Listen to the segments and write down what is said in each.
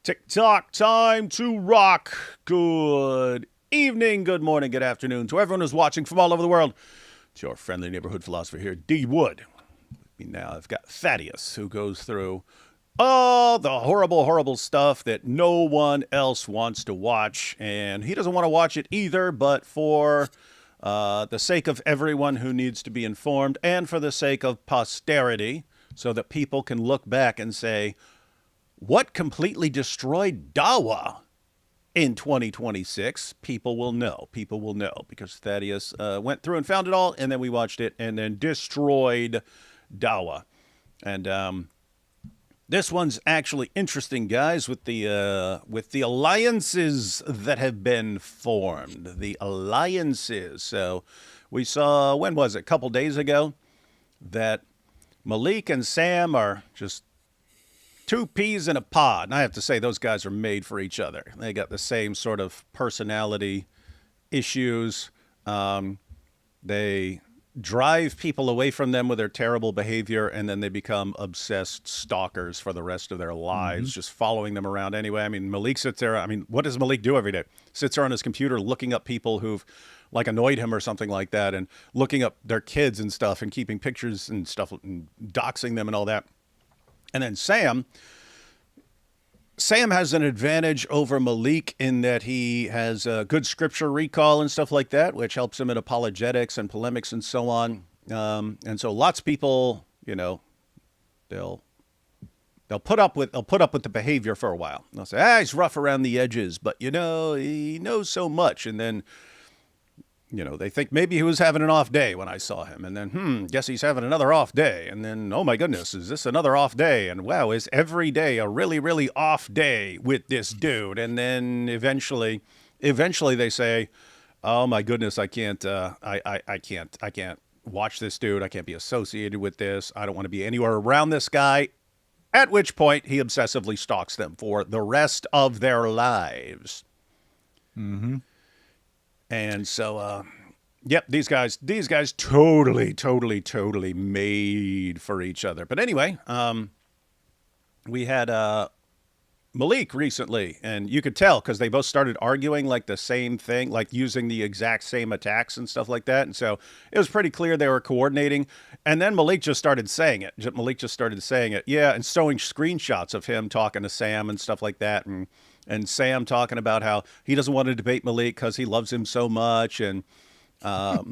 Tick-tock, time to rock. Good evening, good morning, good afternoon to everyone who's watching from all over the world. It's your friendly neighborhood philosopher here, D. Wood. Now I've got Thaddeus, who goes through all the horrible, horrible stuff that no one else wants to watch. And he doesn't want to watch it either, but for the sake of everyone who needs to be informed and for the sake of posterity, so that people can look back and say, what completely destroyed Dawa in 2026? People will know. People will know because Thaddeus went through and found it all, and then we watched it and then destroyed Dawa. And this one's actually interesting, guys, with the alliances that have been formed. The alliances. So we saw, when was it? A couple days ago, that Maleek and Sam are just two peas in a pod. And I have to say, those guys are made for each other. They got the same sort of personality issues. They drive people away from them with their terrible behavior, and then they become obsessed stalkers for the rest of their lives, just following them around anyway. I mean, Maleek sits there. I mean, what does Maleek do every day? Sits there on his computer looking up people who've like annoyed him or something like that, and looking up their kids and stuff and keeping pictures and stuff and doxing them and all that. And then Sam has an advantage over Maleek in that he has a good scripture recall and stuff like that, which helps him in apologetics and polemics and so on. And so lots of people, they'll put up with the behavior for a while. They'll say, he's rough around the edges, but he knows so much. And then they think maybe he was having an off day when I saw him. And then, guess he's having another off day. And then, oh my goodness, is this another off day? And wow, is every day a really, really off day with this dude? And then eventually they say, oh my goodness, I can't watch this dude. I can't be associated with this. I don't want to be anywhere around this guy. At which point he obsessively stalks them for the rest of their lives. Mm-hmm. And so, these guys totally made for each other. But anyway, we had Maleek recently, and you could tell because they both started arguing like the same thing, like using the exact same attacks and stuff like that. And so it was pretty clear they were coordinating. And then Maleek just started saying it. Yeah, and showing screenshots of him talking to Sam and stuff like that. And Sam talking about how he doesn't want to debate Maleek because he loves him so much. And, but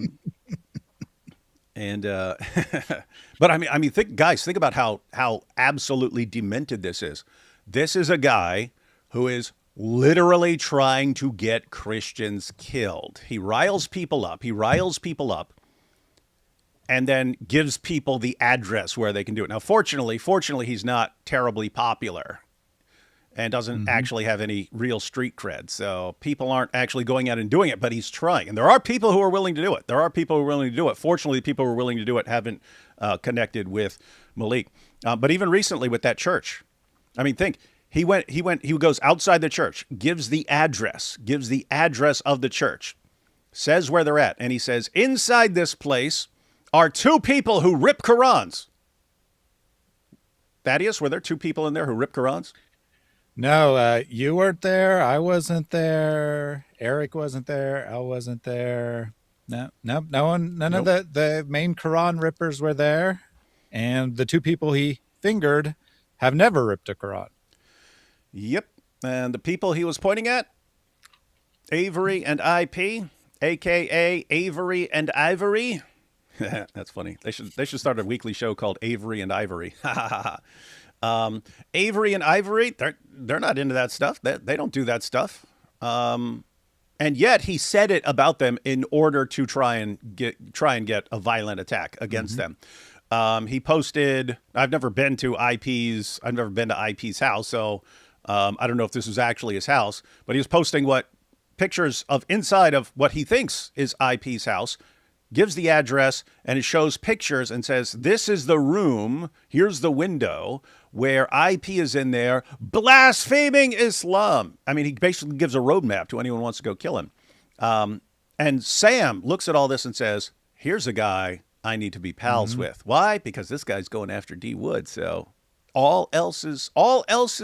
I mean, think about how absolutely demented this is. This is a guy who is literally trying to get Christians killed. He riles people up, and then gives people the address where they can do it. Now, fortunately, he's not terribly popular and doesn't actually have any real street cred. So people aren't actually going out and doing it, but he's trying. And there are people who are willing to do it. Fortunately, people who are willing to do it haven't connected with Maleek. But even recently with that church, I mean, think, he goes outside the church, gives the address of the church, says where they're at. And he says, inside this place are two people who rip Qurans. Thaddeus, were there two people in there who rip Qurans? No, you weren't there. I wasn't there. Eric wasn't there. Al wasn't there. No one. None of the main Quran rippers were there. And the two people he fingered have never ripped a Quran. Yep. And the people he was pointing at, Avery and IP, a.k.a. Avery and Ivory. That's funny. They should start a weekly show called Avery and Ivory. Avery and Ivory, they're not into that stuff. They don't do that stuff. And yet he said it about them in order to try and get a violent attack against them. He posted, I've never been to IP's house, so I don't know if this was actually his house, but he was posting pictures of inside of what he thinks is IP's house, gives the address, and it shows pictures and says, this is the room, here's the window, where IP is in there blaspheming Islam. I mean, he basically gives a roadmap to anyone who wants to go kill him. And Sam looks at all this and says, here's a guy I need to be pals with. Why? Because this guy's going after D. Wood. So all else is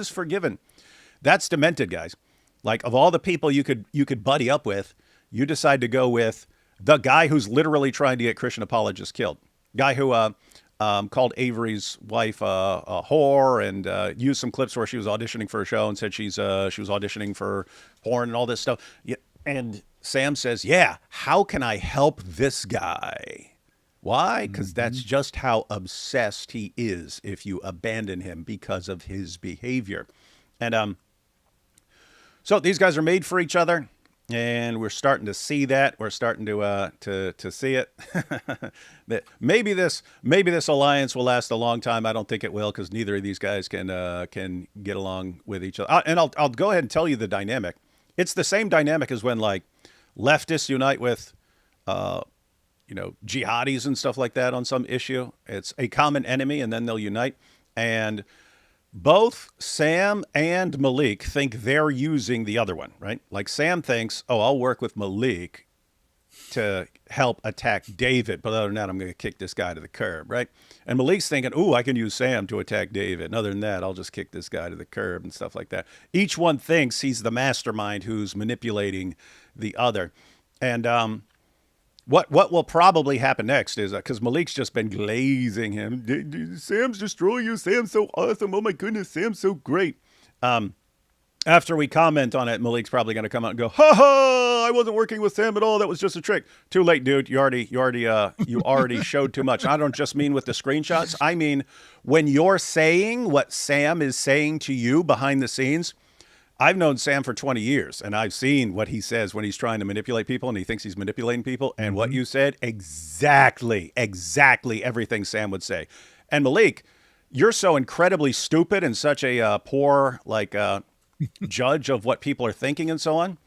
forgiven. That's demented, guys. Like of all the people you could buddy up with, you decide to go with the guy who's literally trying to get Christian apologists killed. Guy who called Avery's wife a whore and used some clips where she was auditioning for a show and said she was auditioning for porn and all this stuff. Yeah, and Sam says, "Yeah, how can I help this guy?" Why? Because that's just how obsessed he is if you abandon him because of his behavior. And so these guys are made for each other, and we're starting to see that. We're starting to see it. That maybe this alliance will last a long time. I don't think it will because neither of these guys can get along with each other. And I'll go ahead and tell you the dynamic. It's the same dynamic as when like leftists unite with jihadis and stuff like that on some issue. It's a common enemy, and then they'll unite. And both Sam and Maleek think they're using the other one, right? Like Sam thinks, oh, I'll work with Maleek to help attack David, but other than that, I'm going to kick this guy to the curb, right? And Maleek's thinking, ooh, I can use Sam to attack David. And other than that, I'll just kick this guy to the curb and stuff like that. Each one thinks he's the mastermind who's manipulating the other. And what will probably happen next is because Maleek's just been glazing him. Sam's destroying you. Sam's so awesome. Oh my goodness, Sam's so great. After we comment on it, Maleek's probably going to come out and go, "Ha ha! I wasn't working with Sam at all. That was just a trick." Too late, dude. You already showed too much. And I don't just mean with the screenshots. I mean when you're saying what Sam is saying to you behind the scenes. I've known Sam for 20 years, and I've seen what he says when he's trying to manipulate people, and he thinks he's manipulating people. And what you said, exactly everything Sam would say. And Maleek, you're so incredibly stupid and such a poor judge of what people are thinking and so on,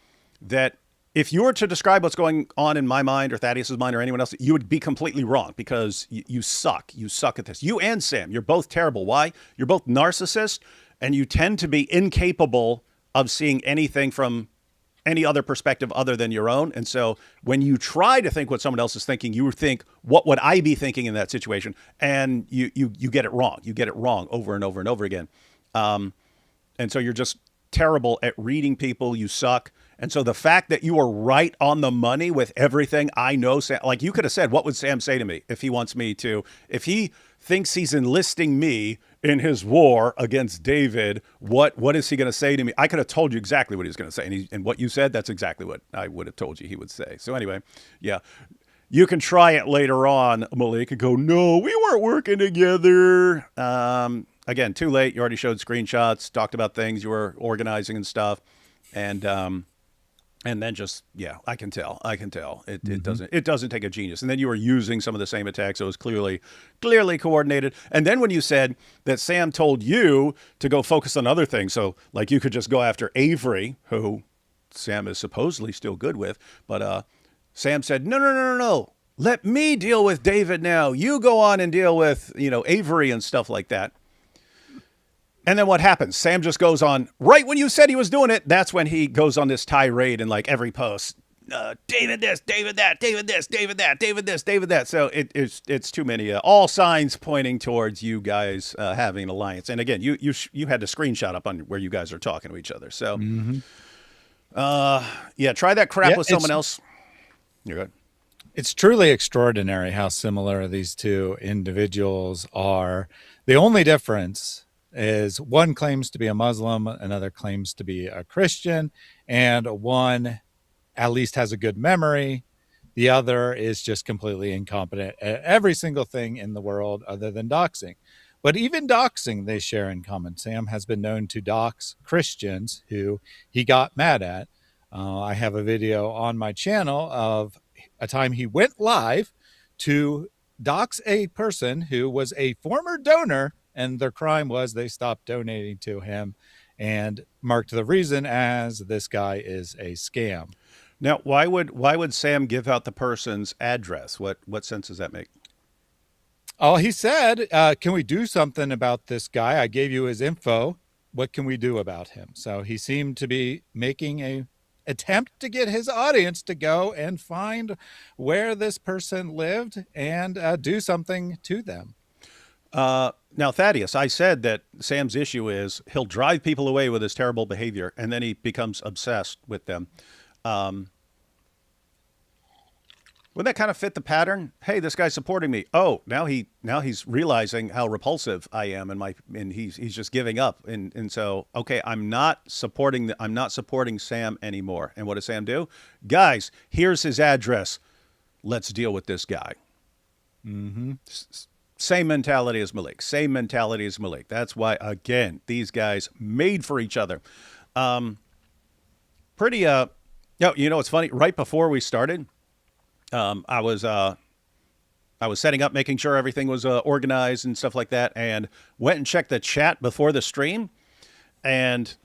that if you were to describe what's going on in my mind or Thaddeus's mind or anyone else, you would be completely wrong because you suck. You suck at this. You and Sam, you're both terrible. Why? You're both narcissists, and you tend to be incapable of seeing anything from any other perspective other than your own. And so when you try to think what someone else is thinking, you think, what would I be thinking in that situation? And you get it wrong. You get it wrong over and over and over again. And so you're just terrible at reading people. You suck. And so the fact that you are right on the money with everything I know, Sam, like you could have said, what would Sam say to me if he wants me to, if he thinks he's enlisting me in his war against David, what is he going to say to me? I could have told you exactly what he was going to say. And what you said, that's exactly what I would have told you he would say. So anyway, yeah, you can try it later on, Maleek, and go, no, we weren't working together. Again, too late. You already showed screenshots, talked about things you were organizing and stuff. And then just, yeah, I can tell. It doesn't take a genius. And then you were using some of the same attacks. So it was clearly coordinated. And then when you said that Sam told you to go focus on other things, so like you could just go after Avery, who Sam is supposedly still good with, but Sam said, no. Let me deal with David now. You go on and deal with, Avery and stuff like that. And then what happens? Sam just goes on, right when you said he was doing it, that's when he goes on this tirade in like every post. David this, David that, David this, David that, David this, David that. So it's too many. All signs pointing towards you guys having an alliance. And again, you had the screenshot up on where you guys are talking to each other. So, yeah, try that crap with someone else. You're good. It's truly extraordinary how similar these two individuals are. The only difference is one claims to be a Muslim, another claims to be a Christian, and one at least has a good memory. The other is just completely incompetent at every single thing in the world other than doxing. But even doxing they share in common. Sam has been known to dox Christians who he got mad at. I have a video on my channel of a time he went live to dox a person who was a former donor, and their crime was they stopped donating to him and marked the reason as this guy is a scam. Now, why would Sam give out the person's address? What sense does that make? Oh, he said, can we do something about this guy? I gave you his info. What can we do about him? So he seemed to be making a attempt to get his audience to go and find where this person lived and do something to them. Now, Thaddeus, I said that Sam's issue is he'll drive people away with his terrible behavior, and then he becomes obsessed with them. Um, Wouldn't that kind of fit the pattern? Hey, this guy's supporting me. Oh, now he's realizing how repulsive I am, and he's just giving up. And so, okay, I'm not supporting Sam anymore. And what does Sam do? Guys, here's his address. Let's deal with this guy. Mm-hmm. Same mentality as Maleek. Same mentality as Maleek. That's why, again, these guys made for each other. Pretty. It's funny. Right before we started, I was setting up, making sure everything was organized and stuff like that, and went and checked the chat before the stream, and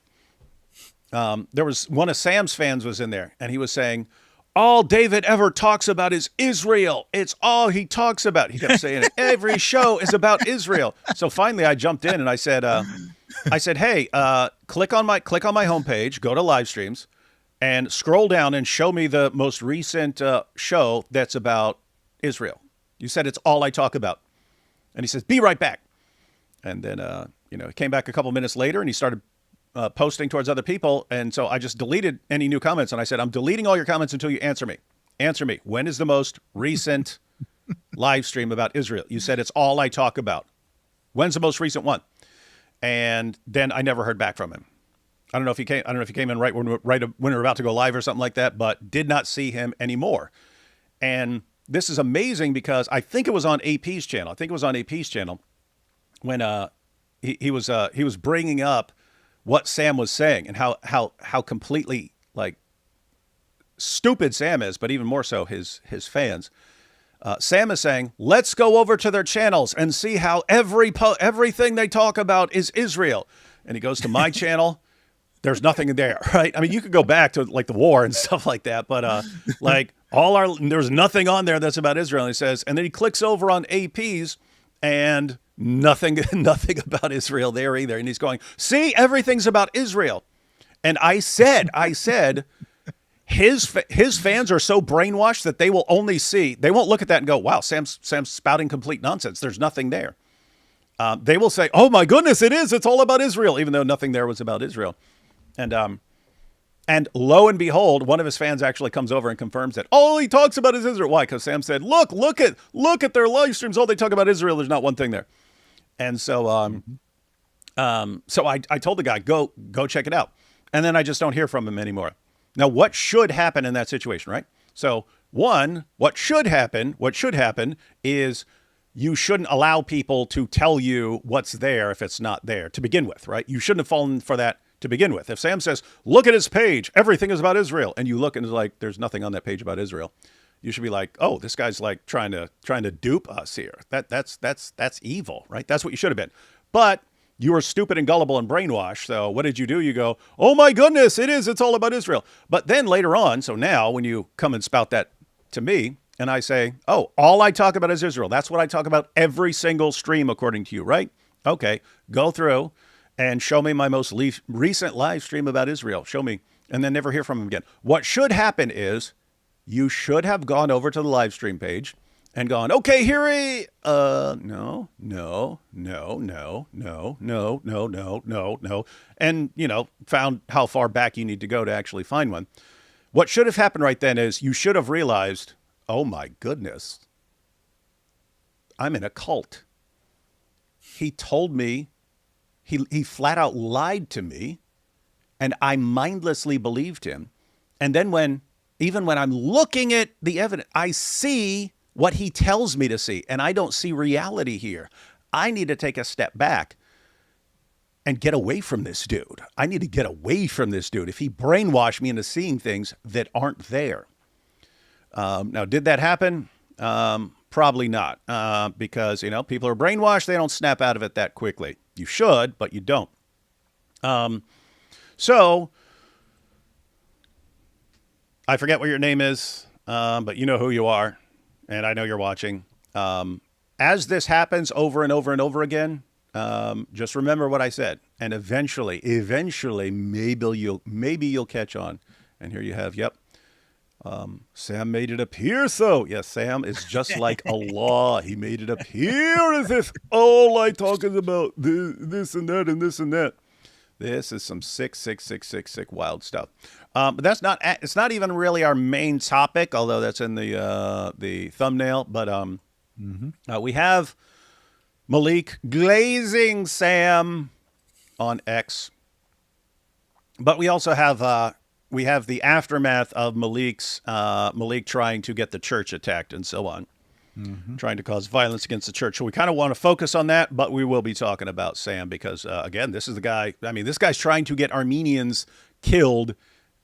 there was one of Sam's fans was in there, and he was saying, all David ever talks about is Israel. It's all he talks about. He kept saying it. Every show is about Israel. So finally I jumped in and I said, hey, click on my homepage, go to live streams, and scroll down and show me the most recent show that's about Israel. You said it's all I talk about. And he says, be right back. And then, he came back a couple minutes later and he started posting towards other people. And so I just deleted any new comments. And I said, I'm deleting all your comments until you answer me. Answer me. When is the most recent live stream about Israel? You said it's all I talk about. When's the most recent one? And then I never heard back from him. I don't know if he came in right when we were about to go live or something like that, but did not see him anymore. And this is amazing because I think it was on AP's channel. When he was bringing up what Sam was saying and how completely like stupid Sam is, but even more so his fans. Sam is saying, let's go over to their channels and see how everything they talk about is Israel. And he goes to my channel. There's nothing there, right? I mean, you could go back to like the war and stuff like that, but there's nothing on there that's about Israel. And he says, and then he clicks over on AP's and nothing about Israel there either. And he's going, see, everything's about Israel. And I said, his fans are so brainwashed that they won't look at that and go, wow, Sam's spouting complete nonsense. There's nothing there. They will say, oh my goodness, it's all about Israel, even though nothing there was about Israel. And lo and behold, one of his fans actually comes over and confirms that all he talks about is Israel. Why? Because Sam said, look at their live streams. All they talk about Israel. There's not one thing there. And so, so I told the guy, go check it out. And then I just don't hear from him anymore. Now, what should happen in that situation, right? So what should happen is you shouldn't allow people to tell you what's there if it's not there to begin with, right? You shouldn't have fallen for that to begin with. If Sam says, look at his page, everything is about Israel, and you look and it's like, there's nothing on that page about Israel, you should be like, oh, this guy's like trying to dupe us here. That's evil, right? That's what you should have been. But you were stupid and gullible and brainwashed. So what did you do? You go, oh my goodness, it's all about Israel. But then later on, so now when you come and spout that to me, and I say, oh, all I talk about is Israel. That's what I talk about every single stream, according to you, right? Okay, go through and show me my most recent live stream about Israel. Show me, and then never hear from him again. What should happen is you should have gone over to the live stream page and gone, okay, no, and, found how far back you need to go to actually find one. What should have happened right then is you should have realized, oh my goodness, I'm in a cult. He told me, he flat out lied to me, and I mindlessly believed him. And then even when I'm looking at the evidence, I see what he tells me to see, and I don't see reality here. I need to take a step back and get away from this dude. I need to get away from this dude if he brainwashed me into seeing things that aren't there. Now, did that happen? Probably not, because, people are brainwashed. They don't snap out of it that quickly. You should, but you don't. So I forget what your name is, but you know who you are, and I know you're watching. As this happens over and over and over again, just remember what I said, and eventually, maybe you'll catch on. And here you have, Sam made it appear so. Yes, Sam is just like Allah. He made it appear as if all I talk is about this and that and this and that. This is some sick wild stuff. But that's not. It's not even really our main topic, although that's in the thumbnail. But we have Maleek glazing Sam on X, but we also have the aftermath of Maleek trying to get the church attacked and so on, trying to cause violence against the church. So we kind of want to focus on that, but we will be talking about Sam because, again, this is the guy. I mean, this guy's trying to get Armenians killed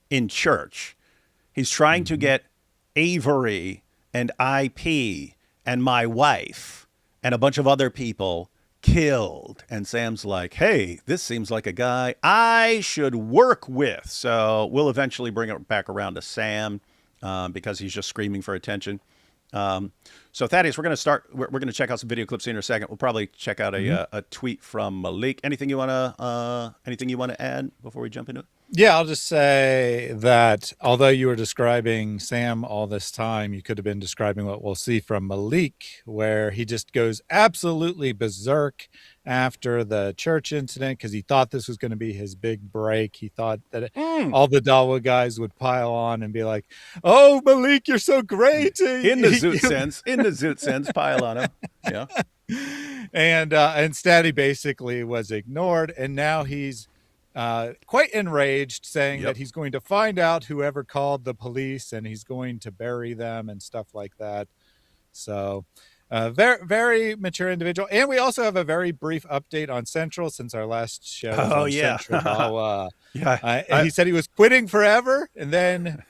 in church. He's trying to get Avery and IP and my wife and a bunch of other people killed. And Sam's like, hey, this seems like a guy I should work with. So we'll eventually bring it back around to Sam because he's just screaming for attention. So Thaddeus, we're going to start. We're going to check out some video clips in a second. We'll probably check out a tweet from Maleek. Anything you want to add before we jump into it? Yeah, I'll just say that although you were describing Sam all this time, you could have been describing what we'll see from Maleek, where he just goes absolutely berserk after the church incident because he thought this was going to be his big break. He thought that all the Dawa guys would pile on and be like, "Oh, Maleek, you're so great!" In the zoot sense, pile on him. Yeah, and instead he basically was ignored, and now he's quite enraged, saying that he's going to find out whoever called the police and he's going to bury them and stuff like that. So very, very mature individual. And we also have a very brief update on Central since our last show. Central. He said he was quitting forever. And then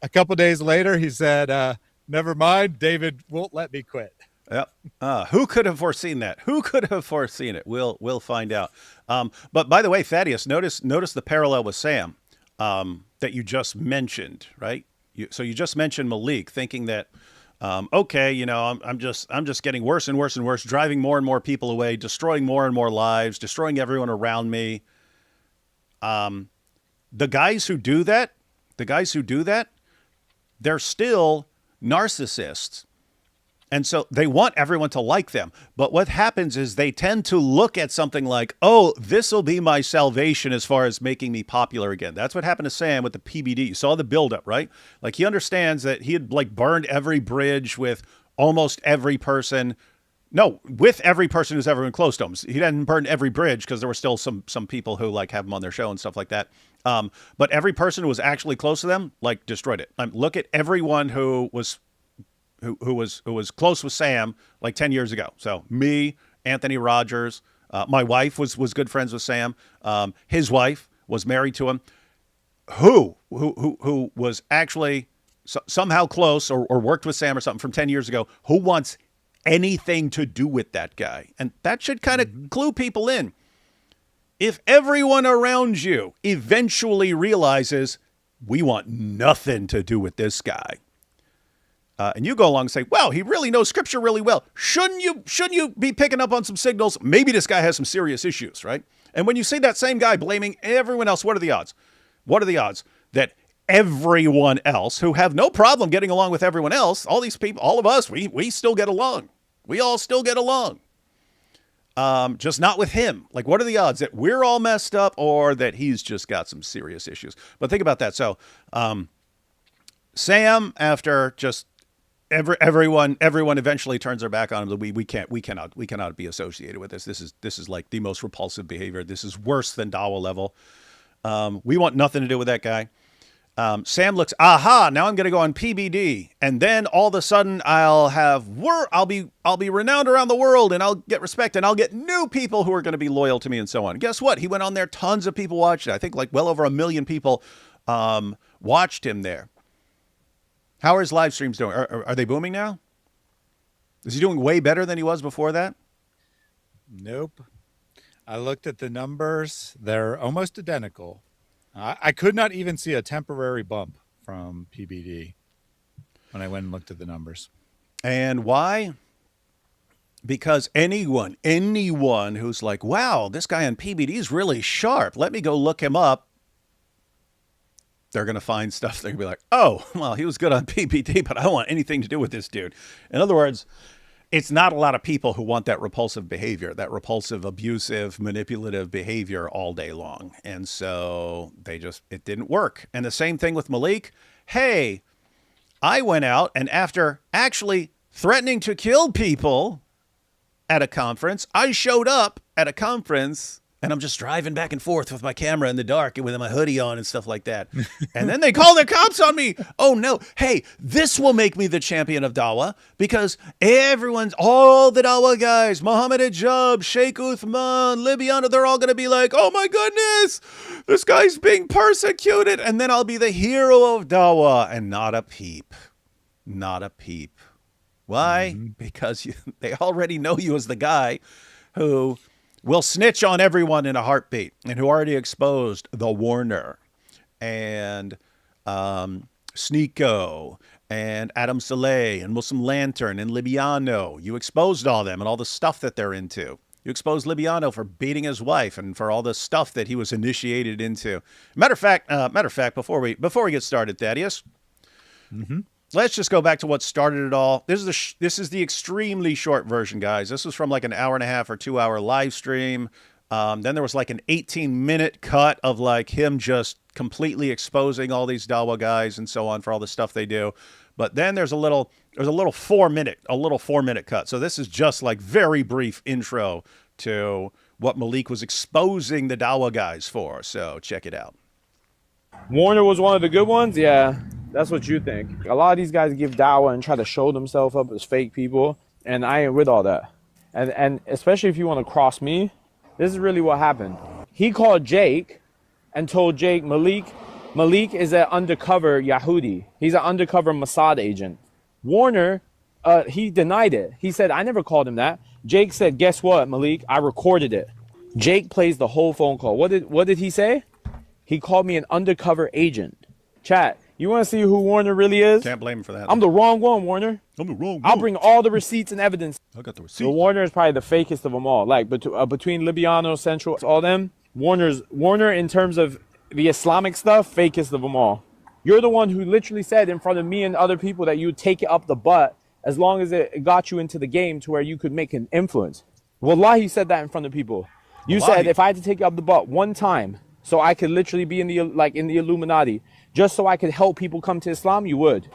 a couple days later, he said, never mind, David won't let me quit. Yep. Who could have foreseen that? Who could have foreseen it? We'll find out. But by the way, Thaddeus, notice the parallel with Sam that you just mentioned, right? So you just mentioned Maleek, thinking that okay, I'm just getting worse and worse and worse, driving more and more people away, destroying more and more lives, destroying everyone around me. The guys who do that, they're still narcissists. And so they want everyone to like them. But what happens is they tend to look at something like, oh, this will be my salvation as far as making me popular again. That's what happened to Sam with the PBD. You saw the buildup, right? Like he understands that he had like burned every bridge with almost every person. No, with every person who's ever been close to him. He didn't burn every bridge because there were still some people who like have him on their show and stuff like that. But every person who was actually close to them, like destroyed it. Look at everyone who was close with Sam like 10 years ago. So me, Anthony Rogers, my wife was good friends with Sam. His wife was married to him. Who was actually somehow close or worked with Sam or something from 10 years ago, who wants anything to do with that guy? And that should kind of clue people in. If everyone around you eventually realizes we want nothing to do with this guy, and you go along and say, well, he really knows scripture really well. Shouldn't you be picking up on some signals? Maybe this guy has some serious issues, right? And when you see that same guy blaming everyone else, what are the odds? What are the odds that everyone else who have no problem getting along with everyone else, all these people, all of us, we still get along. We all still get along. Just not with him. Like, what are the odds that we're all messed up or that he's just got some serious issues? But think about that. So, Sam, after just everyone eventually turns their back on him. We cannot be associated with this. This is like the most repulsive behavior. This is worse than Dawa level. We want nothing to do with that guy. Sam looks, now I'm going to go on PBD, and then all of a sudden I'll be renowned around the world, and I'll get respect, and I'll get new people who are going to be loyal to me, and so on. Guess what? He went on there. Tons of people watched it. I think like well over 1 million people watched him there. How are his live streams doing? Are they booming now? Is he doing way better than he was before that? Nope. I looked at the numbers. They're almost identical. I could not even see a temporary bump from PBD when I went and looked at the numbers. And why? Because anyone who's like, wow, this guy on PBD is really sharp. Let me go look him up. they're going to find stuff. They're going to be like, oh, well, he was good on PPT, but I don't want anything to do with this dude. In other words, it's not a lot of people who want that repulsive behavior, that repulsive, abusive, manipulative behavior all day long. And so it didn't work. And the same thing with Maleek. Hey, I went out and after actually threatening to kill people at a conference, I showed up at a conference and I'm just driving back and forth with my camera in the dark and with my hoodie on and stuff like that. And then they call the cops on me. Oh, no. Hey, this will make me the champion of Dawa because all the Dawa guys, Mohammed Ajab, Sheikh Uthman, Libyana, they're all going to be like, oh, my goodness, this guy's being persecuted. And then I'll be the hero of Dawa and not a peep. Not a peep. Why? Mm-hmm. Because they already know you as the guy who will snitch on everyone in a heartbeat and who already exposed the Warner and Sneeko and Adam Saleh and Muslim Lantern and Libyano. You exposed all them and all the stuff that they're into. You exposed Libyano for beating his wife and for all the stuff that he was initiated into. Matter of fact, before we get started, Thaddeus, let's just go back to what started it all. This is the extremely short version, guys. This was from like an hour and a half or 2 hour live stream. Then there was like an 18-minute cut of like him just completely exposing all these Dawa guys and so on for all the stuff they do. But then there's a little 4-minute cut. So this is just like very brief intro to what Maleek was exposing the Dawa guys for. So check it out. Warner was one of the good ones? Yeah, that's what you think. A lot of these guys give dawah and try to show themselves up as fake people, and I ain't with all that. And especially if you want to cross me, this is really what happened. He called Jake and told Jake Maleek is an undercover Yahudi. He's an undercover Mossad agent. Warner, he denied it. He said, I never called him that. Jake said, guess what, Maleek? I recorded it. Jake plays the whole phone call. What did he say? He called me an undercover agent. Chat, you want to see who Warner really is? Can't blame him for that. I'm the wrong one, Warner. I'm the wrong one. I'll bring all the receipts and evidence. I got the receipts. So Warner is probably the fakest of them all. Like between Libyano, Central, all them, Warner in terms of the Islamic stuff, fakest of them all. You're the one who literally said in front of me and other people that you would take it up the butt as long as it got you into the game to where you could make an influence. Wallahi, you said that in front of people. You said if I had to take it up the butt one time, so I could literally be in the Illuminati, just so I could help people come to Islam, you would.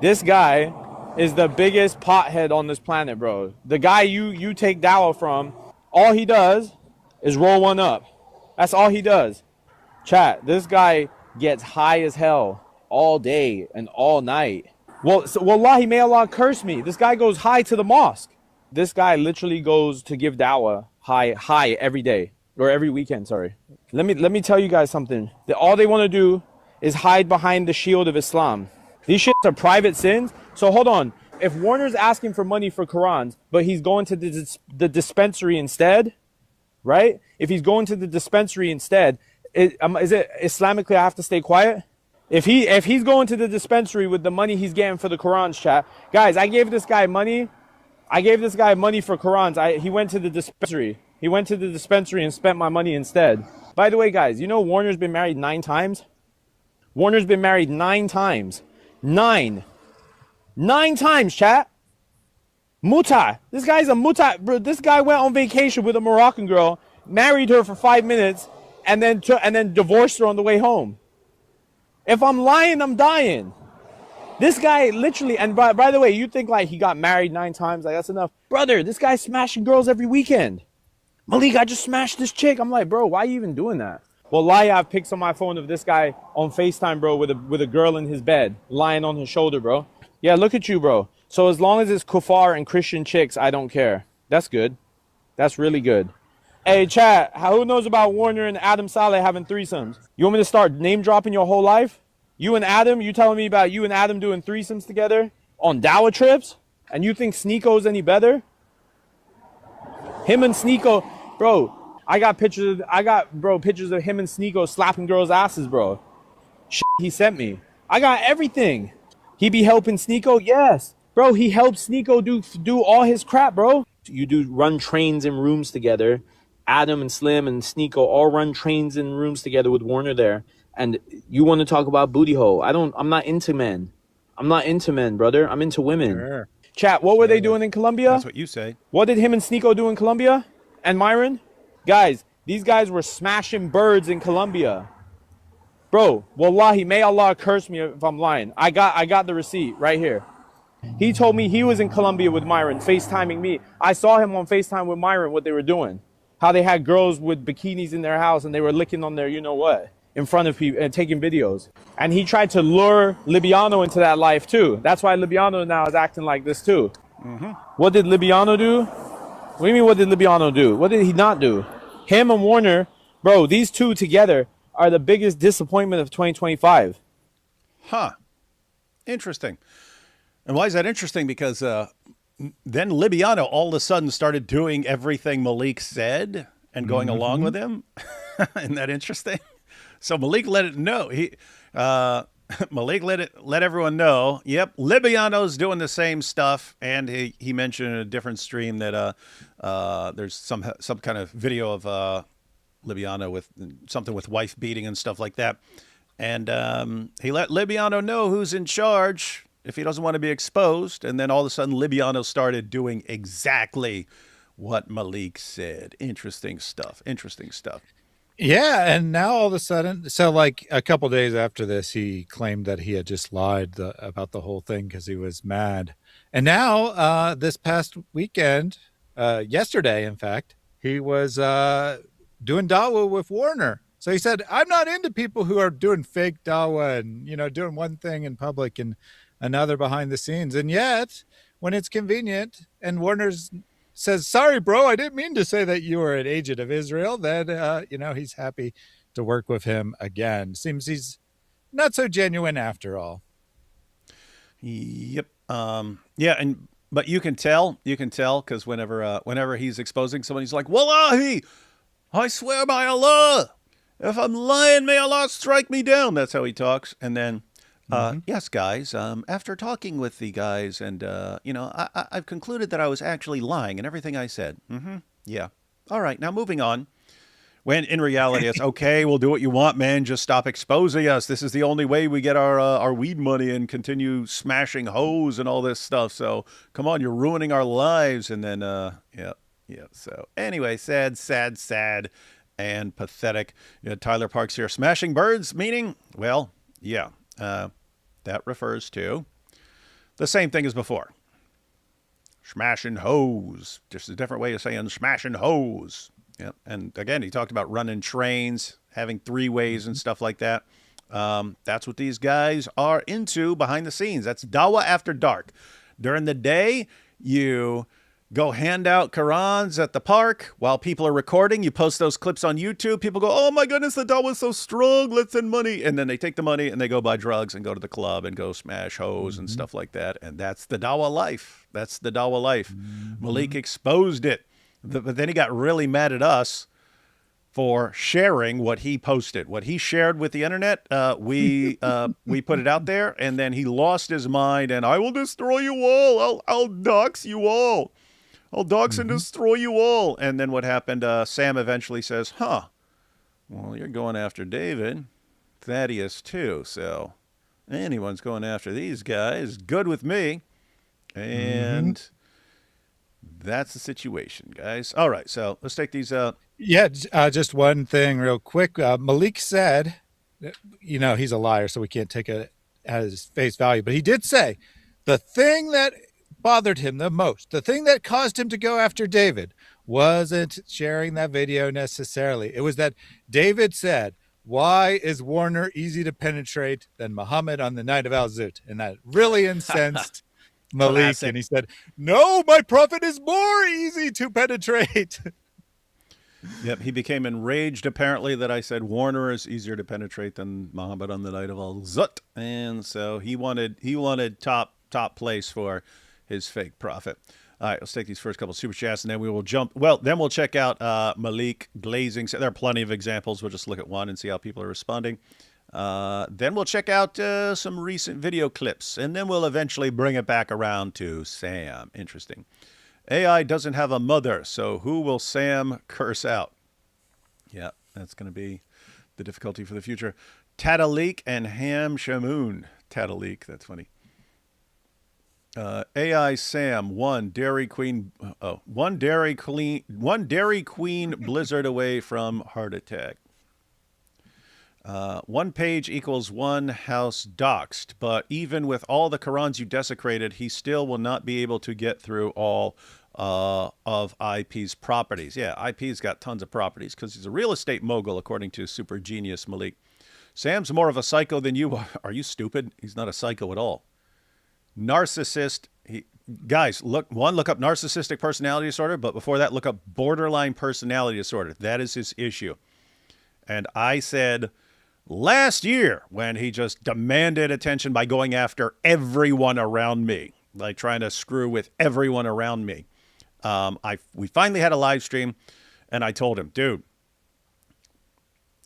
This guy is the biggest pothead on this planet, bro. The guy you take dawah from, all he does is roll one up. That's all he does. Chat, this guy gets high as hell all day and all night. Well, so, wallahi, may Allah curse me. This guy goes high to the mosque. This guy literally goes to give dawah high every day. Or every weekend, sorry. Let me tell you guys something. All they want to do is hide behind the shield of Islam. These shits are private sins. So hold on. If Warner's asking for money for Qurans, but he's going to the dispensary instead, right? If he's going to the dispensary instead, is it Islamically I have to stay quiet? If he's going to the dispensary with the money he's getting for the Qurans, chat, guys, I gave this guy money. I gave this guy money for Qurans. He went to the dispensary. He went to the dispensary and spent my money instead. By the way, guys, you know Warner's been married 9 times? Warner's been married 9 times. 9 times, chat. Muta. This guy's a muta. Bro, this guy went on vacation with a Moroccan girl, married her for 5 minutes, and then divorced her on the way home. If I'm lying, I'm dying. This guy literally, and by the way, you think like he got married 9 times, like that's enough. Brother, this guy's smashing girls every weekend. Maleek, I just smashed this chick. I'm like, bro, why are you even doing that? Well, I have pics on my phone of this guy on FaceTime, bro, with a girl in his bed, lying on his shoulder, bro. Yeah, look at you, bro. So as long as it's kuffar and Christian chicks, I don't care. That's good. That's really good. Hey, chat, who knows about Warner and Adam Saleh having threesomes? You want me to start name dropping your whole life? You and Adam, you telling me about you and Adam doing threesomes together on dawah trips? And you think Sneeko's any better? Him and Sneeko, bro, I got pictures of him and Sneeko slapping girls' asses, bro. Shit he sent me. I got everything. He be helping Sneeko? Yes. Bro, he helps Sneeko do all his crap, bro. You do run trains in rooms together. Adam and Slim and Sneeko all run trains in rooms together with Warner there. And you want to talk about booty hole. I'm not into men. I'm not into men, brother. I'm into women. Sure. Chat, what were they doing in Colombia? That's what you say. What did him and Sneeko do in Colombia? And Myron? Guys, these guys were smashing birds in Colombia. Bro, wallahi, may Allah curse me if I'm lying. I got the receipt right here. He told me he was in Colombia with Myron, FaceTiming me. I saw him on FaceTime with Myron, what they were doing. How they had girls with bikinis in their house and they were licking on their you-know-what in front of people and taking videos. And he tried to lure Libiano into that life too. That's why Libiano now is acting like this too. What did Libiano do? What do you mean, what did Libiano do? What did he not do? Him and Warner, bro, these two together are the biggest disappointment of 2025. Huh. Interesting. And why is that interesting? Because then Libiano all of a sudden started doing everything Maleek said and going along with him. Isn't that interesting? So Maleek let it know. Maleek let everyone know. Yep, Libiano's doing the same stuff, and he mentioned in a different stream that there's some kind of video of Libiano with something with wife beating and stuff like that, and he let Libiano know who's in charge if he doesn't want to be exposed. And then all of a sudden, Libiano started doing exactly what Maleek said. Interesting stuff. Interesting stuff. Yeah, and now all of a sudden, so like a couple days after this, he claimed that he had just lied about the whole thing because he was mad. And now, this past weekend, yesterday, in fact, he was doing dawah with Warner. So he said, "I'm not into people who are doing fake dawah and doing one thing in public and another behind the scenes." And yet, when it's convenient, and Warner's says, "Sorry, bro, I didn't mean to say that you were an agent of Israel," then, he's happy to work with him again. Seems he's not so genuine after all. Yep. Yeah, but you can tell, because whenever he's exposing someone, he's like, "Wallahi, I swear by Allah, if I'm lying, may Allah strike me down." That's how he talks. And then, yes, guys, after talking with the guys and, I've concluded that I was actually lying in everything I said. Yeah. All right. Now moving on. When in reality, it's okay. We'll do what you want, man. Just stop exposing us. This is the only way we get our weed money and continue smashing hoes and all this stuff. So come on, you're ruining our lives. And then, yeah. So anyway, sad, and pathetic. Tyler Parks here. Smashing birds, meaning, well, yeah. That refers to the same thing as before. Smashing hoes. Just a different way of saying smashing hoes. Yep. And again, he talked about running trains, having three-ways and stuff like that. That's what these guys are into behind the scenes. That's dawah after dark. During the day, you go hand out Qurans at the park while people are recording. You post those clips on YouTube. People go, "Oh my goodness, the dawah is so strong. Let's send money." And then they take the money and they go buy drugs and go to the club and go smash hoes and stuff like that. And that's the dawah life. That's the dawah life. Maleek exposed it. But then he got really mad at us for sharing what he posted. What he shared with the internet, we put it out there, and then he lost his mind, and "I will destroy you all. I'll dox you all. I'll dox and destroy you all." And then what happened? Sam eventually says, "Well, you're going after David, Thaddeus too, so anyone's going after these guys. Good with me." And that's the situation, guys. All right, so let's take these. Just one thing real quick. Maleek said, he's a liar, so we can't take it as face value. But he did say the thing that bothered him the most, the thing that caused him to go after David, wasn't sharing that video necessarily. It was that David said, "Why is Warner easy to penetrate than Muhammad on the night of Al-Zut?" And that really incensed Maleek. Classic. And he said, "No, my prophet is more easy to penetrate." Yep, he became enraged apparently that I said Warner is easier to penetrate than Muhammad on the night of Al-Zut, and so he wanted top place for his fake prophet. All right, let's take these first couple of super chats, and then we will jump. Well, then we'll check out Maleek glazing. So there are plenty of examples. We'll just look at one and see how people are responding. Then we'll check out some recent video clips, and then we'll eventually bring it back around to Sam. Interesting. AI doesn't have a mother, so who will Sam curse out? Yeah, that's going to be the difficulty for the future. Tadaleek and Ham Shamoun. Tadaleek, that's funny. AI Sam, one Dairy Queen blizzard away from heart attack. One page equals one house doxed, but even with all the Qurans you desecrated, he still will not be able to get through all of IP's properties. Yeah, IP's got tons of properties because he's a real estate mogul, according to super genius Maleek. Sam's more of a psycho than you are. Are you stupid? He's not a psycho at all. Narcissist. Guys, look up narcissistic personality disorder, but before that, look up borderline personality disorder. That is his issue. And I said last year when he just demanded attention by going after everyone around me, like trying to screw with everyone around me. We finally had a live stream, and I told him, dude,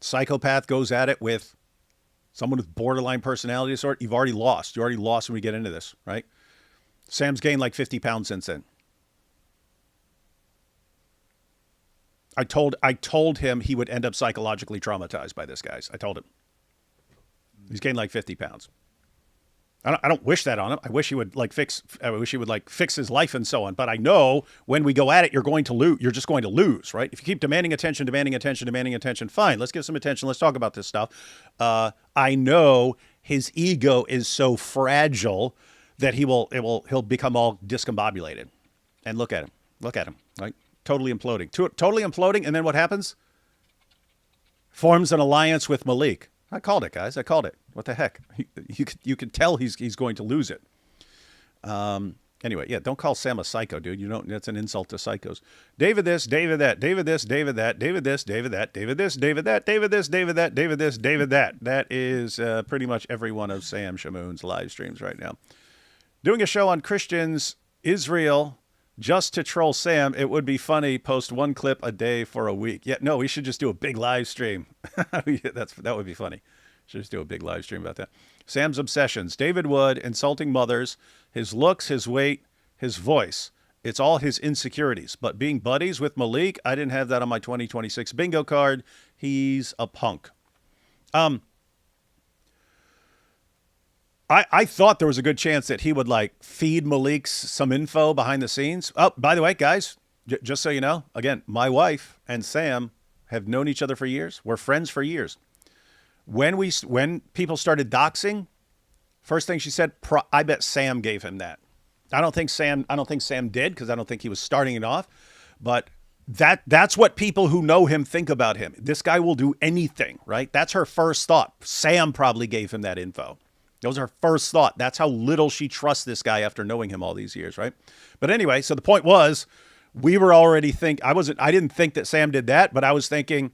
psychopath goes at it with someone with borderline personality disorder. You've already lost. You already lost when we get into this, right? Sam's gained like 50 pounds since then. I told him he would end up psychologically traumatized by this, guys. I told him. He's gained like 50 pounds. I don't wish that on him. I wish he would fix his life and so on. But I know when we go at it, you're going to lose. You're just going to lose, right? If you keep demanding attention, fine. Let's give some attention. Let's talk about this stuff. I know his ego is so fragile that he'll become all discombobulated. And look at him, right? Totally imploding. And then what happens? Forms an alliance with Maleek. I called it, guys. I called it. What the heck? You could tell he's going to lose it. Anyway, yeah, don't call Sam a psycho, dude. You don't. That's an insult to psychos. David this, David that, David this, David that, David this, David that, David this, David that, David this, David that, David this, David that. That is pretty much every one of Sam Shamoun's live streams right now. Doing a show on Christians, Israel, just to troll Sam. It would be funny. Post one clip a day for a week. Yeah, no, we should just do a big live stream. That would be funny. Should just do a big live stream about that. Sam's obsessions. David Wood, insulting mothers, his looks, his weight, his voice. It's all his insecurities. But being buddies with Maleek, I didn't have that on my 2026 bingo card. He's a punk. I thought there was a good chance that he would feed Maleek some info behind the scenes. Oh, by the way, guys, just so you know, again, my wife and Sam have known each other for years. We're friends for years. When people started doxing, first thing she said, I bet Sam gave him that. I don't think Sam did, because I don't think he was starting it off. But that's what people who know him think about him. This guy will do anything, right? That's her first thought. Sam probably gave him that info. That was her first thought. That's how little she trusts this guy after knowing him all these years, right? But anyway, so the point was, we were already I didn't think that Sam did that, but I was thinking,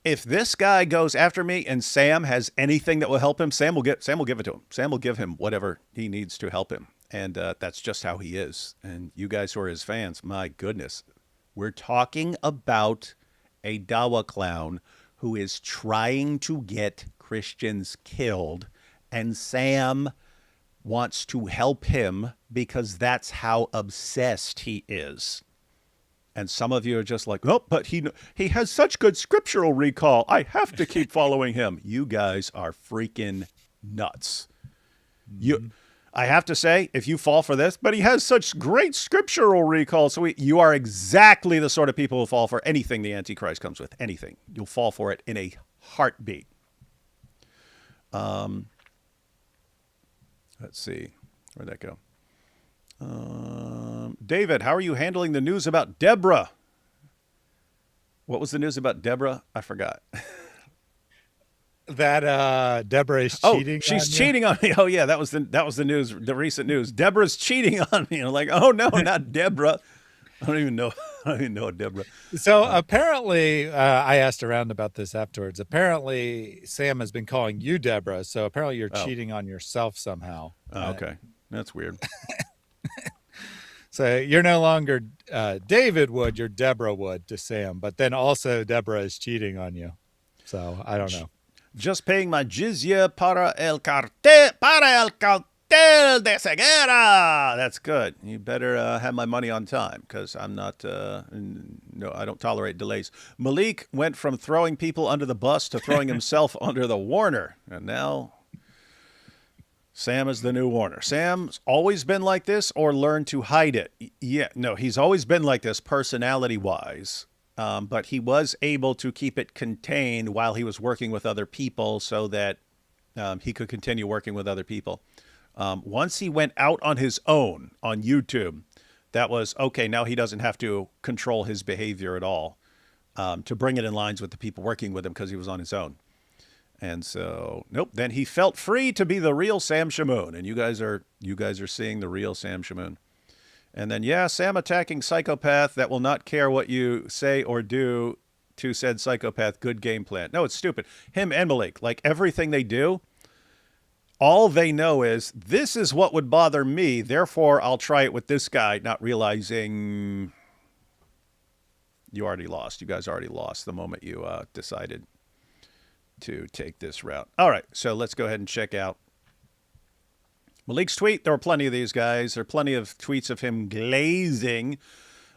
if this guy goes after me and Sam has anything that will help him, Sam will give it to him. Sam will give him whatever he needs to help him. And that's just how he is. And you guys who are his fans, my goodness, we're talking about a Dawa clown who is trying to get Christians killed. And Sam wants to help him because that's how obsessed he is. And some of you are just like, oh, but he has such good scriptural recall. I have to keep following him. You guys are freaking nuts. Mm-hmm. I have to say, if you fall for this, but he has such great scriptural recall. So you are exactly the sort of people who fall for anything the Antichrist comes with. Anything. You'll fall for it in a heartbeat. Let's see. Where'd that go? David, how are you handling the news about Deborah? What was the news about Deborah? I forgot. That Deborah is cheating. Oh, she's cheating on me. Oh yeah, that was the news, the recent news. Deborah's cheating on me. I'm like, oh no, not Deborah. I don't even know Deborah. So apparently, I asked around about this afterwards. Apparently, Sam has been calling you Deborah. So apparently, you're cheating on yourself somehow. Oh, okay, that's weird. So you're no longer David Wood, you're Deborah Wood to Sam. But then also Deborah is cheating on you. So I don't know. Just paying my jizya para el cartel. pastel de ceguera. That's good. You better have my money on time because I'm not, no, I don't tolerate delays. Maleek went from throwing people under the bus to throwing himself under the Warner. And now Sam is the new Warner. Sam's always been like this or learned to hide it. Yeah, no, he's always been like this personality-wise. But he was able to keep it contained while he was working with other people so that he could continue working with other people. Once he went out on his own on YouTube, that was, okay, now he doesn't have to control his behavior at all to bring it in lines with the people working with him because he was on his own. And so, nope, then he felt free to be the real Sam Shamoun. And you guys are seeing the real Sam Shamoun. And then, yeah, Sam attacking psychopath that will not care what you say or do to said psychopath. Good game plan. No, it's stupid. Him and Maleek, like everything they do, all they know is this is what would bother me. Therefore, I'll try it with this guy, not realizing you already lost. You guys already lost the moment you decided to take this route. All right, so let's go ahead and check out Maleek's tweet. There were plenty of these guys. There are plenty of tweets of him glazing.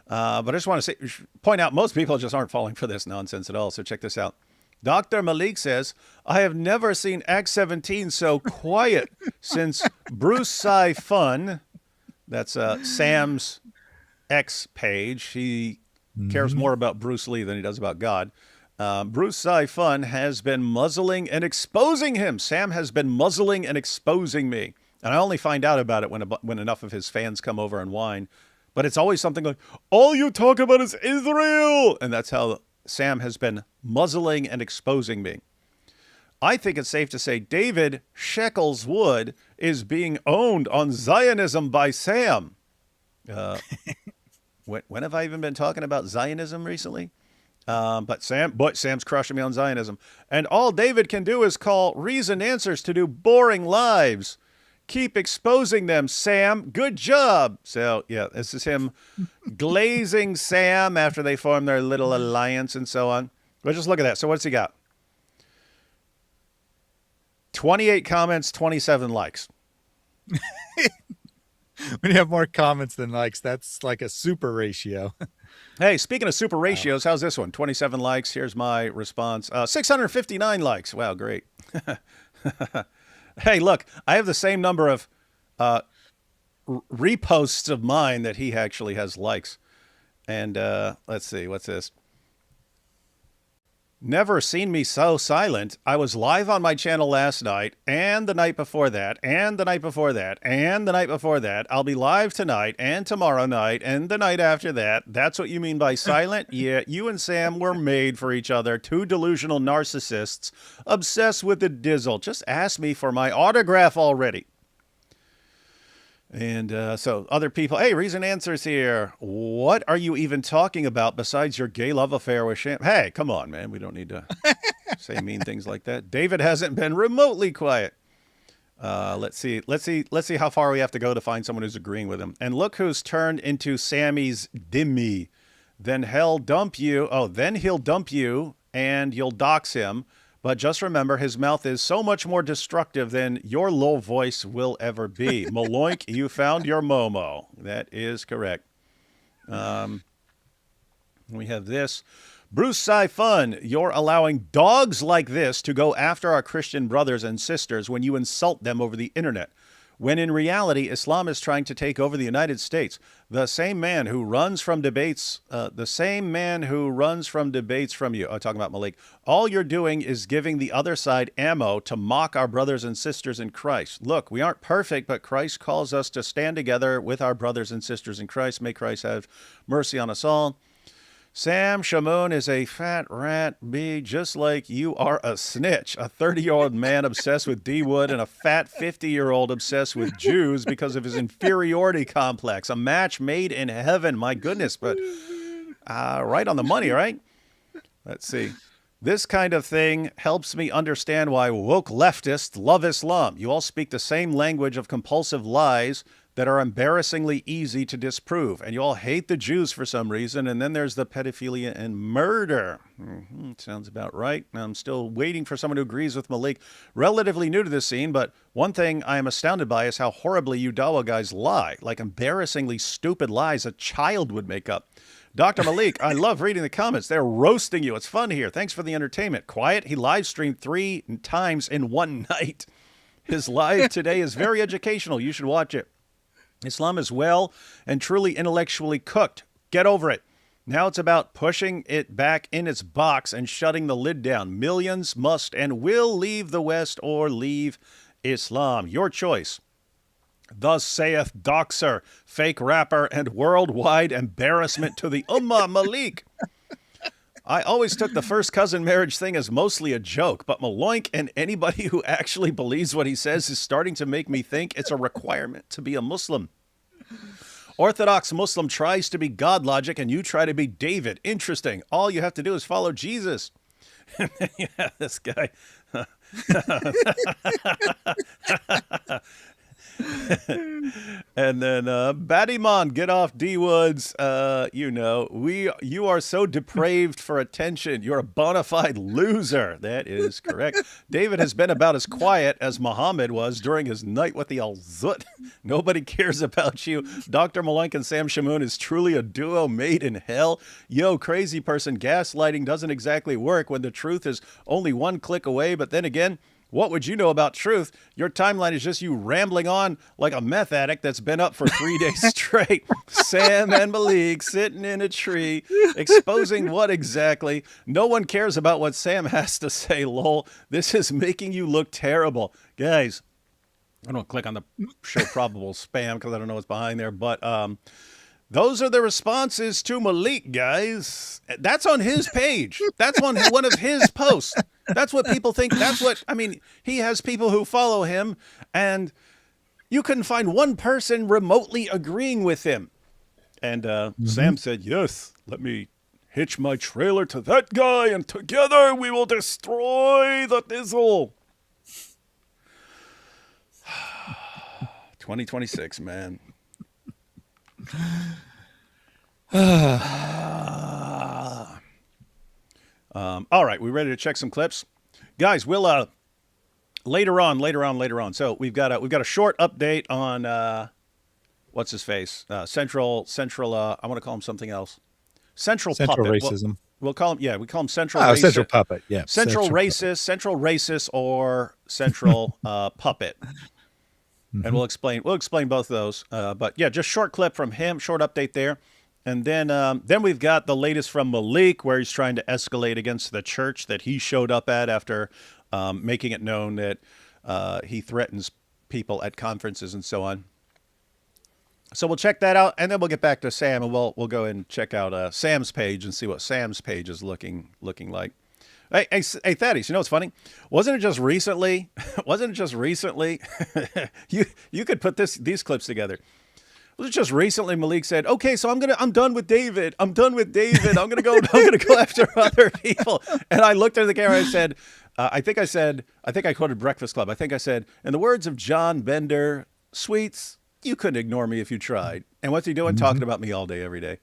But I just want to point out most people just aren't falling for this nonsense at all. So check this out. Dr. Maleek says, I have never seen Act 17 so quiet since Bruce Sci Fun. That's Sam's X page. He cares more about Bruce Lee than he does about God. Bruce Sci Fun has been muzzling and exposing him. Sam has been muzzling and exposing me. And I only find out about it when enough of his fans come over and whine. But it's always something like, all you talk about is Israel. And that's how Sam has been muzzling and exposing me. I think it's safe to say David Shekels Wood is being owned on Zionism by Sam. When have I even been talking about Zionism recently? But Sam's crushing me on Zionism. And all David can do is call Reason Answers to do boring lives. Keep exposing them, Sam. Good job. So, yeah, this is him glazing Sam after they form their little alliance and so on. But just look at that. So what's he got? 28 comments, 27 likes. When you have more comments than likes, that's like a super ratio. Hey, speaking of super ratios, how's this one? 27 likes. Here's my response. 659 likes. Wow, great. Hey, look, I have the same number of reposts of mine that he actually has likes. And let's see, what's this? Never seen me so silent. I was live on my channel last night and the night before that and the night before that and the night before that. I'll be live tonight and tomorrow night and the night after that. That's what you mean by silent? Yeah, you and Sam were made for each other. Two delusional narcissists obsessed with the dizzle. Just ask me for my autograph already. And so other people, hey, Reason Answers here. What are you even talking about besides your gay love affair with Sham? Hey, come on, man. We don't need to say mean things like that. David hasn't been remotely quiet. Let's see how far we have to go to find someone who's agreeing with him. And look who's turned into Sammy's dimmy. Then he'll dump you. Oh, then he'll dump you and you'll dox him. But just remember, his mouth is so much more destructive than your low voice will ever be. Maloink, you found your Momo. That is correct. We have this. Bruce Sci Fun, you're allowing dogs like this to go after our Christian brothers and sisters when you insult them over the internet. When in reality, Islam is trying to take over the United States. The same man who runs from debates, from you, talking about Maleek, all you're doing is giving the other side ammo to mock our brothers and sisters in Christ. Look, we aren't perfect, but Christ calls us to stand together with our brothers and sisters in Christ. May Christ have mercy on us all. Sam Shamoun is a fat rat bee, just like you are a snitch. A 30-year-old man obsessed with D. Wood and a fat 50-year-old obsessed with Jews because of his inferiority complex. A match made in heaven. My goodness, but right on the money, right? Let's see. This kind of thing helps me understand why woke leftists love Islam. You all speak the same language of compulsive lies that are embarrassingly easy to disprove. And you all hate the Jews for some reason. And then there's the pedophilia and murder. Sounds about right. I'm still waiting for someone who agrees with Maleek. Relatively new to this scene, but one thing I am astounded by is how horribly you Dawa guys lie. Like embarrassingly stupid lies a child would make up. Dr. Maleek, I love reading the comments. They're roasting you. It's fun here. Thanks for the entertainment. Quiet. He live streamed 3 times in one night. His live today is very educational. You should watch it. Islam is well and truly intellectually cooked. Get over it. Now it's about pushing it back in its box and shutting the lid down. Millions must and will leave the West or leave Islam. Your choice. Thus saith Doxer, fake rapper and worldwide embarrassment to the Ummah, Maleek. I always took the first cousin marriage thing as mostly a joke, but Maloink and anybody who actually believes what he says is starting to make me think it's a requirement to be a Muslim. Orthodox Muslim tries to be God logic and you try to be David. Interesting. All you have to do is follow Jesus. And then you have this guy. And then Battymon, get off D Woods. You are so depraved for attention. You're a bona fide loser. That is correct. David has been about as quiet as Muhammad was during his night with the Al-Zut. Nobody cares about you. Dr. Maleek and Sam Shamoun is truly a duo made in hell. Yo, crazy person, gaslighting doesn't exactly work when the truth is only one click away. But then again, what would you know about truth? Your timeline is just you rambling on like a meth addict that's been up for 3 days straight. Sam and Maleek sitting in a tree, exposing what exactly? No one cares about what Sam has to say, lol. This is making you look terrible. Guys, I don't click on the show probable spam because I don't know what's behind there, but those are the responses to Maleek, guys. That's on his page. That's on one of his posts. That's what people think. He has people who follow him, and you couldn't find one person remotely agreeing with him. And Sam said, yes, let me hitch my trailer to that guy, and together we will destroy the Dizzle. 2026, man. All right, we ready to check some clips, guys? We'll later on. So we've got a short update on what's his face, Central. I want to call him something else. Central Puppet. Racism. We'll call him. We call him Central. Central Puppet. Yeah. Central Racist, or Central Puppet. And we'll explain both of those. But yeah, just short clip from him, short update there. And then we've got the latest from Maleek, where he's trying to escalate against the church that he showed up at after making it known that he threatens people at conferences and so on. So we'll check that out, and then we'll get back to Sam, and we'll go and check out Sam's page and see what Sam's page is looking like. Hey, Thaddeus, you know what's funny? Wasn't it just recently? You could put these clips together. Was it just recently Maleek said, "Okay, so I'm done with David. I'm gonna go after other people." And I looked at the camera and I said, I think I quoted Breakfast Club. I think I said, in the words of John Bender, Sweets, you couldn't ignore me if you tried. And what's he doing? Talking about me all day, every day.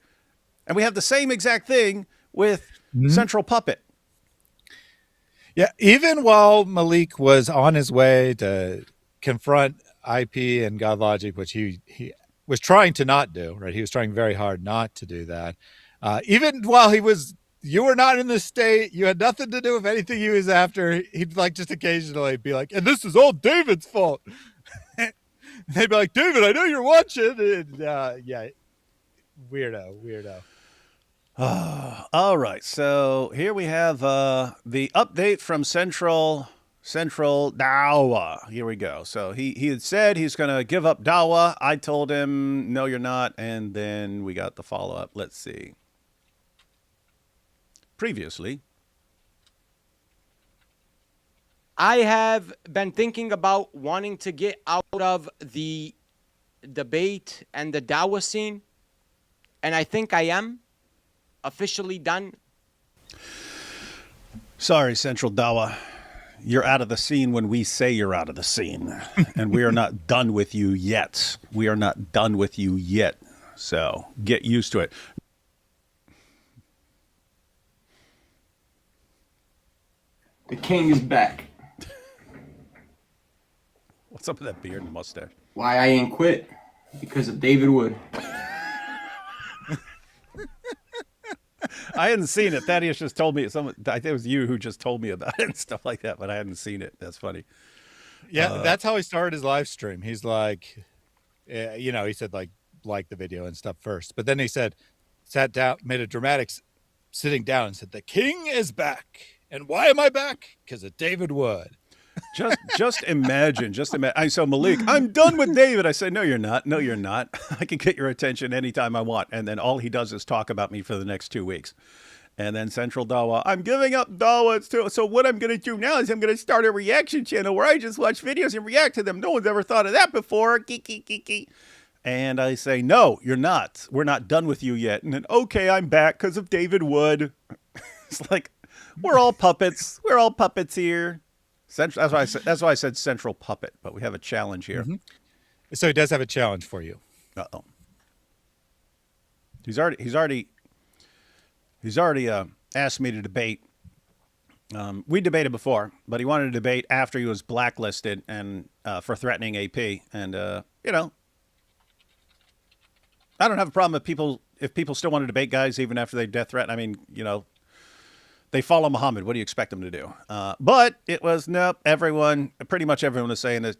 And we have the same exact thing with Central Puppet. Yeah, even while Maleek was on his way to confront IP and God Logic, which he was trying to not do, right? He was trying very hard not to do that. Even while you were not in the state, you had nothing to do with anything he was after. He'd just occasionally be like, and this is all David's fault. They'd be like, David, I know you're watching. And, yeah, weirdo. All right, so here we have the update from Central Dawa. Here we go. So he had said he's going to give up Dawa. I told him, no, you're not. And then we got the follow-up. Let's see. Previously, I have been thinking about wanting to get out of the debate and the Dawa scene, and I think I am officially done. Sorry, Central Dawa. You're out of the scene when we say you're out of the scene. And we are not done with you yet. We are not done with you yet. So get used to it. The king is back. What's up with that beard and mustache? Why I ain't quit? Because of David Wood. I hadn't seen it. Thaddeus just told me. I think it was you who just told me about it and stuff like that, but I hadn't seen it. That's funny. Yeah, that's how he started his live stream. He's like, he said like the video and stuff first, but then he sat down, made a dramatic sitting down, and said, "The king is back, and why am I back? Because of David Wood." Just imagine. I saw Maleek. I'm done with David. I said, no, you're not. No, you're not. I can get your attention anytime I want. And then all he does is talk about me for the next 2 weeks. And then Central Dawa, I'm giving up Dawa too. So what I'm going to do now is I'm going to start a reaction channel where I just watch videos and react to them. No one's ever thought of that before. Geeky. And I say, no, you're not. We're not done with you yet. And then, okay, I'm back because of David Wood. It's like, we're all puppets. We're all puppets here. That's why I said central puppet, but we have a challenge here. Mm-hmm. So he does have a challenge for you. Uh-oh. He's already asked me to debate. We debated before, but he wanted to debate after he was blacklisted and for threatening AP. And I don't have a problem if people still want to debate guys even after they death threaten. I mean, they follow Muhammad. What do you expect them to do? But it was, nope, pretty much everyone was saying that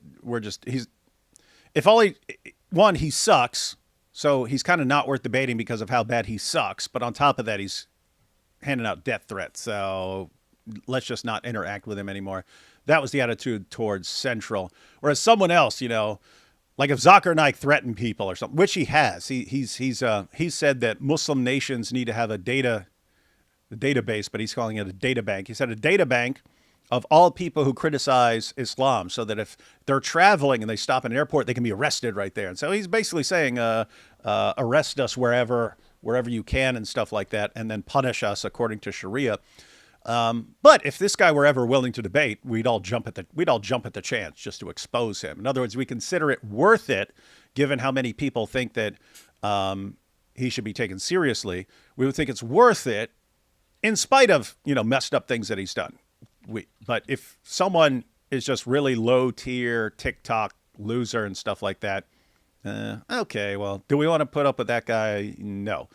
he sucks. So he's kind of not worth debating because of how bad he sucks. But on top of that, he's handing out death threats. So let's just not interact with him anymore. That was the attitude towards Central. Whereas someone else, like if Zakir Naik threatened people or something, which he has, he said that Muslim nations need to have a database, but he's calling it a data bank. He said a data bank of all people who criticize Islam so that if they're traveling and they stop in an airport, they can be arrested right there. And so he's basically saying, arrest us wherever you can and stuff like that, and then punish us according to Sharia. But if this guy were ever willing to debate, we'd all jump at the chance just to expose him. In other words, we consider it worth it, given how many people think that he should be taken seriously. We would think it's worth it, in spite of, messed up things that he's done. But if someone is just really low tier TikTok loser and stuff like that, okay, well, do we want to put up with that guy? No.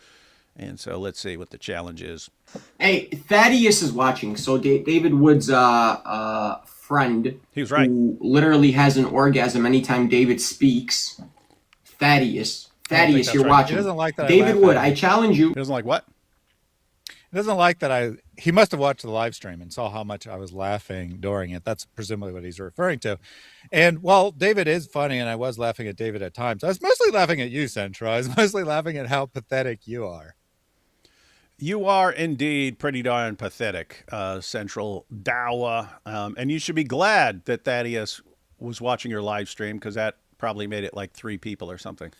And so let's see what the challenge is. Hey, Thaddeus is watching. So David Wood's friend, he was right, who literally has an orgasm anytime David speaks. Thaddeus, you're right. watching. He doesn't like that. David Wood, I challenge you. He doesn't like what? He doesn't like that he must have watched the live stream and saw how much I was laughing during it. That's presumably what he's referring to. And while David is funny, and I was laughing at David at times, I was mostly laughing at you, Central. I was mostly laughing at how pathetic you are. You are indeed pretty darn pathetic, Central Dawa. And you should be glad that Thaddeus was watching your live stream, because that probably made it like 3 people or something.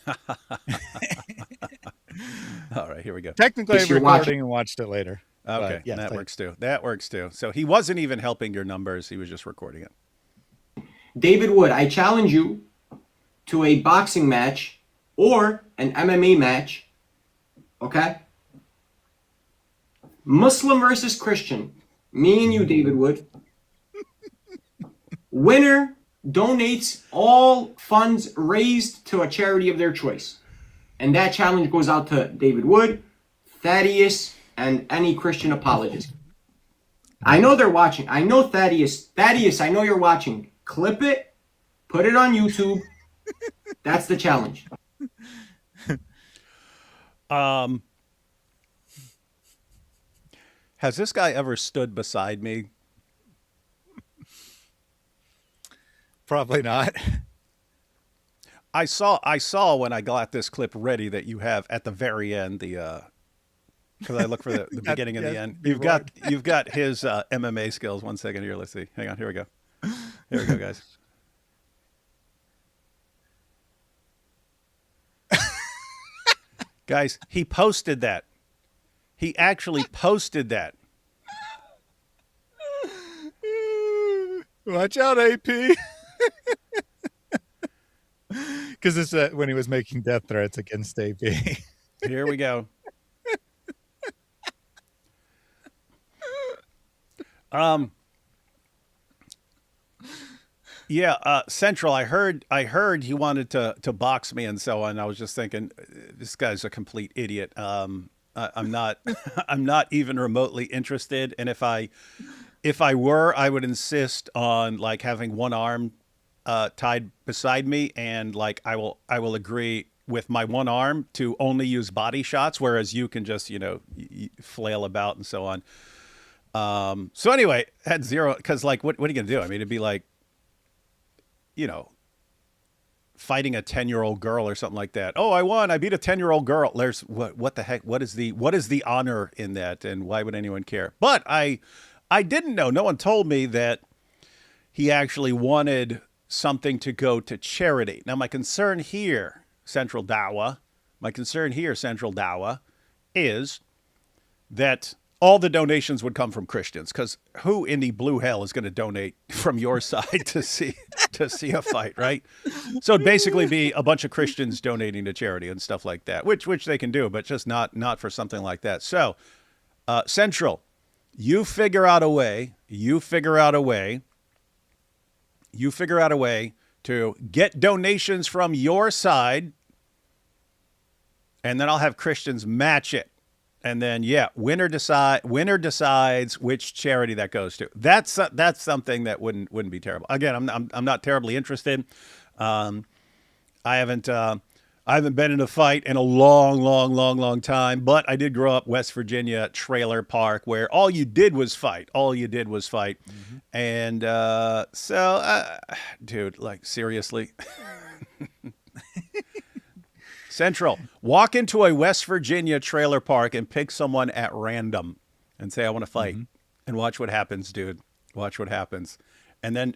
All right, here we go. Technically, I'm recording and watched it later. Okay, yes, that works too. That works too. So he wasn't even helping your numbers. He was just recording it. David Wood, I challenge you to a boxing match or an MMA match. Okay? Muslim versus Christian. Me and you, David Wood. Winner donates all funds raised to a charity of their choice. And that challenge goes out to David Wood, Thaddeus, and any Christian apologist. I know they're watching. I know Thaddeus. Thaddeus, I know you're watching. Clip it. Put it on YouTube. That's the challenge. Has this guy ever stood beside me? Probably not. I saw when I got this clip ready that you have at the very end because I look for the beginning and the end. You've got his MMA skills. 1 second here. Let's see. Hang on. Here we go. Here we go, guys. Guys, he posted that. He actually posted that. Watch out, AP. Because it's when he was making death threats against AP. Here we go. Yeah, Central. I heard he wanted to box me and so on. I was just thinking, this guy's a complete idiot. I'm not I'm not even remotely interested. And if I were, I would insist on like having one arm tied beside me, and like I will agree with my one arm to only use body shots, whereas you can just flail about and so on. So anyway, had zero because like what are you gonna do? I mean, it'd be like fighting a 10-year-old girl or something like that. Oh, I won! I beat a 10-year-old girl. There's what the heck? What is the honor in that? And why would anyone care? But I didn't know. No one told me that he actually wanted something to go to charity. Now, my concern here, Central Dawa, is that all the donations would come from Christians, because who in the blue hell is going to donate from your side to see a fight, right? So it'd basically be a bunch of Christians donating to charity and stuff like that, which they can do, but just not for something like that. So, Central, you figure out a way to get donations from your side, and then I'll have Christians match it. And then, winner decides which charity that goes to. That's something that wouldn't be terrible. Again, I'm not terribly interested. I haven't been in a fight in a long time. But I did grow up West Virginia trailer park, where all you did was fight. Mm-hmm. And dude, like seriously. Central, walk into a West Virginia trailer park and pick someone at random and say, I want to fight, and watch what happens, dude. Watch what happens. And then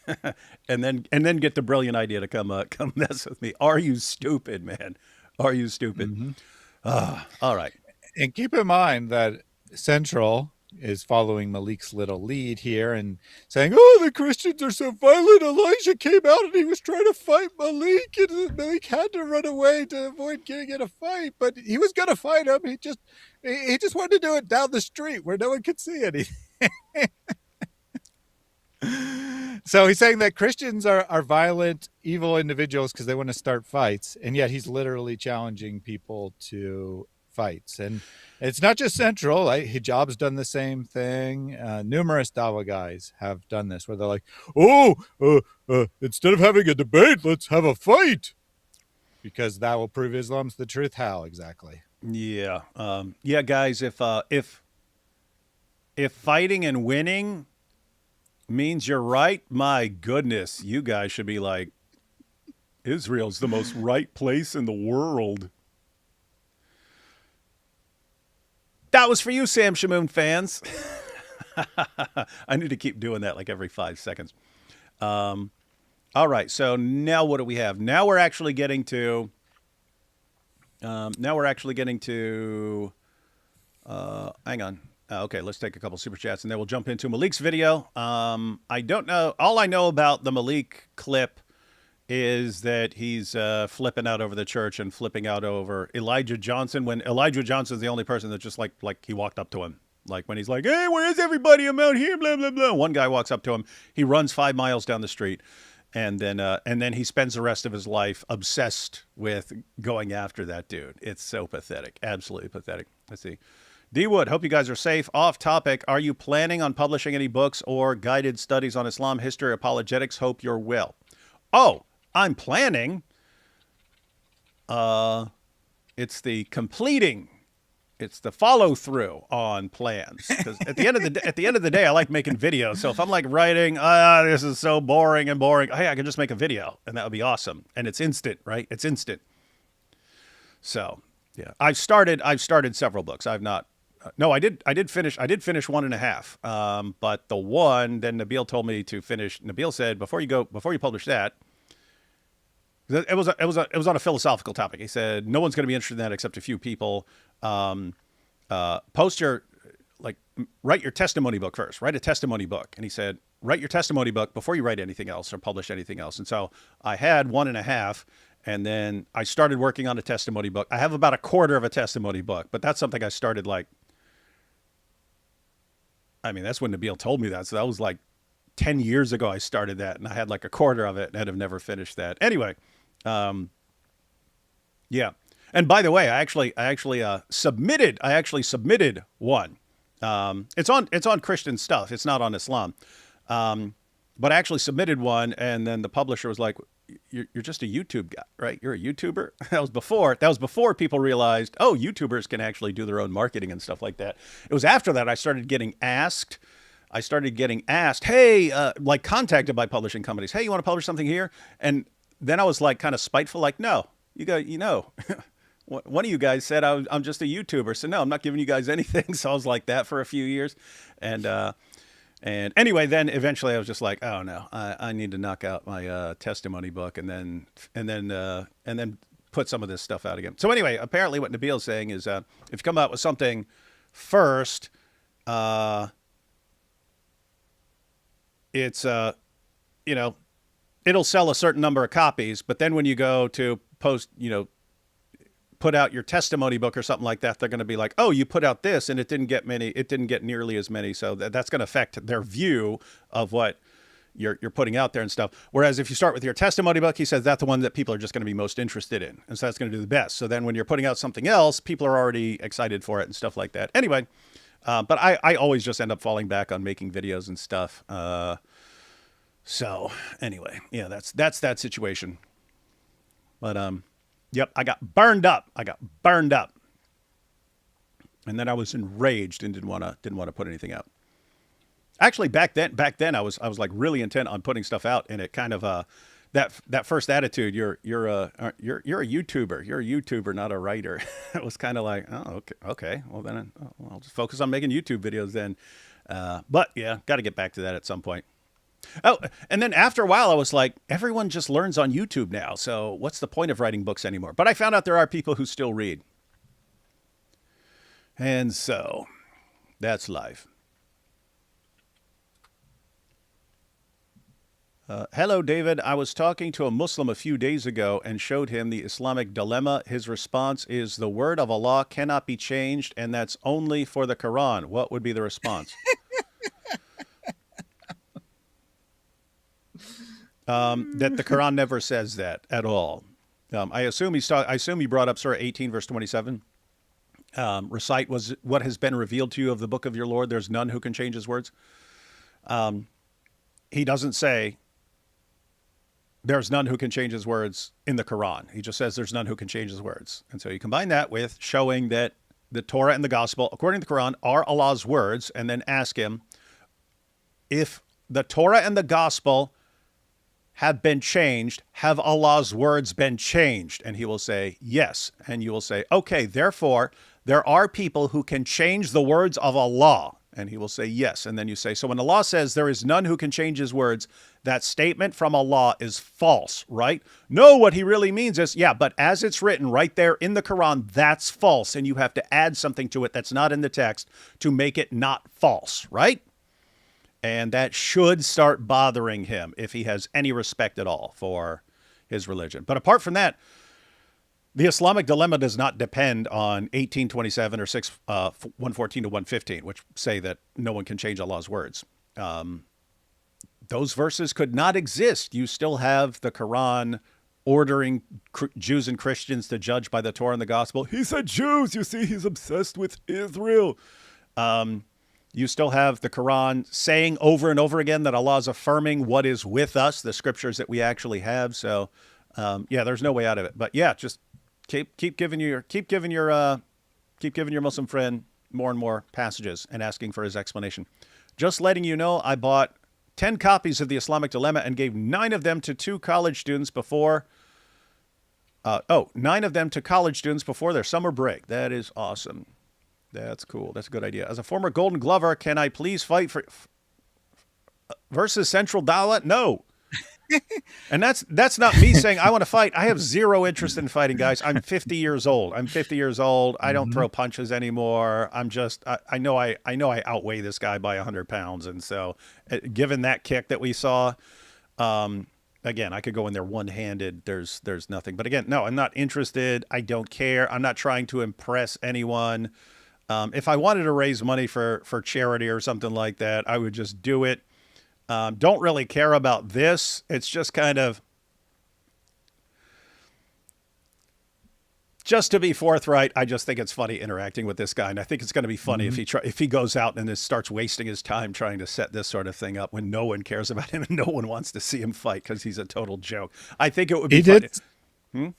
get the brilliant idea to come mess with me. Are you stupid, man? Are you stupid? Mm-hmm. All right. And keep in mind that Central is following Maleek's little lead here and saying, oh, the Christians are so violent. Elijah came out and he was trying to fight Maleek, and Maleek had to run away to avoid getting in a fight, but he was going to fight him. He just wanted to do it down the street where no one could see anything. So he's saying that Christians are violent, evil individuals because they want to start fights, and yet he's literally challenging people to fights. And it's not just Central. Hijab's done the same thing. Numerous Dawa guys have done this, where they're like, instead of having a debate, let's have a fight, because that will prove Islam's the truth. How exactly? Yeah. Guys, if fighting and winning means you're right, my goodness, you guys should be like, Israel's the most right place in the world. That was for you, Sam Shamoun fans. I need to keep doing that like every 5 seconds. All right, so now what do we have? Now we're actually getting to. Hang on. Okay, let's take a couple super chats and then we'll jump into Maleek's video. I don't know. All I know about the Maleek clip is that he's flipping out over the church and flipping out over Elijah Johnson, when Elijah Johnson's the only person that just like he walked up to him. Like when he's like, hey, where is everybody? I'm out here, blah, blah, blah. One guy walks up to him. He runs 5 miles down the street. And then he spends the rest of his life obsessed with going after that dude. It's so pathetic. Absolutely pathetic. Let's see. D. Wood, hope you guys are safe. Off topic, are you planning on publishing any books or guided studies on Islam history or apologetics? Hope your will. Oh, I'm planning. It's the completing. It's the follow through on plans. Because at the end of the day, I like making videos. So if I'm like writing, this is so boring, hey, I can just make a video, and that would be awesome. And it's instant, right? It's instant. So yeah, I've started several books. I've not. No, I did finish 1.5. But the one, then Nabil told me to finish. Nabil said before you publish that. It was on a philosophical topic. He said no one's going to be interested in that except a few people. Write your testimony book first. Write a testimony book. And he said, write your testimony book before you write anything else or publish anything else. And so I had 1.5, and then I started working on a testimony book. I have about a quarter of a testimony book, but that's something I started that's when Nabil told me that. So that was 10 years ago I started that, and I had a quarter of it and I'd have never finished that. Anyway, yeah. And by the way, I actually submitted one. It's on Christian stuff. It's not on Islam. But I actually submitted one, and then the publisher was like, you're just a YouTube guy, right? You're a YouTuber. That was before people realized, oh, YouTubers can actually do their own marketing and stuff like that. It was after that I started getting asked, hey, contacted by publishing companies. Hey, you want to publish something here? And then I was kind of spiteful, no, one of you guys said I'm just a YouTuber. So no, I'm not giving you guys anything. So I was like that for a few years. And anyway, then eventually I was just like, oh no, I need to knock out my testimony book and then put some of this stuff out again. So anyway, apparently what Nabil's saying is if you come out with something first, it's it'll sell a certain number of copies, but then when you go to post, put out your testimony book or something like that, they're going to be like, oh, you put out this and it didn't get nearly as many. So that's going to affect their view of what you're putting out there and stuff. Whereas if you start with your testimony book, he says that's the one that people are just going to be most interested in. And so that's going to do the best. So then when you're putting out something else, people are already excited for it and stuff like that. Anyway, but I always just end up falling back on making videos and stuff. So anyway, yeah, that's that situation. But, yep, I got burned up. And then I was enraged and didn't want to put anything out. Actually, back then I was really intent on putting stuff out, and it kind of that first attitude, you're a YouTuber. You're a YouTuber, not a writer. It was kind of like, oh, okay. Well, then I'll just focus on making YouTube videos then. But yeah, got to get back to that at some point. Oh, and then after a while, I was like, everyone just learns on YouTube now. So what's the point of writing books anymore? But I found out there are people who still read. And so that's life. Hello, David. I was talking to a Muslim a few days ago and showed him the Islamic dilemma. His response is the word of Allah cannot be changed, and that's only for the Quran. What would be the response? That the Quran never says that at all. I assume he brought up Surah 18, verse 27. Recite was what has been revealed to you of the book of your Lord. There's none who can change his words. He doesn't say there's none who can change his words in the Quran. He just says there's none who can change his words. And so you combine that with showing that the Torah and the Gospel, according to the Quran, are Allah's words, and then ask him if the Torah and the Gospel have been changed, have Allah's words been changed? And he will say, yes. And you will say, okay, therefore, there are people who can change the words of Allah. And he will say, yes. And then you say, so when Allah says there is none who can change his words, that statement from Allah is false, right? No, what he really means is, yeah, but as it's written right there in the Quran, that's false. And you have to add something to it that's not in the text to make it not false, right? And that should start bothering him if he has any respect at all for his religion. But apart from that, the Islamic dilemma does not depend on 1827 or 114 to 115, which say that no one can change Allah's words. Those verses could not exist. You still have the Quran ordering Jews and Christians to judge by the Torah and the Gospel. He said Jews. You see, he's obsessed with Israel. You still have the Quran saying over and over again that Allah is affirming what is with us, the scriptures that we actually have. So, yeah, there's no way out of it. But yeah, just keep giving your Muslim friend more and more passages and asking for his explanation. Just letting you know, I bought 10 copies of the Islamic Dilemma and gave 9 of them to 2 college students before. 9 of them to college students before their summer break. That is awesome. That's cool. That's a good idea. As a former Golden Glover, can I please fight for versus Central Dawah? No. And that's not me saying I want to fight. I have zero interest in fighting, guys. I'm 50 years old. I don't throw punches anymore. I know I outweigh this guy by 100 pounds. And so given that kick that we saw, again, I could go in there one-handed. There's nothing. But again, no, I'm not interested. I don't care. I'm not trying to impress anyone. If I wanted to raise money for charity or something like that, I would just do it. Don't really care about this. It's just kind of, just to be forthright, I just think it's funny interacting with this guy. And I think it's going to be funny if he goes out and just starts wasting his time trying to set this sort of thing up when no one cares about him and no one wants to see him fight because he's a total joke. I think it would be funny.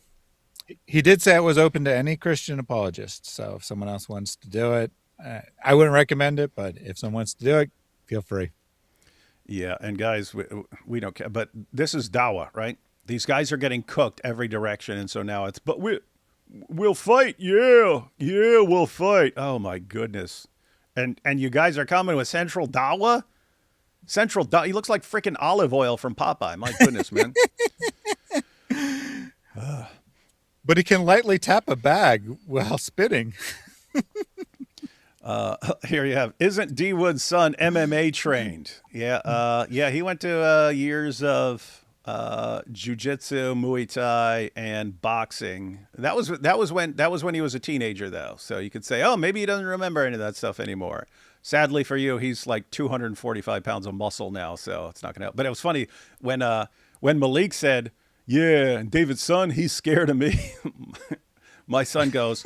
He did say it was open to any Christian apologist. So if someone else wants to do it, I wouldn't recommend it, but if someone wants to do it, feel free. Yeah, and guys, we don't care. But this is Dawa, right? These guys are getting cooked every direction, and so now it's, but we'll fight. Yeah, we'll fight. Oh my goodness. And you guys are coming with Central Dawa? Central Dawa, he looks like freaking olive oil from Popeye. My goodness, man. But he can lightly tap a bag while spitting. Here you have, isn't D Wood's son MMA trained? Yeah, he went to years of jiu-jitsu, Muay Thai, and boxing. That was when he was a teenager, though. So you could say, oh, maybe he doesn't remember any of that stuff anymore. Sadly for you, he's like 245 pounds of muscle now, so it's not going to help. But it was funny when Maleek said, yeah, and David's son, he's scared of me. My son goes,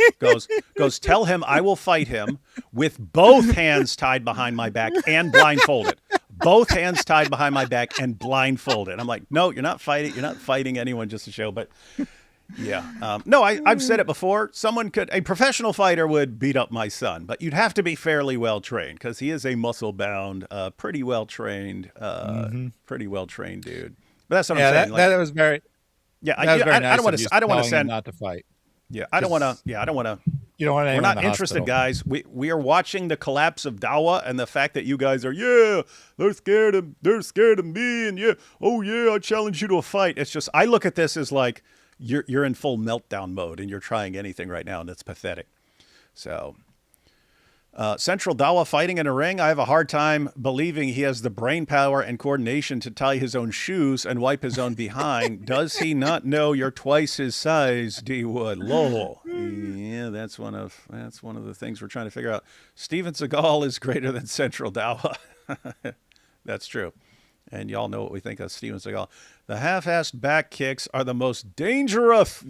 tell him I will fight him with both hands tied behind my back and blindfolded. Both hands tied behind my back and blindfolded. I'm like, no, you're not fighting. You're not fighting anyone just to show. But yeah, no, I've said it before. A professional fighter would beat up my son, but you'd have to be fairly well trained because he is a muscle bound, pretty well trained dude. But that's what I'm saying. That was very. Yeah, that was very nice I don't want to send not to fight. Yeah, I don't want to. You don't want anyone We're not in the interested, hospital. guys. We are watching the collapse of Dawa and the fact that you guys are, they're scared of me, and I challenge you to a fight. It's just, I look at this as like you're in full meltdown mode and you're trying anything right now, and it's pathetic. So, Central Dawa fighting in a ring. I have a hard time believing he has the brain power and coordination to tie his own shoes and wipe his own behind. Does he not know you're twice his size, D Wood? Lol. Yeah, that's one of the things we're trying to figure out. Steven Seagal is greater than Central Dawa. That's true. And y'all know what we think of Steven Seagal. The half-assed back kicks are the most dangerous.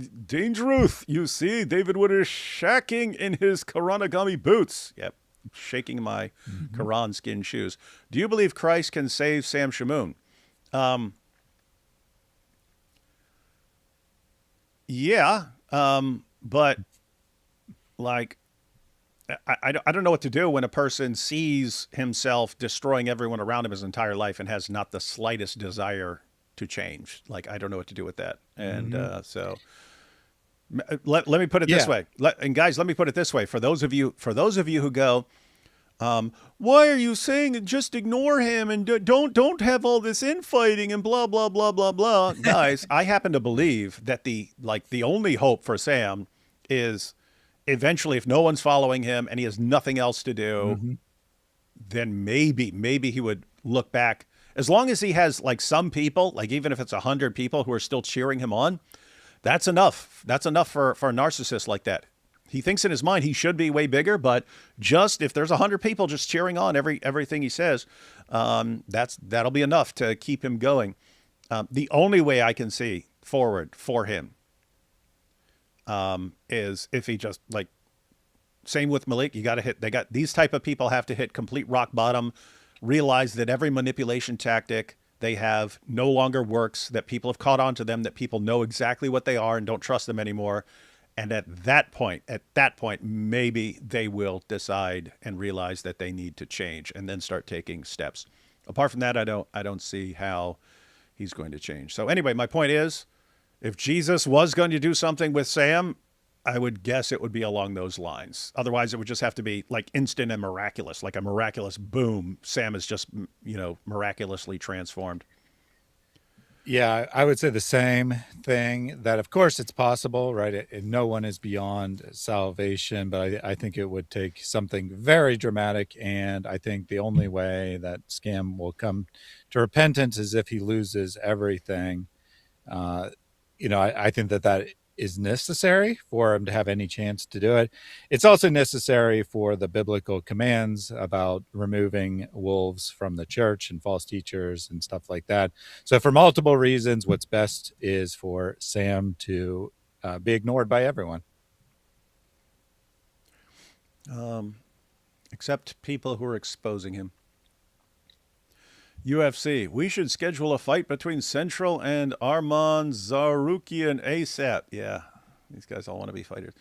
You see, David Wood is shacking in his Karanagami boots. Yep, shaking my Karan skin shoes. Do you believe Christ can save Sam Shamoun? Yeah, but like, I don't know what to do when a person sees himself destroying everyone around him his entire life and has not the slightest desire to change. Like, I don't know what to do with that. And so let me put it this way. And guys, let me put it this way. For those of you who go, why are you saying just ignore him and don't have all this infighting and blah, blah, blah, blah, blah. Guys, I happen to believe that the only hope for Sam is eventually, if no one's following him and he has nothing else to do, then maybe he would look back. As long as he has like some people, like even if it's 100 people who are still cheering him on, that's enough. That's enough for a narcissist like that. He thinks in his mind he should be way bigger, but just if there's 100 people just cheering on everything he says, that'll be enough to keep him going. The only way I can see forward for him is if he just like, same with Maleek, these type of people have to hit complete rock bottom, realize that every manipulation tactic they have no longer works, that people have caught on to them, that people know exactly what they are and don't trust them anymore. And at that point, maybe they will decide and realize that they need to change and then start taking steps. Apart from that, I don't see how he's going to change. So anyway, my point is, if Jesus was going to do something with Sam, I would guess it would be along those lines. Otherwise, it would just have to be like instant and miraculous, like a miraculous boom. Sam is just, miraculously transformed. Yeah, I would say the same thing, that of course it's possible, right? No one is beyond salvation, but I think it would take something very dramatic. And I think the only way that Scam will come to repentance is if he loses everything. Uh, I think that is necessary for him to have any chance to do it. It's also necessary for the biblical commands about removing wolves from the church and false teachers and stuff like that. So, for multiple reasons, what's best is for Sam to be ignored by everyone. Except people who are exposing him. UFC. We should schedule a fight between Central and Arman Zarukian ASAP. Yeah, these guys all want to be fighters.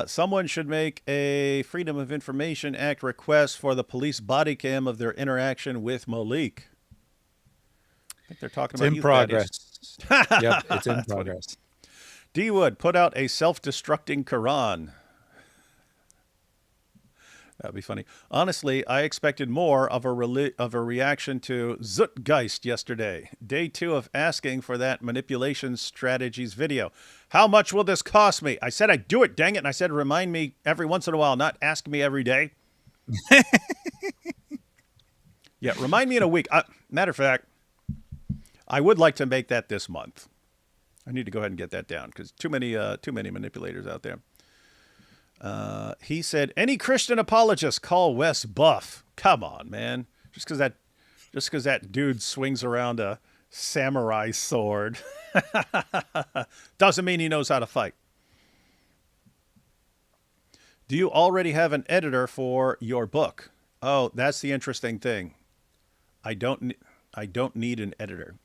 Someone should make a Freedom of Information Act request for the police body cam of their interaction with Maleek. I think they're talking about in progress. Yep, it's in progress. D Wood put out a self-destructing Quran. That'd be funny. Honestly, I expected more of a reaction to Zutgeist yesterday. Day 2 of asking for that manipulation strategies video. How much will this cost me? I said I'd do it, dang it. And I said remind me every once in a while, not ask me every day. Yeah, remind me in a week. Matter of fact, I would like to make that this month. I need to go ahead and get that down because too many manipulators out there. He said, any Christian apologist, call Wes Buff. Come on, man. Just because that dude swings around a samurai sword doesn't mean he knows how to fight. Do you already have an editor for your book? Oh, that's the interesting thing. I don't need an editor.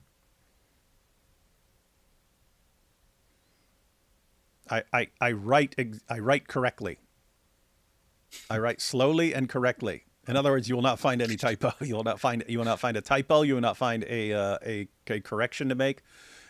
I write correctly. I write slowly and correctly. In other words, you will not find any typo. You will not find a typo. You will not find a correction to make.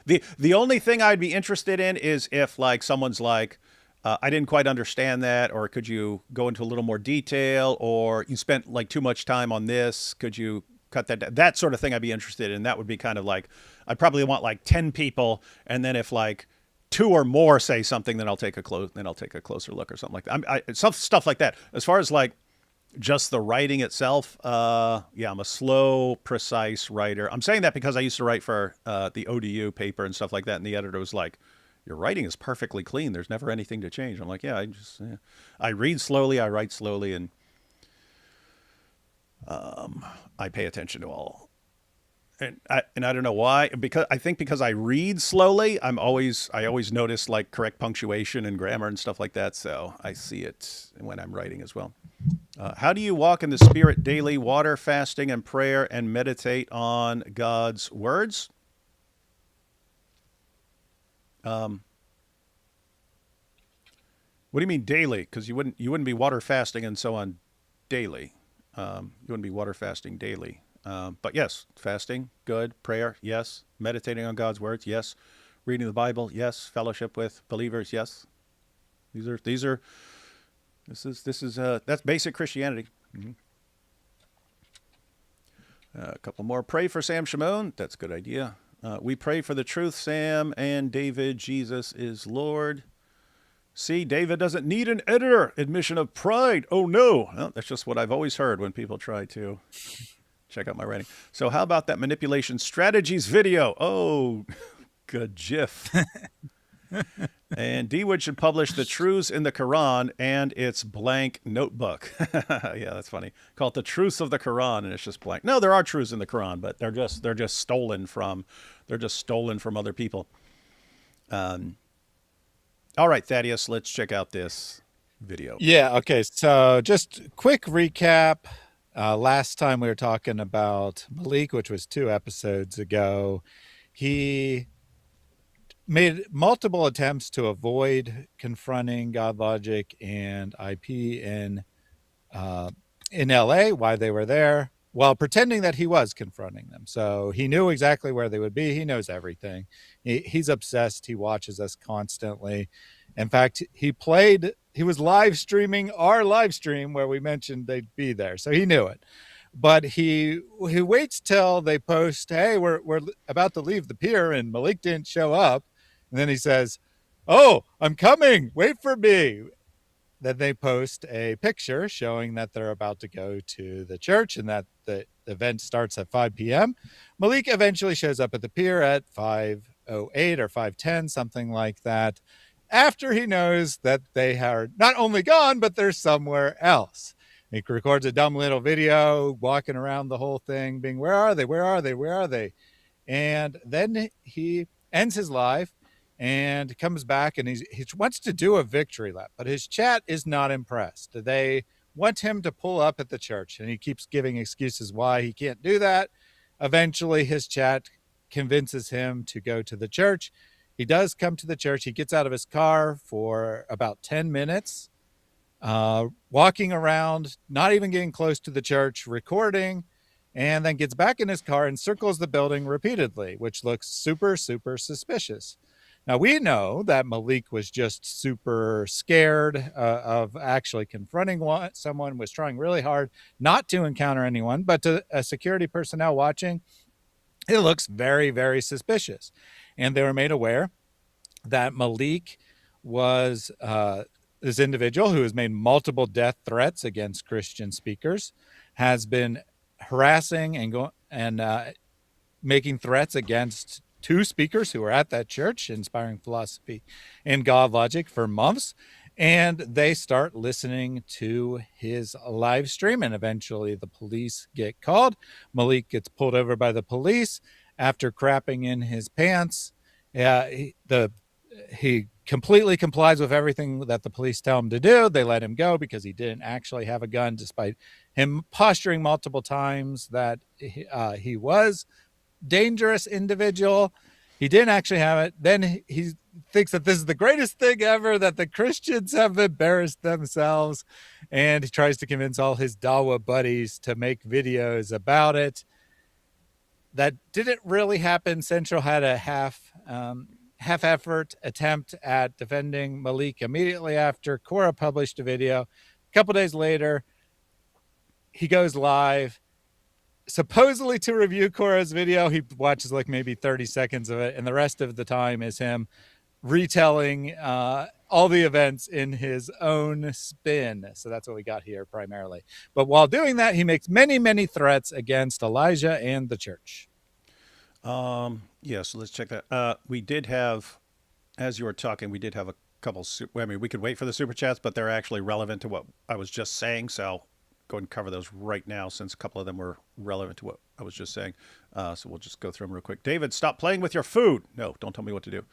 The only thing I'd be interested in is if like someone's like, I didn't quite understand that, or could you go into a little more detail, or you spent like too much time on this. Could you cut that down? That sort of thing I'd be interested in. That would be kind of like, I'd probably want like 10 people, and then if like 2 or more say something, then I'll take a closer look or something like that. Stuff like that. As far as like just the writing itself, yeah, I'm a slow, precise writer. I'm saying that because I used to write for the ODU paper and stuff like that, and the editor was like, "Your writing is perfectly clean. There's never anything to change." I'm like, "Yeah, I read slowly, I write slowly, and I pay attention to all." And I don't know why, because I read slowly, I always notice like correct punctuation and grammar and stuff like that. So I see it when I'm writing as well. How do you walk in the Spirit daily? Water, fasting, and prayer, and meditate on God's words. What do you mean daily? Because you wouldn't be water fasting and so on daily. You wouldn't be water fasting daily. But yes, fasting, good. Prayer, yes. Meditating on God's words, yes. Reading the Bible, yes. Fellowship with believers, yes. That's basic Christianity. Mm-hmm. A couple more. Pray for Sam Shamoun. That's a good idea. We pray for the truth, Sam and David. Jesus is Lord. See, David doesn't need an editor. Admission of pride. Oh no. Well, that's just what I've always heard when people try to check out my writing. So how about that manipulation strategies video? Oh, good GIF. And D-Wood should publish the truths in the Quran and its blank notebook. Yeah, that's funny. Call it the truths of the Quran, and it's just blank. No, there are truths in the Quran, but they're just stolen from other people. All right, Thaddeus, let's check out this video. Yeah. Okay. So just quick recap. Last time we were talking about Maleek, which was 2 episodes ago. He made multiple attempts to avoid confronting God Logic and IP in LA while they were there, while pretending that he was confronting them. So he knew exactly where they would be. He knows everything. He's obsessed. He watches us constantly. In fact, he was live streaming our live stream where we mentioned they'd be there. So he knew it. but he waits till they post, "Hey, we're about to leave the pier," and Maleek didn't show up, and then he says, "Oh, I'm coming. Wait for me." Then they post a picture showing that they're about to go to the church and that the event starts at 5 p.m. Maleek eventually shows up at the pier at 5:08 or 5:10, something like that, after he knows that they are not only gone, but they're somewhere else. He records a dumb little video walking around the whole thing, being, "Where are they? Where are they? Where are they?" And then he ends his live and comes back, and he wants to do a victory lap, but his chat is not impressed. They want him to pull up at the church, and he keeps giving excuses why he can't do that. Eventually, his chat convinces him to go to the church. He does come to the church. He gets out of his car for about 10 minutes, walking around, not even getting close to the church, recording, and then gets back in his car and circles the building repeatedly, which looks super, super suspicious. Now, we know that Maleek was just super scared of actually confronting someone, was trying really hard not to encounter anyone, but to a security personnel watching, it looks very, very suspicious. And they were made aware that Maleek was this individual who has made multiple death threats against Christian speakers, has been harassing and making threats against two speakers who were at that church, inspiring philosophy and God logic, for months. And they start listening to his live stream, and eventually the police get called. Maleek gets pulled over by the police after crapping in his pants. He completely complies with everything that the police tell him to do. They let him go because he didn't actually have a gun, despite him posturing multiple times that he was dangerous individual. He didn't actually have it. Then he thinks that this is the greatest thing ever, that the Christians have embarrassed themselves, and he tries to convince all his Dawa buddies to make videos about it. That didn't really happen. Central had a half-effort attempt at defending Maleek immediately after Quora published a video. A couple days later, he goes live, supposedly to review Quora's video. He watches like maybe 30 seconds of it, and the rest of the time is him retelling all the events in his own spin. So that's what we got here primarily. But while doing that, he makes many, many threats against Elijah and the church. Yeah, so let's check that. We did have, as you were talking, we did have a couple. We could wait for the super chats, but they're actually relevant to what I was just saying. So go ahead and cover those right now, since a couple of them were relevant to what I was just saying. So we'll just go through them real quick. David, stop playing with your food. No, don't tell me what to do.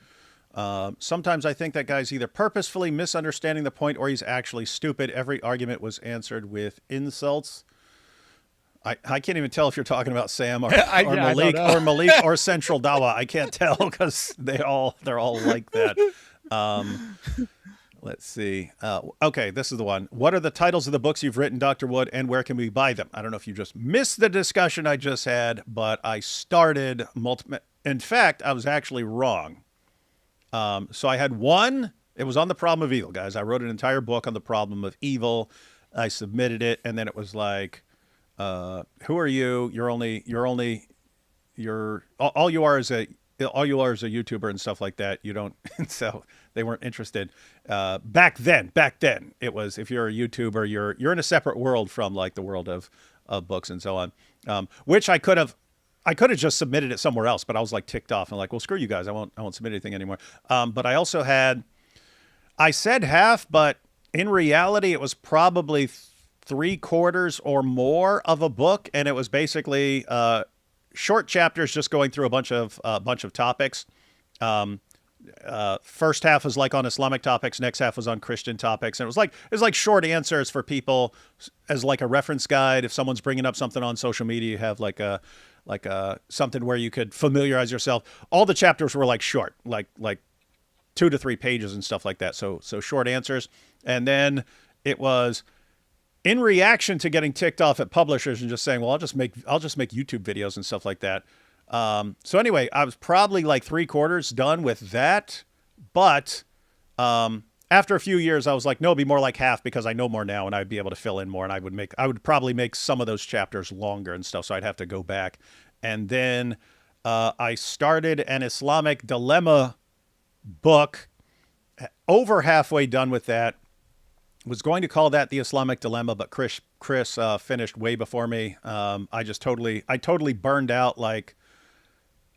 Sometimes I think that guy's either purposefully misunderstanding the point or he's actually stupid. Every argument was answered with insults. I can't even tell if you're talking about Sam or Maleek or Central Dawa. I can't tell because they're all like that. Let's see. Okay, this is the one. What are the titles of the books you've written, Dr. Wood, and where can we buy them? I don't know if you just missed the discussion I just had, but I started multiple. In fact, I was actually wrong. So I had one. It was on the problem of evil, guys. I wrote an entire book on the problem of evil. I submitted it, and then it was like, who are you? All you are is a YouTuber and stuff like that. You don't, and so they weren't interested. Back then it was, if you're a YouTuber, you're in a separate world from like the world of books and so on. Which I could have just submitted it somewhere else, but I was like ticked off and like, well, screw you guys. I won't submit anything anymore. But I also I said half, but in reality it was probably 3/4 or more of a book. And it was basically, short chapters just going through a bunch of topics. First half was like on Islamic topics. Next half was on Christian topics. And it was like short answers for people as like a reference guide. If someone's bringing up something on social media, you have like something where you could familiarize yourself. All the chapters were like short, like 2 to 3 pages and stuff like that. So short answers. And then it was in reaction to getting ticked off at publishers and just saying, well, I'll just make YouTube videos and stuff like that. So anyway, I was probably like 3/4 done with that. But at after a few years, I was like, no, it'd be more like half because I know more now and I'd be able to fill in more, and I would probably make some of those chapters longer and stuff. So I'd have to go back. And then I started an Islamic dilemma book, over halfway done with that. Was going to call that the Islamic Dilemma, but Chris finished way before me. I totally burned out like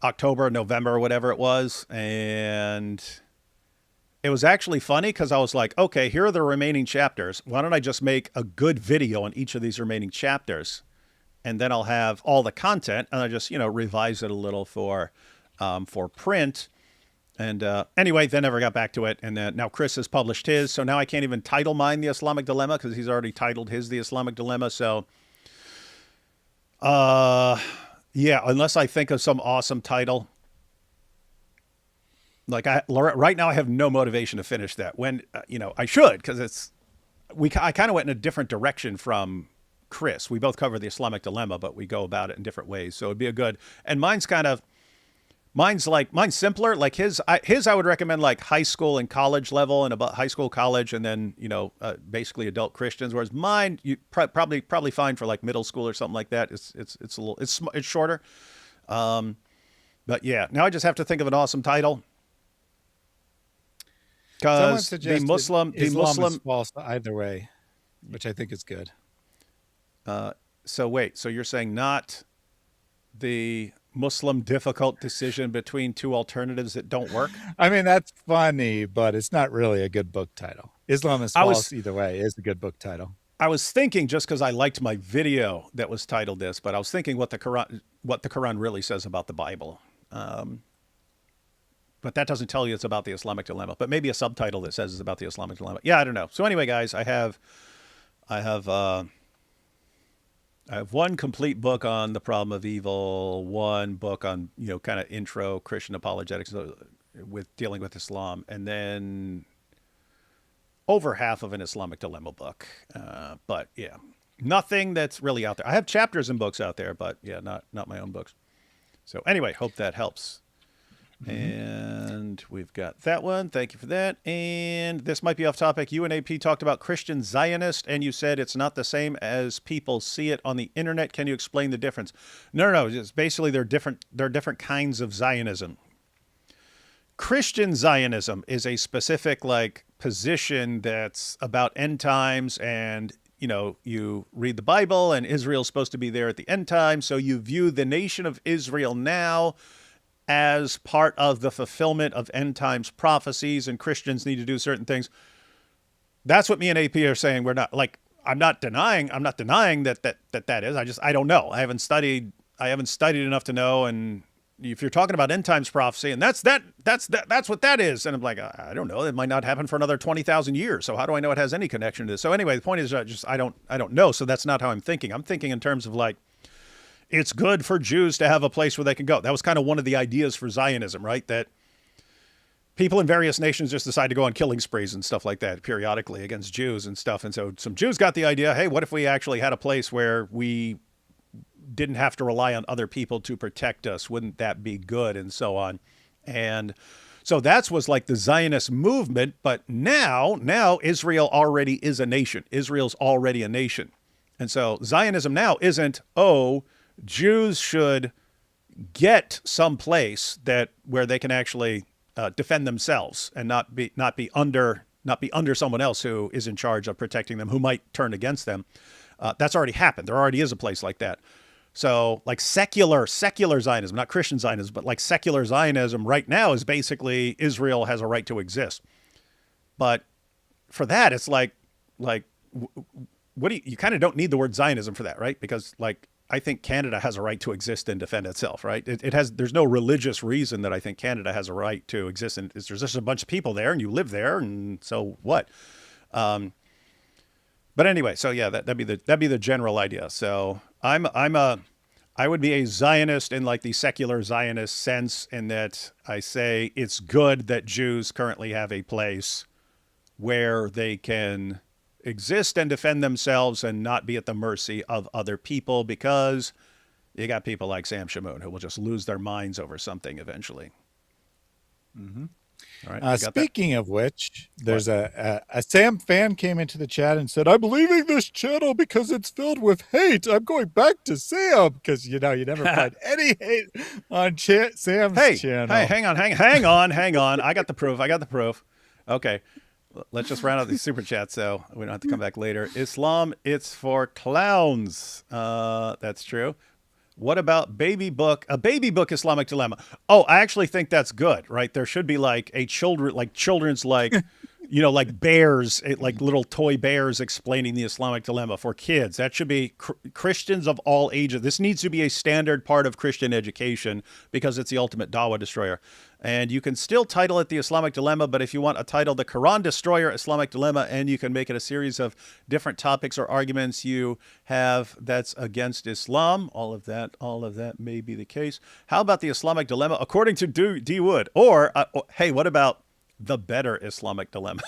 October, November, or whatever it was. And it was actually funny because I was like, okay, here are the remaining chapters. Why don't I just make a good video on each of these remaining chapters? And then I'll have all the content, and I just, revise it a little for print. And anyway, they never got back to it. And then now Chris has published his. So now I can't even title mine the Islamic Dilemma because he's already titled his the Islamic Dilemma. So, yeah, unless I think of some awesome title. Like right now I have no motivation to finish that when, I should, because I kind of went in a different direction from Chris. We both cover the Islamic Dilemma, but we go about it in different ways. So it'd be and mine's simpler. Like his I would recommend like high school and college level, and about high school, college, and then, basically adult Christians. Whereas mine, you probably fine for like middle school or something like that. It's shorter. But yeah, now I just have to think of an awesome title. Because the Muslim is false either way, which I think is good. So wait, so you're saying not the Muslim difficult decision between two alternatives that don't work? I mean, that's funny, but it's not really a good book title. Islam is false either way is a good book title. I was thinking, just because I liked my video that was titled this, but I was thinking what the Quran really says about the Bible. But that doesn't tell you it's about the Islamic Dilemma. But maybe a subtitle that says it's about the Islamic Dilemma. Yeah, I don't know. So anyway, guys, I have one complete book on the problem of evil, one book on, kind of intro Christian apologetics with dealing with Islam, and then over half of an Islamic Dilemma book. But yeah, nothing that's really out there. I have chapters and books out there, but yeah, not my own books. So anyway, hope that helps. Mm-hmm. And we've got that one. Thank you for that. And this might be off topic. You and AP talked about Christian Zionist, and you said it's not the same as people see it on the internet. Can you explain the difference? No. It's basically they're different. There are different kinds of Zionism. Christian Zionism is a specific position that's about end times, and you read the Bible, and Israel's supposed to be there at the end time. So you view the nation of Israel now as part of the fulfillment of end times prophecies, and Christians need to do certain things. That's what me and AP are saying. We're not I'm not denying that is. I don't know. I haven't studied enough to know. And if you're talking about end times prophecy, and that's what that is. And I'm like, I don't know. It might not happen for another 20,000 years. So how do I know it has any connection to this? So anyway, the point is I don't know. So that's not how I'm thinking. I'm thinking in terms of it's good for Jews to have a place where they can go. That was kind of one of the ideas for Zionism, right? That people in various nations just decide to go on killing sprees and stuff like that periodically against Jews and stuff. And so some Jews got the idea, hey, what if we actually had a place where we didn't have to rely on other people to protect us? Wouldn't that be good? And so on. And so that was the Zionist movement. But now Israel already is a nation. Israel's already a nation. And so Zionism now isn't, Jews should get some place where they can actually defend themselves and not be under someone else who is in charge of protecting them, who might turn against them. That's already happened. There already is a place like that. So secular Zionism, not Christian Zionism, but secular Zionism right now is basically Israel has a right to exist. But for that, it's what do you kind of don't need the word Zionism for that, right? Because I think Canada has a right to exist and defend itself, right? There's no religious reason that I think Canada has a right to exist. And there's just a bunch of people there and you live there. And so what? But anyway, so yeah, that'd be the general idea. So I would be a Zionist in the secular Zionist sense, in that I say it's good that Jews currently have a place where they can exist and defend themselves and not be at the mercy of other people, because you got people like Sam Shamoun who will just lose their minds over something eventually. Mm-hmm. All right. I got that. Speaking of which, there's a Sam fan came into the chat and said, "I'm leaving this channel because it's filled with hate. I'm going back to Sam," because you never find any hate on Sam's channel. Hey, hang on. I got the proof. Okay. Let's just round out the super chat so we don't have to come back later. Islam, it's for clowns. That's true. What about baby book? A baby book Islamic dilemma. Oh, I actually think that's good, right? There should be like a children's like bears, like little toy bears explaining the Islamic dilemma for kids. That should be Christians of all ages. This needs to be a standard part of Christian education because it's the ultimate Dawah destroyer. And you can still title it the Islamic dilemma, but if you want a title, the Quran destroyer Islamic dilemma, and you can make it a series of different topics or arguments you have that's against Islam. All of that may be the case. How about the Islamic dilemma according to D. Wood? Or, hey, what about the better Islamic dilemma?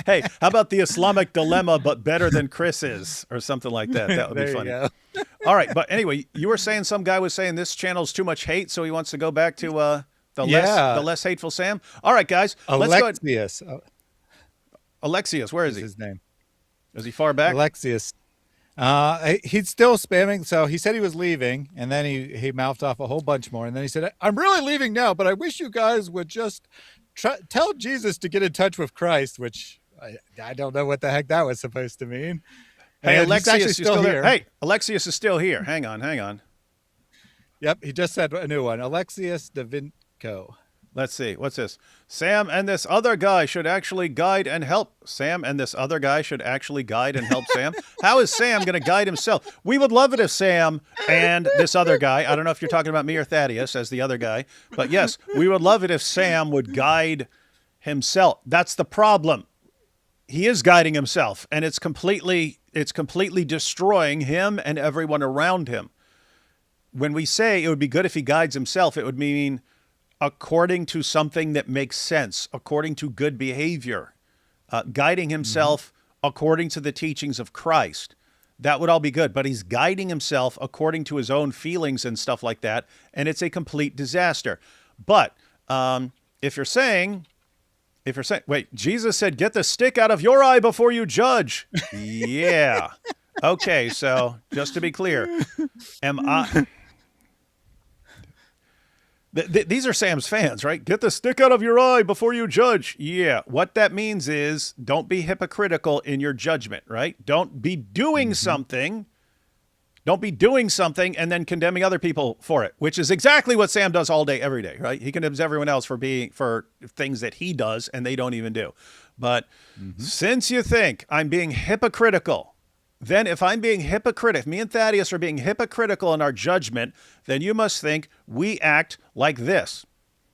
Hey, how about the Islamic dilemma, but better than Chris's, or something like that? That would be funny. All right, but anyway, you were saying some guy was saying this channel's too much hate, so he wants to go back to the less hateful Sam. All right, guys, let's go ahead. Alexius, where is he? His name. Is he far back? Alexius. He's still spamming. So he said he was leaving, and then he mouthed off a whole bunch more, and then he said, "I'm really leaving now, but I wish you guys would just tell Jesus to get in touch with Christ," which I don't know what the heck that was supposed to mean. Hey, And Alexius, he's still here. Hey, Alexius is still here. Hang on. Yep, he just said a new one. Alexius Davinko. Let's see. What's this? Sam and this other guy should actually guide and help. Sam. How is Sam going to guide himself? We would love it if Sam and this other guy, I don't know if you're talking about me or Thaddeus as the other guy, but yes, we would love it if Sam would guide himself. That's the problem. He is guiding himself, and it's completely destroying him and everyone around him. When we say it would be good if he guides himself, it would mean according to something that makes sense, according to good behavior, guiding himself according to the teachings of Christ. That would all be good, but he's guiding himself according to his own feelings and stuff like that, and it's a complete disaster. But if you're saying, wait, Jesus said, "Get the stick out of your eye before you judge." Yeah. Okay, so just to be clear, these are Sam's fans, right? Get the stick out of your eye before you judge. Yeah. What that means is don't be hypocritical in your judgment, right? Don't be doing something. Don't be doing something and then condemning other people for it, which is exactly what Sam does all day, every day, right? He condemns everyone else for things that he does and they don't even do. But since you think I'm being hypocritical, then if I'm being hypocritical, if me and Thaddeus are being hypocritical in our judgment, then you must think we act like this.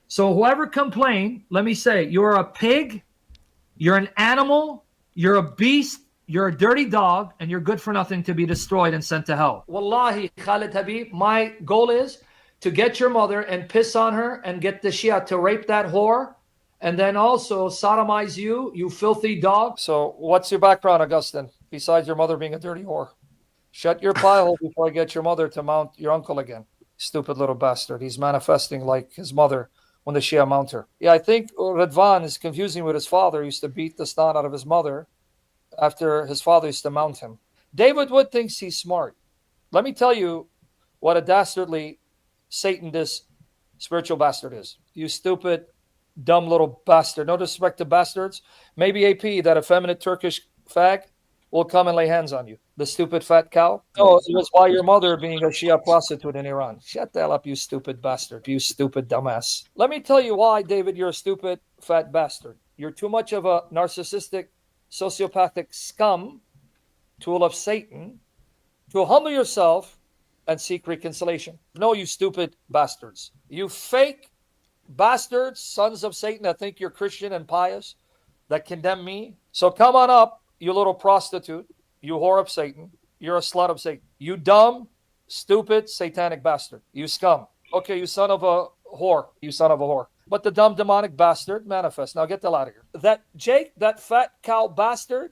So whoever complained, let me say, you're a pig, you're an animal, you're a beast, you're a dirty dog, and you're good for nothing to be destroyed and sent to hell. Wallahi, Khalid Habib, my goal is to get your mother and piss on her and get the Shia to rape that whore and then also sodomize you, you filthy dog. So what's your background, Augustine, besides your mother being a dirty whore? Shut your pie hole before I get your mother to mount your uncle again. Stupid little bastard. He's manifesting like his mother when the Shia mount her. Yeah, I think Radvan is confusing with his father. He used to beat the snot out of his mother after his father used to mount him. David Wood thinks he's smart. Let me tell you what a dastardly Satan this spiritual bastard is. You stupid, dumb little bastard. No disrespect to bastards. Maybe AP, that effeminate Turkish fag, will come and lay hands on you. The stupid fat cow. No, it was by your mother being a Shia prostitute in Iran. Shut the hell up, you stupid bastard. You stupid dumbass. Let me tell you why, David, you're a stupid fat bastard. You're too much of a narcissistic, sociopathic scum, tool of Satan, to humble yourself and seek reconciliation. No, you stupid bastards. You fake bastards, sons of Satan that think you're Christian and pious, that condemn me. So come on up, you little prostitute, you whore of Satan, you're a slut of Satan. You dumb, stupid, satanic bastard. You scum. Okay, you son of a whore. You son of a whore. But the dumb, demonic bastard manifests. Now get the hell out of here. That Jake, that fat cow bastard,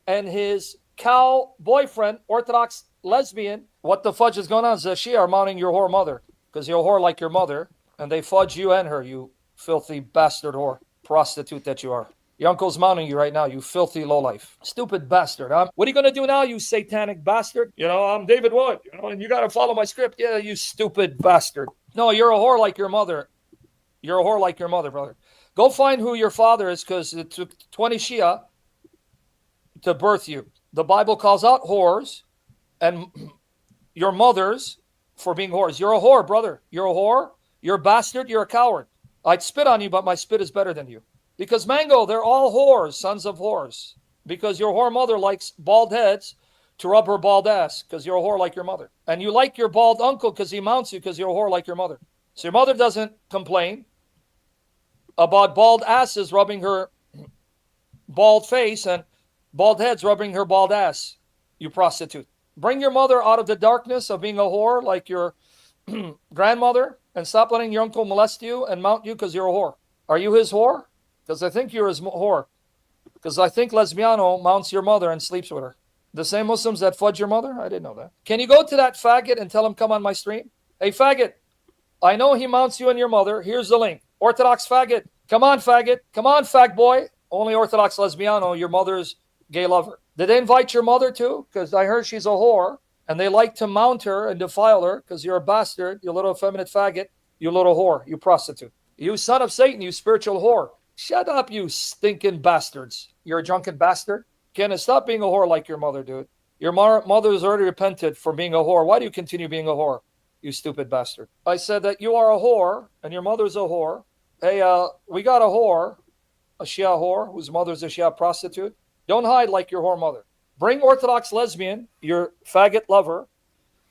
and his cow boyfriend, Orthodox lesbian, what the fudge is going on? The Shia are mounting your whore mother because you're a whore like your mother, and they fudge you and her, you filthy bastard whore, prostitute that you are. Your uncle's mounting you right now, you filthy lowlife. Stupid bastard. What are you going to do now, you satanic bastard? I'm David Wood, and you got to follow my script. Yeah, you stupid bastard. No, you're a whore like your mother. You're a whore like your mother, brother. Go find who your father is, because it took 20 Shia to birth you. The Bible calls out whores and your mothers for being whores. You're a whore, brother. You're a whore. You're a bastard. You're a coward. I'd spit on you, but my spit is better than you. Because, Mango, they're all whores, sons of whores. Because your whore mother likes bald heads to rub her bald ass, because you're a whore like your mother. And you like your bald uncle because he mounts you, because you're a whore like your mother. So your mother doesn't complain about bald asses rubbing her bald face and bald heads rubbing her bald ass, you prostitute. Bring your mother out of the darkness of being a whore like your grandmother, and stop letting your uncle molest you and mount you because you're a whore. Are you his whore? Because I think you're his whore. Because I think Lesbiano mounts your mother and sleeps with her. The same Muslims that fudge your mother? I didn't know that. Can you go to that faggot and tell him come on my stream? Hey, faggot, I know he mounts you and your mother. Here's the link. Orthodox faggot. Come on, faggot. Come on, fag boy. Only Orthodox Lesbiano, your mother's gay lover. Did they invite your mother too? Because I heard she's a whore, and they like to mount her and defile her because you're a bastard, you little effeminate faggot, you little whore, you prostitute. You son of Satan, you spiritual whore. Shut up, you stinking bastards. You're a drunken bastard. Kenneth, stop being a whore like your mother, dude. Your mother's already repented for being a whore. Why do you continue being a whore, you stupid bastard? I said that you are a whore, and your mother's a whore. Hey, we got a whore, a Shia whore, whose mother's a Shia prostitute. Don't hide like your whore mother. Bring Orthodox lesbian, your faggot lover,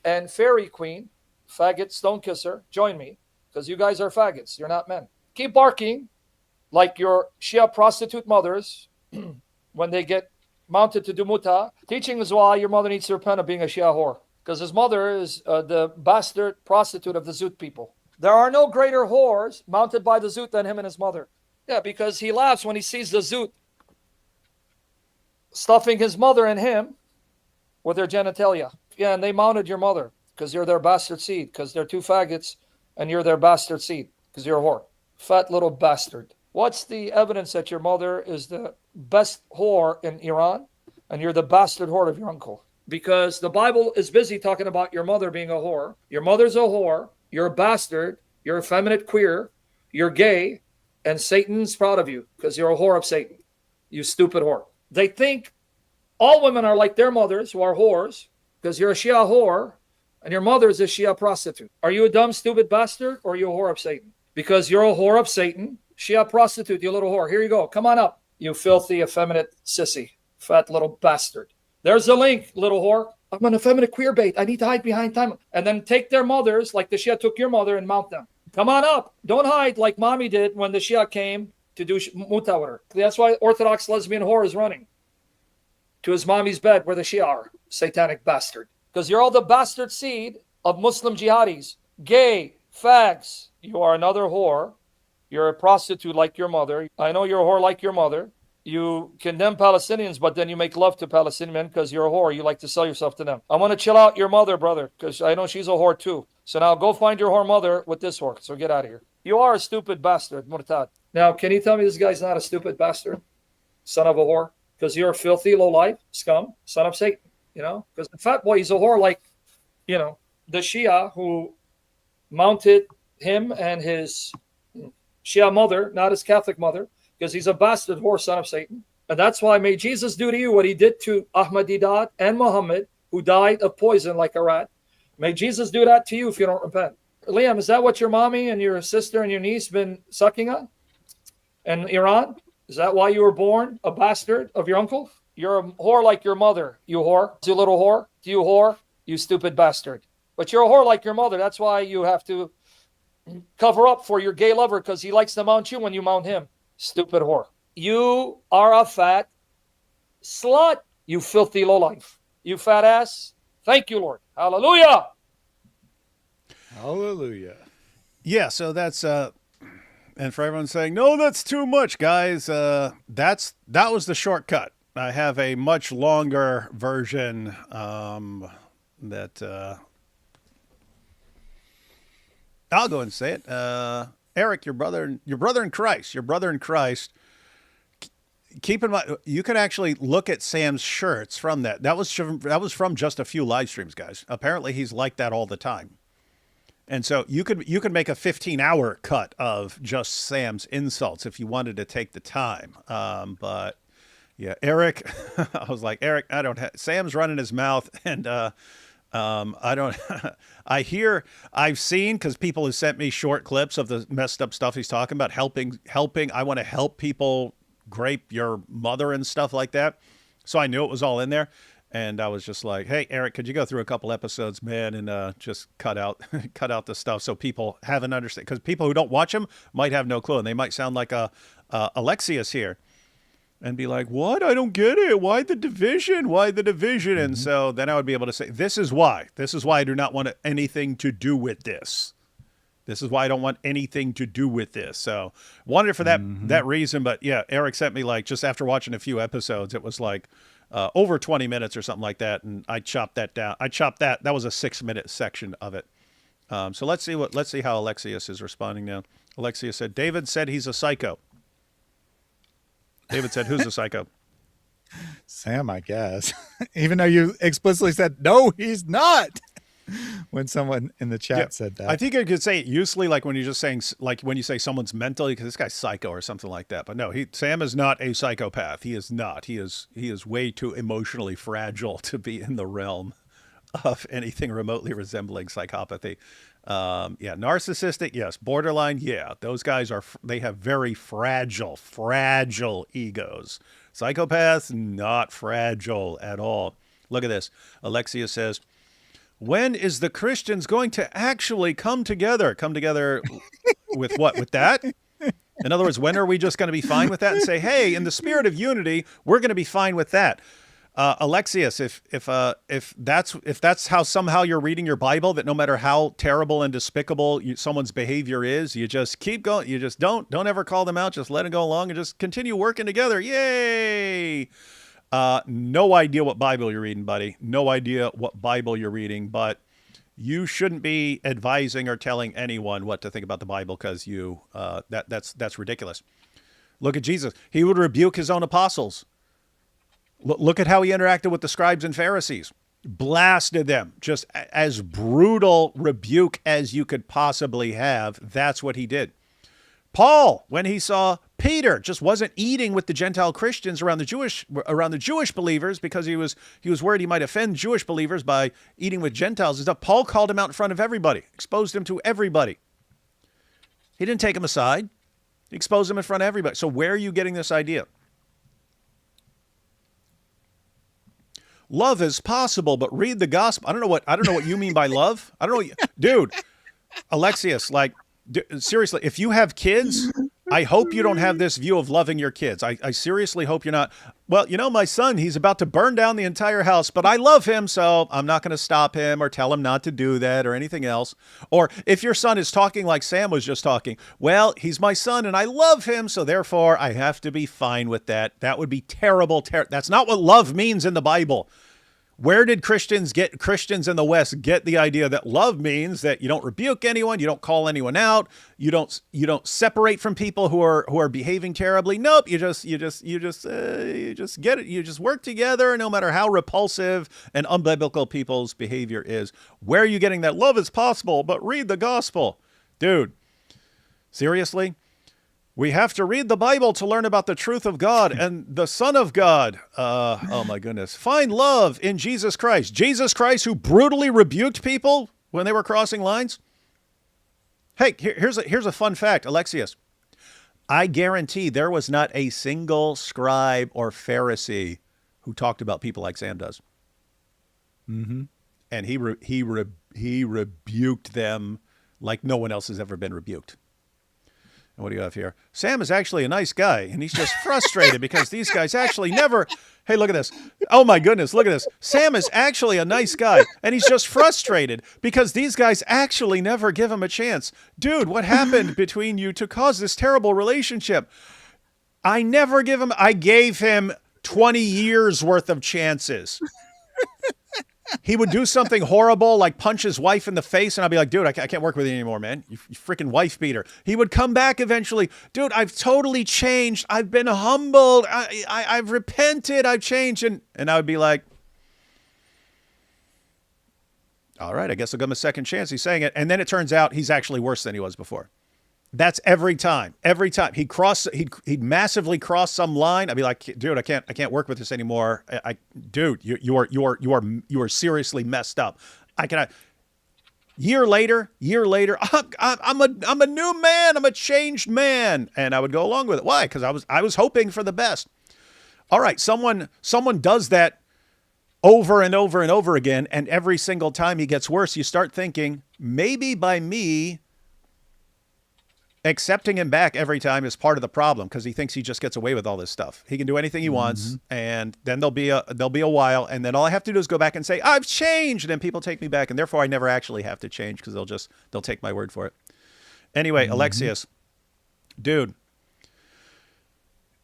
and fairy queen, faggot stone kisser, join me, because you guys are faggots. You're not men. Keep barking like your Shia prostitute mothers when they get mounted to do muta. Teaching is why your mother needs to repent of being a Shia whore, because his mother is the bastard prostitute of the Zoot people. There are no greater whores mounted by the Zoot than him and his mother. Yeah, because he laughs when he sees the Zoot stuffing his mother and him with their genitalia. Yeah, and they mounted your mother because you're their bastard seed, because they're two faggots and you're their bastard seed because you're a whore. Fat little bastard. What's the evidence that your mother is the best whore in Iran and you're the bastard whore of your uncle? Because the Bible is busy talking about your mother being a whore. Your mother's a whore. You're a bastard. You're effeminate queer. You're gay. And Satan's proud of you because you're a whore of Satan. You stupid whore. They think all women are like their mothers who are whores because you're a Shia whore and your mother is a Shia prostitute. Are you a dumb, stupid bastard or are you a whore of Satan? Because you're a whore of Satan, Shia prostitute, you little whore. Here you go. Come on up, you filthy, effeminate sissy, fat little bastard. There's the link, little whore. I'm an effeminate queer bait. I need to hide behind time. And then take their mothers like the Shia took your mother and mount them. Come on up. Don't hide like mommy did when the Shia came to do muta with her. That's why Orthodox lesbian whore is running to his mommy's bed where the Shia are. Satanic bastard. Because you're all the bastard seed of Muslim jihadis. Gay, fags. You are another whore. You're a prostitute like your mother. I know you're a whore like your mother. You condemn Palestinians, but then you make love to Palestinian men because you're a whore. You like to sell yourself to them. I want to chill out your mother, brother, because I know she's a whore too. So now go find your whore mother with this whore. So get out of here. You are a stupid bastard, Murtad. Now, can you tell me this guy's not a stupid bastard? Son of a whore? Because you're a filthy, low-life scum, son of Satan, Because the fat boy, he's a whore like, the Shia who mounted him and his Shia mother, not his Catholic mother, because he's a bastard whore, son of Satan. And that's why may Jesus do to you what he did to Ahmadinejad and Muhammad, who died of poison like a rat. May Jesus do that to you if you don't repent. Liam, is that what your mommy and your sister and your niece been sucking on? In Iran? Is that why you were born a bastard of your uncle? You're a whore like your mother, you whore. You little whore. You whore. You stupid bastard. But you're a whore like your mother. That's why you have to cover up for your gay lover because he likes to mount you when you mount him. Stupid whore. You are a fat slut, you filthy lowlife. You fat ass. Thank you, Lord. Hallelujah. Hallelujah. Yeah, so that's and for everyone saying, no, that's too much, guys. That was the shortcut. I have a much longer version that I'll go and say it. Eric, your brother in Christ. Keep in mind, you can actually look at Sam's shirts from that. That was from just a few live streams, guys. Apparently, he's like that all the time. And so you could make a 15-hour cut of just Sam's insults if you wanted to take the time. But yeah, Eric, I was like, Eric, Sam's running his mouth, and I don't. I've seen, because people have sent me short clips of the messed up stuff he's talking about, helping. I want to help people grape your mother and stuff like that. So I knew it was all in there. And I was just like, hey, Eric, could you go through a couple episodes, man, and just cut out the stuff so people have an understanding? Because people who don't watch them might have no clue, and they might sound like Alexius here and be like, what? I don't get it. Why the division? Why the division? And so then I would be able to say, this is why. This is why I do not want anything to do with this. This is why I don't want anything to do with this. So wanted it for that reason. But yeah, Eric sent me, like, just after watching a few episodes, it was like, over 20 minutes or something like that, and I chopped that down. That was a 6-minute section of it. So let's see how Alexius is responding now. Alexius said, David said he's a psycho. David said, who's a psycho? Sam, I guess. Even though you explicitly said, no, he's not. When someone in the chat said that. I think you could say it usefully, like when you're just saying, like when you say someone's mental, because this guy's psycho or something like that. But no, Sam is not a psychopath. He is not. He is way too emotionally fragile to be in the realm of anything remotely resembling psychopathy. Narcissistic, yes. Borderline, yeah. Those guys they have very fragile egos. Psychopaths, not fragile at all. Look at this. Alexia says, when is the Christians going to actually come together? Come together with what? With that? In other words, when are we just going to be fine with that and say, hey, in the spirit of unity, we're going to be fine with that? Alexius, if that's how somehow you're reading your Bible, that no matter how terrible and despicable someone's behavior is, you just keep going. You just don't ever call them out. Just let it go along and just continue working together. Yay! No idea what Bible you're reading, buddy. No idea what Bible you're reading, but you shouldn't be advising or telling anyone what to think about the Bible, because that's ridiculous. Look at Jesus. He would rebuke his own apostles. Look at how he interacted with the scribes and Pharisees. Blasted them. Just as brutal rebuke as you could possibly have. That's what he did. Paul, when he saw Peter, just wasn't eating with the Gentile Christians around the Jewish believers, because he was worried he might offend Jewish believers by eating with Gentiles and stuff. Paul called him out in front of everybody, exposed him to everybody. He didn't take him aside. He exposed him in front of everybody. So where are you getting this idea? Love is possible, but read the gospel. I don't know what you mean by love. I don't know, dude. Alexius, like, seriously, if you have kids, I hope you don't have this view of loving your kids. I seriously hope you're not. Well, my son, he's about to burn down the entire house, but I love him, so I'm not going to stop him or tell him not to do that or anything else. Or if your son is talking like Sam was just talking, well, he's my son and I love him, so therefore I have to be fine with that. That would be terrible. That's not what love means in the Bible. Where did Christians in the West get the idea that love means that you don't rebuke anyone, you don't call anyone out, you don't separate from people who are behaving terribly? Nope, you just get it. You just work together, no matter how repulsive and unbiblical people's behavior is. Where are you getting that love is possible, but read the gospel? Dude, seriously? We have to read the Bible to learn about the truth of God and the Son of God. Oh my goodness. Find love in Jesus Christ. Jesus Christ, who brutally rebuked people when they were crossing lines. Hey, here's a fun fact, Alexius. I guarantee there was not a single scribe or Pharisee who talked about people like Sam does. Mm-hmm. And he rebuked them like no one else has ever been rebuked. And what do you have here? Sam is actually a nice guy, and he's just frustrated because these guys actually never... Hey, look at this. Oh, my goodness, look at this. Sam is actually a nice guy, and he's just frustrated because these guys actually never give him a chance. Dude, what happened between you to cause this terrible relationship? I gave him 20 years worth of chances. He would do something horrible, like punch his wife in the face, and I'd be like, dude, I can't work with you anymore, man. You freaking wife beater. He would come back eventually. Dude, I've totally changed. I've been humbled. I've repented. I've changed. And I would be like, all right, I guess I'll give him a second chance. He's saying it. And then it turns out he's actually worse than he was before. That's every time. Every time he'd massively cross some line. I'd be like, dude, I can't work with this anymore. Dude, you are seriously messed up. I cannot. Year later, I'm a new man. I'm a changed man, and I would go along with it. Why? Because I was hoping for the best. All right, someone does that over and over and over again, and every single time he gets worse, you start thinking maybe by me accepting him back every time is part of the problem, because he thinks he just gets away with all this stuff. He can do anything he wants, and then there'll be a while, and then all I have to do is go back and say, I've changed, and then people take me back, and therefore I never actually have to change, because they'll take my word for it. Anyway, Alexius, dude,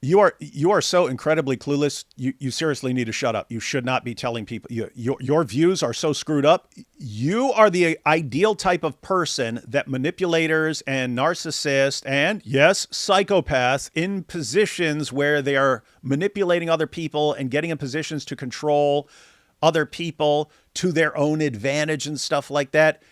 you are so incredibly clueless. You seriously need to shut up. You should not be telling people. Your views are so screwed up. You are the ideal type of person that manipulators and narcissists and, yes, psychopaths in positions where they are manipulating other people and getting in positions to control other people to their own advantage and stuff like that.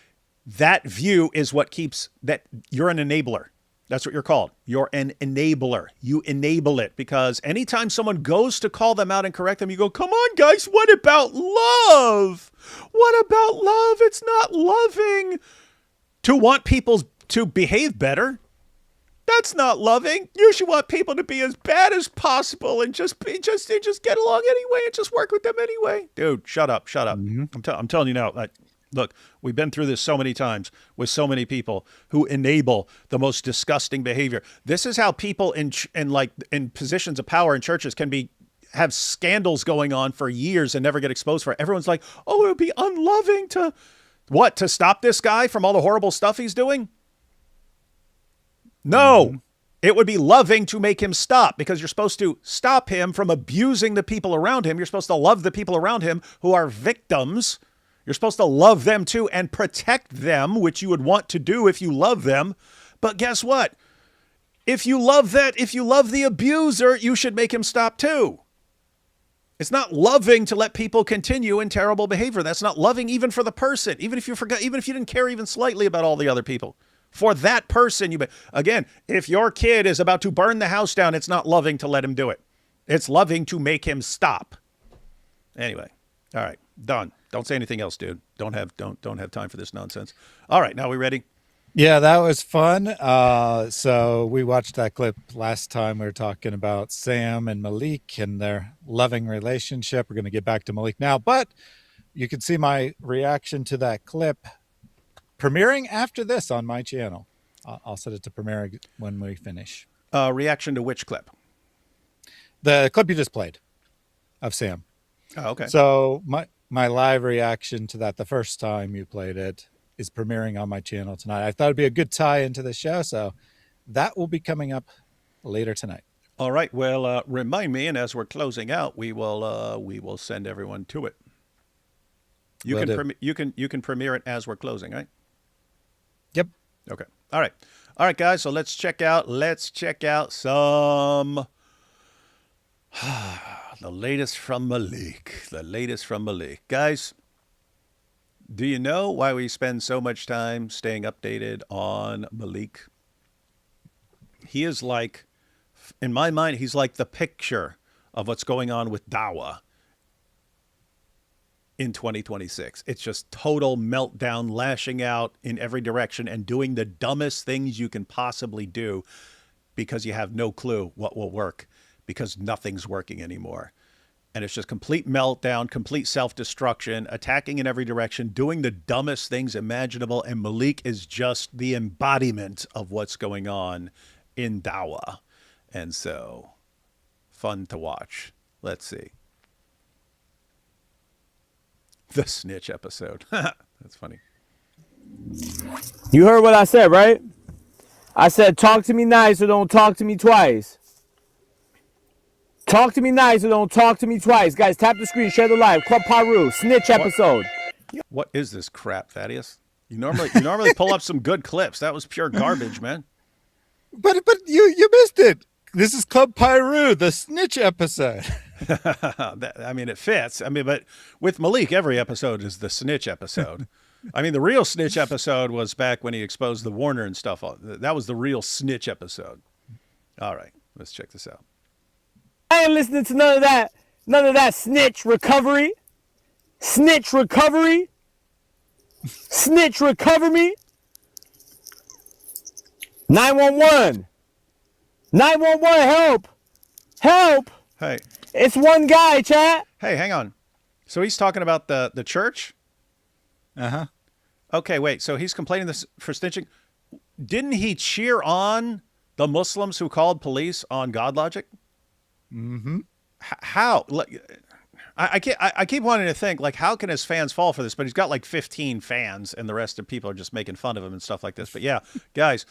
That view is what keeps that. You're an enabler. That's what you're called. You're an enabler. You enable it, because anytime someone goes to call them out and correct them, you go, come on, guys, what about love? What about love? It's not loving to want people to behave better. That's not loving. You should want people to be as bad as possible and just get along anyway and just work with them anyway. Dude, shut up. I'm telling you now. Look, we've been through this so many times with so many people who enable the most disgusting behavior. This is how people in positions of power in churches can have scandals going on for years and never get exposed for it. Everyone's like, oh, it would be unloving to stop this guy from all the horrible stuff he's doing? No, it would be loving to make him stop, because you're supposed to stop him from abusing the people around him. You're supposed to love the people around him who are victims. You're supposed to love them too and protect them, which you would want to do if you love them. But guess what? If you love the abuser, you should make him stop too. It's not loving to let people continue in terrible behavior. That's not loving even for the person, even if you didn't care even slightly about all the other people. For that person, again, if your kid is about to burn the house down, it's not loving to let him do it. It's loving to make him stop. Anyway, all right, done. Don't say anything else, dude. Don't have time for this nonsense. All right, now we ready? Yeah, that was fun. So we watched that clip last time. We were talking about Sam and Maleek and their loving relationship. We're going to get back to Maleek now, but you can see my reaction to that clip premiering after this on my channel. I'll set it to premiere when we finish. Reaction to which clip? The clip you just played of Sam. Oh, okay. So my live reaction to that the first time you played it is premiering on my channel tonight. I thought it'd be a good tie into the show, so that will be coming up later tonight. All right. Well, remind me, and as we're closing out, we will send everyone to it. You can premiere it as we're closing, right? Yep. Okay. All right, guys. So let's check out some the latest from Maleek. Guys, do you know why we spend so much time staying updated on Maleek? He is like, in my mind, he's like the picture of what's going on with Dawah in 2026. It's just total meltdown, lashing out in every direction and doing the dumbest things you can possibly do because you have no clue what will work, because nothing's working anymore. And it's just complete meltdown, complete self-destruction, attacking in every direction, doing the dumbest things imaginable. And Maleek is just the embodiment of what's going on in Dawah. And so, fun to watch. Let's see. The snitch episode. That's funny. You heard what I said, right? I said, talk to me nice or don't talk to me twice. Talk to me nice or don't talk to me twice. Guys, tap the screen, share the live. Club Paru, snitch episode. What is this crap, Thaddeus? You normally pull up some good clips. That was pure garbage, man. But you missed it. This is Club Pyru, the snitch episode. I mean, it fits. I mean, but with Maleek, every episode is the snitch episode. I mean, the real snitch episode was back when he exposed the Warner and stuff. That was the real snitch episode. All right, let's check this out. I ain't listening to none of that. None of that snitch recovery. Snitch recovery. Snitch recover me. 911. 911, help. Help. Hey. It's one guy, chat. Hey, hang on. So he's talking about the church? Uh-huh. Okay, wait. So he's complaining this for snitching. Didn't he cheer on the Muslims who called police on God Logic? Mm-hmm. How? I keep wanting to think, like, how can his fans fall for this? But he's got like 15 fans, and the rest of people are just making fun of him and stuff like this. But yeah, guys,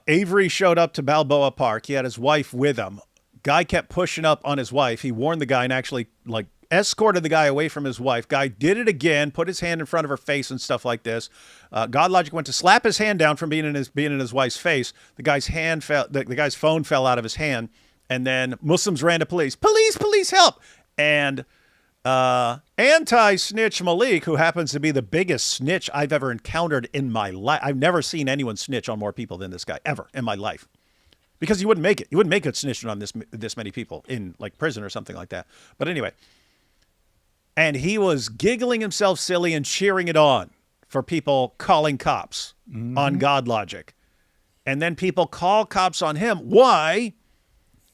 Avery showed up to Balboa Park. He had his wife with him. Guy kept pushing up on his wife. He warned the guy and actually like escorted the guy away from his wife. Guy did it again, put his hand in front of her face and stuff like this. God Logic went to slap his hand down from being in his wife's face. The guy's hand fell. The guy's phone fell out of his hand, and then Muslims ran to police. Police, help! And anti-snitch Maleek, who happens to be the biggest snitch I've ever encountered in my life. I've never seen anyone snitch on more people than this guy ever in my life. Because you wouldn't make it. You wouldn't make it snitching on this many people in like prison or something like that. But anyway, and he was giggling himself silly and cheering it on for people calling cops on God Logic. And then people call cops on him. Why?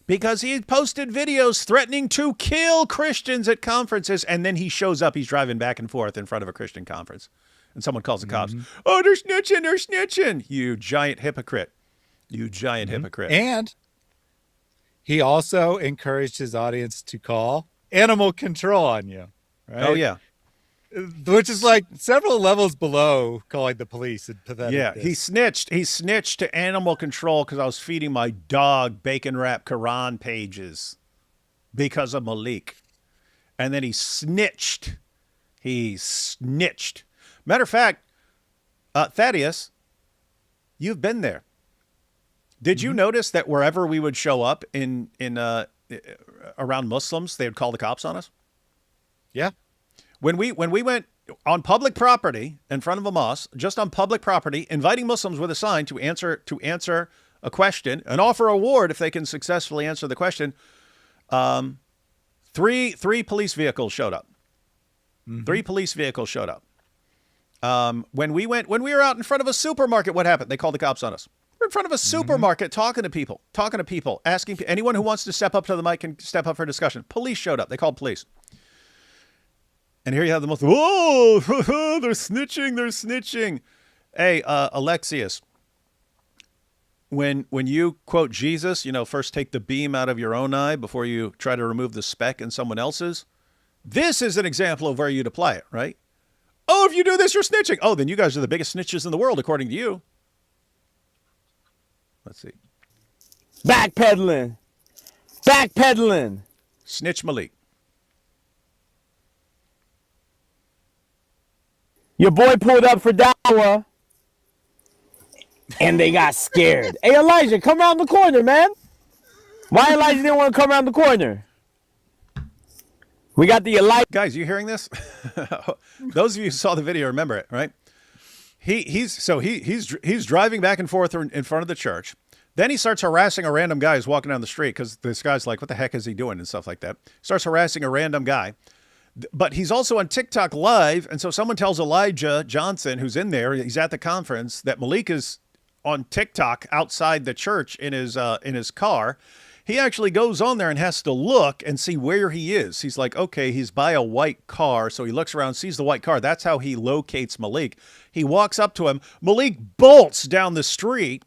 Because he posted videos threatening to kill Christians at conferences, and then he shows up. He's driving back and forth in front of a Christian conference, and someone calls the cops. Oh, they're snitching! You giant hypocrite! You giant hypocrite! And he also encouraged his audience to call animal control on you. Right? Oh yeah, which is like several levels below calling the police and pathetic. Yeah, he snitched. He snitched to animal control because I was feeding my dog bacon wrap Quran pages because of Maleek. And then he snitched. Matter of fact, Thaddeus, you've been there. Did you notice that wherever we would show up in around Muslims, they would call the cops on us? Yeah. When we went on public property in front of a mosque, just on public property, inviting Muslims with a sign to answer a question and offer a reward if they can successfully answer the question, three police vehicles showed up. 3 police vehicles showed up. When we were out in front of a supermarket, what happened? They called the cops on us. We're in front of a supermarket talking to people, asking anyone who wants to step up to the mic can step up for discussion. Police showed up. They called police. And here you have the Muslim. Oh, they're snitching. Hey, Alexius, when you quote Jesus, first take the beam out of your own eye before you try to remove the speck in someone else's. This is an example of where you'd apply it, right? Oh, if you do this, you're snitching. Oh, then you guys are the biggest snitches in the world, according to you. Let's see. Backpedaling. Snitch Maleek. Your boy pulled up for dawah, and they got scared. Hey, Elijah, come around the corner, man. Why Elijah didn't want to come around the corner? We got the Elijah. Guys, you hearing this? Those of you who saw the video remember it, right? He's driving back and forth in front of the church. Then he starts harassing a random guy who's walking down the street because this guy's like, what the heck is he doing and stuff like that. Starts harassing a random guy. But he's also on TikTok live. And so someone tells Elijah Johnson, who's in there, he's at the conference, that Maleek is on TikTok outside the church in his car. He actually goes on there and has to look and see where he is. He's like, okay, he's by a white car. So he looks around, sees the white car. That's how he locates Maleek. He walks up to him. Maleek bolts down the street.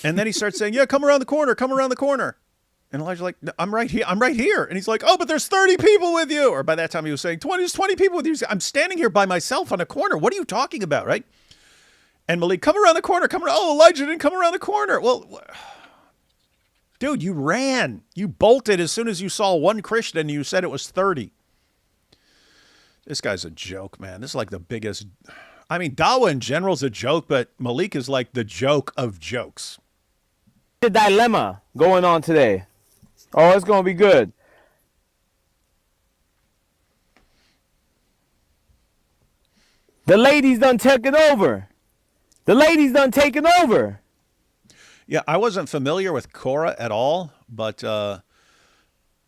And then he starts saying, yeah, come around the corner. And Elijah's like, no, I'm right here. And he's like, oh, but there's 30 people with you. Or by that time he was saying, there's 20 people with you. I'm standing here by myself on a corner. What are you talking about, right? And Maleek, come around the corner. Oh, Elijah didn't come around the corner. Well, Dude, you ran. You bolted as soon as you saw one Christian and you said it was 30. This guy's a joke, man. This is like the biggest. I mean, Dawa in general is a joke, but Maleek is like the joke of jokes. The dilemma going on today. Oh, it's going to be good. The ladies done taken over. The ladies done taken over. Yeah, I wasn't familiar with Cora at all, but I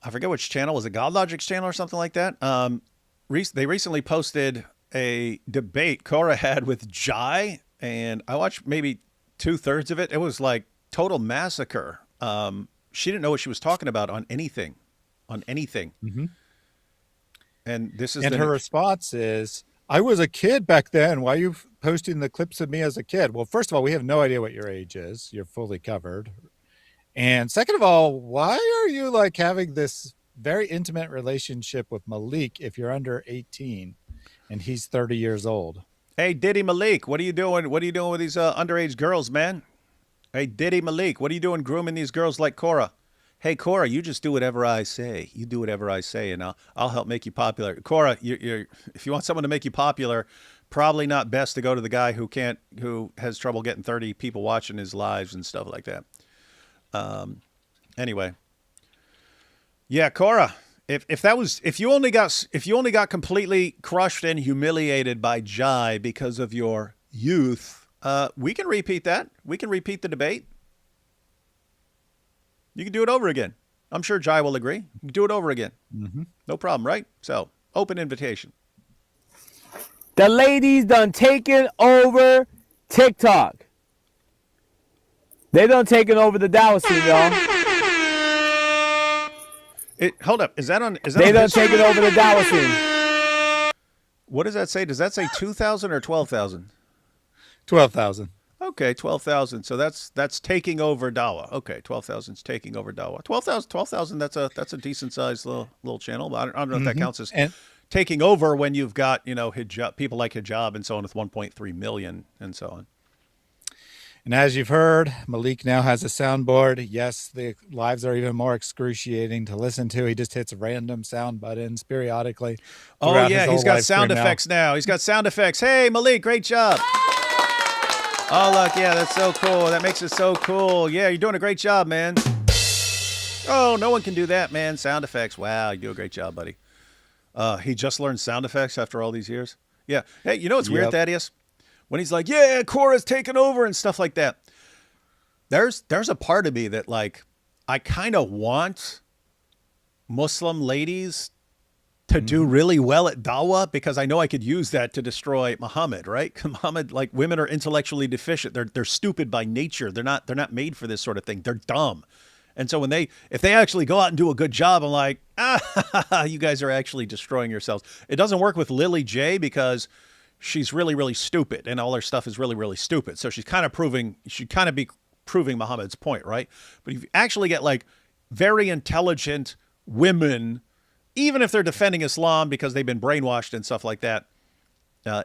forget which channel. Was it God Logic's channel or something like that? They recently posted a debate Cora had with Jai, and I watched maybe 2/3 of it. It was like total massacre. She didn't know what she was talking about on anything. Mm-hmm. And this is and her response is, I was a kid back then. Why are you posting the clips of me as a kid? Well, first of all, we have no idea what your age is. You're fully covered. And second of all, why are you like having this very intimate relationship with Maleek if you're under 18 and he's 30 years old? Hey, Diddy Maleek, what are you doing? What are you doing with these underage girls, man? Hey, Diddy Maleek, what are you doing grooming these girls like Cora? Hey, Cora, you just do whatever I say. You do whatever I say, and I'll help make you popular. Cora, if you want someone to make you popular, probably not best to go to the guy who has trouble getting 30 people watching his lives and stuff like that. Anyway, yeah, Cora, if you only got completely crushed and humiliated by Jai because of your youth, we can repeat that. We can repeat the debate. You can do it over again. I'm sure Jai will agree. You can do it over again. Mm-hmm. No problem, right? So, open invitation. The ladies done taken over TikTok. They done taken over the Dallas scene, y'all. Hold up. Is that on? They done taken over the Dallas scene. What does that say? Does that say 2,000 or 12,000? 12,000. Okay, 12,000. So that's taking over Dawa. Okay, 12,000 is taking over Dawa. 12,000. That's a decent sized little channel. But I don't know if that counts as taking over when you've got hijab, people like Hijab and so on with 1.3 million and so on. And as you've heard, Maleek now has a soundboard. Yes, the lives are even more excruciating to listen to. He just hits random sound buttons periodically. Oh yeah, he's got sound effects now. He's got sound effects. Hey, Maleek, great job. Oh, look, yeah, that's so cool. That makes it so cool. Yeah, you're doing a great job, man. Oh, no one can do that, man. Sound effects. Wow, you do a great job, buddy. He just learned sound effects after all these years. Yeah. Hey, you know what's weird, Thaddeus? When he's like, yeah, Cora's taken over and stuff like that. There's a part of me that, like, I kind of want Muslim ladies to do really well at Dawa because I know I could use that to destroy Muhammad, right? Muhammad, like, women are intellectually deficient. They're stupid by nature. They're not made for this sort of thing. They're dumb. And so if they actually go out and do a good job, I'm like, you guys are actually destroying yourselves. It doesn't work with Lily J because she's really, really stupid and all her stuff is really, really stupid. So she's kind of be proving Muhammad's point, right? But if you actually get like very intelligent women, even if they're defending Islam because they've been brainwashed and stuff like that,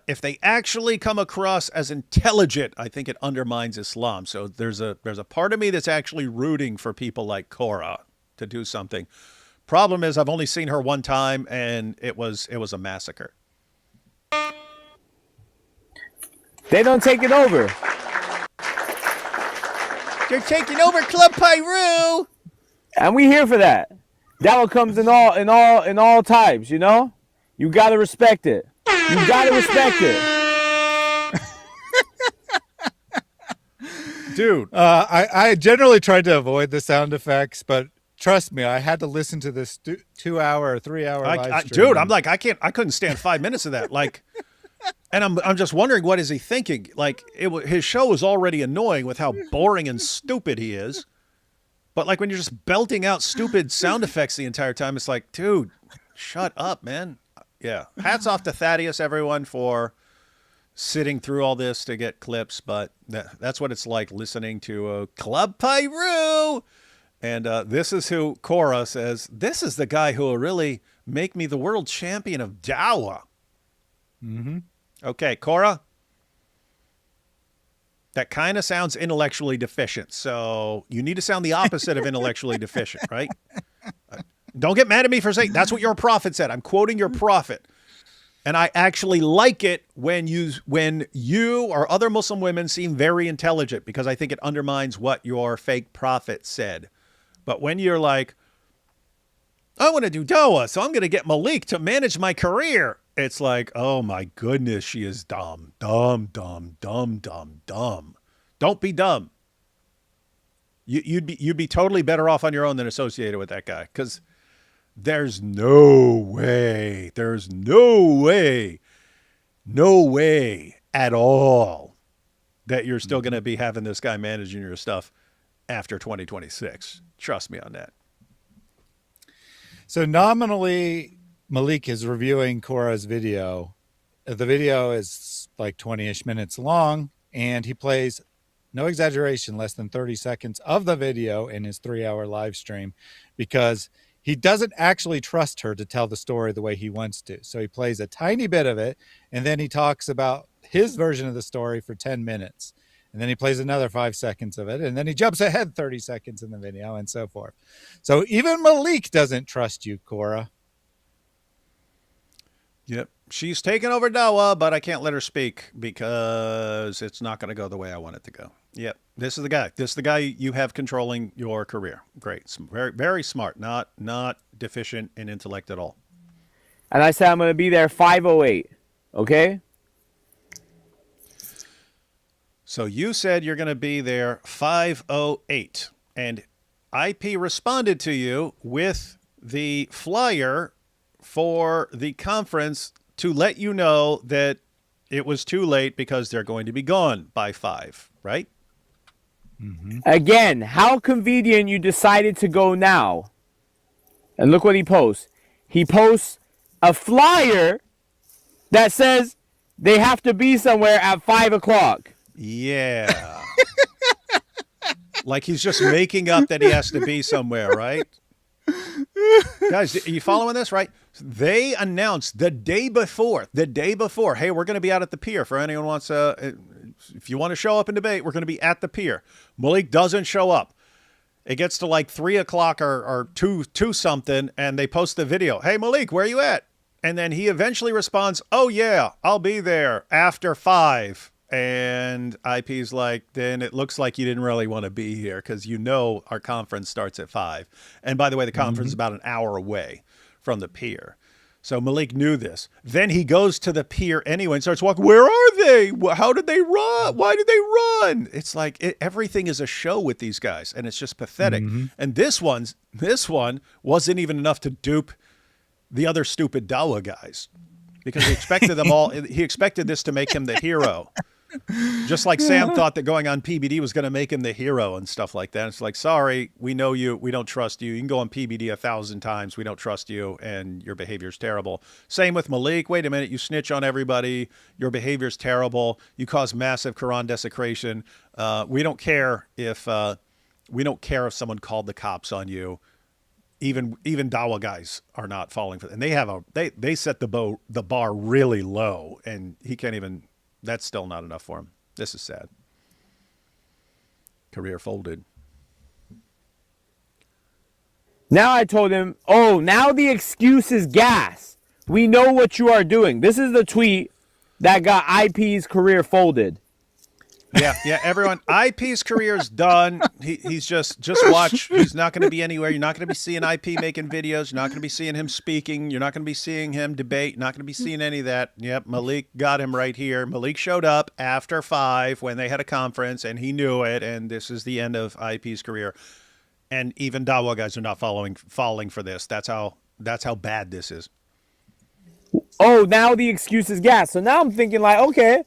if they actually come across as intelligent, I think it undermines Islam. So there's a part of me that's actually rooting for people like Cora to do something. Problem is, I've only seen her one time, and it was a massacre. They don't take it over. They're taking over Club Pyru, and we here for that. That one comes in all types, you know? You gotta respect it. You gotta respect it. Dude. I generally tried to avoid the sound effects, but trust me, I had to listen to this 2 hour or 3 hour live stream. Dude, I'm like, I couldn't stand 5 minutes of that. Like, and I'm just wondering, what is he thinking? Like, his show was already annoying with how boring and stupid he is. But like when you're just belting out stupid sound effects the entire time, it's like, dude, shut up, man. Yeah. Hats off to Thaddeus, everyone, for sitting through all this to get clips. But that's what it's like listening to Club Pyru. And this is who Cora says, this is the guy who will really make me the world champion of Dawa. Mm-hmm. Okay, Cora. That kind of sounds intellectually deficient. So you need to sound the opposite of intellectually deficient, right? Don't get mad at me for saying that's what your prophet said. I'm quoting your prophet. And I actually like it when you or other Muslim women seem very intelligent, because I think it undermines what your fake prophet said. But when you're like, I want to do dawah, so I'm going to get Maleek to manage my career. It's like, oh my goodness, she is dumb, dumb, dumb, dumb, dumb, dumb. Don't be dumb. You'd be totally better off on your own than associated with that guy, because there's no way at all that you're still going to be having this guy managing your stuff after 2026. Trust me on that. So nominally, Maleek is reviewing Korah's video. The video is like 20-ish minutes long, and he plays, no exaggeration, less than 30 seconds of the video in his 3-hour live stream, because he doesn't actually trust her to tell the story the way he wants to. So he plays a tiny bit of it, and then he talks about his version of the story for 10 minutes. And then he plays another 5 seconds of it, and then he jumps ahead 30 seconds in the video, and so forth. So even Maleek doesn't trust you, Korah. Yep. She's taken over Dawa, but I can't let her speak because it's not going to go the way I want it to go. Yep. This is the guy. This is the guy you have controlling your career. Great. Very, very smart. Not deficient in intellect at all. And I said I'm going to be there 5:08. Okay? So you said you're going to be there 5:08, and IP responded to you with the flyer for the conference to let you know that it was too late because they're going to be gone by 5, right? Mm-hmm. Again, how convenient you decided to go now. And look what he posts. He posts a flyer that says they have to be somewhere at 5 o'clock. Yeah. Like he's just making up that he has to be somewhere, right? Guys, are you following this, right? They announced the day before, hey, we're going to be out at the pier for anyone who wants if you want to show up and debate, we're going to be at the pier. Maleek doesn't show up. It gets to like 3 o'clock or 2 something, and they post the video. Hey, Maleek, where are you at? And then he eventually responds, oh, yeah, I'll be there after 5. And IP's like, then it looks like you didn't really want to be here because you know our conference starts at 5. And by the way, the conference is about an hour away from the pier. So Maleek knew this. Then he goes to the pier anyway and starts walking. Where are they? How did they run? Why did they run? It's like everything is a show with these guys, and it's just pathetic. And this one wasn't even enough to dupe the other stupid Dawa guys, because he expected them all. He expected this to make him the hero. Just like Sam thought that going on PBD was going to make him the hero and stuff like that. It's like, sorry, we know you. We don't trust you. You can go on PBD 1,000 times. We don't trust you, and your behavior is terrible. Same with Maleek. Wait a minute. You snitch on everybody. Your behavior is terrible. You cause massive Quran desecration. We don't care if someone called the cops on you. Even Dawa guys are not falling for it. And they set the bar really low, and he can't even. That's still not enough for him. This is sad. Career folded. Now I told him, oh, now the excuse is gas. We know what you are doing. This is the tweet that got IP's career folded. Yeah, everyone. IP's career is done. He's just watch. He's not going to be anywhere. You're not going to be seeing IP making videos. You're not going to be seeing him speaking. You're not going to be seeing him debate. You're not going to be seeing any of that. Yep, Maleek got him right here. Maleek showed up after 5 when they had a conference, and he knew it, and this is the end of IP's career. And even Dawa guys are not falling for this. That's how bad this is. Oh, now the excuse is gas. So now I'm thinking like, okay,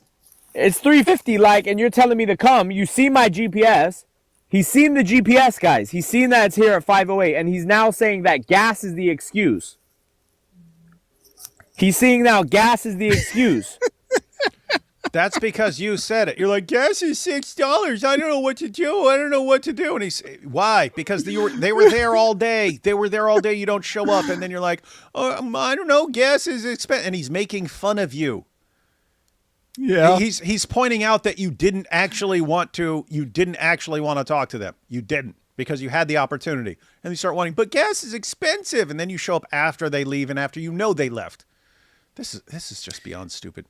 it's 3:50, and you're telling me to come. You see my GPS. He's seen the GPS, guys. He's seen that it's here at 5:08, and he's now saying that gas is the excuse. He's seeing now gas is the excuse. That's because you said it. You're like, gas is $6. I don't know what to do. And he's why? Because they were there all day. They were there all day. You don't show up, and then you're like, oh, I don't know. Gas is expensive, and he's making fun of you. Yeah. He's pointing out that you didn't actually want to talk to them. You didn't, because you had the opportunity. And you start wanting, but gas is expensive, and then you show up after they leave and after you know they left. This is just beyond stupid.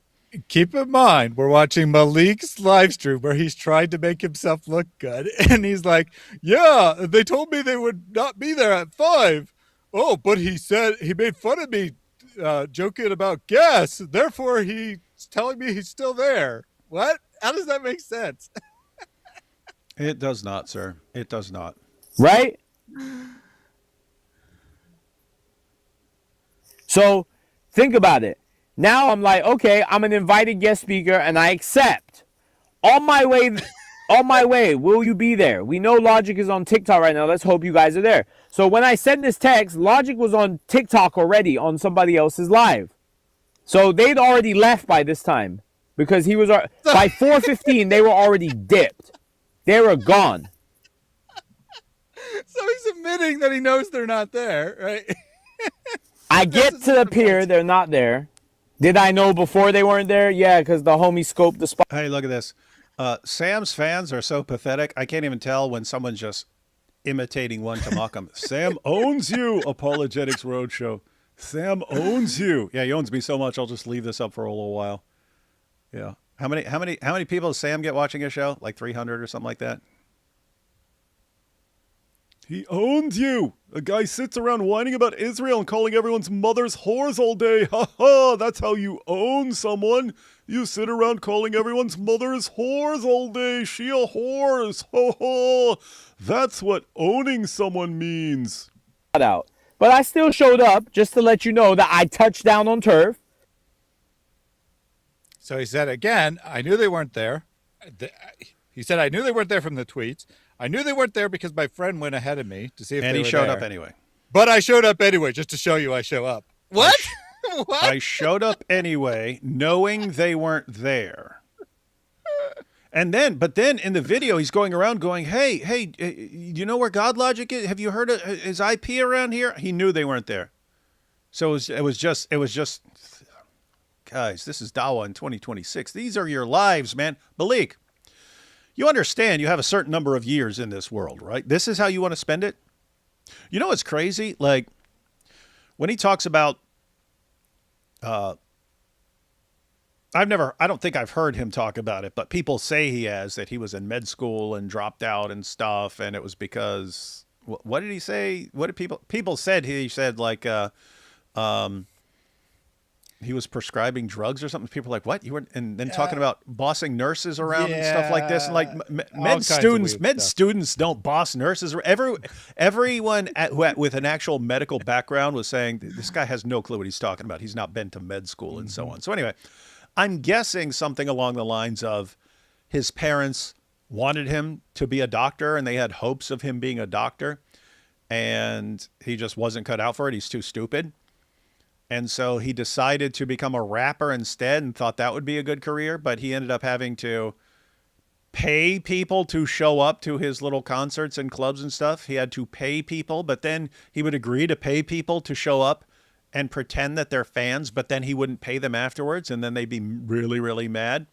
Keep in mind, we're watching Maleek's live stream where he's trying to make himself look good. And he's like, yeah, they told me they would not be there at 5. Oh, but he said he made fun of me joking about gas. Therefore, he's telling me he's still there. What? How does that make sense? It does not, sir. It does not. Right? So think about it. Now I'm like, okay, I'm an invited guest speaker and I accept. On my way, will you be there? We know Logic is on TikTok right now. Let's hope you guys are there. So when I sent this text, Logic was on TikTok already on somebody else's live. So they'd already left by this time because he was by 4:15 they were already dipped. They were gone. So he's admitting that he knows they're not there, right? I get to the pier, they're not there. Did I know before they weren't there? Yeah, because the homie scoped the spot. Hey, look at this. Sam's fans are so pathetic. I can't even tell when someone's just imitating one to mock him. Sam owns you, Apologetics Roadshow. Sam owns you. Yeah, he owns me so much. I'll just leave this up for a little while. Yeah. How many people does Sam get watching his show? Like 300 or something like that? He owns you. A guy sits around whining about Israel and calling everyone's mothers whores all day. Ha ha, that's how you own someone. You sit around calling everyone's mothers whores all day. She a whores. Ho ho. That's what owning someone means. Out. But I still showed up just to let you know that I touched down on turf. So he said again, I knew they weren't there. He said, I knew they weren't there from the tweets. I knew they weren't there because my friend went ahead of me to see if they were there. And he showed up anyway. But I showed up anyway, just to show you I show up. What? What? I showed up anyway, knowing they weren't there. But then in the video, he's going around going, hey, you know where God Logic is? Have you heard of his IP around here? He knew they weren't there. So it was just, guys, this is Dawa in 2026. These are your lives, man. Maleek, you understand you have a certain number of years in this world, right? This is how you want to spend it? You know what's crazy? Like, when he talks about, I don't think I've heard him talk about it, but people say he has, that he was in med school and dropped out and stuff. And it was because, what did he say? What did people said? He said like, he was prescribing drugs or something. People were like, what? You were, and then talking about bossing nurses around and stuff like this. And like med students don't boss nurses. Everyone with an actual medical background was saying this guy has no clue what he's talking about. He's not been to med school and so on. So anyway, I'm guessing something along the lines of his parents wanted him to be a doctor and they had hopes of him being a doctor and he just wasn't cut out for it. He's too stupid. And so he decided to become a rapper instead and thought that would be a good career. But he ended up having to pay people to show up to his little concerts and clubs and stuff. He had to pay people, but then he would agree to pay people to show up and pretend that they're fans, but then he wouldn't pay them afterwards. And then they'd be really, really mad.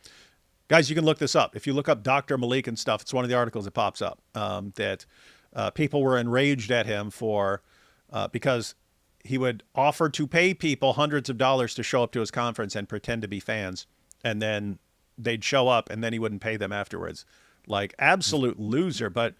Guys, you can look this up. If you look up Dr. Maleek and stuff, it's one of the articles that pops up that people were enraged at him for because he would offer to pay people hundreds of dollars to show up to his conference and pretend to be fans. And then they'd show up and then he wouldn't pay them afterwards. Like absolute loser. But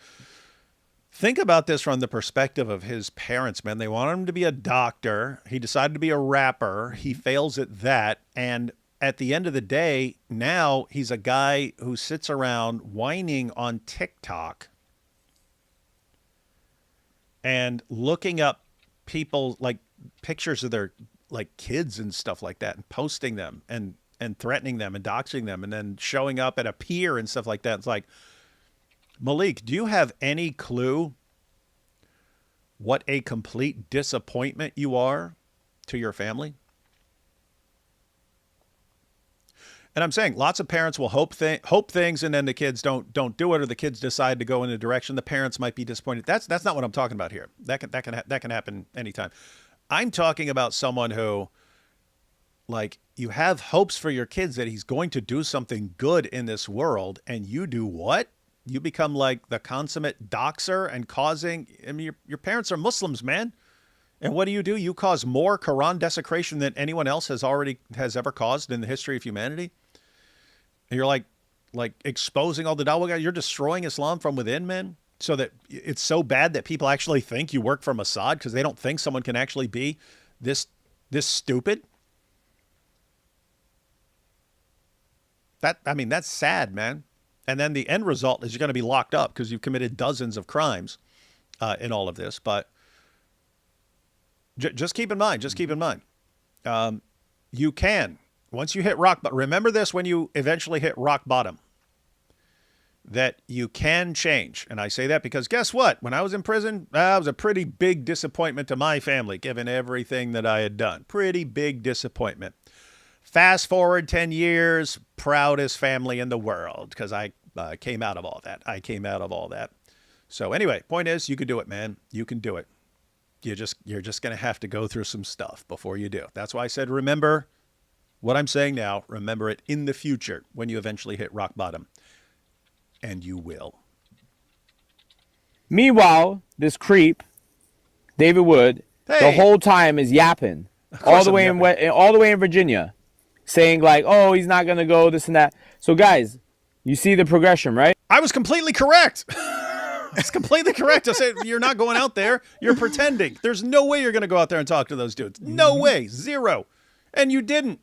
think about this from the perspective of his parents, man. They wanted him to be a doctor. He decided to be a rapper. He fails at that. And at the end of the day, now he's a guy who sits around whining on TikTok and looking up people like pictures of their like kids and stuff like that and posting them and threatening them and doxing them and then showing up at a pier and stuff like that. It's like, Maleek, do you have any clue what a complete disappointment you are to your family? And I'm saying lots of parents will hope things and then the kids don't do it, or the kids decide to go in a direction. The parents might be disappointed. That's not what I'm talking about here. That can happen anytime. I'm talking about someone who like you have hopes for your kids that he's going to do something good in this world, and you do what? You become like the consummate doxer and causing, I mean, your parents are Muslims, man. And what do? You cause more Quran desecration than anyone else has ever caused in the history of humanity. And you're like exposing all the dawah guys. You're destroying Islam from within, man. So that it's so bad that people actually think you work for Mossad because they don't think someone can actually be this stupid. That's sad, man. And then the end result is you're going to be locked up because you've committed dozens of crimes in all of this. But just keep in mind, you can, once you hit rock bottom, remember this when you eventually hit rock bottom, that you can change. And I say that because guess what? When I was in prison, that was a pretty big disappointment to my family, given everything that I had done. Pretty big disappointment. Fast forward 10 years, proudest family in the world because I came out of all that. So anyway, point is, you can do it, man. You can do it. You're just going to have to go through some stuff before you do. That's why I said, remember what I'm saying now. Remember it in the future when you eventually hit rock bottom. And you will. Meanwhile, this creep, David Wood, the whole time is yapping all the way in Virginia, saying like, "Oh, he's not gonna go this and that." So, guys, you see the progression, right? I was completely correct. It's completely correct. I said you're not going out there. You're pretending. There's no way you're gonna go out there and talk to those dudes. No way. Zero. And you didn't.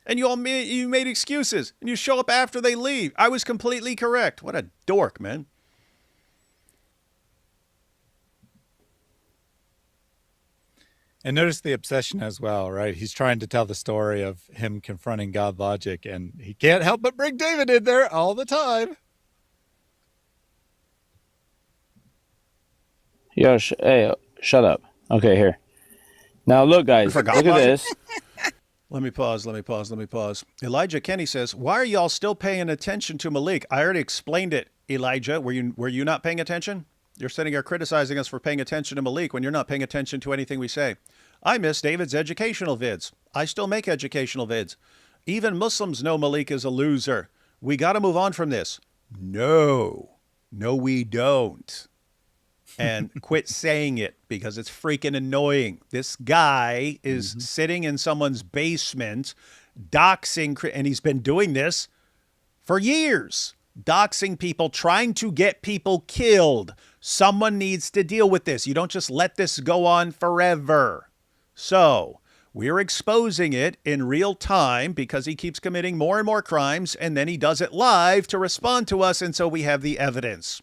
And you made excuses, and you show up after they leave. I was completely correct. What a dork, man. And notice the obsession as well, right? He's trying to tell the story of him confronting God logic, and he can't help but bring David in there all the time. Yo, hey, shut up. Okay, here. Now, look, guys, look at this. Let me pause. Elijah Kenny says, why are y'all still paying attention to Maleek? I already explained it, Elijah. Were you not paying attention? You're sitting here criticizing us for paying attention to Maleek when you're not paying attention to anything we say. I miss David's educational vids. I still make educational vids. Even Muslims know Maleek is a loser. We got to move on from this. No, we don't. And quit saying it because it's freaking annoying. This guy is sitting in someone's basement, doxing, and he's been doing this for years. Doxing people, trying to get people killed. Someone needs to deal with this. You don't just let this go on forever. So we're exposing it in real time because he keeps committing more and more crimes, and then he does it live to respond to us, and so we have the evidence.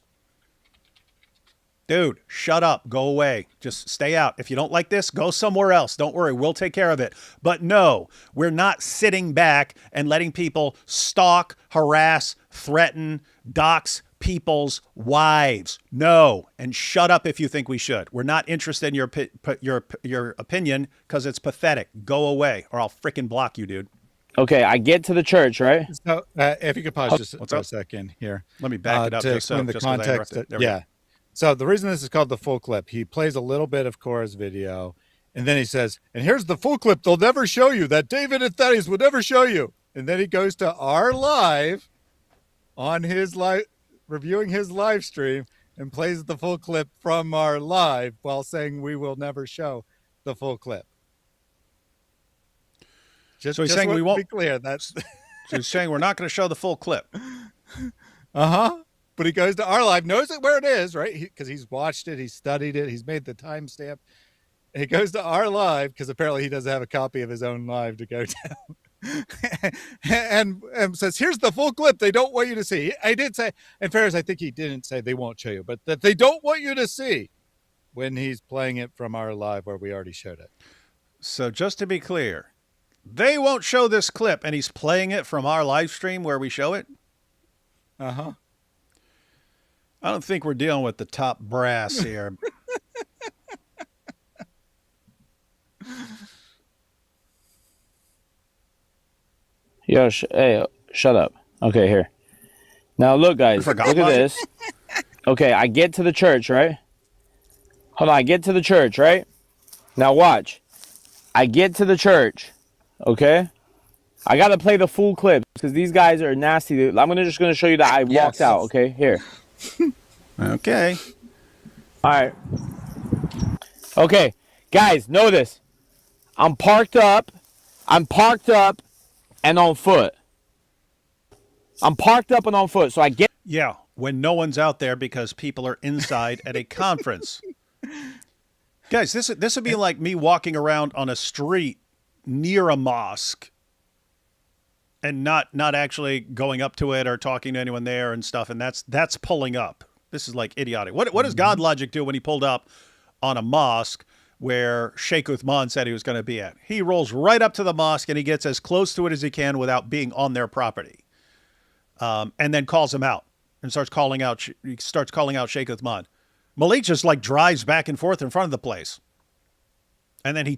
Dude, shut up. Go away. Just stay out. If you don't like this, go somewhere else. Don't worry. We'll take care of it. But no, we're not sitting back and letting people stalk, harass, threaten, dox people's wives. No. And shut up if you think we should. We're not interested in your opinion because it's pathetic. Go away or I'll freaking block you, dude. Okay, I get to the church, right? So if you could pause just for a second here. Let me back it up to explain the context. Yeah. So the reason this is called the full clip, he plays a little bit of Cora's video, and then he says, and here's the full clip they'll never show you, that David and Thaddeus would never show you. And then he goes to our live on his live, reviewing his live stream, and plays the full clip from our live while saying we will never show the full clip. So he's saying we won't be clear. That's so he's saying we're not going to show the full clip. But he goes to our live, knows it where it is, right? Because he's watched it, he's studied it, he's made the timestamp. He goes to our live because apparently he doesn't have a copy of his own live to go down. and says, here's the full clip they don't want you to see. I did say, in fairness, I think he didn't say they won't show you, but that they don't want you to see when he's playing it from our live where we already showed it. So just to be clear, they won't show this clip and he's playing it from our live stream where we show it? Uh-huh. I don't think we're dealing with the top brass here. Yo, hey, shut up. Okay, here. Now, look, guys, look at this. Okay, I get to the church, right? Hold on, I get to the church, right? Now, watch. I get to the church, okay? I gotta play the full clip because these guys are nasty. I'm just gonna show you that I walked out. Okay, here. Okay. All right. Okay, guys, know this. I'm parked up and on foot. I'm parked up and on foot, so I get. Yeah, when no one's out there because people are inside at a conference. Guys, this would be like me walking around on a street near a mosque and not actually going up to it or talking to anyone there and stuff, and that's pulling up. This is like idiotic. What does God logic do when he pulled up on a mosque where Sheikh Uthman said he was going to be at? He rolls right up to the mosque and he gets as close to it as he can without being on their property, and then calls him out and starts calling out Sheikh Uthman. Maleek just like drives back and forth in front of the place, and then he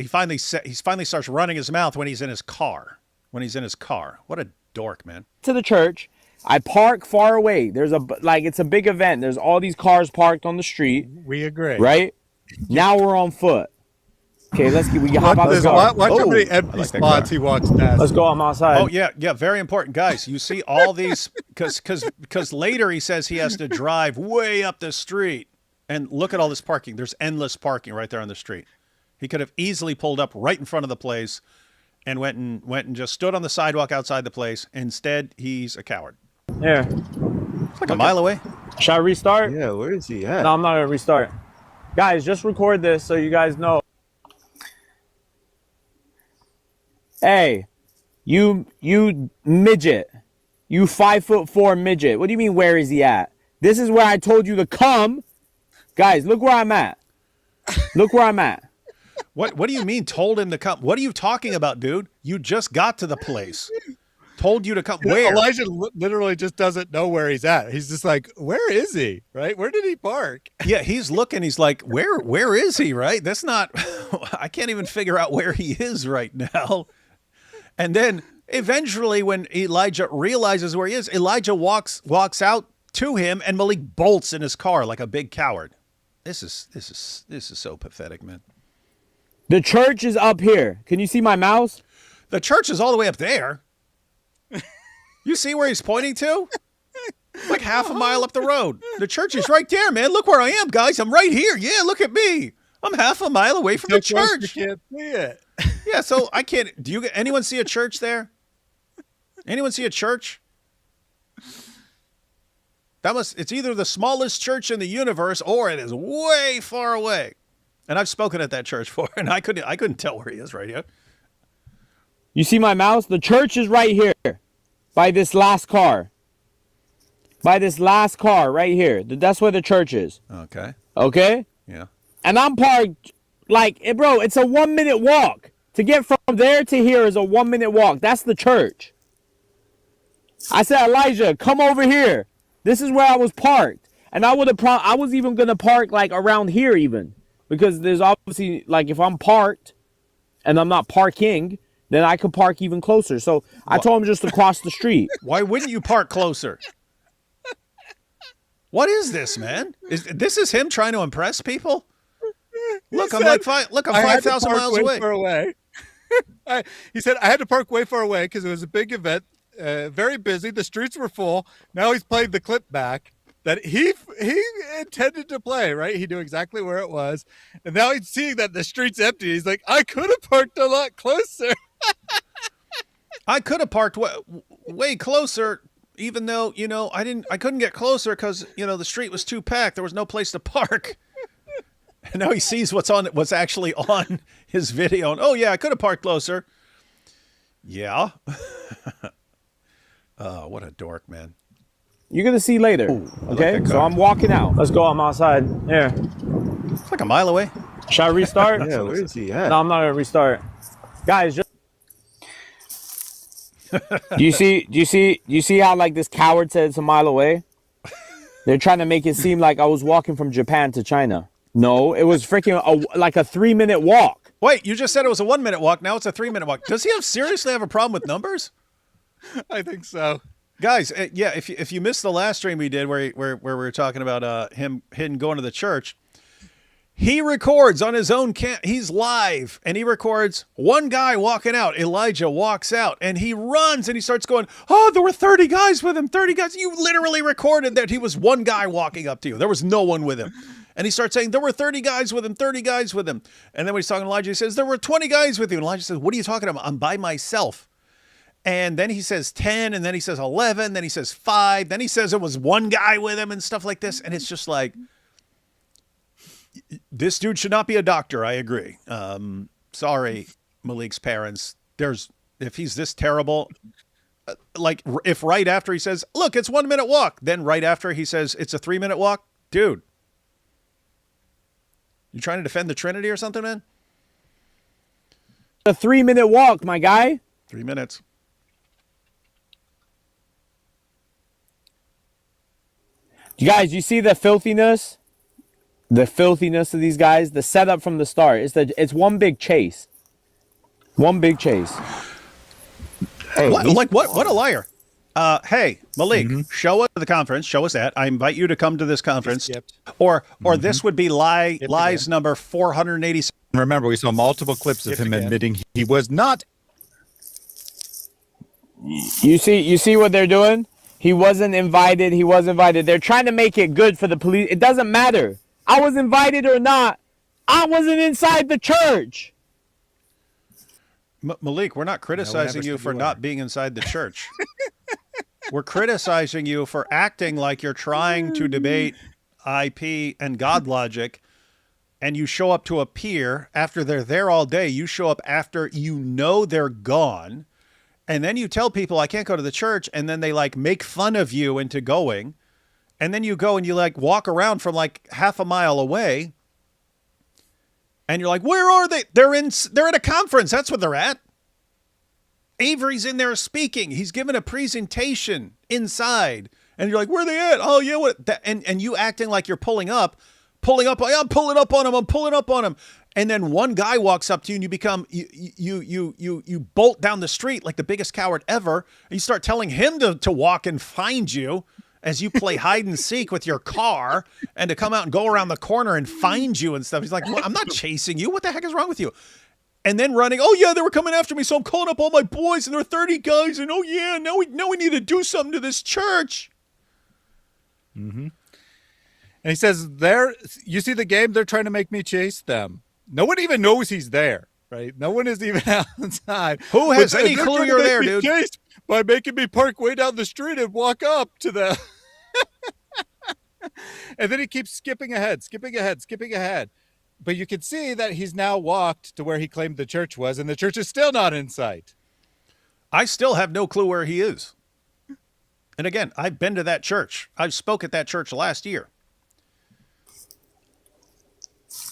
finally starts running his mouth when he's in his car. What a dork, man. To the church. I park far away. It's a big event. There's all these cars parked on the street. We agree. Right? Now we're on foot. Okay, we hop out the car. Watch how many empty spots he walks past. Let's go. I'm outside. Oh, yeah, very important. Guys, you see all these, because later he says he has to drive way up the street. And look at all this parking. There's endless parking right there on the street. He could have easily pulled up right in front of the place and went and just stood on the sidewalk outside the place. Instead, he's a coward. Yeah. It's like a mile away. Should I restart? Yeah, where is he at? No, I'm not going to restart. Guys, just record this so you guys know. Hey, you midget. You 5'4" midget. What do you mean, where is he at? This is where I told you to come. Guys, look where I'm at. Look where I'm at. What do you mean told him to come? What are you talking about, dude? You just got to the place. Told you to come. Where? Elijah literally just doesn't know where he's at. He's just like, where is he? Right? Where did he park? Yeah, he's looking. He's like, where is he? Right? That's not, I can't even figure out where he is right now. And then eventually when Elijah realizes where he is, Elijah walks out to him and Maleek bolts in his car like a big coward. This is so pathetic, man. The church is up here. Can you see my mouse? The church is all the way up there. You see where he's pointing to? Like half a mile up the road. The church is right there, man. Look where I am, guys. I'm right here. Yeah, look at me. I'm half a mile away from the church. You can't see it. Yeah, so I can't. Anyone see a church there? Anyone see a church? It's either the smallest church in the universe or it is way far away. And I've spoken at that church before, and I couldn't tell where he is right here. You see my mouse? The church is right here. By this last car. By this last car right here. That's where the church is. Okay. Okay? Yeah. And I'm parked bro, it's a 1 minute walk. To get from there to here is a 1 minute walk. That's the church. I said, Elijah, come over here. This is where I was parked. And I was even going to park like around here even. Because there's obviously, like, if I'm parked and I'm not parking, then I could park even closer. So I told him just to cross the street. Why wouldn't you park closer? What is this, man? This is him trying to impress people? Look, I'm 5,000 miles away. He said, I had to park way far away because it was a big event, very busy. The streets were full. Now he's played the clip back that he intended to play, right? He knew exactly where it was. And now he's seeing that the street's empty. He's like, I could have parked a lot closer. I could have parked way closer, even though, I couldn't get closer because, the street was too packed. There was no place to park. And now he sees what's actually on his video. And, oh, yeah, I could have parked closer. Yeah. Oh, what a dork, man. You're going to see later. Ooh, okay? So I'm walking out. Let's go. I'm outside. Here. It's like a mile away. Should I restart? Yeah, where is he at? No, I'm not going to restart. Guys, just... Do you see how like this coward said it's a mile away? They're trying to make it seem like I was walking from Japan to China. No, it was freaking like a 3 minute walk. Wait, you just said it was a 1 minute walk. Now it's a 3 minute walk. Does he seriously have a problem with numbers? I think so. Guys, yeah, if you missed the last stream we did where we were talking about him going to the church, He records on his own he's live and he records one guy walking out. Elijah walks out and he runs and he starts going, oh, there were 30 guys with him, 30 guys. You literally recorded that he was one guy walking up to you. There was no one with him. And he starts saying, there were 30 guys with him, 30 guys with him. And then when he's talking to Elijah, he says, there were 20 guys with you. And Elijah says, what are you talking about? I'm by myself. And then he says 10, and then he says 11, then he says 5, then he says it was one guy with him and stuff like this. And it's just like, this dude should not be a doctor. I agree. Sorry, Maleek's parents. If he's this terrible, like if right after he says, look, it's 1 minute walk, then right after he says it's a 3 minute walk, dude, you trying to defend the Trinity or something, man? A 3 minute walk, my guy. 3 minutes. You guys, you see the filthiness? The filthiness of these guys, the setup from the start. It's one big chase. One big chase. Hey, what a liar. Hey, Maleek, show us the conference. Show us that. I invite you to come to this conference. Or this would be lies number 487. Remember, we saw multiple clips of him admitting he was not. You see what they're doing? He wasn't invited. He was invited. They're trying to make it good for the police. It doesn't matter. I was invited or not. I wasn't inside the church. Maleek, we're not criticizing you for not being inside the church. We're criticizing you for acting like you're trying to debate IP and God logic, and you show up to appear after they're there all day. You show up after you know they're gone, and then you tell people, I can't go to the church, and then they like make fun of you into going. And then you go and you like walk around from like half a mile away. And you're like, where are they? They're at a conference. That's what they're at. Avery's in there speaking. He's giving a presentation inside. And you're like, where are they at? Oh yeah. What? And you acting like you're pulling up. I'm pulling up on him. And then one guy walks up to you and you become, you bolt down the street like the biggest coward ever. And you start telling him to walk and find you. As you play hide and seek with your car and to come out and go around the corner and find you and stuff. He's like, well, I'm not chasing you. What the heck is wrong with you? And then running, oh yeah, they were coming after me. So I'm calling up all my boys and there are 30 guys. And oh yeah, now we need to do something to this church. Mm-hmm. And he says, you see the game? They're trying to make me chase them. No one even knows he's there, right? No one is even outside. Who has any clue you're there, dude? Chased by making me park way down the street and walk up to them. And then he keeps skipping ahead. But you can see that he's now walked to where he claimed the church was, and the church is still not in sight. I still have no clue where he is. And again, I've been to that church. I spoke at that church last year.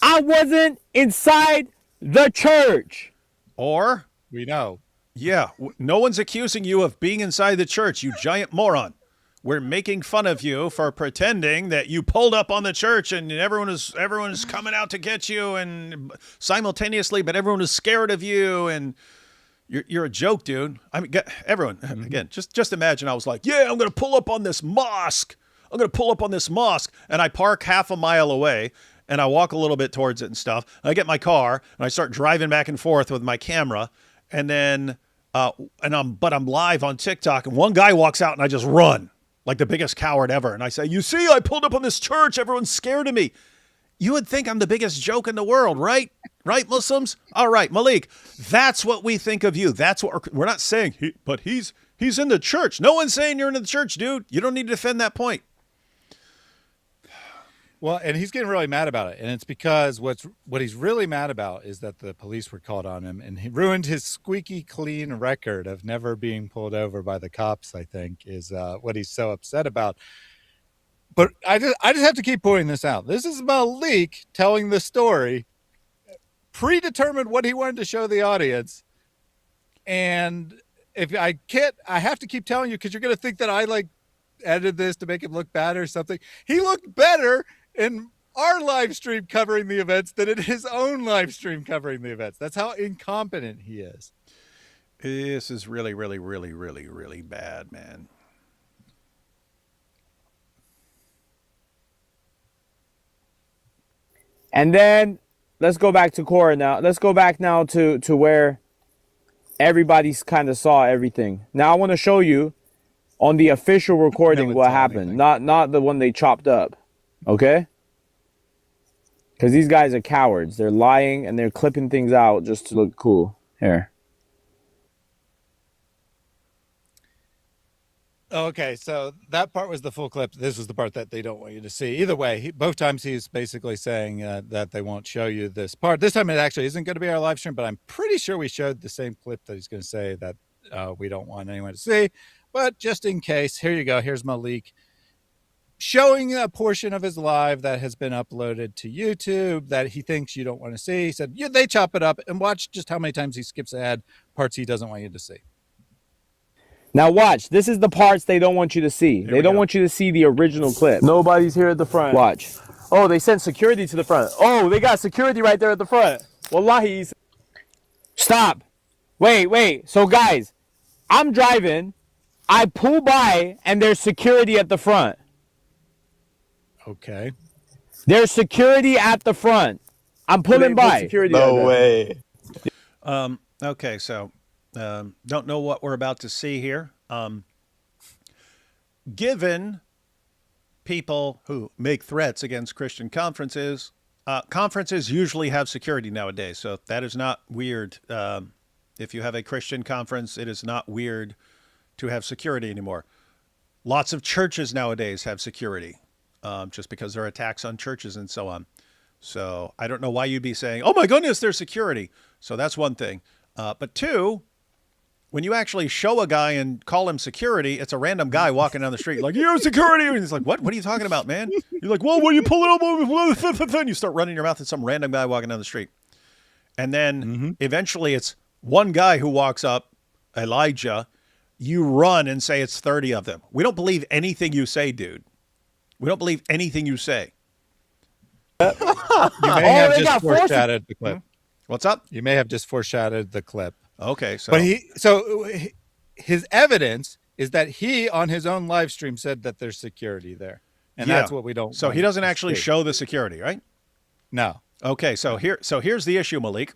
I wasn't inside the church. Or we know. Yeah, no one's accusing you of being inside the church, you giant moron. We're making fun of you for pretending that you pulled up on the church and everyone is coming out to get you and simultaneously, but everyone is scared of you and you're a joke, dude. I mean, everyone, again, just imagine I was like, yeah, I'm going to pull up on this mosque. And I park half a mile away and I walk a little bit towards it and stuff. And I get my car and I start driving back and forth with my camera. And then, I'm live on TikTok and one guy walks out and I just run like the biggest coward ever. And I say, you see, I pulled up on this church. Everyone's scared of me. You would think I'm the biggest joke in the world, right? Right, Muslims? All right, Maleek, that's what we think of you. That's what we're not saying, but he's in the church. No one's saying you're in the church, dude. You don't need to defend that point. Well, and he's getting really mad about it. And it's because what he's really mad about is that the police were called on him and he ruined his squeaky clean record of never being pulled over by the cops, I think, is what he's so upset about. But I just have to keep pointing this out. This is Maleek telling the story, predetermined what he wanted to show the audience. And if I have to keep telling you because you're going to think that I edited this to make him look bad or something. He looked better in our live stream covering the events than in his own live stream covering the events. That's how incompetent he is. This is really, really, really, really, really bad, man. And then let's go back to Cora now. Let's go back now to where everybody's kind of saw everything. Now I want to show you on the official recording what happened, not the one they chopped up. Okay? Because these guys are cowards. They're lying and they're clipping things out just to look cool. Here. Okay, so that part was the full clip. This was the part that they don't want you to see. Either way, both times he's basically saying that they won't show you this part. This time it actually isn't going to be our live stream, but I'm pretty sure we showed the same clip that he's going to say that we don't want anyone to see. But just in case, here you go. Here's Maleek showing a portion of his live that has been uploaded to YouTube that he thinks you don't want to see. He said, yeah, they chop it up, and watch just how many times he skips ahead parts he doesn't want you to see. Now watch. This is the parts they don't want you to see. They don't want you to see the original clip. Nobody's here at the front. Watch. Oh, they sent security to the front. Oh, they got security right there at the front. Wallahi. Stop. Wait. So guys, I'm driving. I pull by and there's security at the front. Okay. There's security at the front. I'm pulling by. No way. Okay, so don't know what we're about to see here. Given people who make threats against Christian conferences, conferences usually have security nowadays, so that is not weird. If you have a Christian conference, it is not weird to have security anymore. Lots of churches nowadays have security, just because there are attacks on churches and so on. So I don't know why you'd be saying, oh my goodness, there's security. So that's one thing. But two, when you actually show a guy and call him security, it's a random guy walking down the street like, you're security. And he's like, what? What are you talking about, man? You're like, well, when you pull it up, and you start running your mouth at some random guy walking down the street. And then eventually it's one guy who walks up, Elijah, you run and say it's 30 of them. We don't believe anything you say, dude. We don't believe anything you say. You may have just foreshadowed the clip. What's up? You may have just foreshadowed the clip. Okay, so but his evidence is that he on his own live stream said that there's security there, and that's what we don't. So he doesn't actually show the security, right? No. Okay, so here's the issue, Maleek.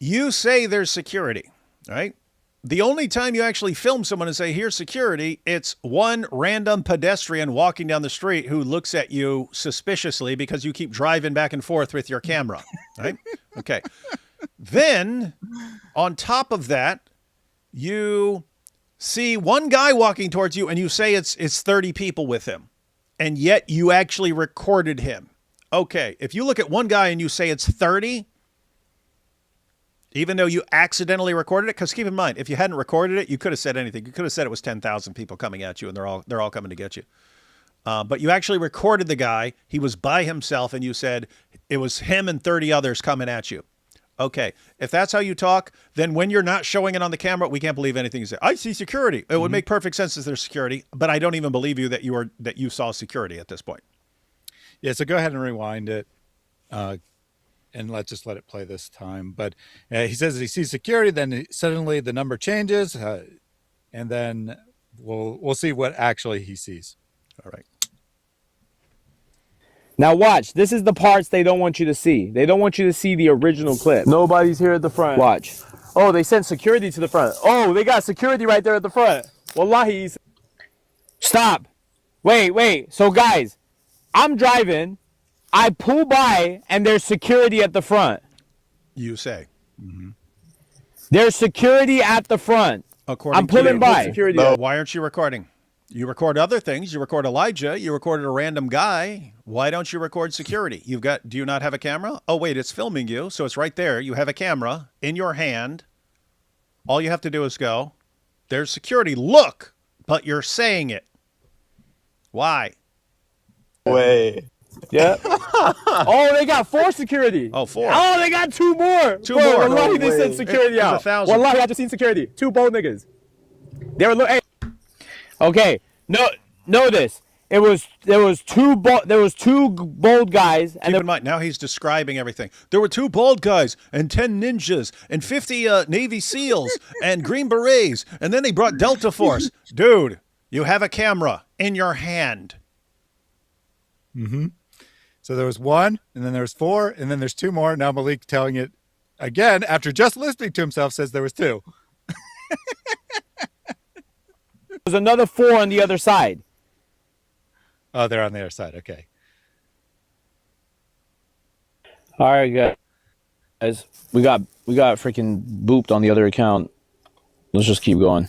You say there's security, right? The only time you actually film someone and say, here's security, it's one random pedestrian walking down the street who looks at you suspiciously because you keep driving back and forth with your camera, right? Okay. Then, on top of that, you see one guy walking towards you and you say it's 30 people with him, and yet you actually recorded him. Okay, if you look at one guy and you say it's 30, even though you accidentally recorded it, because keep in mind, if you hadn't recorded it, you could have said anything. You could have said it was 10,000 people coming at you, and they're all coming to get you. But you actually recorded the guy. He was by himself, and you said it was him and 30 others coming at you. Okay, if that's how you talk, then when you're not showing it on the camera, we can't believe anything you say. I see security. It would make perfect sense that there's security, but I don't even believe you that you saw security at this point. Yeah, so go ahead and rewind it. And let's just let it play this time. But he says he sees security, then suddenly the number changes, and then we'll see what actually he sees. All right. Now watch. This is the parts they don't want you to see. They don't want you to see the original clip. Nobody's here at the front. Watch. Oh, they sent security to the front. Oh, they got security right there at the front. Wallahi. Stop. Wait. So guys, I'm driving. I pull by and there's security at the front. You say. There's security at the front. According I'm pulling by. Security. No. Why aren't you recording? You record other things. You record Elijah. You recorded a random guy. Why don't you record security? Do you not have a camera? Oh, wait, it's filming you. So it's right there. You have a camera in your hand. All you have to do is go, there's security. Look, but you're saying it. Why? Way. Yeah. Oh, they got 4 security. Oh, 4. Oh, they got 2 more. Two more. Wallahi, they sent security out. 1,000. Wallahi, I just seen security. 2 bold niggas. They were hey. Okay. Know this. There was two bold guys, and keep in mind now he's describing everything. There were 2 bold guys and 10 ninjas and 50 Navy SEALs and Green Berets, and then they brought Delta Force. Dude, you have a camera in your hand. So there was one, and then there was four, and then there's two more. Now Maleek telling it again after just listening to himself says there was two. There's another 4 on the other side. Oh, they're on the other side. Okay. All right, guys. We got freaking booped on the other account. Let's just keep going.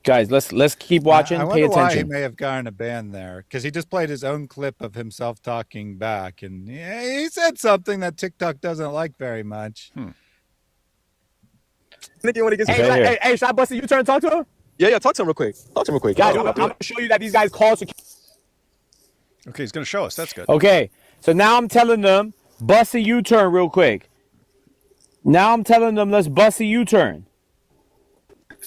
Guys, let's keep watching. I Pay wonder why he attention. may have gotten a ban there because he just played his own clip of himself talking back, and he said something that TikTok doesn't like very much. Nicky, when he gets Hey, should I bust a U-turn and talk to him? yeah, talk to him real quick. Guys, I'm going to show you that these guys call security. Okay, he's going to show us. That's good. Okay, so now I'm telling them, bust a U-turn real quick. Now I'm telling them, let's bust a U-turn.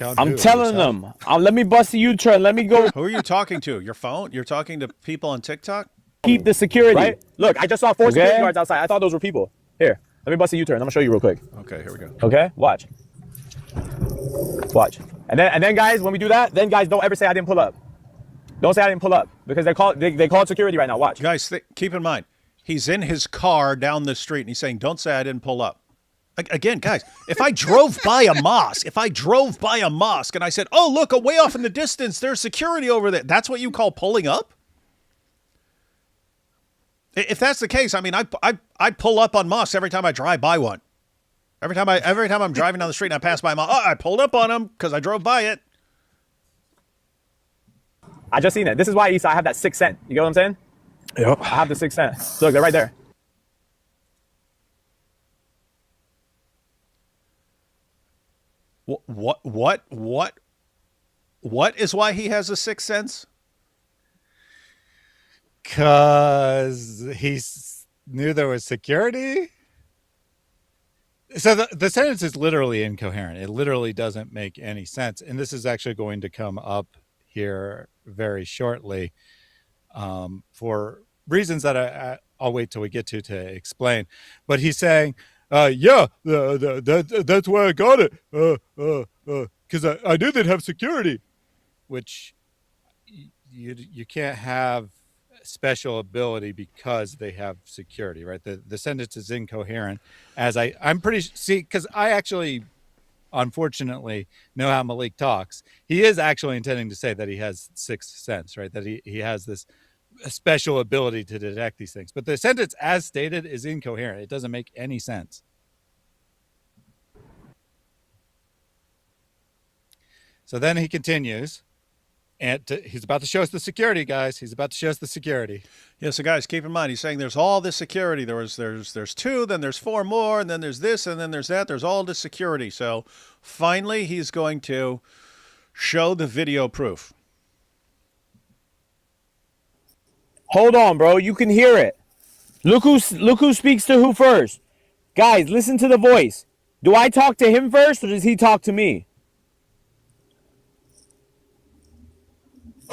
I'm telling them, let me bust a U-turn. Let me go Who are you talking to? Your phone? You're talking to people on TikTok? keep the security. Right? Look, I just saw 4 security guards outside. I thought those were people. Here, let me bust a U-turn. I'm gonna show you real quick. Okay, here we go. Okay, watch. And then guys, when we do that, then guys don't ever say I didn't pull up. Don't say I didn't pull up because they called security right now. Watch. Guys, keep in mind, he's in his car down the street, and he's saying, don't say I didn't pull up. Again, guys, if I drove by a mosque, and I said, oh, look, way off in the distance, there's security over there. That's what you call pulling up? If that's the case, I mean, I pull up on mosques every time I drive by one. Every time I'm driving down the street and I pass by a mosque, I pulled up on them because I drove by it. I just seen it. This is why, Issa, I have that 6th sense. You get what I'm saying? Yep. I have the 6th sense. Look, they're right there. What is why he has a 6th sense? Because he knew there was security. So the sentence is literally incoherent. It literally doesn't make any sense. And this is actually going to come up here very shortly for reasons that I'll wait till we get to explain. But he's saying, that's why I got it. Because I knew they'd have security, which you can't have special ability because they have security, right? The sentence is incoherent. As I'm pretty because I actually, unfortunately, know how Maleek talks. He is actually intending to say that he has 6th sense, right? That he has this special ability to detect these things. But the sentence as stated is incoherent. It doesn't make any sense. So then he continues. And he's about to show us the security, guys. He's about to show us the security. Yeah, so guys, keep in mind, he's saying there's all this security. There's 2, then there's 4 more, and then there's this, and then there's that. There's all this security. So finally, he's going to show the video proof. Hold on, bro. You can hear it. Look who speaks to who first. Guys, listen to the voice. Do I talk to him first, or does he talk to me?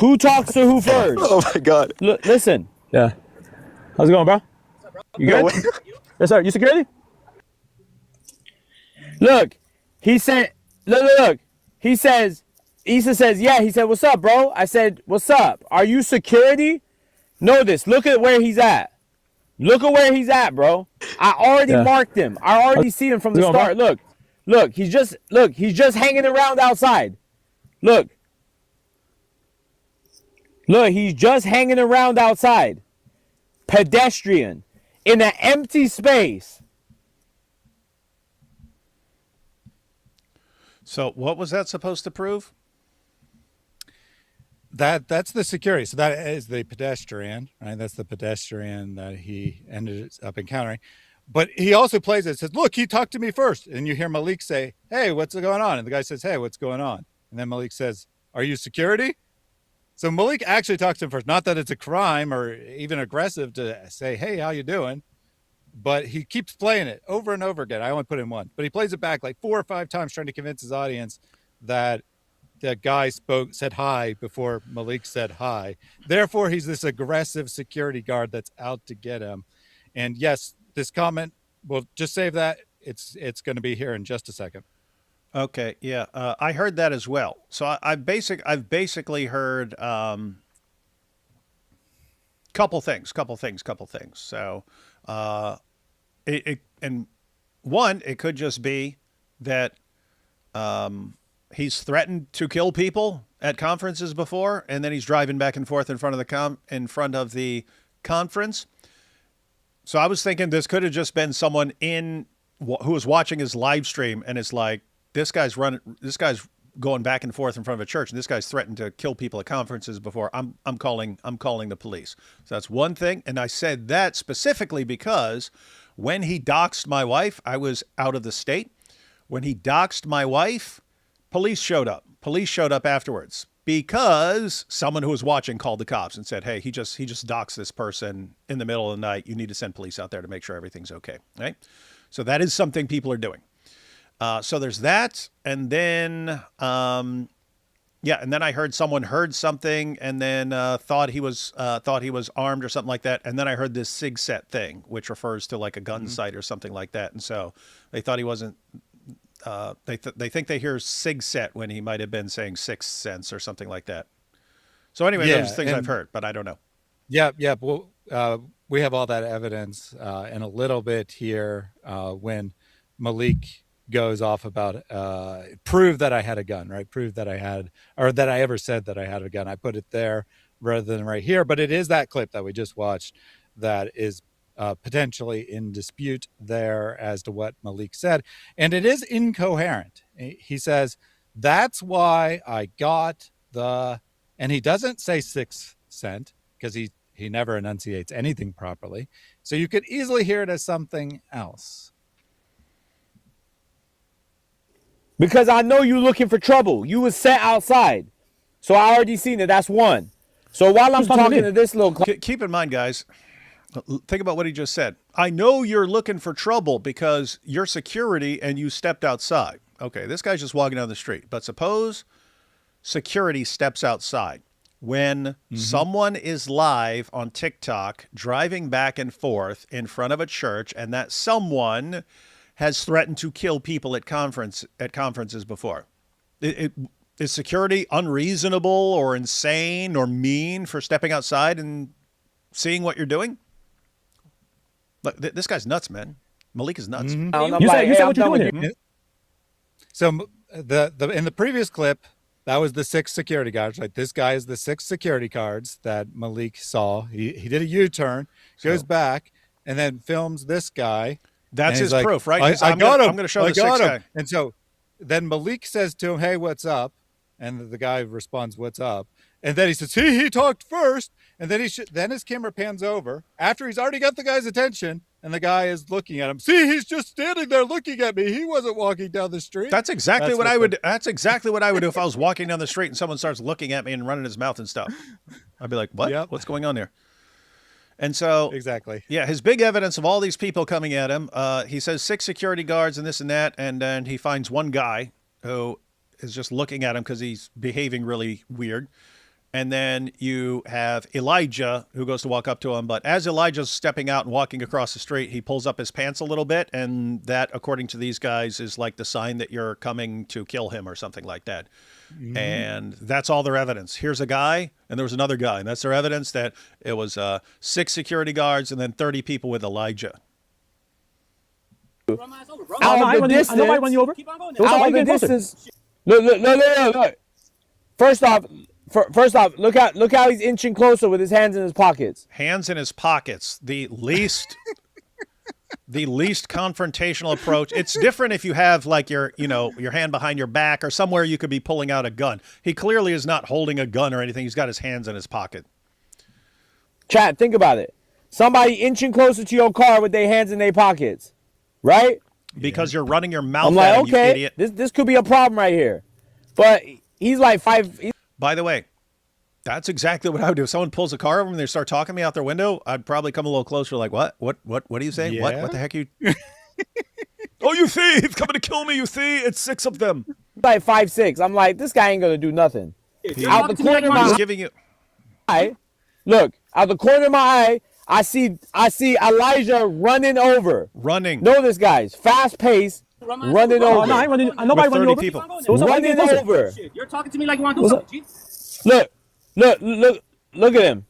Who talks to who first? Oh my God. Look, listen. Yeah. How's it going, bro? You good? Yes, sir. You security? Look, he said, look. He says, Issa says, yeah. He said, what's up, bro? I said, what's up? Are you security? Know this. Look at where he's at. Look at where he's at, bro. I already marked him. I already see him from the start. Look. He's just hanging around outside. Look, he's just hanging around outside. Pedestrian. In an empty space. So what was that supposed to prove? That's the security. So that is the pedestrian, right? That's the pedestrian that he ended up encountering. But he also plays it, says, look, he talked to me first. And you hear Maleek say, hey, what's going on? And the guy says, hey, what's going on? And then Maleek says, are you security? So Maleek actually talks to him first. Not that it's a crime or even aggressive to say, hey, how you doing? But he keeps playing it over and over again. I only put in one. But he plays it back like 4 or 5 times trying to convince his audience that the guy said hi before Maleek said hi. Therefore, he's this aggressive security guard that's out to get him. And yes, this comment, we'll just save that. It's going to be here in just a second. Okay, yeah, I heard that as well. So I've basically heard couple things. So, and one, it could just be that he's threatened to kill people at conferences before, and then he's driving back and forth in front of the conference. So I was thinking this could have just been someone who was watching his live stream, and it's like, this guy's going back and forth in front of a church, and this guy's threatened to kill people at conferences before. I'm calling the police. So that's one thing. And I said that specifically because when he doxed my wife, I was out of the state. When he doxed my wife, police showed up. Police showed up afterwards because someone who was watching called the cops and said, hey, he just doxed this person in the middle of the night. You need to send police out there to make sure everything's okay. Right? So that is something people are doing. So there's that. And then, and then I heard someone heard something and then thought he was armed or something like that. And then I heard this SIG set thing, which refers to like a gun sight or something like that. And so they thought he wasn't, they think they hear SIG set when he might have been saying Sixth Sense or something like that. So anyway, those are things I've heard, but I don't know. Yeah. Well, we have all that evidence in a little bit here when Maleek goes off about prove that I had a gun, right? Prove that I had, or that I ever said that I had a gun. I put it there rather than right here, but it is that clip that we just watched that is potentially in dispute there as to what Maleek said. And it is incoherent. He says, that's why I got and he doesn't say 6 cent because he never enunciates anything properly. So you could easily hear it as something else. Because I know you looking for trouble. You was set outside. So I already seen it. That's one. So while I'm talking to this little... Keep in mind, guys, think about what he just said. I know you're looking for trouble because you're security and you stepped outside. Okay, this guy's just walking down the street. But suppose security steps outside. When someone is live on TikTok driving back and forth in front of a church and that someone has threatened to kill people at conferences before. Is security unreasonable or insane or mean for stepping outside and seeing what you're doing? Look, this guy's nuts, man. Maleek is nuts. You said what you're doing here. So in the previous clip, that was the 6 security guards. Right, this guy is the 6 security guards that Maleek saw. He did a U-turn, goes back, and then films this guy. That's his proof, right? I got him. I'm going to show the 6 guy. And so then Maleek says to him, hey, what's up? And the guy responds, what's up? And then he says, he talked first. And then then his camera pans over after he's already got the guy's attention. And the guy is looking at him. See, he's just standing there looking at me. He wasn't walking down the street. That's exactly what I would. That's exactly what I would do if I was walking down the street and someone starts looking at me and running his mouth and stuff. I'd be like, what? Yep. What's going on here? And so, exactly. Yeah, his big evidence of all these people coming at him, he says 6 security guards and this and that, and then he finds one guy who is just looking at him because he's behaving really weird. And then you have Elijah who goes to walk up to him, but as Elijah's stepping out and walking across the street, he pulls up his pants a little bit, and that, according to these guys, is like the sign that you're coming to kill him or something like that. And that's all their evidence. Here's a guy, and there was another guy, and that's their evidence that it was 6 security guards and then 30 people with Elijah. Out of the distance. Nobody run you over. Out of the distance. Look. First off, look how he's inching closer with his hands in his pockets. Hands in his pockets. The least confrontational approach. It's different if you have like your hand behind your back or somewhere you could be pulling out a gun. He clearly is not holding a gun or anything. He's got his hands in his pocket. Chat, think about it. Somebody inching closer to your car with their hands in their pockets, right? Because you're running your mouth. I'm like, at him, okay, you idiot. This could be a problem right here. But he's like 5. By the way, that's exactly what I would do. If someone pulls a car over and they start talking to me out their window, I'd probably come a little closer, like, what are you saying? Yeah. What the heck are you? Oh, you see, he's coming to kill me. You see, it's 6 of them. Like 5'6". I'm like, this guy ain't gonna do nothing. Out the corner of my He's giving you. eye, look, out the corner of my eye, I see Elijah running over. Notice, guys, fast pace, running over. No, I ain't running. Nobody running over. People. Running over. You're talking to me like you want to do something. Look at him.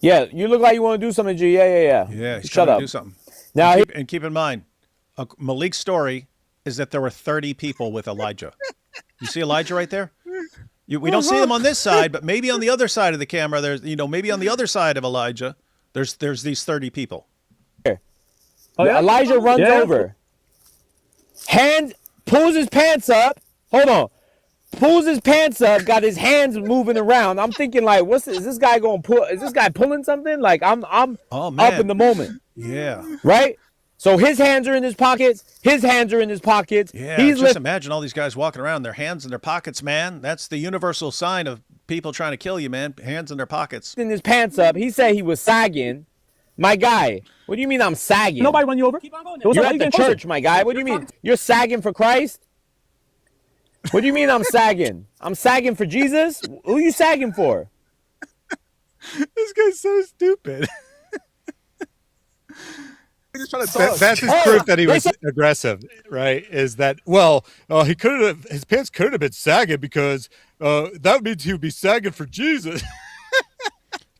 Yeah, you look like you want to do something, G. Yeah. Yeah, he's Shut trying up. to do something. Now, And keep in mind, Maleek's story is that there were 30 people with Elijah. You see Elijah right there? We don't see them on this side, but maybe on the other side of the camera, there's, maybe on the other side of Elijah, there's these 30 people. Elijah runs over. Pulls his pants up. Hold on. Pulls his pants up, got his hands moving around. I'm thinking like, is this guy going to pull? Is this guy pulling something? Like I'm up in the moment. Yeah. Right? So his hands are in his pockets. His hands are in his pockets. Yeah, just imagine all these guys walking around, their hands in their pockets, man. That's the universal sign of people trying to kill you, man. Hands in their pockets. In his pants up. He said he was sagging. My guy, what do you mean I'm sagging? Nobody run you over. Keep on going. You're at the church, my guy. What do you mean? You're sagging for Christ? What do you mean I'm sagging? I'm sagging for Jesus? Who are you sagging for? This guy's so stupid. Just trying to talk. That's his proof that he was aggressive, right? Is that he could have his pants could have been sagging because that means he would be sagging for Jesus.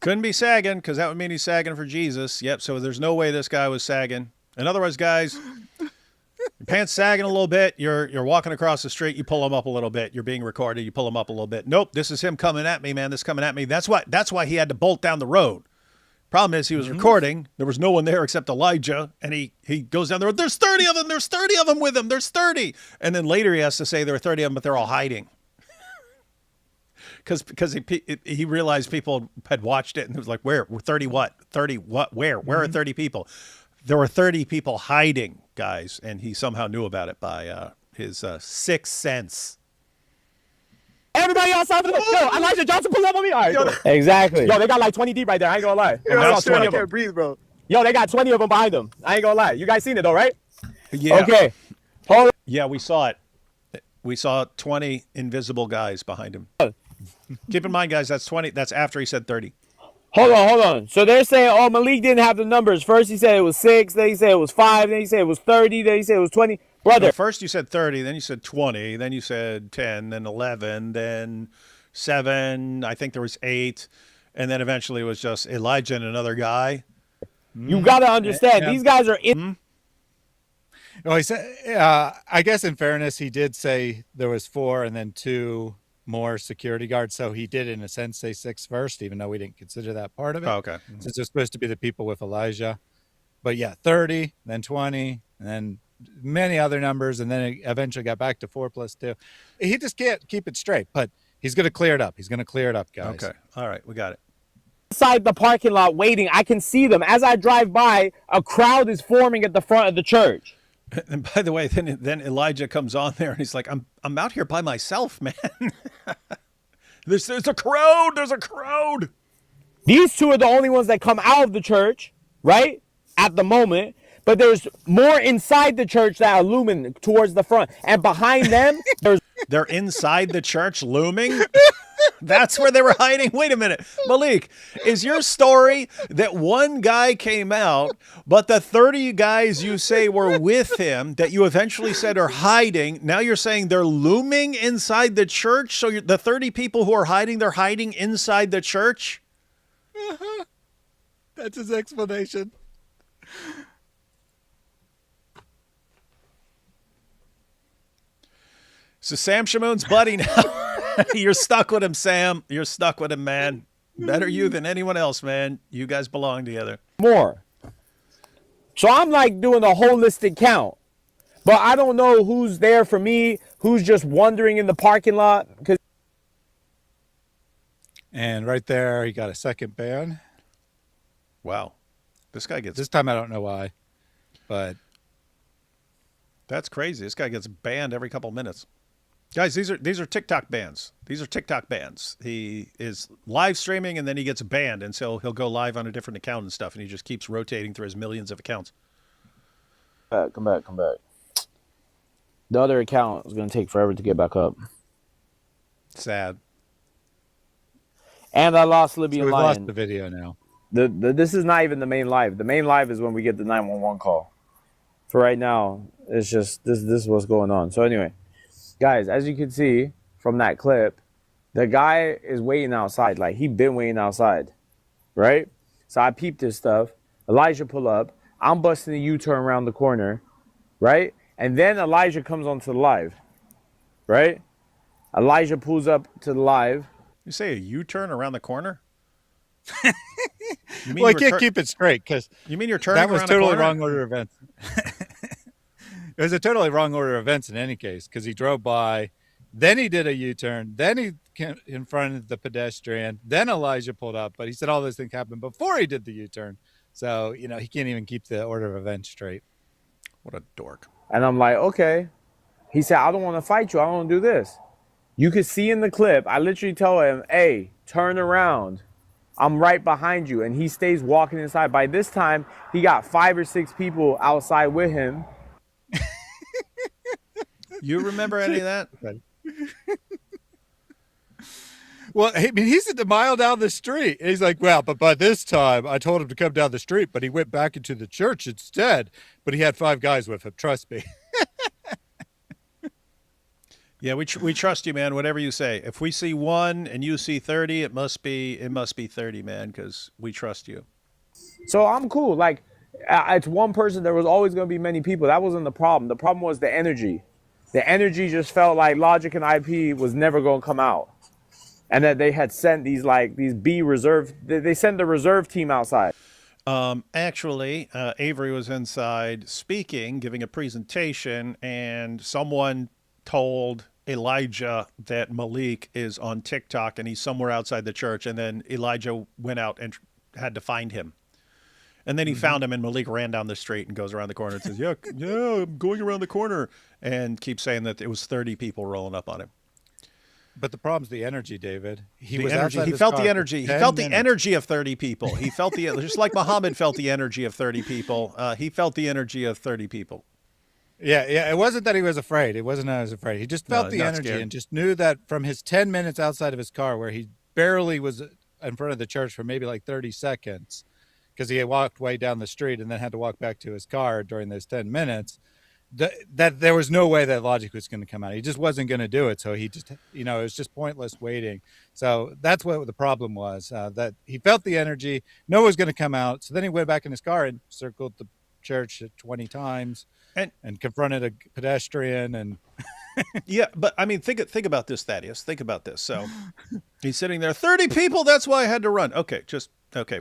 Couldn't be sagging because that would mean he's sagging for Jesus. Yep. So there's no way this guy was sagging. In other words, guys, your pants sagging a little bit. You're walking across the street. You pull them up a little bit. You're being recorded. You pull them up a little bit. Nope. This is him coming at me, man. This is coming at me. That's why he had to bolt down the road. Problem is he was recording. There was no one there except Elijah. And he goes down the road. There's 30 of them. There's 30 of them with him. There's 30. And then later he has to say there were 30 of them, but they're all hiding. Because he realized people had watched it and it was like, where? 30 what? 30 what? Where? Where are 30 people? There were 30 people hiding, guys, and he somehow knew about it by his sixth sense. Everybody outside of the yo, Elijah Johnson pull up on me. All right, Exactly. Yo, they got like 20 deep right there. I ain't gonna lie. I saw 20 of them. can't breathe, bro. Yo, they got 20 of them behind them. I ain't gonna lie. You guys seen it though, right? Yeah. Okay. Hold Yeah, we saw it. We saw 20 invisible guys behind him. Keep in mind, guys, that's 20. That's after he said 30. Hold on. So they're saying, Maleek didn't have the numbers. First he said it was 6, then he said it was 5, then he said it was 30, then he said it was 20. Brother. So first you said 30, then you said 20, then you said 10, then 11, then 7. I think there was 8, and then eventually it was just Elijah and another guy. You got to understand, these guys are in. Well, he said, I guess in fairness, he did say there was 4 and then 2 more security guards. So he did, in a sense, say 6 first, even though we didn't consider that part of it. Oh, okay. So it's just supposed to be the people with Elijah. But yeah, 30, then 20, and then many other numbers. And then it eventually got back to 4 plus 2. He just can't keep it straight, but he's going to clear it up. He's going to clear it up, guys. Okay. All right. We got it. Inside the parking lot waiting. I can see them. As I drive by, a crowd is forming at the front of the church. And by the way, then Elijah comes on there and he's like, I'm out here by myself, man. There's a crowd. There's a crowd. These 2 are the only ones that come out of the church, right? At the moment. But there's more inside the church that are looming towards the front. And behind them, They're inside the church looming? That's where they were hiding? Wait a minute. Maleek, is your story that one guy came out, but the 30 guys you say were with him that you eventually said are hiding, now you're saying they're looming inside the church? So the 30 people who are hiding, they're hiding inside the church? That's his explanation. So Sam Shamoun's buddy now. You're stuck with him, Sam. You're stuck with him, man. Better you than anyone else, man. You guys belong together. more. So I'm like doing a holistic count. But I don't know who's there for me, who's just wandering in the parking lot. And right there, he got a second ban. Wow. This guy gets... This time, I don't know why, but... That's crazy. This guy gets banned every couple minutes. Guys, these are TikTok bans. These are TikTok bans. He is live streaming and then he gets banned, and so he'll go live on a different account and stuff, and he just keeps rotating through his millions of accounts. Come back. The other account is going to take forever to get back up. Sad. And I lost Libyan So we've Lion. lost the video now. This is not even the main live. The main live is when we get the 911 call. For right now, it's just this is what's going on. So anyway, guys, as you can see from that clip, the guy is waiting outside. Like, he's been waiting outside, right? So I peeped this stuff. Elijah pull up. I'm busting a U-turn around the corner, right? And then Elijah comes onto the live, right? Elijah pulls up to the live. You say a U-turn around the corner? You Well, I can't keep it straight because you mean you're turning that was around totally a corner? wrong order of events. It was a totally wrong order of events in any case because he drove by, then he did a U-turn, then he confronted the pedestrian, then Elijah pulled up, but he said all those things happened before he did the U-turn. So, you know, he can't even keep the order of events straight. What a dork. And I'm like, okay. He said, I don't want to fight you. I don't want to do this. You could see in the clip, I literally tell him, hey, turn around. I'm right behind you. And he stays walking inside. By this time, he got 5 or 6 people outside with him. You remember any of that? Well, I mean, he's at the mile down the street. And he's like, well, but by this time, I told him to come down the street, but he went back into the church instead. But he had 5 guys with him. Trust me. Yeah, we trust you, man. Whatever you say. If we see 1 and you see 30, it must be 30, man, because we trust you. So I'm cool. Like, it's one person. There was always going to be many people. That wasn't the problem. The problem was the energy. The energy just felt like Logic and IP was never going to come out. And that they had sent these B reserve. They sent the reserve team outside. Actually, Avery was inside speaking, giving a presentation, and someone told Elijah that Maleek is on TikTok and he's somewhere outside the church. And then Elijah went out and had to find him. And then he found him, and Maleek ran down the street and goes around the corner and says, yeah, I'm going around the corner, and keeps saying that it was 30 people rolling up on him. But the problem's the energy, David. He The was energy. outside He his felt car the for energy. He 10 felt the minutes. energy of 30 people. He felt the just like Muhammad felt the energy of 30 people. He felt the energy of 30 people. Yeah. It wasn't that he was afraid. It wasn't that he was afraid. He just felt the not energy scared. and just knew that from his 10 minutes outside of his car, where he barely was in front of the church for maybe like 30 seconds, because he had walked way down the street and then had to walk back to his car during those 10 minutes, that there was no way that Logic was going to come out. He just wasn't going to do it. So he just, it was just pointless waiting. So that's what the problem was, that he felt the energy. No one was going to come out. So then he went back in his car and circled the church 20 times and confronted a pedestrian. And Yeah, but I mean, think about this, Thaddeus. Think about this. So he's sitting there, 30 people. That's why I had to run. Okay,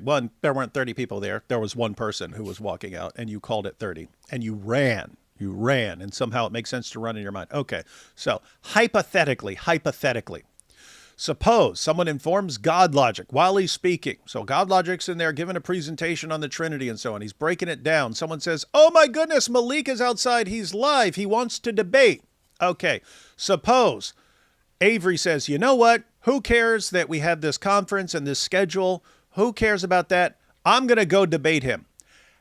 one, there weren't 30 people there. There was one person who was walking out, and you called it 30, and you ran. You ran, and somehow it makes sense to run in your mind. Okay, so hypothetically, suppose someone informs God Logic while he's speaking. So God Logic's in there giving a presentation on the Trinity and so on. He's breaking it down. Someone says, oh my goodness, Maleek is outside. He's live. He wants to debate. Okay, suppose Avery says, you know what? Who cares that we have this conference and this schedule? Who cares about that? I'm going to go debate him.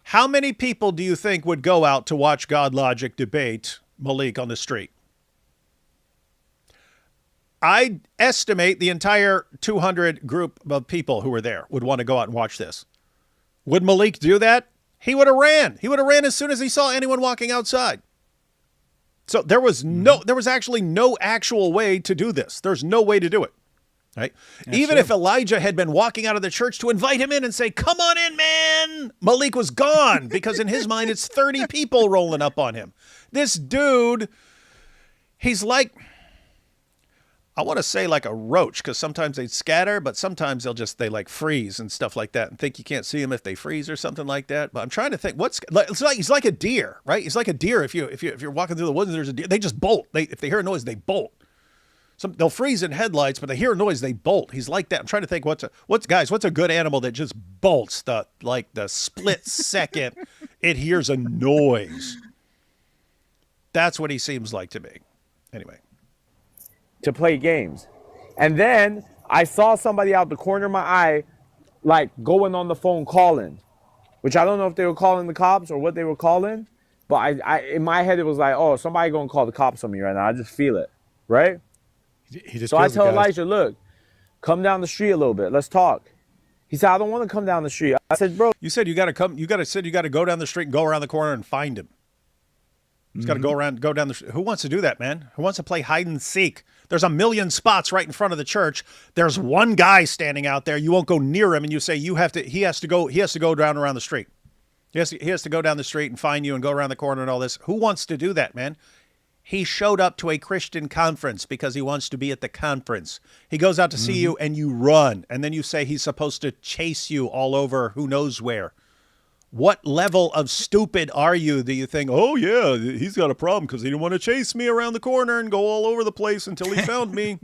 How many people do you think would go out to watch God Logic debate Maleek on the street? I estimate the entire 200 group of people who were there would want to go out and watch this. Would Maleek do that? He would have ran. He would have ran as soon as he saw anyone walking outside. So there was actually no actual way to do this. There's no way to do it. Right? Even if Elijah had been walking out of the church to invite him in and say, come on in, man, Maleek was gone, because in his mind, it's 30 people rolling up on him. This dude, he's like, I want to say like a roach, because sometimes they scatter, but sometimes they like freeze and stuff like that and think you can't see them if they freeze or something like that. But I'm trying to think he's like a deer, right? He's like a deer. If you're walking through the woods and there's a deer, they just bolt. If they hear a noise, they bolt. They'll freeze in headlights, but they hear a noise, they bolt. He's like that. I'm trying to think what's a good animal that just bolts the split second it hears a noise. That's what he seems like to me. Anyway. To play games. And then I saw somebody out the corner of my eye, like going on the phone calling, which I don't know if they were calling the cops or what they were calling, but I in my head, it was like, oh, somebody going to call the cops on me right now. I just feel it, right? So I tell Elijah, look, come down the street a little bit. Let's talk. He said, I don't want to come down the street. I said, bro. You said you got to go down the street and go around the corner and find him. He's got to go down the. Who wants to do that, man? Who wants to play hide and seek? There's a million spots right in front of the church. There's one guy standing out there. You won't go near him, and you say you have to. He has to go. He has to go down around the street. He has to go down the street and find you and go around the corner and all this. Who wants to do that, man? He showed up to a Christian conference because he wants to be at the conference. He goes out to see you and you run. And then you say he's supposed to chase you all over who knows where. What level of stupid are you that you think, oh, yeah, he's got a problem because he didn't want to chase me around the corner and go all over the place until he found me.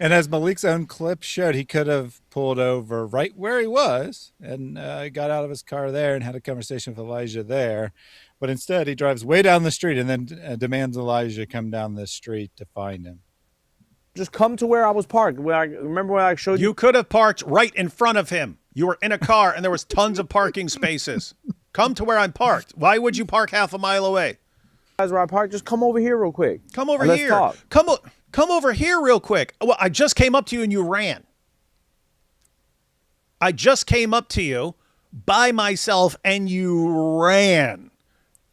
And as Maleek's own clip showed, he could have pulled over right where he was and got out of his car there and had a conversation with Elijah there. But instead, he drives way down the street and then demands Elijah come down the street to find him. Just come to where I was parked. Remember when I showed you? You could have parked right in front of him. You were in a car and there was tons of parking spaces. Come to where I'm parked. Why would you park half a mile away? Guys, where I parked, just come over here real quick. Come over Let's here. talk. Come over here real quick. Well, I just came up to you and you ran. I just came up to you by myself and you ran.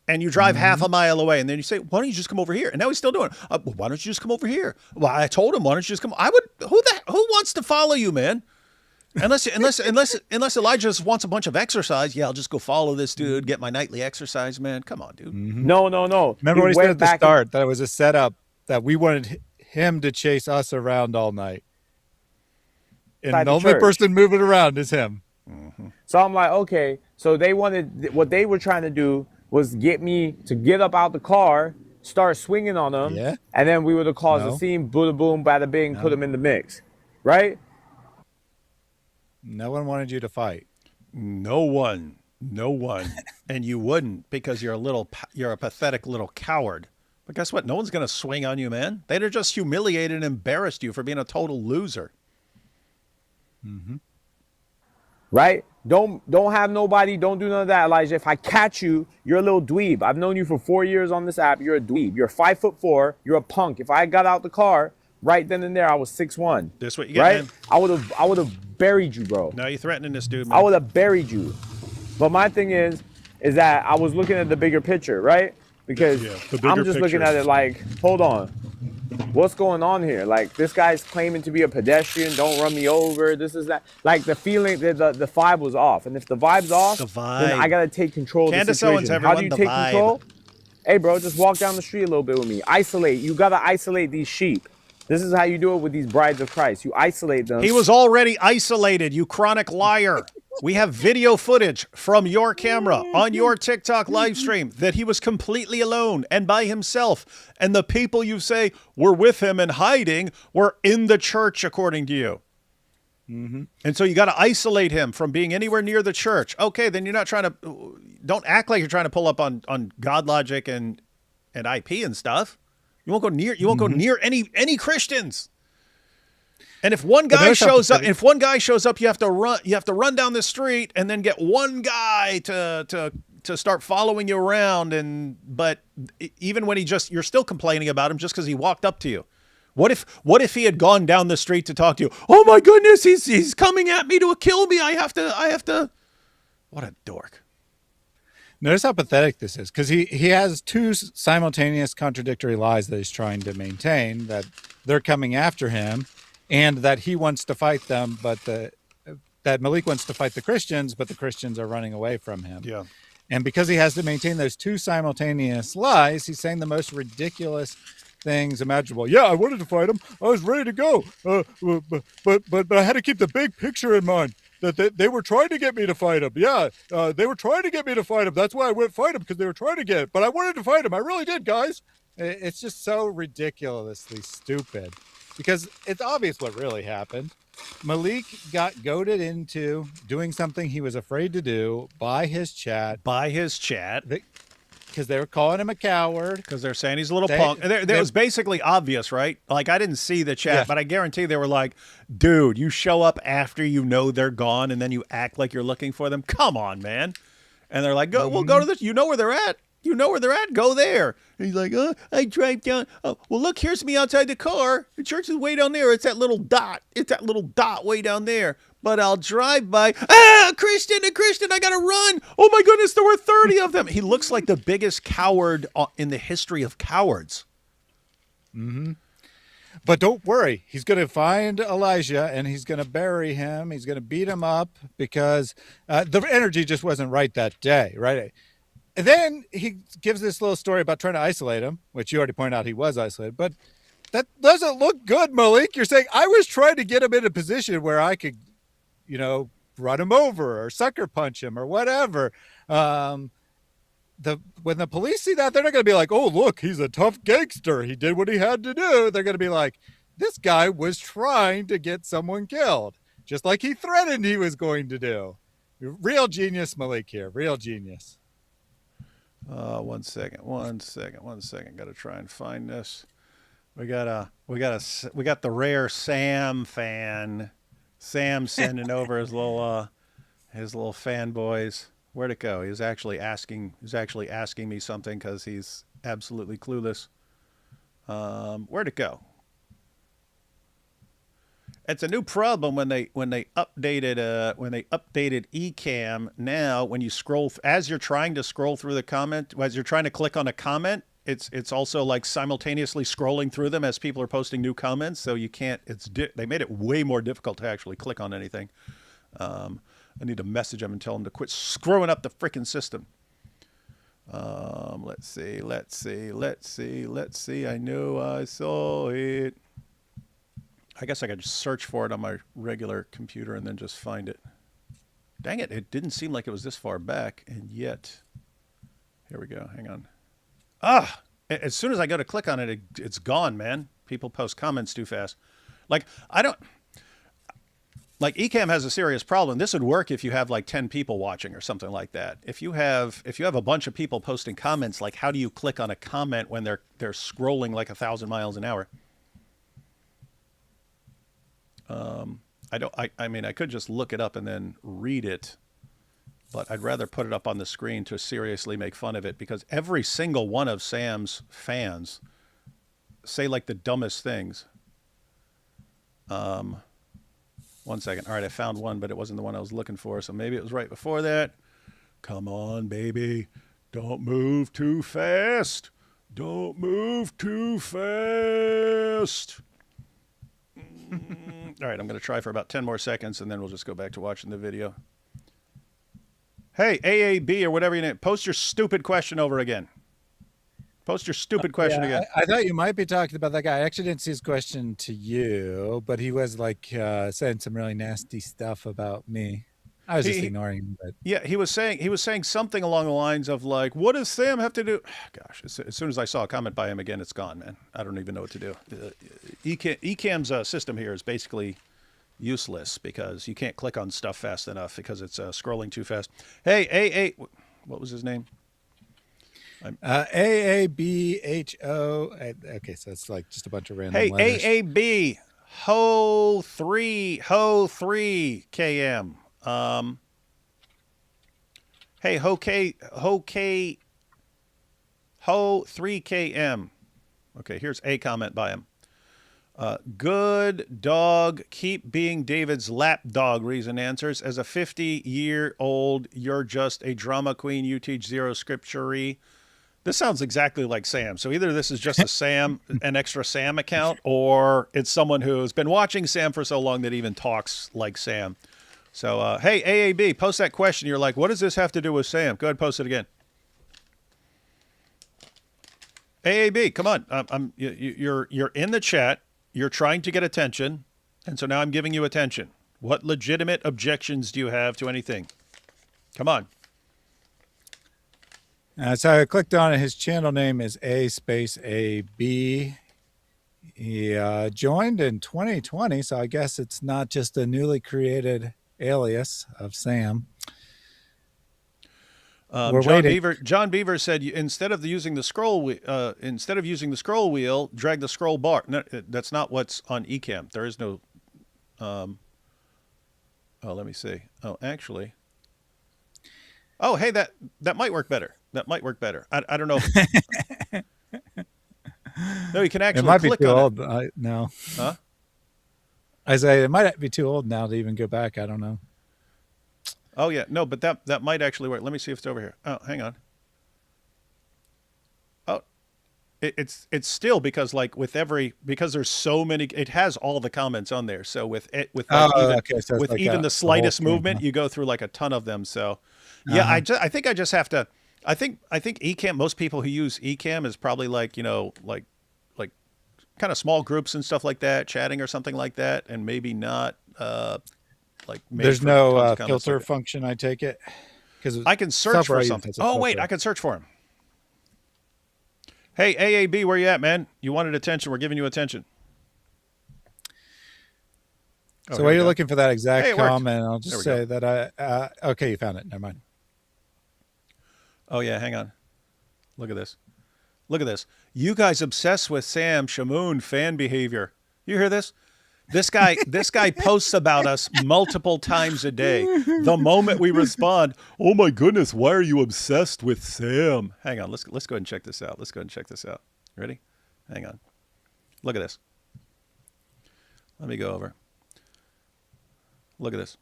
And you drive half a mile away, and then you say, "Why don't you just come over here?" And now he's still doing it. Why don't you just come over here? Well, I told him, "Why don't you just come?" I would. Who wants to follow you, man? Unless Elijah just wants a bunch of exercise. Yeah, I'll just go follow this dude, get my nightly exercise, man. Come on, dude. No. Remember what he said at the start? That it was a setup that we wanted him to chase us around all night. And the only person moving around is him. So I'm like, okay. So they wanted, what they were trying to do was get me to get up out the car, start swinging on them, and then we would have caused a scene, bada boom, bada bing, put them in the mix, right? No one wanted you to fight. No one, and you wouldn't because you're a pathetic little coward. But guess what? No one's gonna swing on you, man. They'd have just humiliated and embarrassed you for being a total loser. Right? Don't have nobody. Don't do none of that, Elijah. If I catch you, you're a little dweeb. I've known you for 4 years on this app. You're a dweeb. You're 5'4". You're a punk. If I got out the car right then and there, I was 6'1". This what you get, right? man? I would have buried you, bro. Now you're threatening this dude, man. I would have buried you. But my thing is that I was looking at the bigger picture, right? Because I'm just looking at it like, hold on. What's going on here? Like, this guy's claiming to be a pedestrian. Don't run me over. This is that. Like, the feeling, the vibe was off. And if the vibe's off, then I got to take control of the situation. How do you take control? Hey, bro, just walk down the street a little bit with me. Isolate. You got to isolate these sheep. This is how you do it with these brides of Christ. You isolate them. He was already isolated, you chronic liar. We have video footage from your camera on your TikTok live stream that he was completely alone and by himself. And the people you say were with him and hiding were in the church, according to you. And so you got to isolate him from being anywhere near the church. Okay, then you're not trying to, don't act like you're trying to pull up on God Logic and IP and stuff. You won't go near any Christians. And if one guy shows up, you have to run down the street and then get one guy to start following you around. But even when you're still complaining about him just because he walked up to you. What if he had gone down the street to talk to you? Oh my goodness, he's coming at me to kill me. I have to. What a dork. Notice how pathetic this is, because he has two simultaneous contradictory lies that he's trying to maintain, that they're coming after him and that he wants to fight them, but that Maleek wants to fight the Christians, but the Christians are running away from him. Yeah. And because he has to maintain those two simultaneous lies, he's saying the most ridiculous things imaginable. Yeah, I wanted to fight him. I was ready to go. But I had to keep the big picture in mind. That they were trying to get me to fight him. Yeah, they were trying to get me to fight him. That's why I went fight him, because they were trying to get it. But I wanted to fight him. I really did, guys. It's just so ridiculously stupid, because it's obvious what really happened. Maleek got goaded into doing something he was afraid to do by his chat. Because they were calling him a coward. Because they're saying he's a little punk. It was basically obvious, right? Like, I didn't see the chat, but I guarantee they were like, dude, you show up after you know they're gone and then you act like you're looking for them. Come on, man. And they're like, go to this. You know where they're at. Go there. And he's like, I drive down. Oh, well, look, here's me outside the car. The church is way down there. It's that little dot. Way down there. but I'll drive by. Christian, I gotta run. Oh my goodness, there were 30 of them. He looks like the biggest coward in the history of cowards. Mm-hmm. But don't worry, he's going to find Elijah and he's going to bury him. He's going to beat him up because the energy just wasn't right that day, right? And then he gives this little story about trying to isolate him, which you already pointed out he was isolated. But that doesn't look good, Maleek. You're saying I was trying to get him in a position where I could, run him over or sucker punch him or whatever. When the police see that, they're not going to be like, oh, look, he's a tough gangster. He did what he had to do. They're going to be like, this guy was trying to get someone killed, just like he threatened he was going to do. Real genius, Maleek here. Real genius. 1 second. Got to try and find this. We got the rare Sam fan. Sam sending over his little fanboys. Where'd it go? He's actually asking me something because he's absolutely clueless. Where'd it go? It's a new problem when they updated Ecamm. Now, when you scroll as you're trying to scroll through the comment, as you're trying to click on a comment, it's also like simultaneously scrolling through them as people are posting new comments. So you can't. They made it way more difficult to actually click on anything. I need to message them and tell them to quit screwing up the freaking system. Let's see. I know I saw it. I guess I could just search for it on my regular computer and then just find it. Dang it, it didn't seem like it was this far back, and yet... Here we go, hang on. As soon as I go to click on it, it's gone, man. People post comments too fast. Ecamm has a serious problem. This would work if you have like 10 people watching or something like that. If you have a bunch of people posting comments, like how do you click on a comment when they're scrolling like 1,000 miles an hour? I could just look it up and then read it, but I'd rather put it up on the screen to seriously make fun of it because every single one of Sam's fans say like the dumbest things. 1 second. All right, I found one, but it wasn't the one I was looking for, so maybe it was right before that. Come on, baby. Don't move too fast. Don't move too fast. All right, I'm going to try for about 10 more seconds, and then we'll just go back to watching the video. Hey, AAB or whatever you name, post your stupid question over again. Post your stupid question again. I thought you might be talking about that guy. I actually didn't see his question to you, but he was like saying some really nasty stuff about me. I was just ignoring him. But yeah, he was saying something along the lines of like, "What does Sam have to do?" Gosh, as soon as I saw a comment by him again, it's gone, man. I don't even know what to do. Ecamm's system here is basically useless because you can't click on stuff fast enough because it's scrolling too fast. Hey, what was his name? AABHO. Okay, so it's like just a bunch of random letters. AAB Ho 3 KM. Hey, Ho 3 KM. Okay, here's a comment by him. Good dog, keep being David's lap dog, reason answers. As a 50-year-old, you're just a drama queen. You teach zero scripture. This sounds exactly like Sam. So either this is just an extra Sam account, or it's someone who's been watching Sam for so long that even talks like Sam. So, hey, AAB, post that question. You're like, what does this have to do with Sam? Go ahead, post it again. AAB, come on. You're in the chat. You're trying to get attention, and so now I'm giving you attention. What legitimate objections do you have to anything? Come on. So I clicked on it. His channel name is A_AB. He joined in 2020, so I guess it's not just a newly created alias of Sam. John Beaver said instead of using the scroll wheel, drag the scroll bar. No, that's not what's on Ecamm. There is no. Let me see. Oh, actually. Oh, hey, that might work better. That might work better. I don't know. No, you can actually click on it. No. Huh? I say it might be too old now to even go back. I don't know. Oh yeah, no, but that might actually work. Let me see if it's over here. Oh, hang on. Oh, it's still because like because there's so many. It has all the comments on there. So with even the slightest movement, you go through like a ton of them. So yeah, I think I just have to. I think Ecamm. Most people who use Ecamm is probably like like kind of small groups and stuff like that, chatting or something like that, and maybe not like. There's no filter function. I take it because I can search for something. Oh wait, I can search for him. Hey AAB, where you at, man? You wanted attention. We're giving you attention. So while you're looking for that exact comment, I'll just say that okay, you found it. Never mind. Oh yeah, hang on. Look at this. Look at this. You guys obsessed with Sam Shamoun fan behavior. You hear this? This guy posts about us multiple times a day. The moment we respond, oh my goodness, why are you obsessed with Sam? Hang on, let's go ahead and check this out. Let's go ahead and check this out. Ready? Hang on. Look at this. Let me go over. Look at this.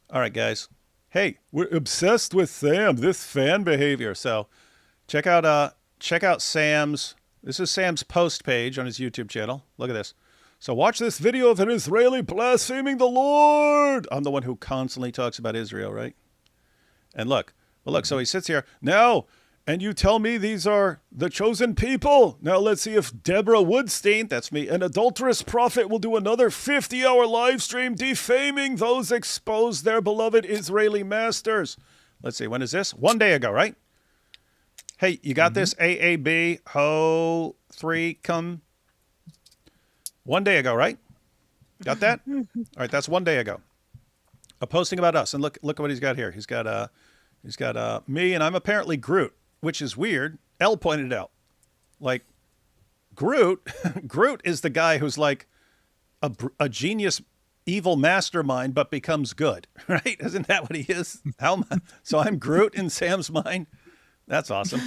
All right, guys. Hey, we're obsessed with Sam, this fan behavior. So check out Sam's, this is Sam's post page on his YouTube channel. Look at this. So watch this video of an Israeli blaspheming the Lord. I'm the one who constantly talks about Israel, right? And look, so he sits here. Now, and you tell me these are the chosen people. Now let's see if Deborah Woodstein, that's me, an adulterous prophet, will do another 50-hour live stream defaming those exposed their beloved Israeli masters. Let's see, when is this? 1 day ago, right? Hey, you got this? AAB, Ho, 3, come. 1 day ago, right? Got that? All right, that's 1 day ago. A posting about us. And look what he's got here. He's got me, and I'm apparently Groot. Which is weird. L pointed out, like Groot is the guy who's like a genius, evil mastermind, but becomes good, right? Isn't that what he is? So I'm Groot in Sam's mind. That's awesome.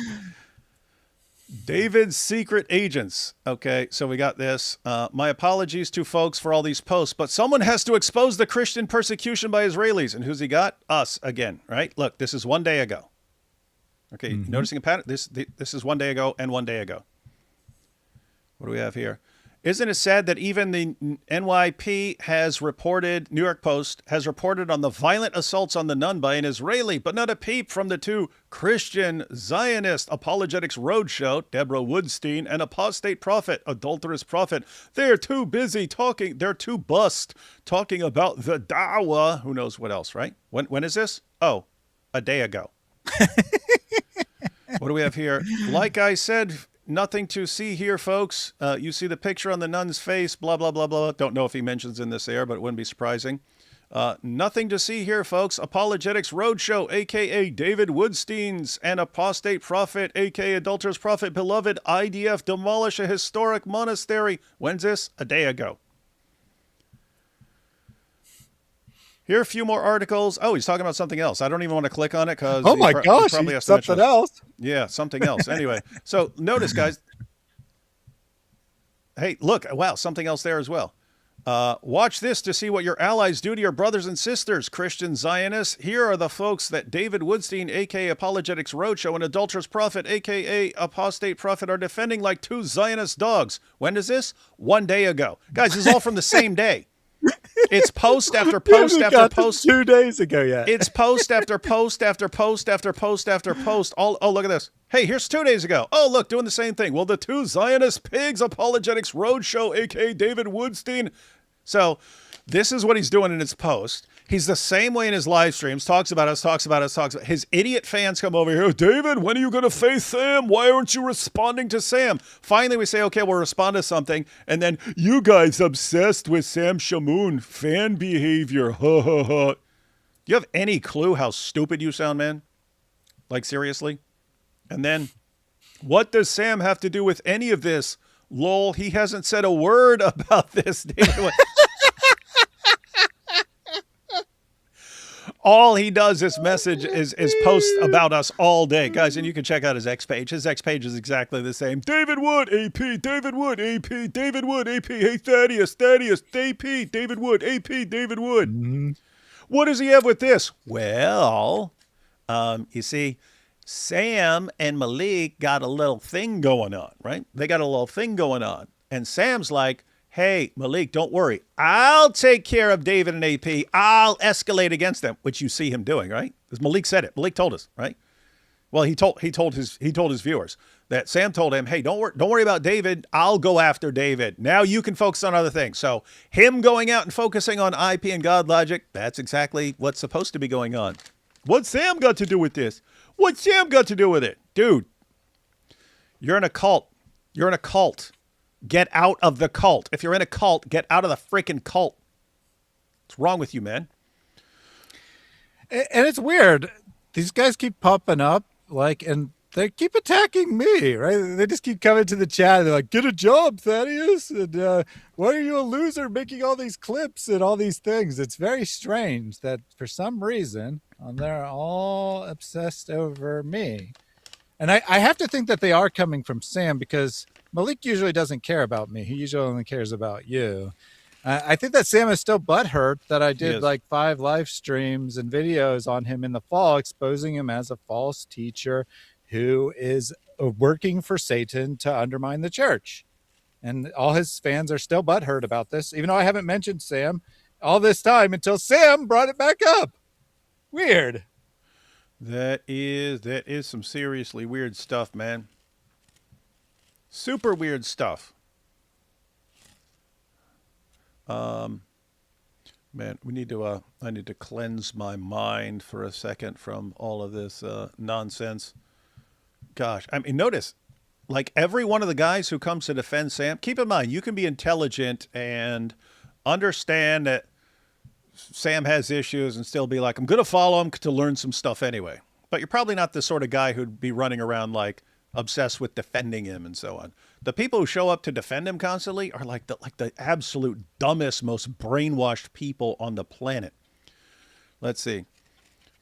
David's secret agents. Okay, so we got this. My apologies to folks for all these posts, but someone has to expose the Christian persecution by Israelis. And who's he got? Us again, right? Look, this is 1 day ago. Okay, noticing a pattern? This is 1 day ago and 1 day ago. What do we have here? Isn't it sad that even the NYP has reported, New York Post, has reported on the violent assaults on the nun by an Israeli, but not a peep from the two Christian Zionist apologetics roadshow, Deborah Woodstein, and apostate prophet, adulterous prophet. They're too busy talking, they're too bust talking about the dawah. Who knows what else, right? When is this? Oh, a day ago. What do we have here? Like I said, nothing to see here, folks. You see the picture on the nun's face, blah, blah, blah, blah. Don't know if he mentions in this air, but it wouldn't be surprising. Nothing to see here, folks. Apologetics Roadshow, a.k.a. David Woodstein's and apostate prophet, a.k.a. adulterous prophet, beloved IDF demolish a historic monastery. When's this? A day ago. Here are a few more articles. Oh, he's talking about something else. I don't even want to click on it because oh my gosh, something else. Yeah, something else. Anyway, so notice, guys. Hey, look! Wow, something else there as well. Watch this to see what your allies do to your brothers and sisters, Christian Zionists. Here are the folks that David Woodstein, a.k.a. Apologetics Roadshow, and adulterous prophet, a.k.a. apostate prophet, are defending like two Zionist dogs. When is this? 1 day ago. Guys, this is all from the same day. It's post after post after post. 2 days ago, yeah. It's post after post after post after post after post. Oh, look at this. Hey, here's 2 days ago. Oh, look, doing the same thing. Well, the two Zionist pigs apologetics roadshow, a.k.a. David Woodstein. So this is what he's doing in his post. He's the same way in his live streams, talks about us. His idiot fans come over here. David, when are you going to face Sam? Why aren't you responding to Sam? Finally, we say, okay, we'll respond to something. And then, you guys obsessed with Sam Shamoun, fan behavior. Ha, ha, ha. Do you have any clue how stupid you sound, man? Like, seriously? And then, what does Sam have to do with any of this? Lol, he hasn't said a word about this. David. All he does is post about us all day, guys, and you can check out his X page. His X page is exactly the same. David Wood, AP, David Wood, AP, David Wood, AP. Hey, Thaddeus, AP, David Wood, AP, David Wood. Mm-hmm. What does he have with this? Well, you see, Sam and Maleek got a little thing going on, right? They got a little thing going on, and Sam's like, hey, Maleek, don't worry. I'll take care of David and AP. I'll escalate against them, which you see him doing, right? Because Maleek said it. Maleek told us, right? Well, he told his viewers that Sam told him, hey, don't worry about David. I'll go after David. Now you can focus on other things. So him going out and focusing on IP and God logic, that's exactly what's supposed to be going on. What's Sam got to do with this? What's Sam got to do with it? Dude, you're in a cult. You're in a cult. Get out of the cult. If you're in a cult, get out of the freaking cult. What's wrong with you, man? And it's weird. These guys keep popping up, and they keep attacking me, right? They just keep coming to the chat. They're like, get a job, Thaddeus. And why are you a loser making all these clips and all these things? It's very strange that for some reason they're all obsessed over me. And I have to think that they are coming from Sam, because Maleek usually doesn't care about me. He usually only cares about you. I think that Sam is still butthurt that I did 5 live streams and videos on him in the fall, exposing him as a false teacher who is working for Satan to undermine the church. And all his fans are still butthurt about this, even though I haven't mentioned Sam all this time until Sam brought it back up. Weird. That is some seriously weird stuff, man. Super weird stuff. Man, I need to cleanse my mind for a second from all of this nonsense. Gosh, I mean, notice, like every one of the guys who comes to defend Sam, keep in mind, you can be intelligent and understand that Sam has issues and still be like, I'm going to follow him to learn some stuff anyway. But you're probably not the sort of guy who'd be running around like obsessed with defending him and so on. The people who show up to defend him constantly are like the absolute dumbest, most brainwashed people on the planet. Let's see.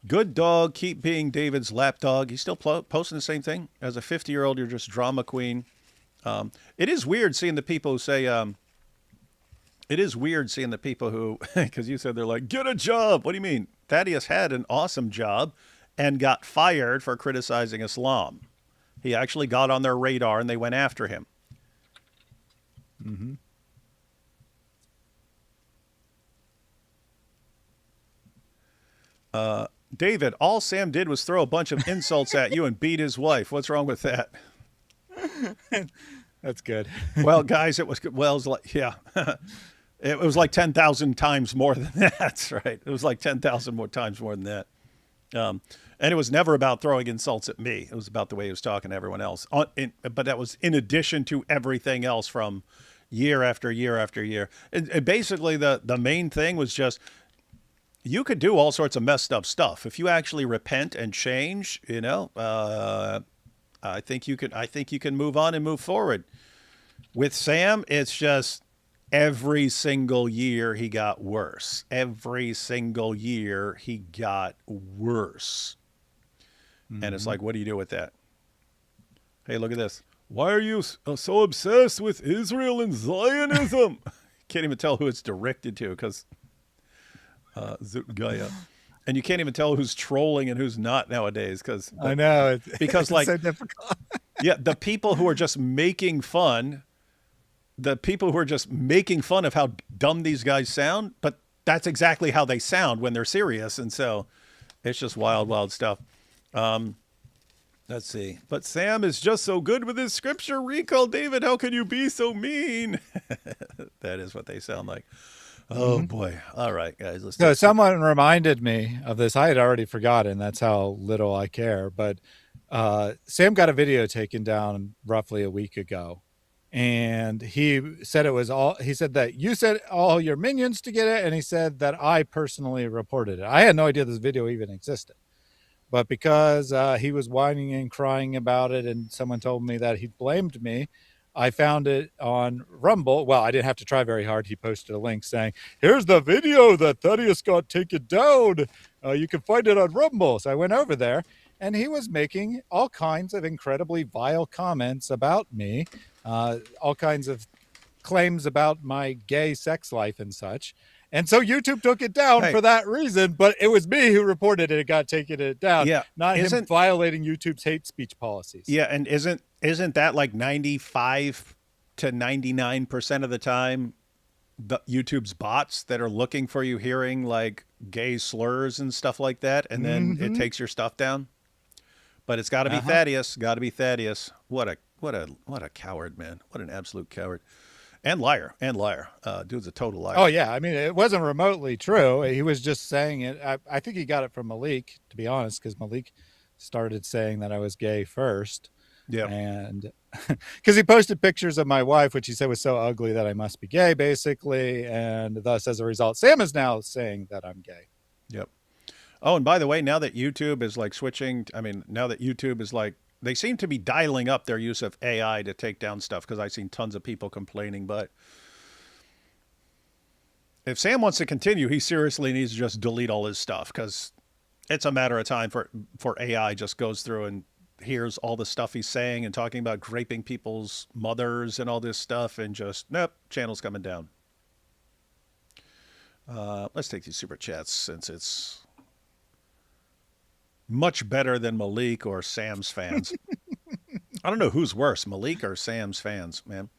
Good dog, keep being David's lapdog. He's still posting the same thing. As a 50-year-old, you're just drama queen. It is weird seeing the people who say, it is weird seeing the people who, because you said they're like, get a job. What do you mean? Thaddeus had an awesome job and got fired for criticizing Islam. He actually got on their radar and they went after him. Mm-hmm. David, all Sam did was throw a bunch of insults at you and beat his wife. What's wrong with that? That's good. Well, guys, it was like, yeah. It was like 10,000 times more than that. That's right. It was like 10,000 more times more than that. And it was never about throwing insults at me. It was about the way he was talking to everyone else. But that was in addition to everything else from year after year after year. And basically, the main thing was just, you could do all sorts of messed up stuff. If you actually repent and change, I think you can move on and move forward. With Sam, it's just every single year he got worse. Every single year he got worse. Mm-hmm. And it's like, what do you do with that? Hey, look at this. Why are you so obsessed with Israel and Zionism? Can't even tell who it's directed to because Gaia. And you can't even tell who's trolling and who's not nowadays because I know because it's so difficult. Yeah, the people who are just making fun of how dumb these guys sound, but that's exactly how they sound when they're serious, and so it's just wild stuff. Let's see. But Sam is just so good with his scripture recall. David, how can you be so mean? That is what they sound like. Oh, boy. All right, guys. So someone reminded me of this. I had already forgotten. That's how little I care. But Sam got a video taken down roughly a week ago. And he said he said that you said all your minions to get it. And he said that I personally reported it. I had no idea this video even existed. But because he was whining and crying about it and someone told me that he blamed me, I found it on Rumble. Well, I didn't have to try very hard. He posted a link saying, here's the video that Thaddeus got taken down. You can find it on Rumble. So I went over there, and he was making all kinds of incredibly vile comments about me, all kinds of claims about my gay sex life and such. And so YouTube took it down for that reason, but it was me who reported it got taken it down, not him violating YouTube's hate speech policies. Yeah, and isn't that like 95 to 99% of the time the YouTube's bots that are looking for you hearing like gay slurs and stuff like that, and then it takes your stuff down? But it's got to be Thaddeus. Got to be Thaddeus. What a coward, man! What an absolute coward. And liar. Dude's a total liar. Oh, yeah. I mean, it wasn't remotely true. He was just saying it. I think he got it from Maleek, to be honest, because Maleek started saying that I was gay first. Yeah. And because he posted pictures of my wife, which he said was so ugly that I must be gay, basically. And thus, as a result, Sam is now saying that I'm gay. Yep. Oh, and by the way, now that YouTube is like now that YouTube is like, they seem to be dialing up their use of AI to take down stuff, because I've seen tons of people complaining. But if Sam wants to continue, he seriously needs to just delete all his stuff, because it's a matter of time for AI just goes through and hears all the stuff he's saying and talking about raping people's mothers and all this stuff, and just, nope, channel's coming down. Let's take these super chats, since it's much better than Maleek or Sam's fans. I don't know who's worse, Maleek or Sam's fans, man.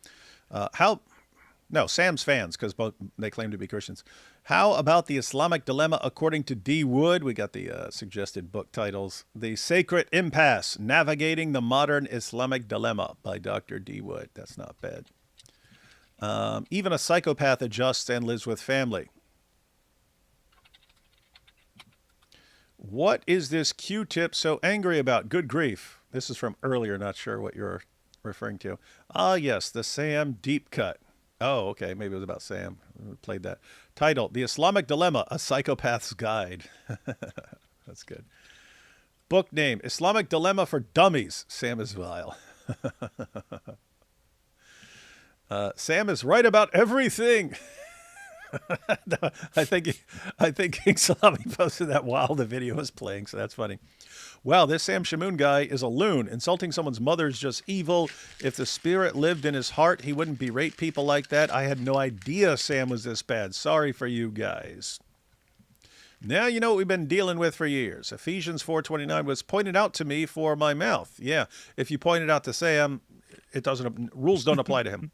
No, Sam's fans, because both they claim to be Christians. How about the Islamic dilemma according to D. Wood? We got the suggested book titles. The Sacred Impasse, Navigating the Modern Islamic Dilemma by Dr. D. Wood. That's not bad. Even a psychopath adjusts and lives with family. What is this Q-tip so angry about? Good grief. This is from earlier, not sure what you're referring to. Ah, yes, the Sam deep cut. Oh, okay, maybe it was about Sam. We played that. Title, The Islamic Dilemma, A Psychopath's Guide. That's good. Book name, Islamic Dilemma for Dummies. Sam is vile. Sam is right about everything. No, I think King Salami posted that while the video was playing, so that's funny. Wow, this Sam Shamoun guy is a loon. Insulting someone's mother is just evil. If the spirit lived in his heart, he wouldn't berate people like that. I had no idea Sam was this bad. Sorry for you guys. Now you know what we've been dealing with for years. Ephesians 4:29 was pointed out to me for my mouth. Yeah, if you point it out to Sam, rules don't apply to him.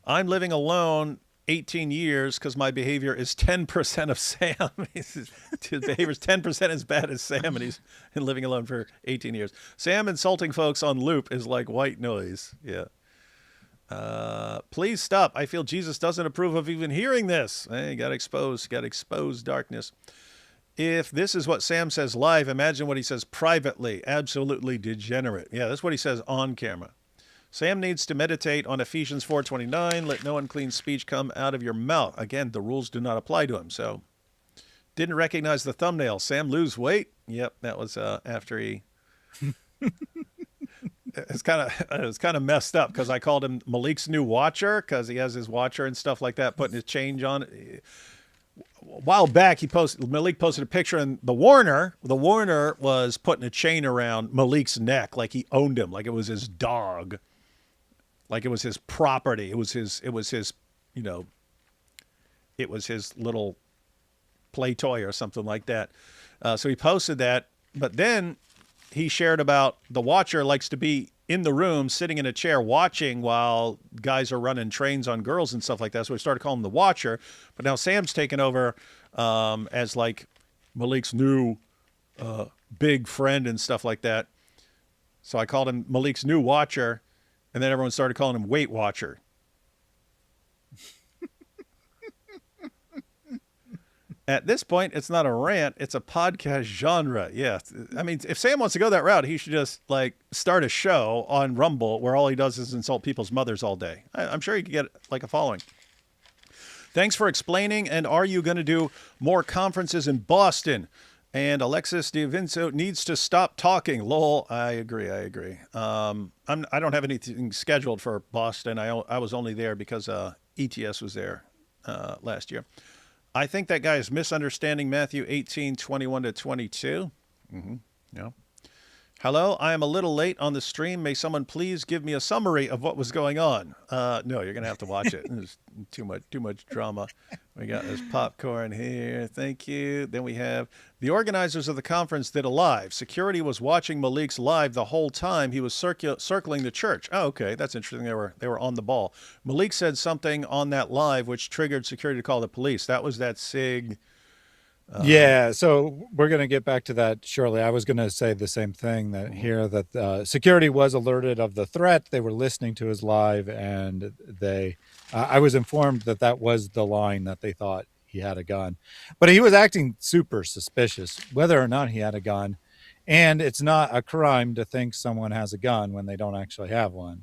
I'm living alone 18 years because my behavior is 10% of Sam. His behavior is 10% as bad as Sam, and he's been living alone for 18 years. Sam insulting folks on loop is like white noise. Yeah. Please stop. I feel Jesus doesn't approve of even hearing this. Hey, got exposed darkness. If this is what Sam says live, imagine what he says privately. Absolutely degenerate. Yeah, that's what he says on camera. Sam needs to meditate on Ephesians 4:29. Let no unclean speech come out of your mouth. Again, the rules do not apply to him. So, didn't recognize the thumbnail. Sam lose weight. Yep, that was after he. It's kind of messed up because I called him Maleek's new watcher because he has his watcher and stuff like that, putting his change on. A while back, Maleek posted a picture, and the Warner was putting a chain around Maleek's neck like he owned him, like it was his dog. Like it was his property. It was his little play toy or something like that. So he posted that, but then he shared about the watcher likes to be in the room, sitting in a chair, watching while guys are running trains on girls and stuff like that. So we started calling him the watcher, but now Sam's taken over as like Maleek's new big friend and stuff like that. So I called him Maleek's new watcher. And then everyone started calling him Weight Watcher. At this point, it's not a rant. It's a podcast genre. Yeah. I mean, if Sam wants to go that route, he should just like start a show on Rumble where all he does is insult people's mothers all day. I'm sure he could get like a following. Thanks for explaining. And are you going to do more conferences in Boston? And Alexis DiVincenzo needs to stop talking. Lol. I agree. I don't have anything scheduled for Boston. I was only there because ETS was there last year. I think that guy is misunderstanding Matthew 18:21-22. Yeah. Hello, I am a little late on the stream. May someone please give me a summary of what was going on? No, you're gonna have to watch it. There's too much drama. We got this popcorn here. Thank you. Then we have the organizers of the conference did a live. Security was watching Maleek's live the whole time he was circling the church. Oh, okay, that's interesting. They were on the ball. Maleek said something on that live which triggered security to call the police. That was that SIG. Yeah, so we're going to get back to that shortly. I was going to say the same thing that here that security was alerted of the threat. They were listening to his live, and I was informed that that was the line that they thought he had a gun. But he was acting super suspicious, whether or not he had a gun. And it's not a crime to think someone has a gun when they don't actually have one.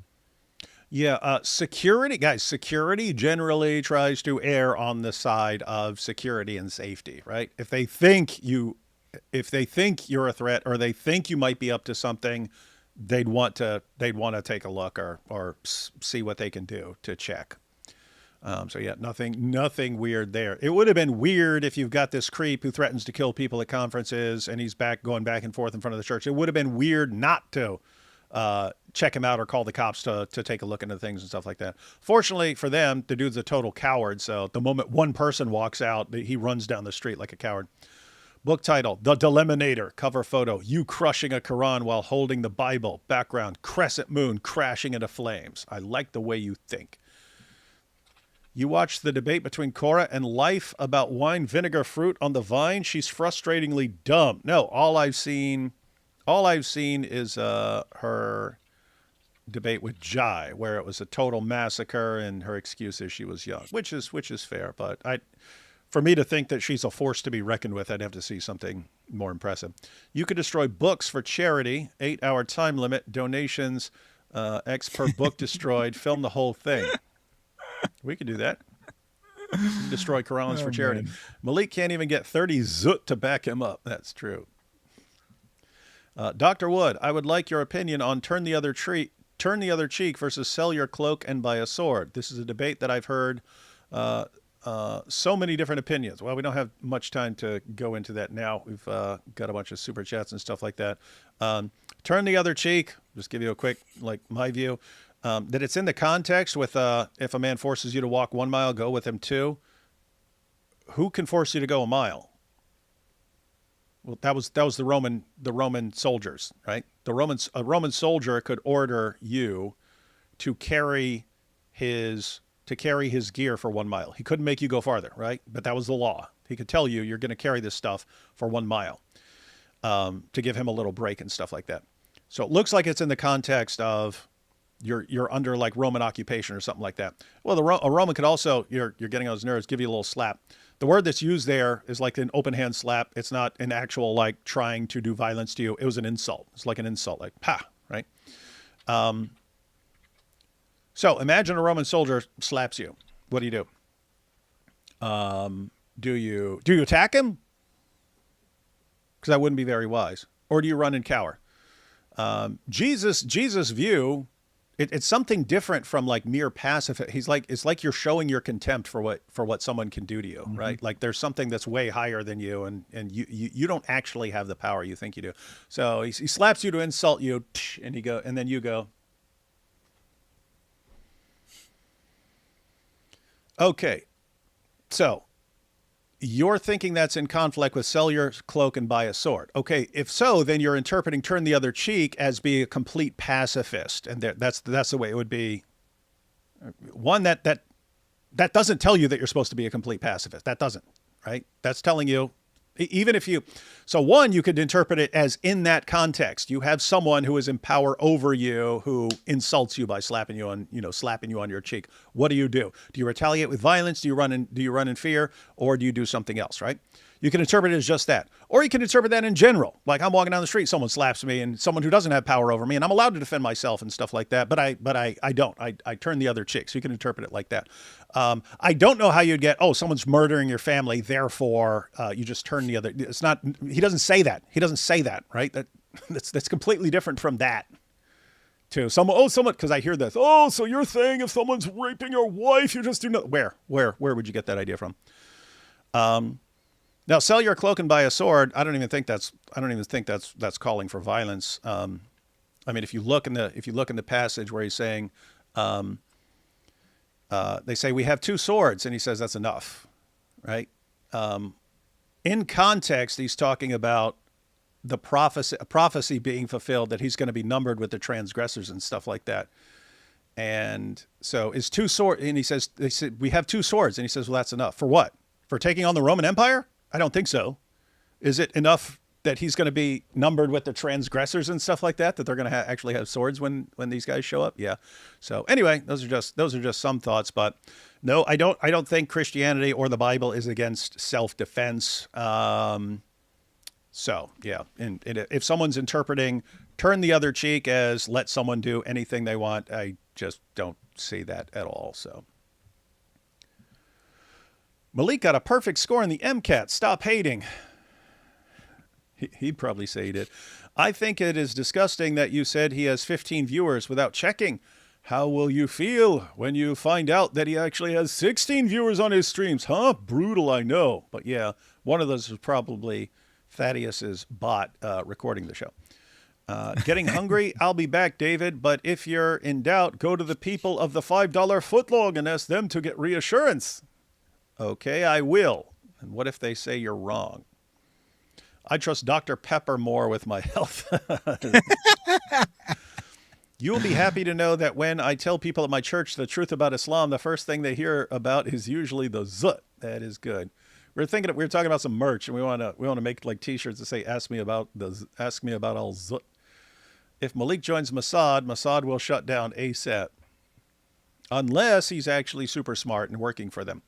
Yeah, security generally tries to err on the side of security and safety, right? If they think you're a threat or they think you might be up to something, they'd want to take a look or see what they can do to check. So yeah, nothing weird there. It would have been weird if you've got this creep who threatens to kill people at conferences and he's going back and forth in front of the church. It would have been weird not to check him out or call the cops to take a look into things and stuff like that. Fortunately for them, the dude's a total coward. So the moment one person walks out, he runs down the street like a coward. Book title, The Deliminator. Cover photo, you crushing a Quran while holding the Bible. Background, crescent moon crashing into flames. I like the way you think. You watched the debate between Cora and Life about wine vinegar fruit on the vine. She's frustratingly dumb. No, all I've seen is her debate with Jai, where it was a total massacre, and her excuse is she was young, which is fair. But for me to think that she's a force to be reckoned with, I'd have to see something more impressive. You could destroy books for charity. 8-hour time limit. Donations X per book destroyed. Film the whole thing. We could do that. Destroy Qurans for charity. Man. Maleek can't even get 30 zut to back him up. That's true. Dr. Wood, I would like your opinion on turn the other cheek versus sell your cloak and buy a sword. This is a debate that I've heard so many different opinions. Well, we don't have much time to go into that now. We've got a bunch of super chats and stuff like that. Turn the other cheek, just give you a quick, my view, that it's in the context with if a man forces you to walk 1 mile, go with him 2. Who can force you to go a mile? Well, that was the Roman soldiers, right? A Roman soldier could order you to carry his gear for 1 mile. He couldn't make you go farther, right? But that was the law. He could tell you you're going to carry this stuff for 1 mile to give him a little break and stuff like that. So it looks like it's in the context of you're under like Roman occupation or something like that. Well, a Roman could also, you're getting on his nerves, give you a little slap. The word that's used there is like an open hand slap. It's not an actual like trying to do violence to you. It was an insult. It's like an insult, like pa, right? So imagine a Roman soldier slaps you. What do you do? Do you attack him? Because that wouldn't be very wise. Or do you run and cower? Jesus' view. It's something different from like mere passive. It's like you're showing your contempt for what someone can do to you, right? Like there's something that's way higher than you, and you don't actually have the power you think you do. So he slaps you to insult you, and then you go. Okay, so you're thinking that's in conflict with sell your cloak and buy a sword. Okay, if so, then you're interpreting turn the other cheek as being a complete pacifist. And that's the way it would be. One, that doesn't tell you that you're supposed to be a complete pacifist. That doesn't, right? That's telling you, even if you, so one, you could interpret it as in that context. You have someone who is in power over you who insults you by slapping you on your cheek. What do? Do you retaliate with violence? Do you run in fear, or do you do something else, right? You can interpret it as just that. Or you can interpret that in general. Like I'm walking down the street, someone slaps me, and someone who doesn't have power over me, and I'm allowed to defend myself and stuff like that, but I don't. I turn the other cheek. So you can interpret it like that. I don't know how you'd get, oh, someone's murdering your family, therefore you just turn the other. It's not, he doesn't say that. He doesn't say that, right? That's completely different from that. Too. Someone, because I hear this. Oh, so you're saying if someone's raping your wife, you just do not. Where would you get that idea from? Now, sell your cloak and buy a sword. I don't even think that's calling for violence. I mean, if you look in the passage where he's saying, they say we have 2 swords, and he says that's enough, right? In context, he's talking about the prophecy being fulfilled that he's going to be numbered with the transgressors and stuff like that. And so is 2 swords, and they said we have 2 swords, and he says, well, that's enough. For what? For taking on the Roman Empire? I don't think so. Is it enough that he's going to be numbered with the transgressors and stuff like that they're going to actually have swords when these guys show up? Yeah. So anyway, those are just some thoughts, but no, I don't think Christianity or the Bible is against self-defense. So, yeah, and if someone's interpreting turn the other cheek as let someone do anything they want, I just don't see that at all. So, Maleek got a perfect score in the MCAT. Stop hating. He'd probably say he did. I think it is disgusting that you said he has 15 viewers without checking. How will you feel when you find out that he actually has 16 viewers on his streams? Huh? Brutal, I know. But yeah, one of those was probably Thaddeus's bot recording the show. Getting hungry? I'll be back, David. But if you're in doubt, go to the people of the $5 footlong and ask them to get reassurance. Okay, I will. And what if they say you're wrong? I trust Dr. Pepper more with my health. You will be happy to know that when I tell people at my church the truth about Islam, the first thing they hear about is usually the zut. That is good. We were talking about some merch, and we want to make like T-shirts that say "Ask me about al zut." If Maleek joins Mossad will shut down ASAP, unless he's actually super smart and working for them.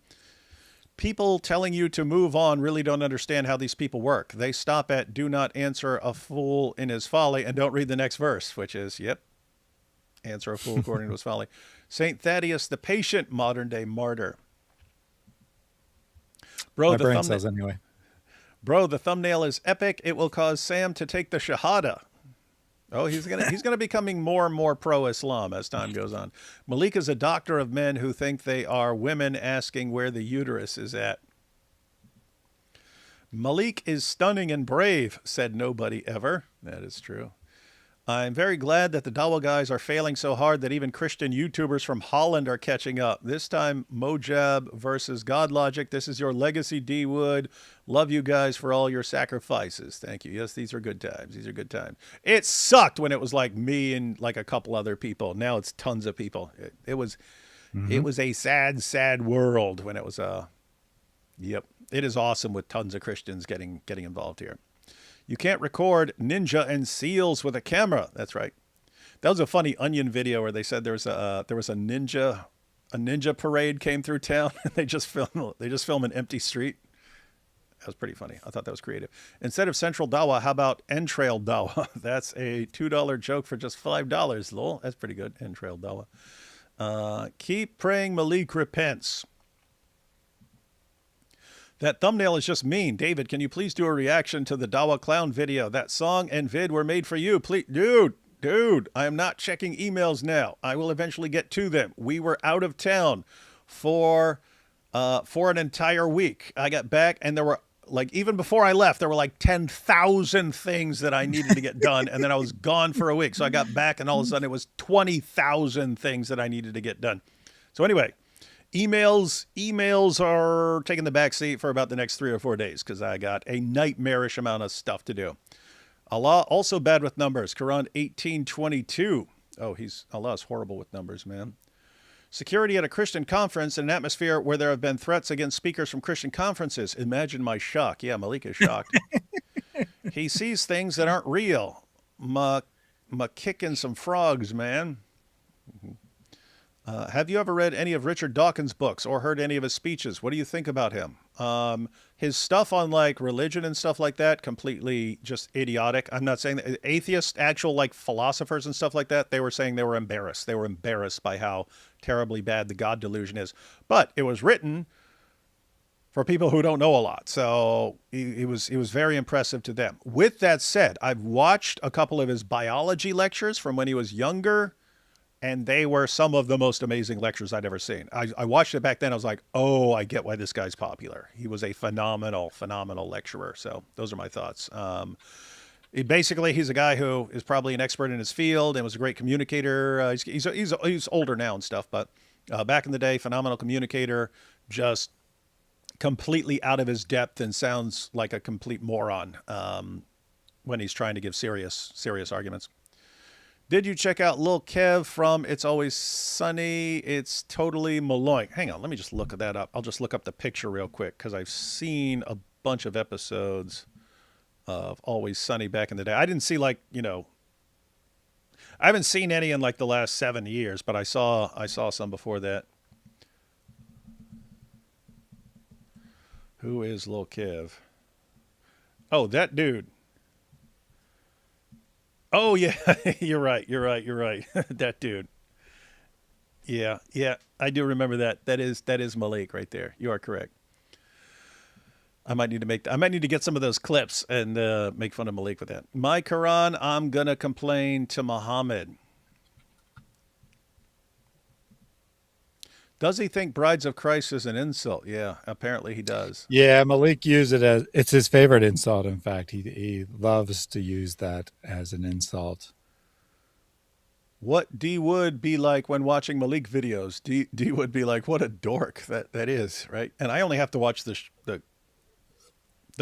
People telling you to move on really don't understand how these people work. They stop at "Do not answer a fool in his folly" and don't read the next verse, which is, yep, answer a fool according to his folly. Saint Thaddeus the Patient, modern day martyr. Bro, the brain cells anyway. Bro, the thumbnail is epic. It will cause Sam to take the Shahada. Oh, he's gonna becoming more and more pro-Islam as time goes on. Maleek is a doctor of men who think they are women asking where the uterus is at. Maleek is stunning and brave, said nobody ever. That is true. I'm very glad that the Dawa guys are failing so hard that even Christian YouTubers from Holland are catching up. This time, Mojab versus God Logic. This is your legacy, D. Wood. Love you guys for all your sacrifices. Thank you. Yes, these are good times. These are good times. It sucked when it was like me and like a couple other people. Now it's tons of people. It was a sad, sad world when it was yep. It is awesome with tons of Christians getting involved here. You can't record ninja and seals with a camera. That's right. That was a funny Onion video where they said there was a ninja parade came through town and they just film an empty street. That was pretty funny. I thought that was creative. Instead of Central Dawa, how about Entrail Dawa? That's a $2 joke for just $5. Lol. That's pretty good. Entrail Dawa. Keep praying Maleek repents. That thumbnail is just mean. David, can you please do a reaction to the Dawa Clown video? That song and vid were made for you. Please, dude, I am not checking emails now. I will eventually get to them. We were out of town for an entire week. I got back and there were like, even before I left, there were like 10,000 things that I needed to get done. And then I was gone for a week. So I got back and all of a sudden it was 20,000 things that I needed to get done. So anyway, emails are taking the back seat for about the next 3 or 4 days because I got a nightmarish amount of stuff to do. Allah also bad with numbers. Quran 18:22. Oh, Allah's horrible with numbers, man. Security at a Christian conference in an atmosphere where there have been threats against speakers from Christian conferences. Imagine my shock. Yeah, Maleek is shocked. He sees things that aren't real. Kicking some frogs, man. Have you ever read any of Richard Dawkins' books or heard any of his speeches? What do you think about him? His stuff on like religion and stuff like that, completely just idiotic. I'm not saying that atheists, actual like philosophers and stuff like that, they were saying they were embarrassed. They were embarrassed by how terribly bad the God delusion is. But it was written for people who don't know a lot. So he was very impressive to them. With that said, I've watched a couple of his biology lectures from when he was younger, and they were some of the most amazing lectures I'd ever seen. I watched it back then. I was like, oh, I get why this guy's popular. He was a phenomenal lecturer. So those are my thoughts. He's a guy who is probably an expert in his field and was a great communicator. He's older now and stuff, but back in the day, phenomenal communicator, just completely out of his depth and sounds like a complete moron when he's trying to give serious arguments. Did you check out Lil Kev from It's Always Sunny? It's totally Maleek. Hang on, let me just look that up. I'll just look up the picture real quick because I've seen a bunch of episodes of Always Sunny back in the day. I didn't see I haven't seen any in like the last 7 years, but I saw some before that. Who is Lil Kev? Oh, that dude. Oh yeah, you're right. That dude. Yeah, I do remember that. That is Maleek right there. You are correct. I might need to get some of those clips and make fun of Maleek with that. My Quran, I'm gonna complain to Muhammad. Does he think Brides of Christ is an insult? Yeah, apparently he does. Yeah, Maleek used it as it's his favorite insult. In fact, he loves to use that as an insult. What D would be like when watching Maleek videos? D would be like, what a dork that is, right? And I only have to watch the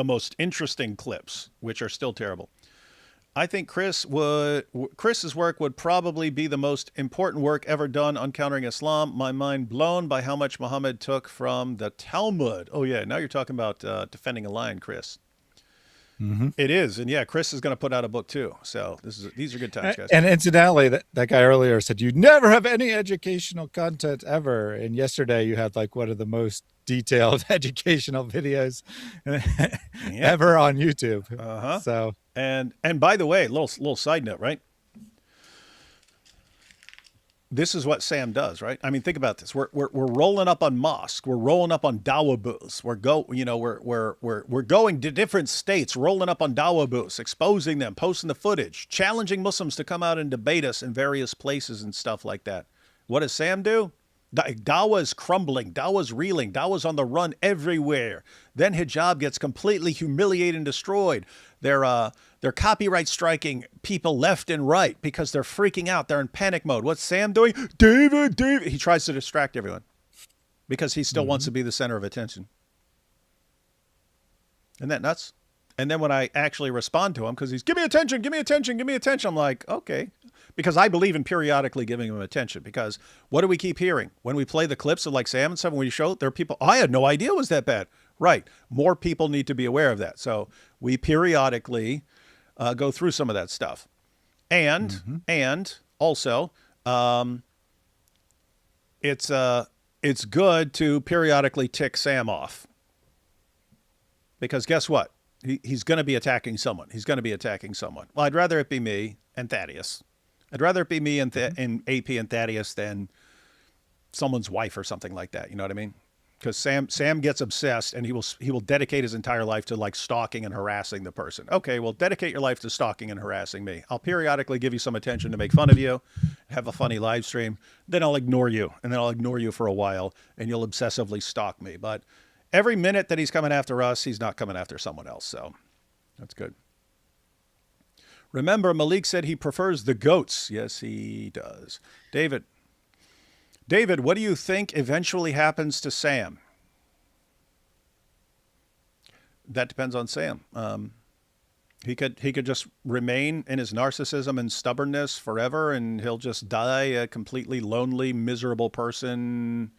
most interesting clips, which are still terrible. I think Chris's work would probably be the most important work ever done on countering Islam. My mind blown by how much Muhammad took from the Talmud. Oh yeah, now you're talking about defending a line, Chris. Mm-hmm. It is, and yeah, Chris is going to put out a book too. So these are good times, guys. And incidentally, that guy earlier said you never have any educational content ever. And yesterday you had like one of the most detailed educational videos ever on YouTube. Uh-huh. So and by the way, little side note, right? This is what Sam does, right? I mean, think about this. We're rolling up on mosque. We're rolling up on dawah booths. We're going to different states, rolling up on dawah booths, exposing them, posting the footage, challenging Muslims to come out and debate us in various places and stuff like that. What does Sam do? Dawah is crumbling. Dawah is reeling. Dawah is on the run everywhere. Then hijab gets completely humiliated and destroyed. They're copyright striking people left and right because they're freaking out. They're in panic mode. What's Sam doing? David. He tries to distract everyone because he still wants to be the center of attention. Isn't that nuts? And then when I actually respond to him, because he's, give me attention. I'm like, okay. Because I believe in periodically giving him attention. Because what do we keep hearing? When we play the clips of like Sam and stuff, when we show, there are people, I had no idea it was that bad. Right. More people need to be aware of that. So we periodically go through some of that stuff. And also, it's good to periodically tick Sam off. Because guess what? He's going to be attacking someone. Well, I'd rather it be me and Thaddeus. I'd rather it be me and AP and Thaddeus than someone's wife or something like that. You know what I mean? Because Sam gets obsessed and he will dedicate his entire life to like stalking and harassing the person. Okay, well, dedicate your life to stalking and harassing me. I'll periodically give you some attention to make fun of you, have a funny live stream. Then I'll ignore you, and then I'll ignore you for a while, and you'll obsessively stalk me. But every minute that he's coming after us, he's not coming after someone else. So that's good. Remember, Maleek said he prefers the goats. Yes, he does. David, what do you think eventually happens to Sam? That depends on Sam. He could just remain in his narcissism and stubbornness forever, and he'll just die a completely lonely, miserable person,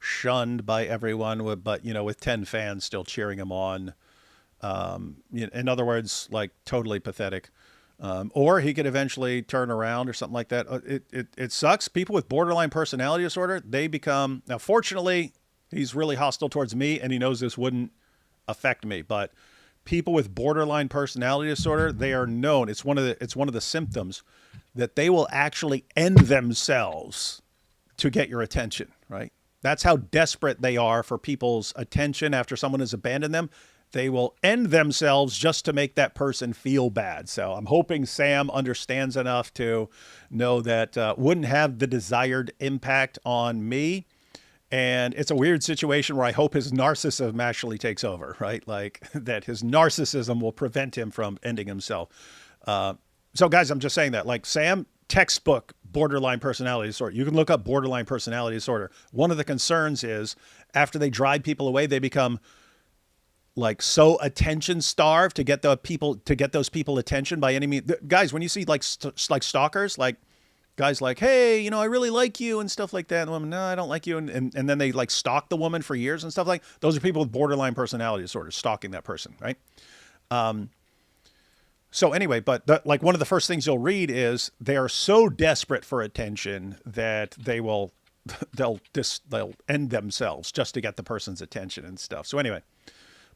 shunned by everyone, with 10 fans still cheering him on. In other words, like totally pathetic. Or he could eventually turn around or something like that. It sucks. People with borderline personality disorder, they become, now fortunately, he's really hostile towards me and he knows this wouldn't affect me, but people with borderline personality disorder, they are known. It's one of the symptoms that they will actually end themselves to get your attention, right? That's how desperate they are for people's attention after someone has abandoned them. They will end themselves just to make that person feel bad. So I'm hoping Sam understands enough to know that wouldn't have the desired impact on me. And it's a weird situation where I hope his narcissism actually takes over, right? Like that his narcissism will prevent him from ending himself. So guys, I'm just saying that, like Sam, textbook borderline personality disorder. You can look up borderline personality disorder. One of the concerns is after they drive people away, they become like so attention starved to get those people attention by any means. Guys, when you see like stalkers, like guys like, hey, you know, I really like you and stuff like that. And the woman, no, I don't like you. And then they like stalk the woman for years and stuff like those are people with borderline personality disorder stalking that person. Right. So anyway, but like one of the first things you'll read is they are so desperate for attention that they'll end themselves just to get the person's attention and stuff. So anyway,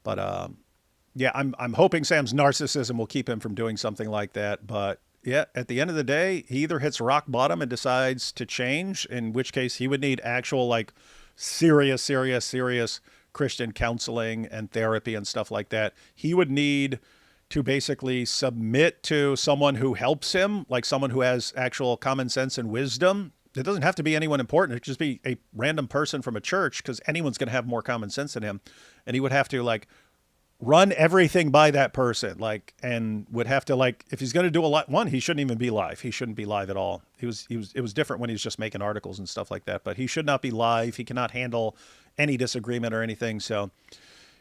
but yeah, I'm hoping Sam's narcissism will keep him from doing something like that. But yeah, at the end of the day, he either hits rock bottom and decides to change, in which case he would need actual like serious Christian counseling and therapy and stuff like that. He would need to basically submit to someone who helps him, like someone who has actual common sense and wisdom. It doesn't have to be anyone important. It could just be a random person from a church, because anyone's going to have more common sense than him. And he would have to like run everything by that person, like, and would have to like, if he's going to do a lot, he shouldn't even be live. He shouldn't be live at all. It was different when he was just making articles and stuff like that, but he should not be live. He cannot handle any disagreement or anything. So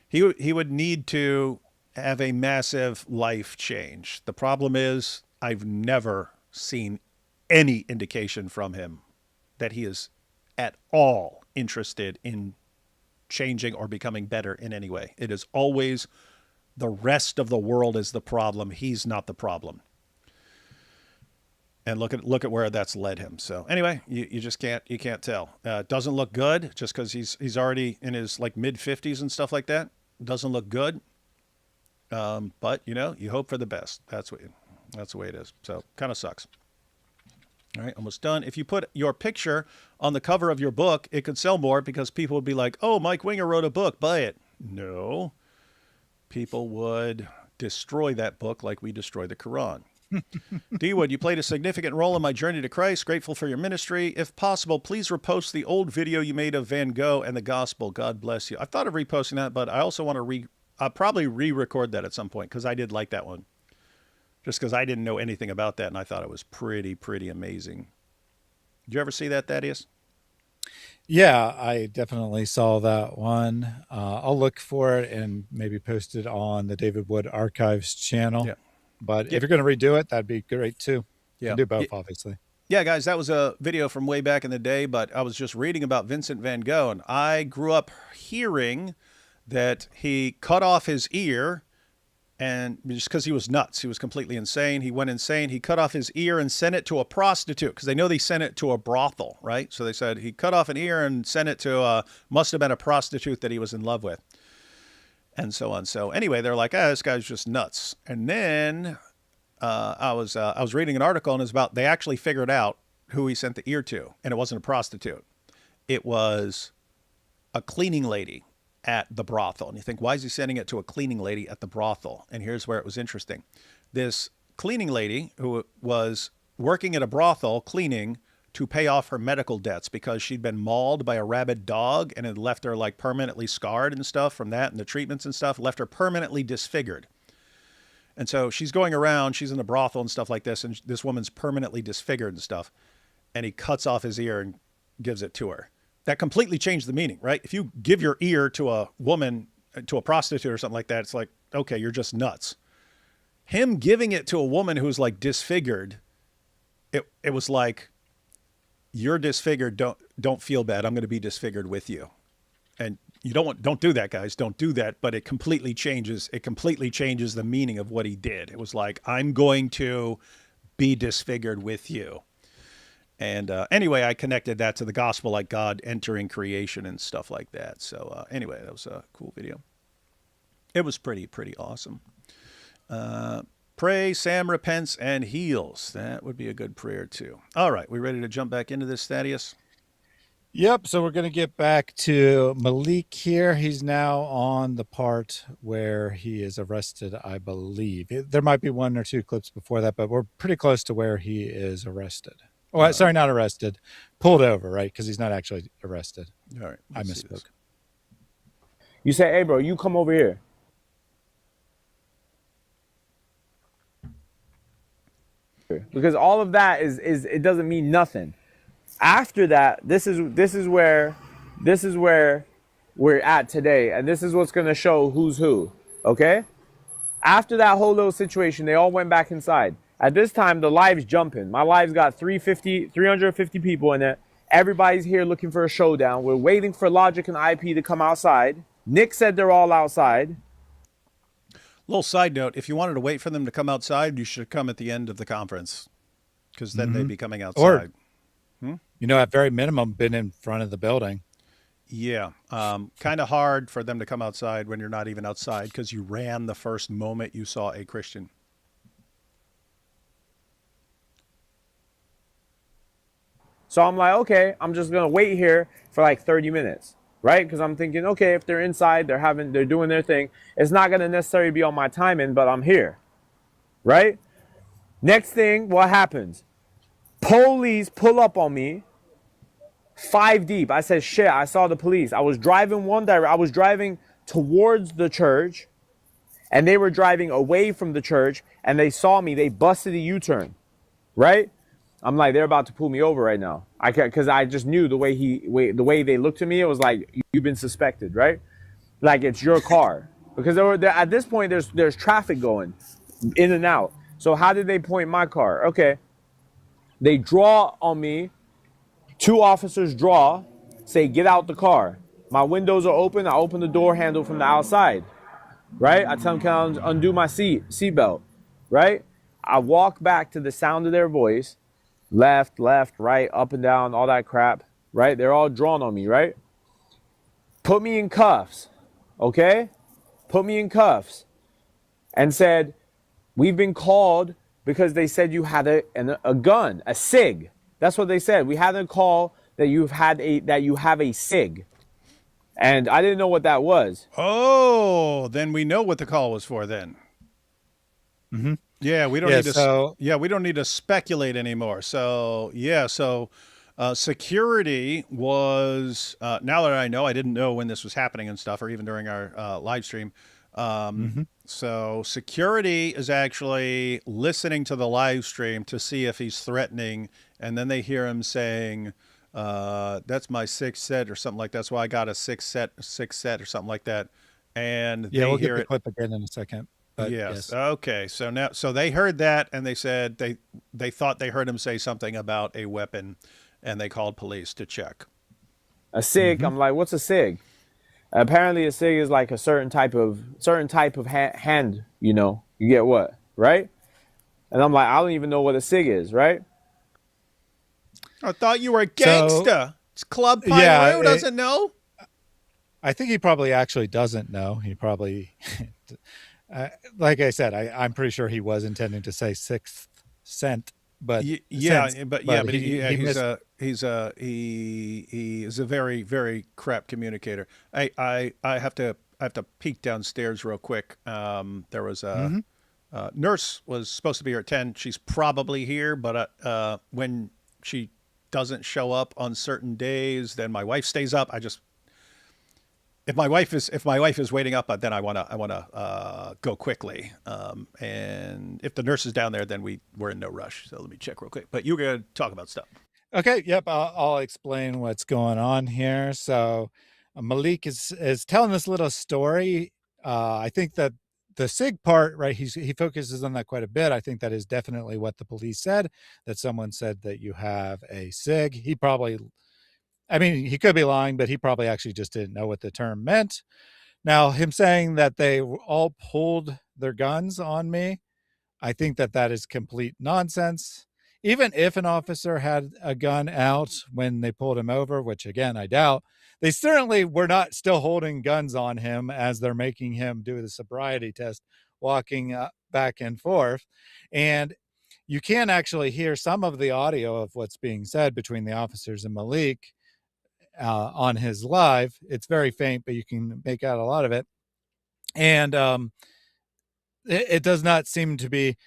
he would need to have a massive life change. The problem is I've never seen any indication from him that he is at all interested in changing or becoming better in any way. It is always the rest of the world is the problem. He's not the problem. And look at where that's led him. So anyway, you just can't tell. Doesn't look good just because he's already in his like mid 50s and stuff like that. Doesn't look good. But you know, you hope for the best. That's the way it is. So kind of sucks. All right, almost done. If you put your picture on the cover of your book, it could sell more because people would be like, oh, Mike Winger wrote a book, buy it. No. People would destroy that book like we destroy the Quran. D. Wood, you played a significant role in my journey to Christ. Grateful for your ministry. If possible, please repost the old video you made of Van Gogh and the gospel. God bless you. I thought of reposting that, but I also want to I'll probably re-record that at some point because I did like that one. Just because I didn't know anything about that, and I thought it was pretty amazing. Did you ever see that, Thaddeus? Yeah, I definitely saw that one. I'll look for it and maybe post it on the David Wood Archives channel. Yeah. But if you're going to redo it, that'd be great too. Yeah. You can do both, obviously. Yeah, guys, that was a video from way back in the day, but I was just reading about Vincent van Gogh, and I grew up hearing that he cut off his ear. And just because he was nuts, he was completely insane. He went insane. He cut off his ear and sent it to a prostitute because they know they sent it to a brothel, right? So they said he cut off an ear and sent it to must have been a prostitute that he was in love with, and so on. So anyway, they're like, this guy's just nuts. And then I was reading an article, and it's about they actually figured out who he sent the ear to, and it wasn't a prostitute. It was a cleaning lady at the brothel. And you think, why is he sending it to a cleaning lady at the brothel? And here's where it was interesting. This cleaning lady who was working at a brothel cleaning to pay off her medical debts because she'd been mauled by a rabid dog and it left her like permanently scarred and stuff from that and the treatments and stuff, left her permanently disfigured. And so she's going around, she's in the brothel and stuff like this, and this woman's permanently disfigured and stuff. And he cuts off his ear and gives it to her. That completely changed the meaning, right? If you give your ear to a woman, to a prostitute or something like that, it's like, okay, you're just nuts. Him giving it to a woman who's like disfigured, it was like, you're disfigured, don't feel bad. I'm going to be disfigured with you. And you don't do that, guys. Don't do that. But it completely changes the meaning of what he did. It was like, I'm going to be disfigured with you. And anyway, I connected that to the gospel, like God entering creation and stuff like that. So anyway, that was a cool video. It was pretty awesome. Pray, Sam repents and heals. That would be a good prayer too. All right, we ready to jump back into this, Thaddeus? Yep. So we're going to get back to Maleek here. He's now on the part where he is arrested, I believe. There might be one or two clips before that, but we're pretty close to where he is arrested. Oh, sorry, not arrested. Pulled over, right? Because he's not actually arrested. All right, I misspoke. You say, hey, bro, you come over here. Because all of that is it doesn't mean nothing. After that, this is where we're at today, and this is what's going to show who's who. Okay? After that whole little situation, they all went back inside. At this time, the live's jumping. My live's got 350 people in it. Everybody's here looking for a showdown. We're waiting for Logic and IP to come outside. Nick said they're all outside. Little side note, if you wanted to wait for them to come outside, you should come at the end of the conference, because then they'd be coming outside. You know, at very minimum, been in front of the building. Yeah. Kind of hard for them to come outside when you're not even outside, because you ran the first moment you saw a Christian. So I'm like, okay, I'm just going to wait here for like 30 minutes. Right? Because I'm thinking, okay, if they're inside, they're doing their thing. It's not going to necessarily be on my timing, but I'm here. Right? Next thing, what happens? Police pull up on me, 5 deep. I said, shit, I saw the police. I was driving I was driving towards the church, and they were driving away from the church, and they saw me. They busted a U-turn. Right? I'm like, they're about to pull me over right now. Because I just knew the way they looked at me, it was like, you've been suspected, right? Like, it's your car. Because at this point, there's traffic going in and out. So how did they point my car? Okay. They draw on me. 2 officers draw, say, get out the car. My windows are open. I open the door handle from the outside, right? I tell them, can I undo my seatbelt, right? I walk back to the sound of their voice. Left, right, up and down, all that crap, right? They're all drawn on me, right? Put me in cuffs, okay? Put me in cuffs and said, we've been called because they said you had a gun, a SIG. That's what they said. We had a call that you have a SIG. And I didn't know what that was. Oh, then we know what the call was for then. Mm-hmm. Yeah, we don't we don't need to speculate anymore. So security was now that I know, I didn't know when this was happening and stuff, or even during our live stream. So security is actually listening to the live stream to see if he's threatening, and then they hear him saying, "That's my 6th set" or something like that. That's why I got a 6th set or something like that. And yeah, we'll hear get the clip again in a second. But yes. Okay. So they heard that, and they said they thought they heard him say something about a weapon, and they called police to check. A SIG. I'm like, what's a SIG? Apparently, a SIG is like a certain type of hand. You know, you get what, right? And I'm like, I don't even know what a SIG is, right? I thought you were a gangster. It's Club Pyro. Yeah, Who doesn't know? I think he probably actually doesn't know. He probably. Like I said, I'm pretty sure he was intending to say 6th cent, but he is a very, very crap communicator. I have to peek downstairs real quick. There was a nurse was supposed to be here at 10. She's probably here, but when she doesn't show up on certain days, then my wife stays up. If my wife is waiting up, then I wanna go quickly. And if the nurse is down there, then we're in no rush. So let me check real quick. But you're gonna talk about stuff. Okay. Yep. I'll explain what's going on here. So Maleek is telling this little story. I think that the SIG part, right? He focuses on that quite a bit. I think that is definitely what the police said. That someone said that you have a SIG. He could be lying, but he probably actually just didn't know what the term meant. Now, him saying that they all pulled their guns on me, I think that is complete nonsense. even if an officer had a gun out when they pulled him over, which again, I doubt, they certainly were not still holding guns on him as they're making him do the sobriety test, walking back and forth. And you can actually hear some of the audio of what's being said between the officers and Maleek on his live. It's very faint, but you can make out a lot of it. And it does not seem to be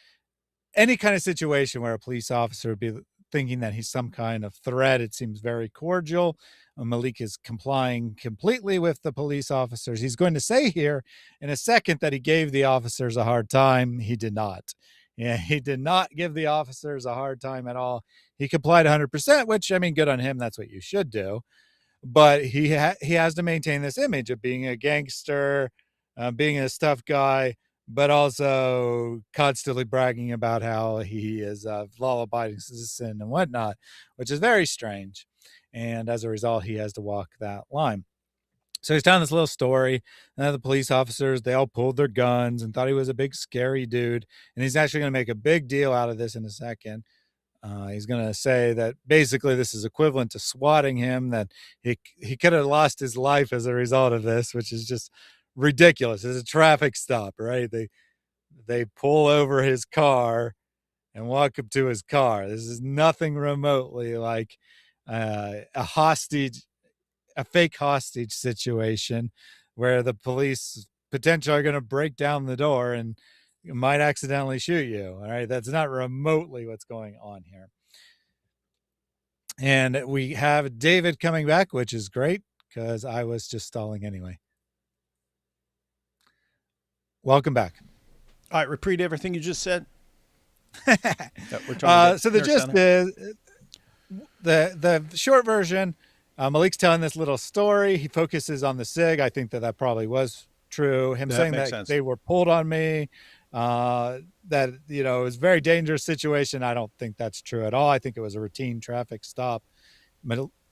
any kind of situation where a police officer would be thinking that he's some kind of threat. It seems very cordial. Maleek is complying completely with the police officers. He's going to say here in a second that he gave the officers a hard time. He did not. Yeah, he did not give the officers a hard time at all. He complied 100%, which, I mean, good on him. That's what you should do. But he has to maintain this image of being a gangster, being a tough guy, but also constantly bragging about how he is a law-abiding citizen and whatnot, which is very strange. And as a result, he has to walk that line. So he's telling this little story, and the police officers, they all pulled their guns and thought he was a big, scary dude. And he's actually going to make a big deal out of this in a second. He's going to say that basically this is equivalent to swatting him, that he could have lost his life as a result of this, which is just ridiculous. It's a traffic stop, right? They pull over his car and walk up to his car. This is nothing remotely like a fake hostage situation where the police potentially are going to break down the door and might accidentally shoot you. All right. That's not remotely what's going on here. And we have David coming back, which is great because I was just stalling anyway. Welcome back. All right. Repeat everything you just said. So the gist is the short version. Maleek's telling this little story. He focuses on the SIG. I think that probably was true. Him saying that they were pulled on me, that, you know, it was a very dangerous situation. I don't think that's true at all. I think it was a routine traffic stop.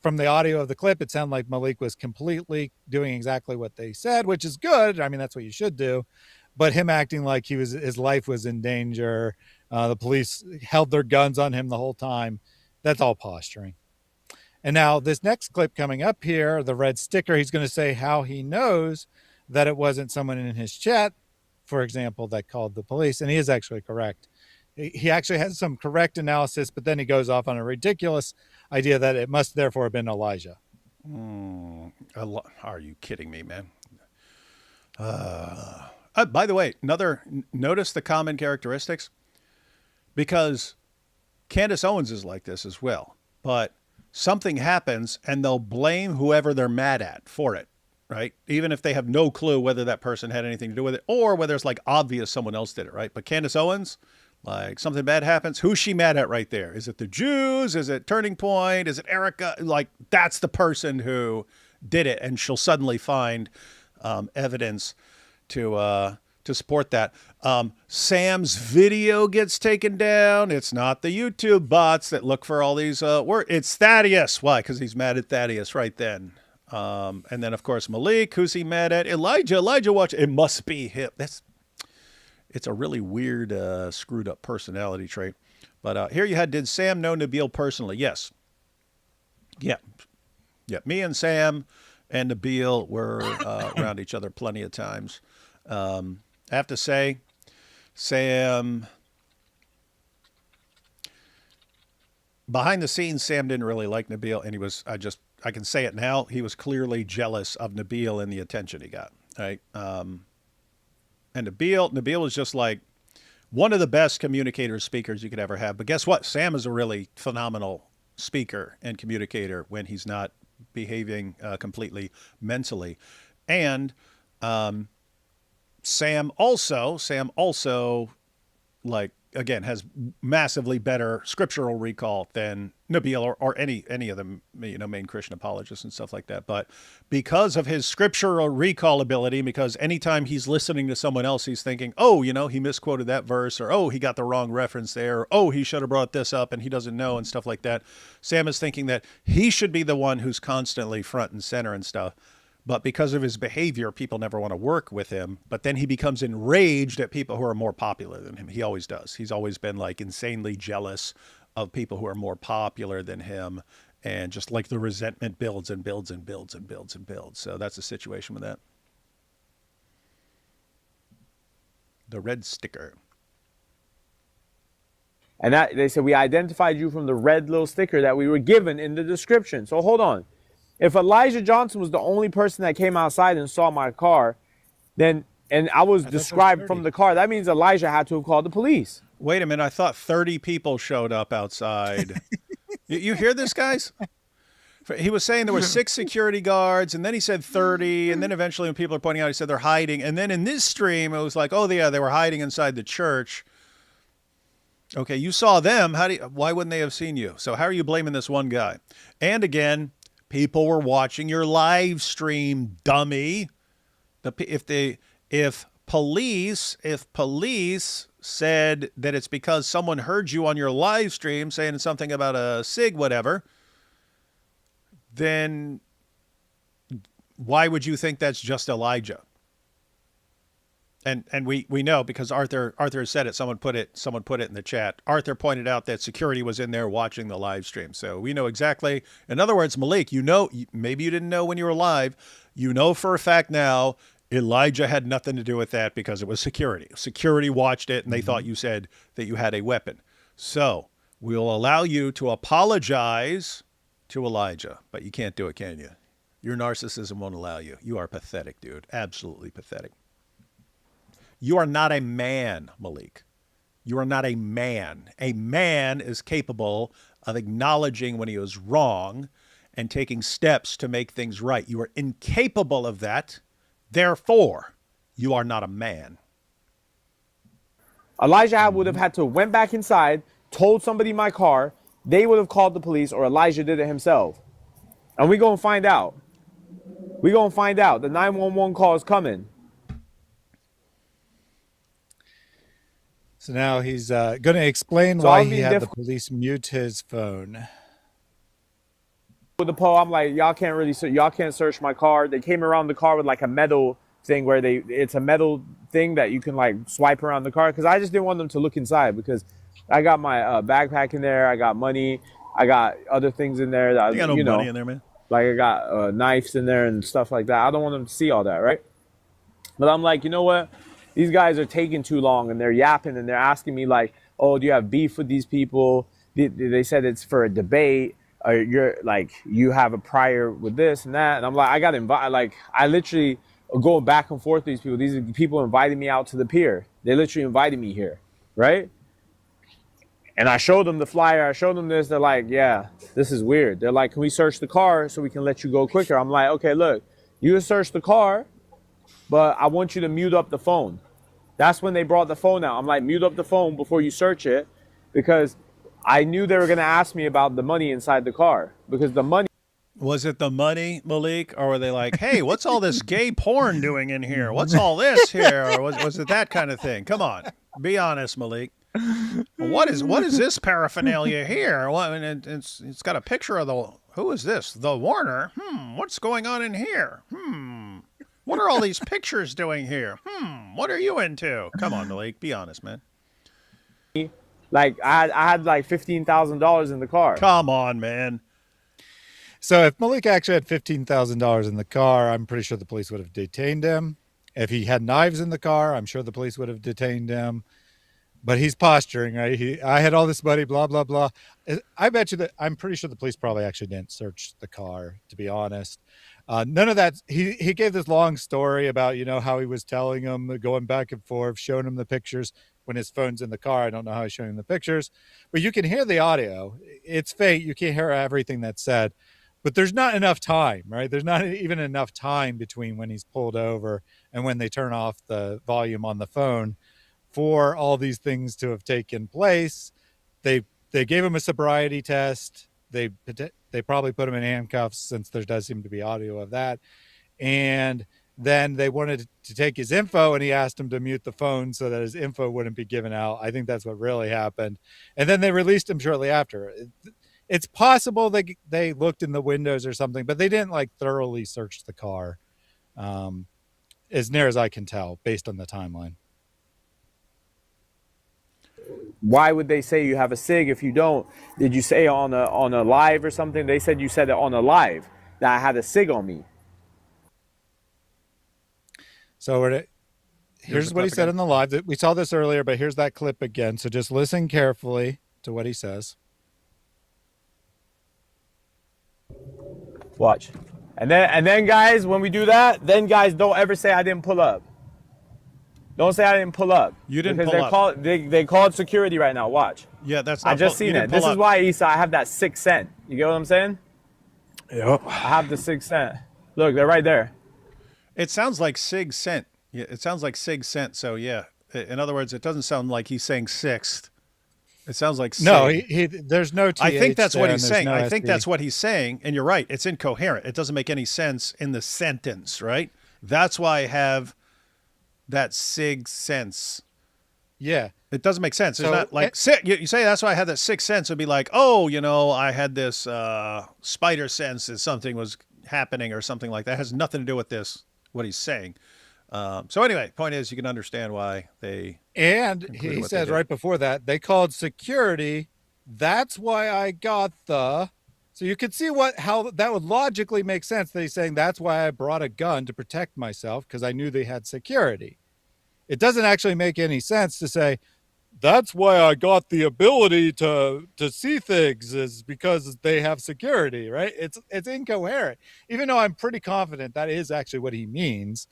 From the audio of the clip, it sounded like Maleek was completely doing exactly what they said, which is good. I mean, that's what you should do. But him acting like his life was in danger, the police held their guns on him the whole time, that's all posturing. And now this next clip coming up here, the red sticker, he's going to say how he knows that it wasn't someone in his chat, for example, that called the police. And he is actually correct. He actually has some correct analysis, but then he goes off on a ridiculous idea that it must therefore have been Elijah. Are you kidding me, man? By the way, notice the common characteristics, because Candace Owens is like this as well, but something happens and they'll blame whoever they're mad at for it, right? Even if they have no clue whether that person had anything to do with it or whether it's like obvious someone else did it, right? But Candace Owens, like something bad happens, who's she mad at right there? Is it the Jews? Is it Turning Point? Is it Erica? Like, that's the person who did it, and she'll suddenly find evidence to support that. Sam's video gets taken down. It's not the YouTube bots that look for all these words. It's Thaddeus. Why? Because he's mad at Thaddeus right then. And then, of course, Maleek. Who's he mad at? Elijah, watch. It must be him. It's a really weird, screwed up personality trait. But here you had, did Sam know Nabil personally? Yes. Yeah. Me and Sam and Nabil were around each other plenty of times. I have to say, Sam, behind the scenes, Sam didn't really like Nabil, and he was, I can say it now, he was clearly jealous of Nabil and the attention he got, right? And Nabil was just like one of the best communicators, speakers you could ever have. But guess what? Sam is a really phenomenal speaker and communicator when he's not behaving completely mentally. And Sam also, like, again, has massively better scriptural recall than Nabil or any of the, you know, main Christian apologists and stuff like that. But because of his scriptural recall ability, because anytime he's listening to someone else, he's thinking, oh, you know, he misquoted that verse, or oh, he got the wrong reference there, or oh, he should have brought this up and he doesn't know, and stuff like that. Sam is thinking that he should be the one who's constantly front and center and stuff. But because of his behavior, people never want to work with him. But then he becomes enraged at people who are more popular than him. He always does. He's always been like insanely jealous of people who are more popular than him, and just like the resentment builds and builds and builds and builds and builds. So that's the situation with that. The red sticker. And that they said we identified you from the red little sticker that we were given in the description. So hold on. If Elijah Johnson was the only person that came outside and saw my car, then and I was described from the car, that means Elijah had to have called the police. Wait a minute, I thought 30 people showed up outside. You hear this, guys? He was saying there were 6 security guards, and then he said 30, and then eventually when people are pointing out, he said they're hiding. And then in this stream, it was like, oh, yeah, they were hiding inside the church. Okay, you saw them. Why wouldn't they have seen you? So how are you blaming this one guy? And again, people were watching your live stream, dummy. If police said that it's because someone heard you on your live stream saying something about a SIG, whatever, then why would you think that's just Elijah? And we know because Arthur said it. Someone put it in the chat. Arthur pointed out that security was in there watching the live stream. So we know exactly. In other words, Maleek, you know, maybe you didn't know when you were live. You know for a fact now Elijah had nothing to do with that because it was security. Security watched it and they thought you said that you had a weapon. So we'll allow you to apologize to Elijah, but you can't do it, can you? Your narcissism won't allow you. You are pathetic, dude. Absolutely pathetic. You are not a man, Maleek. You are not a man. A man is capable of acknowledging when he was wrong and taking steps to make things right. You are incapable of that. Therefore, you are not a man. Elijah would have had to went back inside, told somebody my car, they would have called the police, or Elijah did it himself. And we gonna find out. We gonna find out. The 911 call is coming. So now he's going to explain why he had the police mute his phone. With the poll, I'm like, y'all can't search my car. They came around the car with like a metal thing where it's a metal thing that you can like swipe around the car. Because I just didn't want them to look inside because I got my backpack in there. I got money. I got other things in there. That, you got no money in there, man. Like I got knives in there and stuff like that. I don't want them to see all that, right? But I'm like, you know what? These guys are taking too long and they're yapping and they're asking me like, oh, do you have beef with these people? They said it's for a debate. Or you're like, you have a prior with this and that. And I'm like, I got invited. Like, I literally go back and forth with these people. These are people inviting me out to the pier. They literally invited me here, right? And I showed them the flyer. I showed them this. They're like, yeah, this is weird. They're like, can we search the car so we can let you go quicker? I'm like, okay, look, you can search the car, but I want you to mute up the phone. That's when they brought the phone out. I'm like, mute up the phone before you search it, because I knew they were going to ask me about the money inside the car, because the money. Was it the money, Maleek? Or were they like, hey, what's all this gay porn doing in here? What's all this here? Or was it that kind of thing? Come on. Be honest, Maleek. What is this paraphernalia here? What, it's got a picture of who is this? The Warner? What's going on in here? What are all these pictures doing here? What are you into? Come on, Maleek. Be honest, man. Like, I had like $15,000 in the car. Come on, man. So if Maleek actually had $15,000 in the car, I'm pretty sure the police would have detained him. If he had knives in the car, I'm sure the police would have detained him. But he's posturing, right? I had all this money, blah, blah, blah. I bet you that I'm pretty sure the police probably actually didn't search the car, to be honest. None of that. He gave this long story about, how he was telling him, going back and forth, showing him the pictures when his phone's in the car. I don't know how he's showing him the pictures, but you can hear the audio. It's fake. You can't hear everything that's said, but there's not enough time, right? There's not even enough time between when he's pulled over and when they turn off the volume on the phone for all these things to have taken place. They gave him a sobriety test. They probably put him in handcuffs, since there does seem to be audio of that. And then they wanted to take his info, and he asked him to mute the phone so that his info wouldn't be given out. I think that's what really happened. And then they released him shortly after. It's possible they looked in the windows or something, but they didn't like thoroughly search the car, as near as I can tell, based on the timeline. Why would they say you have a SIG if you don't? Did you say on a live or something? They said you said it on a live that I had a SIG on me. So here's what he said in the live. We saw this earlier, but here's that clip again. So just listen carefully to what he says. Watch. And then guys, when we do that, then guys, don't ever say I didn't pull up. Don't say I didn't pull up. You didn't because pull up. They called security right now. Watch. Yeah, that's not I just seen it. This is why, Issa, I have that 6th sense. You get what I'm saying? Yep. I have the 6th sense. Look, they're right there. It sounds like Sig Cent. Yeah, it sounds like Sig Cent. So yeah, in other words, it doesn't sound like he's saying sixth. It sounds like Sig. No, there's no TH. I think that's what he's there, saying. no I think SD. that's what he's saying, and you're right. It's incoherent. It doesn't make any sense in the sentence, right? That's why I have that Sig sense. Yeah. It doesn't make sense. It's So not like you say that's why I had that sixth sense. It'd be like, oh, I had this spider sense that something was happening or something like that. It has nothing to do with this. What he's saying. So anyway, point is, you can understand why they. And he says right before that they called security. That's why I got the. So you could see how that would logically make sense. That he's saying that's why I brought a gun to protect myself because I knew they had security. It doesn't actually make any sense to say that's why I got the ability to see things is because they have security, right? It's incoherent. Even though I'm pretty confident that is actually what he means,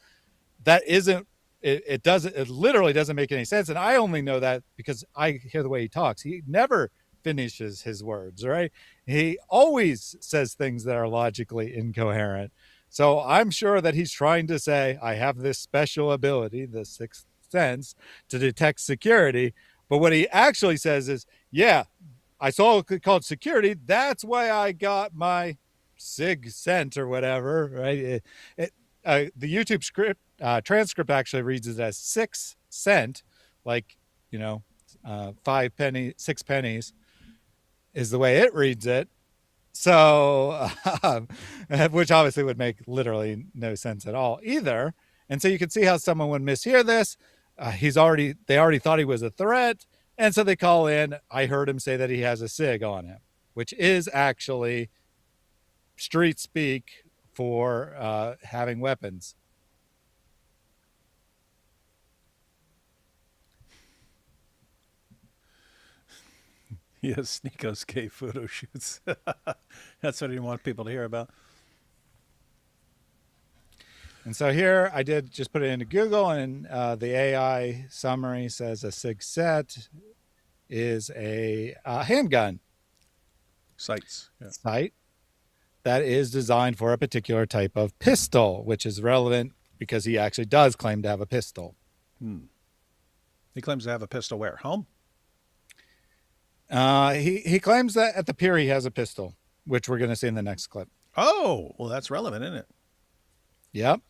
that isn't. It literally doesn't make any sense. And I only know that because I hear the way he talks. He never finishes his words, right? He always says things that are logically incoherent. So I'm sure that he's trying to say, I have this special ability, the sixth sense, to detect security. But what he actually says is, yeah, I saw it called security. That's why I got my SIG scent or whatever, right? The YouTube script transcript actually reads it as 6 cent, like 5 pennies, 6 pennies, is the way it reads it. So, which obviously would make literally no sense at all either. And so you can see how someone would mishear this. They already thought he was a threat, and so they call in. I heard him say that he has a SIG on him, which is actually street speak for having weapons. Yes, Nico's gay photo shoots. That's what he didn't want people to hear about. And so here I did just put it into Google, and the AI summary says a SIG set is a handgun Sights. Yeah. sight that is designed for a particular type of pistol, which is relevant because he actually does claim to have a pistol. He claims to have a pistol where? Home? He claims that at the pier he has a pistol, which we're going to see in the next clip. Oh, well, that's relevant, isn't it? Yep.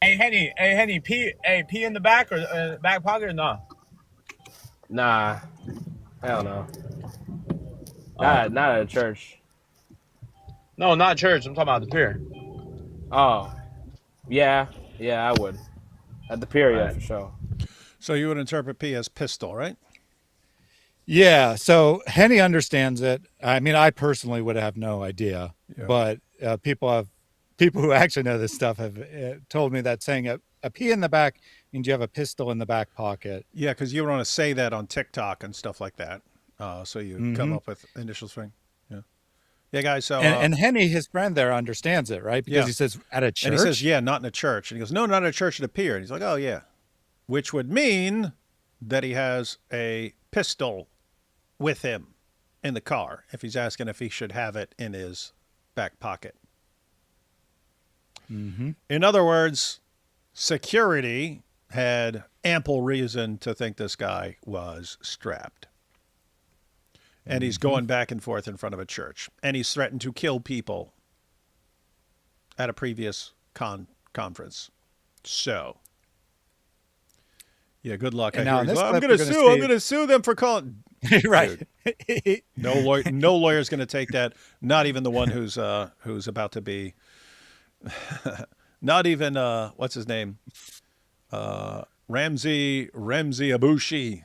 Hey Henny, pee in the back or back pocket or no? Nah, hell no. Not at a church. No, not church. I'm talking about the pier. Oh, yeah, I would. At the pier, yeah, for sure. So you would interpret P as pistol, right? Yeah. So Henny understands it. I mean, I personally would have no idea, but people who actually know this stuff have told me that saying a P in the back means you have a pistol in the back pocket. Yeah, because you want to say that on TikTok and stuff like that. So you come up with initial string. Yeah. Yeah, guys. So and Henny, his friend there, understands it, right? Because he says at a church. And he says, yeah, not in a church. And he goes, no, not at a church, at a pier. And he's like, oh, yeah. Which would mean that he has a pistol with him in the car if he's asking if he should have it in his back pocket. In other words, security had ample reason to think this guy was strapped. And he's going back and forth in front of a church. And he's threatened to kill people at a previous conference. So, yeah, good luck. And now in this clip, I'm going to sue them for calling. Right. No lawyer's going to take that. Not even the one who's about to be. Not even what's his name? Ramsey Abushi,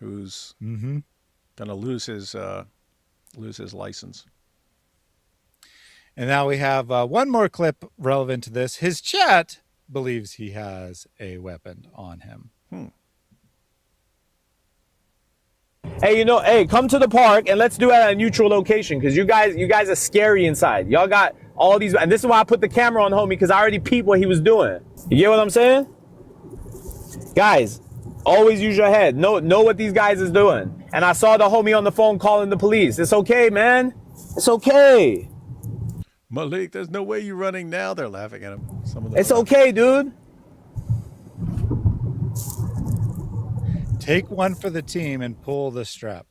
who's gonna lose his license. And now we have one more clip relevant to this. His chat believes he has a weapon on him. Hey, come to the park and let's do it at a neutral location because you guys are scary inside. Y'all got all these, and this is why I put the camera on homie because I already peeped what he was doing. You get what I'm saying? Guys, always use your head. Know what these guys is doing. And I saw the homie on the phone calling the police. It's okay, man. It's okay. Maleek, there's no way you're running now. They're laughing at him. Some of them. It's okay, dude. Take one for the team and pull the strap.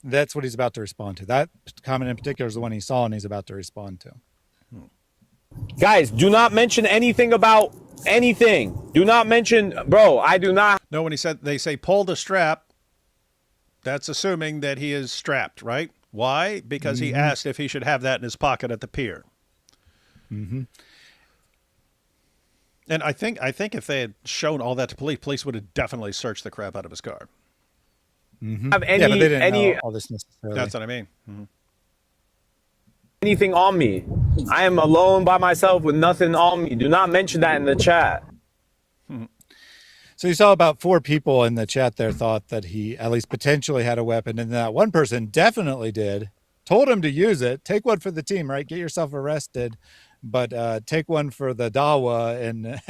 That's what he's about to respond to. That comment in particular is the one he saw and he's about to respond to. Guys, do not mention anything about anything. Do not mention, bro, I do not. No, when they say pull the strap, that's assuming that he is strapped, right? Why? Because he asked if he should have that in his pocket at the pier. And I think if they had shown all that to police would have definitely searched the crap out of his car. Have But they didn't know all this necessarily. That's what I mean. Anything on me. I am alone by myself with nothing on me. Do not mention that in the chat. So you saw about 4 people in the chat there thought that he at least potentially had a weapon, and that one person definitely did. Told him to use it. Take one for the team, right? Get yourself arrested, but take one for the dawa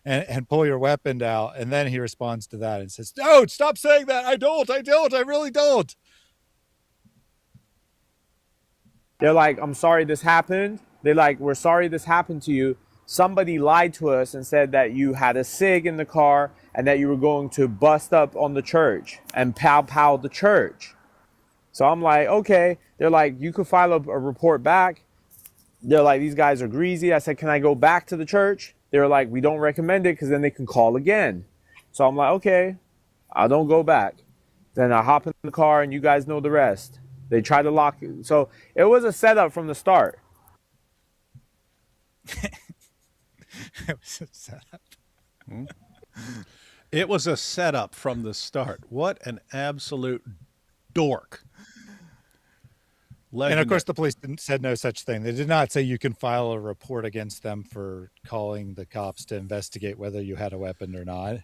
and pull your weapon out. And then he responds to that and says, "No, stop saying that. I really don't." They're like, I'm sorry this happened. They're like, we're sorry this happened to you. Somebody lied to us and said that you had a cig in the car and that you were going to bust up on the church and pow the church. So I'm like, okay. They're like, you could file a report back. They're like, these guys are greasy. I said, can I go back to the church? They're like, we don't recommend it because then they can call again. So I'm like, okay, I don't go back. Then I hop in the car and you guys know the rest. They try to lock it. So it was a setup from the start. It was a setup. It was a setup from the start. What an absolute dork. And of course, the police said no such thing. They did not say you can file a report against them for calling the cops to investigate whether you had a weapon or not.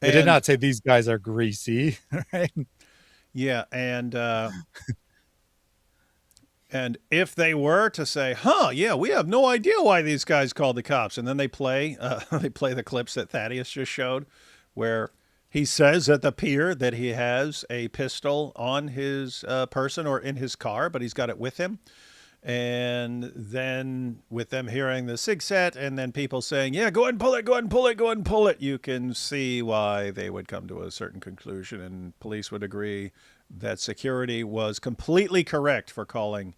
They did not say these guys are greasy, right? Yeah, and if they were to say, yeah, we have no idea why these guys called the cops, and then they play the clips that Thaddeus just showed, where he says at the pier that he has a pistol on his person or in his car, but he's got it with him. And then with them hearing the sig set and then people saying, yeah, go ahead and pull it, go ahead and pull it, go ahead and pull it, you can see why they would come to a certain conclusion, and police would agree that security was completely correct for calling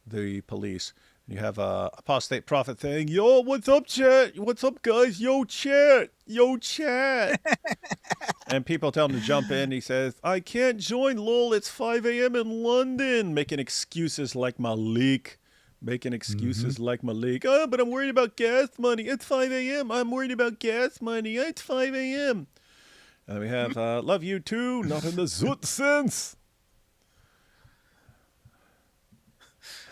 the police. You have a apostate prophet saying, yo, what's up, chat? What's up, guys? Yo, chat. Yo, chat. And people tell him to jump in. He says, I can't join, lol. It's 5 a.m. in London. Making excuses like Maleek. Like Maleek. Oh, but I'm worried about gas money. It's 5 a.m. I'm worried about gas money. It's 5 a.m. And we have, love you too. Not in the zoot sense.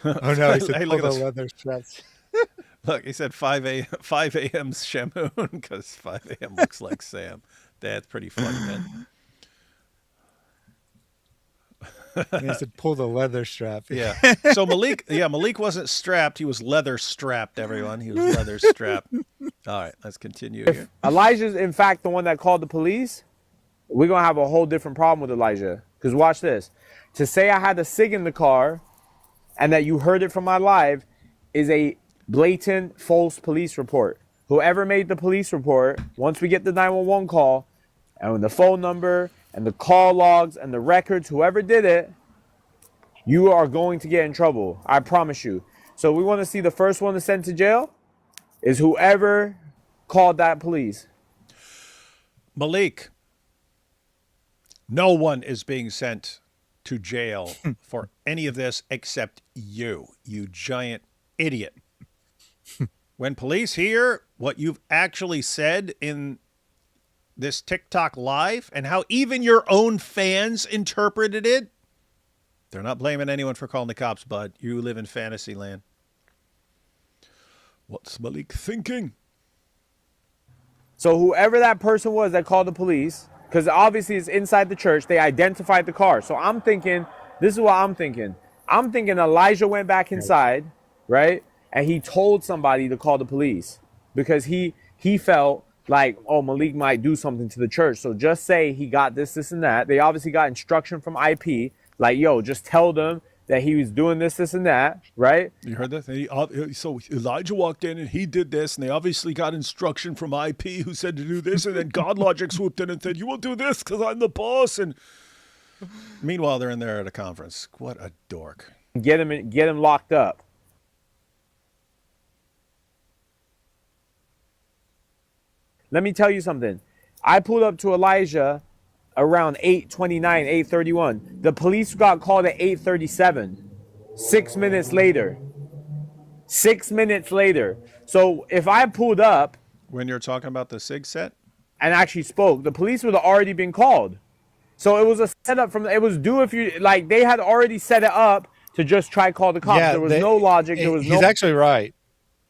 Oh no, he said Hey, pull look at the this. leather straps. Look, he said 5 a.m.'s Shamoun because 5 a.m. looks like Sam. That's pretty funny, man. And he said pull the leather strap. Yeah. So Maleek wasn't strapped. He was leather strapped, everyone. He was leather strapped. All right, let's continue here. Elijah's, in fact, the one that called the police. We're going to have a whole different problem with Elijah. Because watch this. To say I had a cig in the car and that you heard it from my live is a blatant false police report. Whoever made the police report, once we get the 911 call and the phone number and the call logs and the records, whoever did it, you are going to get in trouble. I promise you. So we want to see the first one to send to jail is whoever called that police. Maleek, no one is being sent to jail for any of this except you giant idiot. When police hear what you've actually said in this TikTok live and how even your own fans interpreted it, they're not blaming anyone for calling the cops, bud. You live in fantasy land. What's Maleek thinking? So whoever that person was that called the police, because obviously it's inside the church, they identified the car. So I'm thinking, this is what I'm thinking. I'm thinking Elijah went back inside, right? And he told somebody to call the police because he felt like, oh, Maleek might do something to the church. So just say he got this, and that. They obviously got instruction from IP, like, yo, just tell them that he was doing this, and that, right? You heard that? So Elijah walked in and he did this, and they obviously got instruction from IP who said to do this, and then God Logic swooped in and said, you will do this because I'm the boss. And meanwhile, they're in there at a conference. What a dork. Get him locked up. Let me tell you something. I pulled up to Elijah around 8:29, 8:31. The police got called at 8:37. 6 minutes later. 6 minutes later. So if I pulled up When you're talking about the SIG set? and actually spoke, the police would have already been called. So it was a setup it was due if you, like, they had already set it up to just try call the cops. There was no logic. There was He's actually right.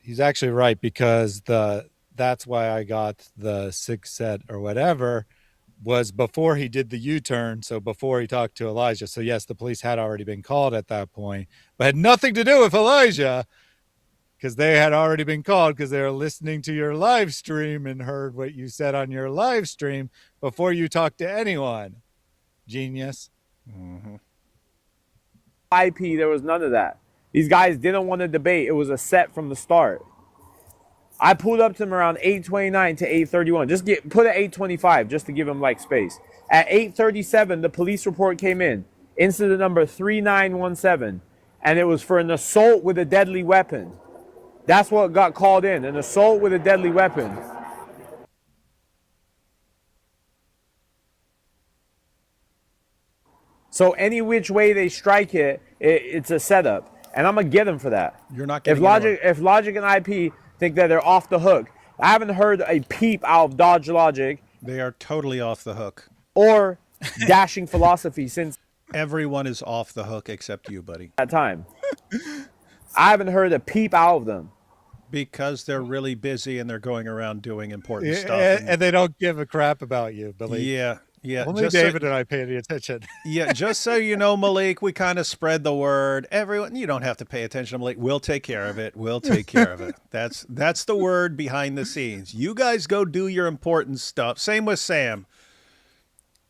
He's actually right because that's why I got the 6 set or whatever was before he did the U-turn. So before he talked to Elijah. So yes, the police had already been called at that point, but had nothing to do with Elijah because they had already been called because they were listening to your live stream and heard what you said on your live stream before you talked to anyone. Genius. Mm-hmm. IP, there was none of that. These guys didn't want to debate. It was a set from the start. I pulled up to him around 8:29 to 8:31. Just put at 8:25 just to give him like space. At 8:37, the police report came in. Incident number 3917. And it was for an assault with a deadly weapon. That's what got called in. An assault with a deadly weapon. So any which way they strike it, it's a setup. And I'm going to get them for that. You're not If getting Logic and IP think that they're off the hook, I haven't heard a peep out of Dodge Logic. They are totally off the hook. Or Dashing Philosophy since Everyone is off the hook except you, buddy. that time. I haven't heard a peep out of them. Because they're really busy and they're going around doing important stuff. And they don't give a crap about you, Billy. Yeah. Only just David and I pay any attention. Yeah, just so you know, Maleek, we kind of spread the word. Everyone, you don't have to pay attention to Maleek. We'll take care of it. We'll take care of it. That's the word behind the scenes. You guys go do your important stuff. Same with Sam.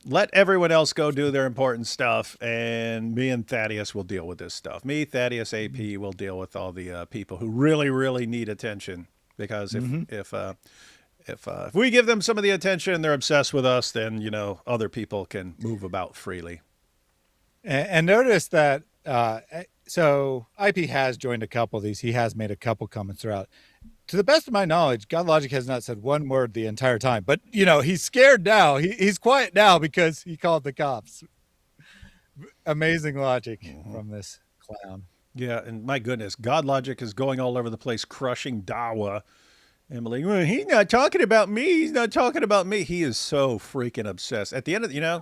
Let everyone else go do their important stuff, and me and Thaddeus will deal with this stuff. Me, Thaddeus, AP will deal with all the people who really, really need attention. Because if we give them some of the attention, they're obsessed with us, then, you know, other people can move about freely. And notice that, so IP has joined a couple of these. He has made a couple comments throughout. To the best of my knowledge, God Logic has not said one word the entire time. But, you know, he's scared now. He's quiet now because he called the cops. Amazing logic from this clown. Yeah, and my goodness, God Logic is going all over the place, crushing Dawa. Emily, well, he's not talking about me. He's not talking about me. He is so freaking obsessed. At the end of, you know,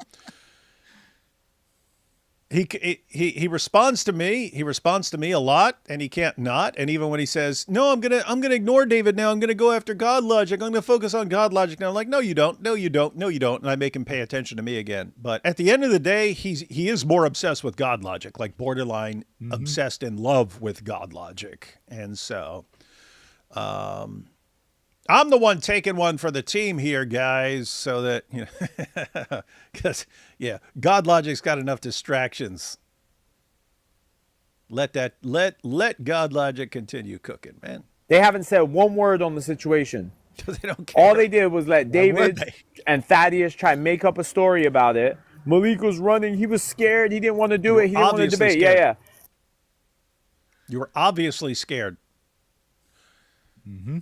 he responds to me. He responds to me a lot, and he can't not. And even when he says, "No, I'm gonna ignore David now. I'm gonna go after God Logic. I'm gonna focus on God Logic now." I'm like, "No, you don't. No, you don't. No, you don't." And I make him pay attention to me again. But at the end of the day, he is more obsessed with God Logic, like borderline obsessed in love with God Logic, and so. I'm the one taking one for the team here, guys, so that, you know, because, yeah, God Logic's got enough distractions. Let God Logic continue cooking, man. They haven't said one word on the situation. They don't care. All they did was let David and Thaddeus try and make up a story about it. Maleek was running. He was scared. He didn't want to do it. He didn't want to debate. Scared. Yeah. You were obviously scared. Mm-hmm.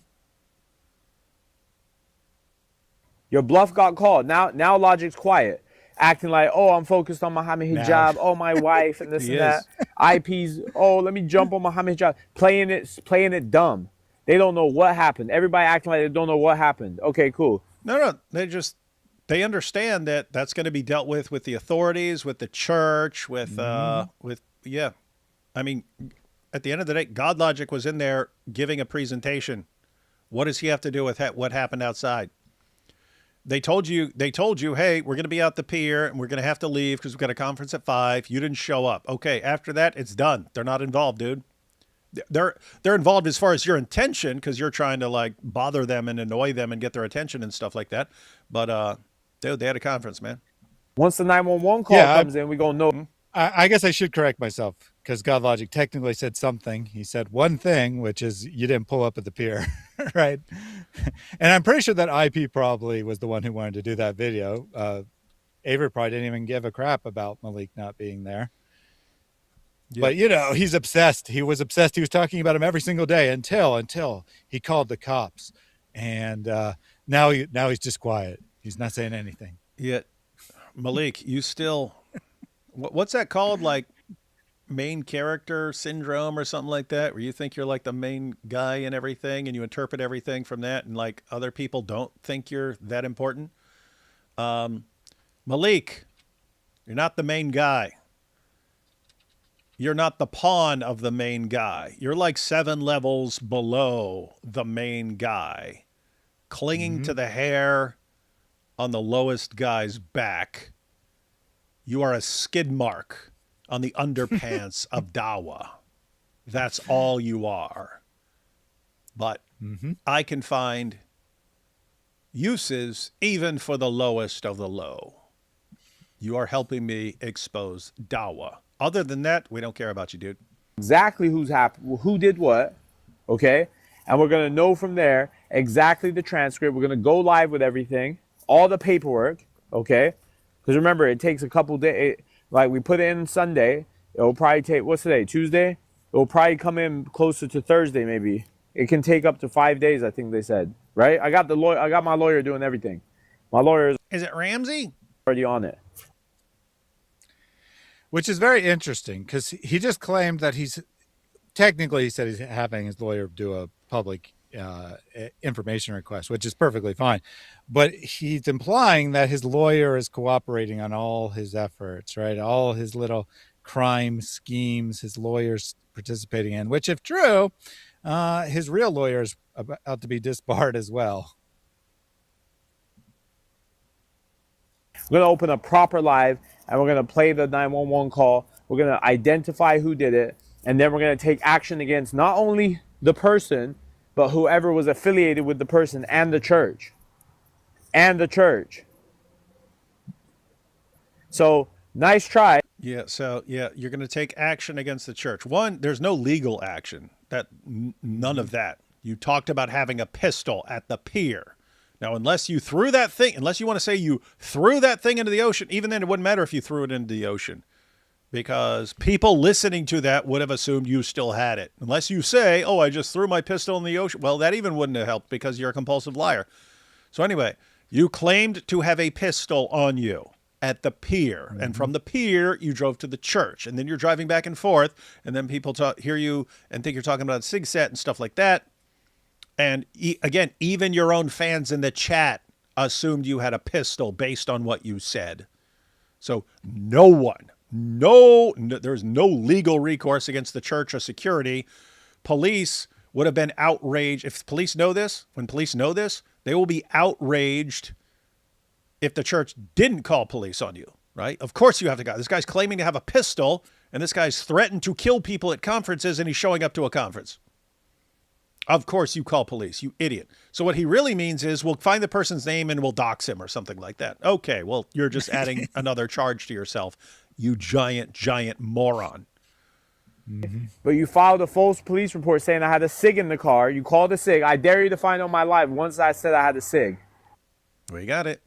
Your bluff got called. Now Logic's quiet, acting like, oh, I'm focused on Muhammad Hijab, oh, my wife, and this and that. IP's, oh, let me jump on Muhammad Hijab, playing it dumb. They don't know what happened. Everybody acting like they don't know what happened. Okay, cool. No, they just they understand that that's going to be dealt with the authorities, with the church, with yeah. I mean, at the end of the day, God Logic was in there giving a presentation. What does he have to do with what happened outside? They told you, hey, we're going to be out the pier and we're going to have to leave because we've got a conference at 5. You didn't show up. Okay, after that, it's done. They're not involved, dude. They're involved as far as your intention because you're trying to like bother them and annoy them and get their attention and stuff like that. But dude, they had a conference, man. Once the 911 call comes in, we gonna know. I guess I should correct myself because God Logic technically said something. He said one thing, which is you didn't pull up at the pier, right? And I'm pretty sure that IP probably was the one who wanted to do that video. Avery probably didn't even give a crap about Maleek not being there. Yeah. But, you know, he's obsessed. He was obsessed. He was talking about him every single day until he called the cops. And now he's just quiet. He's not saying anything. Yeah. Maleek, you still... What's that called? Like main character syndrome or something like that, where you think you're like the main guy in everything and you interpret everything from that, and like other people don't think you're that important. Maleek, you're not the main guy. You're not the pawn of the main guy. You're like 7 levels below the main guy, clinging to the hair on the lowest guy's back. You are a skid mark on the underpants of Dawa. That's all you are. But I can find uses even for the lowest of the low. You are helping me expose Dawa. Other than that, we don't care about you, dude. Exactly who did what, okay? And we're going to know from there exactly the transcript. We're going to go live with everything, all the paperwork, okay? Because remember, it takes a couple days. Like, we put it in Sunday. It'll probably take, what's today, Tuesday? It'll probably come in closer to Thursday, maybe. It can take up to 5 days, I think they said. Right? I got my lawyer doing everything. My lawyer is it Ramsey? Already on it. Which is very interesting, because he just claimed that he said he's having his lawyer do a public information request, which is perfectly fine. But he's implying that his lawyer is cooperating on all his efforts, right? All his little crime schemes, his lawyer's participating in, which if true, his real lawyer is about to be disbarred as well. We're going to open a proper live and we're going to play the 911 call. We're going to identify who did it. And then we're going to take action against not only the person, but whoever was affiliated with the person and the church. So, nice try. Yeah, so, yeah, you're going to take action against the church. One, there's no legal action. None of that. You talked about having a pistol at the pier. Now, unless you want to say you threw that thing into the ocean, even then it wouldn't matter if you threw it into the ocean. Because people listening to that would have assumed you still had it. Unless you say, oh, I just threw my pistol in the ocean. Well, that even wouldn't have helped because you're a compulsive liar. So anyway, you claimed to have a pistol on you at the pier. And from the pier, you drove to the church. And then you're driving back and forth. And then people hear you and think you're talking about a sig set and stuff like that. And again, even your own fans in the chat assumed you had a pistol based on what you said. So there's no legal recourse against the church or security. Police would have been outraged. If police know this, they will be outraged if the church didn't call police on you, right? Of course you have to go. This guy's claiming to have a pistol, and this guy's threatened to kill people at conferences, and he's showing up to a conference. Of course you call police, you idiot. So what he really means is we'll find the person's name and we'll dox him or something like that. Okay, well, you're just adding another charge to yourself. You giant moron. But you filed a false police report saying I had a SIG in the car. You called a SIG. I dare you to find on my live once I said I had a SIG. We got it.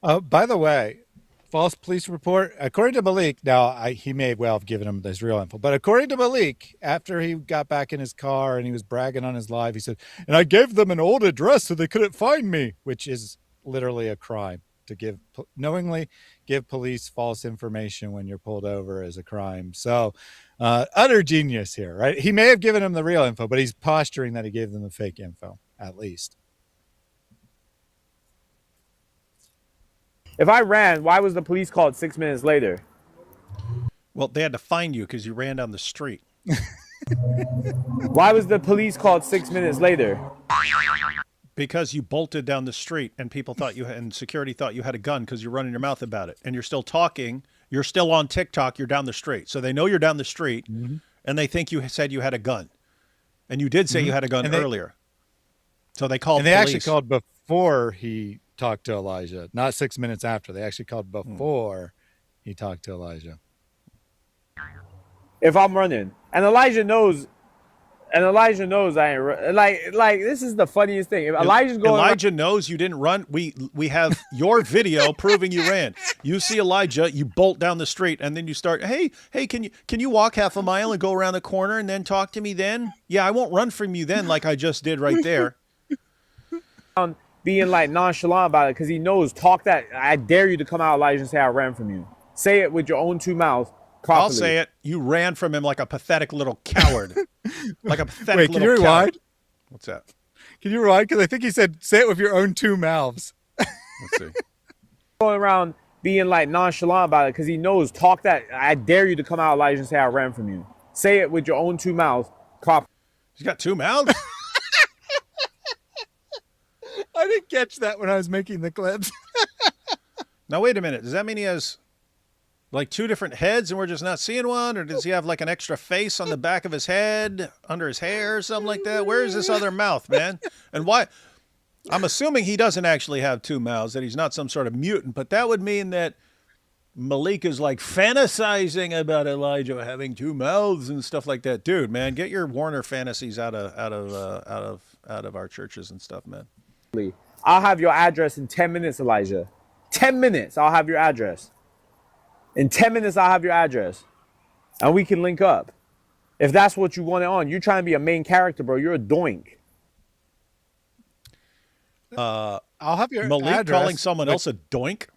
By the way, false police report, according to Maleek, now he may well have given him this real info, but according to Maleek, after he got back in his car and he was bragging on his live, he said, and I gave them an old address so they couldn't find me, which is literally a crime. To knowingly give police false information when you're pulled over is a crime. So utter genius here, right? He may have given him the real info, but he's posturing that he gave them the fake info, at least. If I ran, why was the police called 6 minutes later? Well, they had to find you because you ran down the street. Why was the police called 6 minutes later? Because you bolted down the street and people thought you had, and security thought you had a gun because you're running your mouth about it. And you're still talking. You're still on TikTok. You're down the street. So they know you're down the street and they think you said you had a gun. And you did say you had a gun earlier. So they called And they police. actually called before he talked to Elijah, not 6 minutes after. They actually called before he talked to Elijah. If I'm running, and Elijah knows I ain't like this is the funniest thing. If Elijah knows you didn't run. We have your video proving you ran. You see Elijah, you bolt down the street, and then you start, hey, can you walk half a mile and go around the corner and then talk to me then? Yeah, I won't run from you then like I just did right there. being like nonchalant about it because he knows I dare you to come out, Elijah, and say I ran from you. Say it with your own two mouths. Properly. I'll say it. You ran from him like a pathetic little coward. Like a pathetic Wait, little can you rewind? coward. What's that? Can you rewind? Because I think he said, say it with your own two mouths. Let's see. Going around being like nonchalant about it because he knows I dare you to come out, Elijah, and say I ran from you. Say it with your own two mouths. Properly. He's got two mouths? I didn't catch that when I was making the clips. Now, wait a minute. Does that mean he has like two different heads and we're just not seeing one? Or does he have like an extra face on the back of his head, under his hair or something like that? Where is this other mouth, man? And why? I'm assuming he doesn't actually have two mouths, that he's not some sort of mutant, but that would mean that Maleek is like fantasizing about Elijah having two mouths and stuff like that. Dude, man, get your Warner fantasies out of our churches and stuff, man. I'll have your address in 10 minutes, Elijah. 10 minutes, I'll have your address. In 10 minutes, I'll have your address. And we can link up. If that's what you want it on. You're trying to be a main character, bro. You're a doink. I'll have your Maleek address. calling someone else a doink?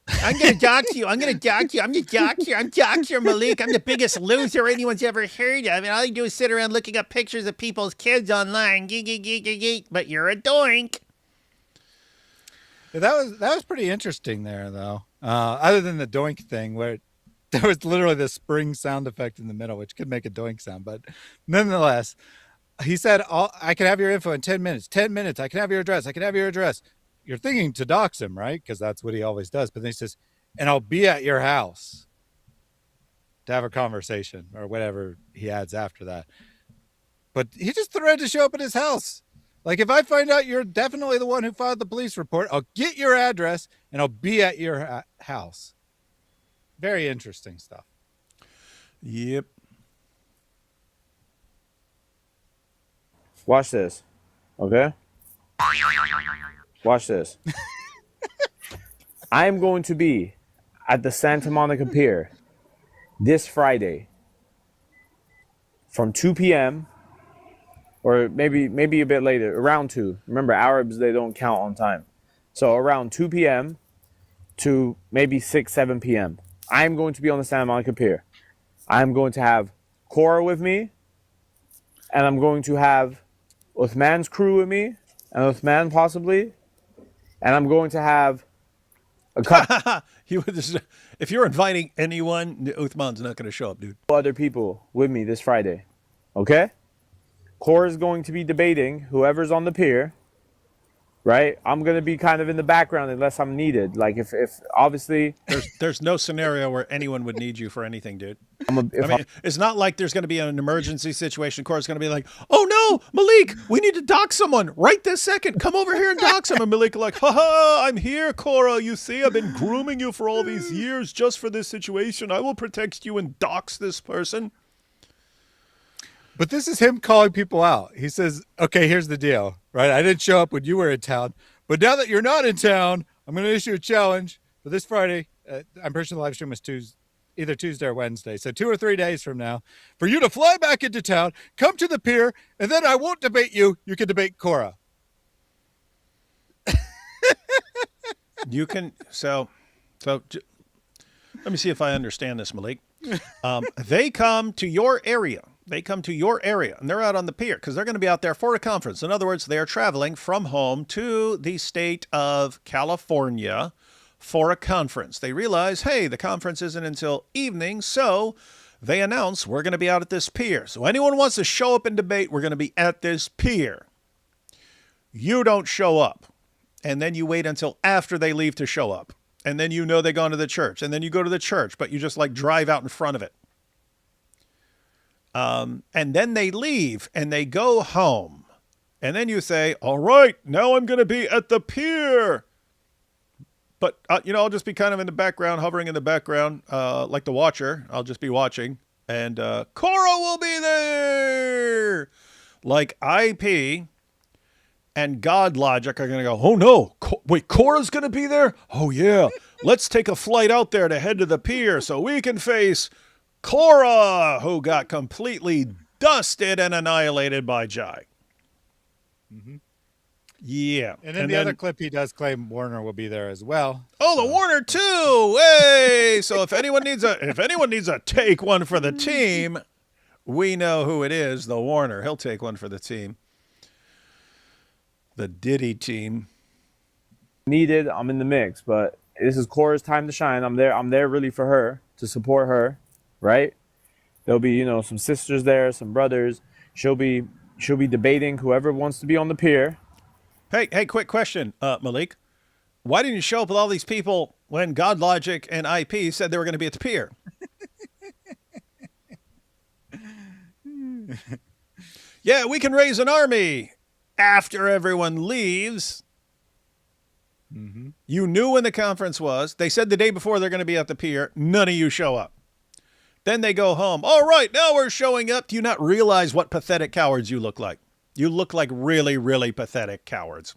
I'm going to dox you. I'm going to dox you. I'm the doxer. I'm doxer, Maleek. I'm the biggest loser anyone's ever heard of. And all you do is sit around looking up pictures of people's kids online. But you're a doink. That was pretty interesting there, though. Other than the doink thing, where there was literally this spring sound effect in the middle, which could make a doink sound, but nonetheless, he said, "I can have your info in 10 minutes. 10 minutes. I can have your address. I can have your address." You're thinking to dox him, right? Because that's what he always does. But then he says, "And I'll be at your house to have a conversation," or whatever he adds after that. But he just threatened to show up at his house. Like, if I find out you're definitely the one who filed the police report, I'll get your address and I'll be at your house. Very interesting stuff. Yep. Watch this. Okay? Watch this. I am going to be at the Santa Monica Pier this Friday from 2 p.m. or maybe a bit later, around 2. Remember, Arabs, they don't count on time. So around 2 p.m. to maybe 6, 7 p.m. I am going to be on the Santa Monica Pier. I'm going to have Cora with me, and I'm going to have Uthman's crew with me, and Uthman possibly, and I'm going to have a couple If you're inviting anyone, Uthman's not going to show up, dude. other people with me this Friday. Okay? Cora's going to be debating whoever's on the pier, right? I'm going to be kind of in the background unless I'm needed. Like, if obviously... There's no scenario where anyone would need you for anything, dude. It's not like there's going to be an emergency situation. Cora's going to be like, "Oh no, Maleek, we need to dox someone right this second. Come over here and dox him." And Maleek like, "Ha, I'm here, Cora. You see, I've been grooming you for all these years just for this situation. I will protect you and dox this person." But this is him calling people out. He says, "Okay, here's the deal, right? I didn't show up when you were in town, but now that you're not in town, I'm going to issue a challenge for this Friday." I'm pretty sure the live stream was either Tuesday or Wednesday. So 2 or 3 days from now, for you to fly back into town, come to the pier, and then I won't debate you. You can debate Cora. You can, so let me see if I understand this, Maleek. They come to your area. And they're out on the pier because they're going to be out there for a conference. In other words, they are traveling from home to the state of California for a conference. They realize, hey, the conference isn't until evening, so they announce we're going to be out at this pier. So anyone wants to show up and debate, we're going to be at this pier. You don't show up. And then you wait until after they leave to show up. And then you know they've gone to the church. And then you go to the church, but you just like drive out in front of it. And then they leave and they go home. And then you say, all right, now I'm going to be at the pier. But, I'll just be kind of in the background, hovering in the background, like the watcher. I'll just be watching. And Cora will be there. Like IP and God Logic are going to go, oh, no. Wait, Cora's going to be there? Oh, yeah. Let's take a flight out there to head to the pier so we can face Cora, who got completely dusted and annihilated by Jai. Mm-hmm. Yeah. And then the other clip, he does claim Warner will be there as well. Oh, the Warner too. Hey, so if anyone needs a take one for the team, we know who it is, the Warner. He'll take one for the team. The Diddy team. Needed, I'm in the mix, but this is Cora's time to shine. I'm there really for her, to support her, right? There'll be, some sisters there, some brothers. She'll be debating whoever wants to be on the pier. Hey, quick question, Maleek. Why didn't you show up with all these people when God Logic and IP said they were going to be at the pier? Yeah, we can raise an army after everyone leaves. Mm-hmm. You knew when the conference was. They said the day before they're going to be at the pier. None of you show up. Then they go home. All right, now we're showing up. Do you not realize what pathetic cowards you look like? You look like really, really pathetic cowards.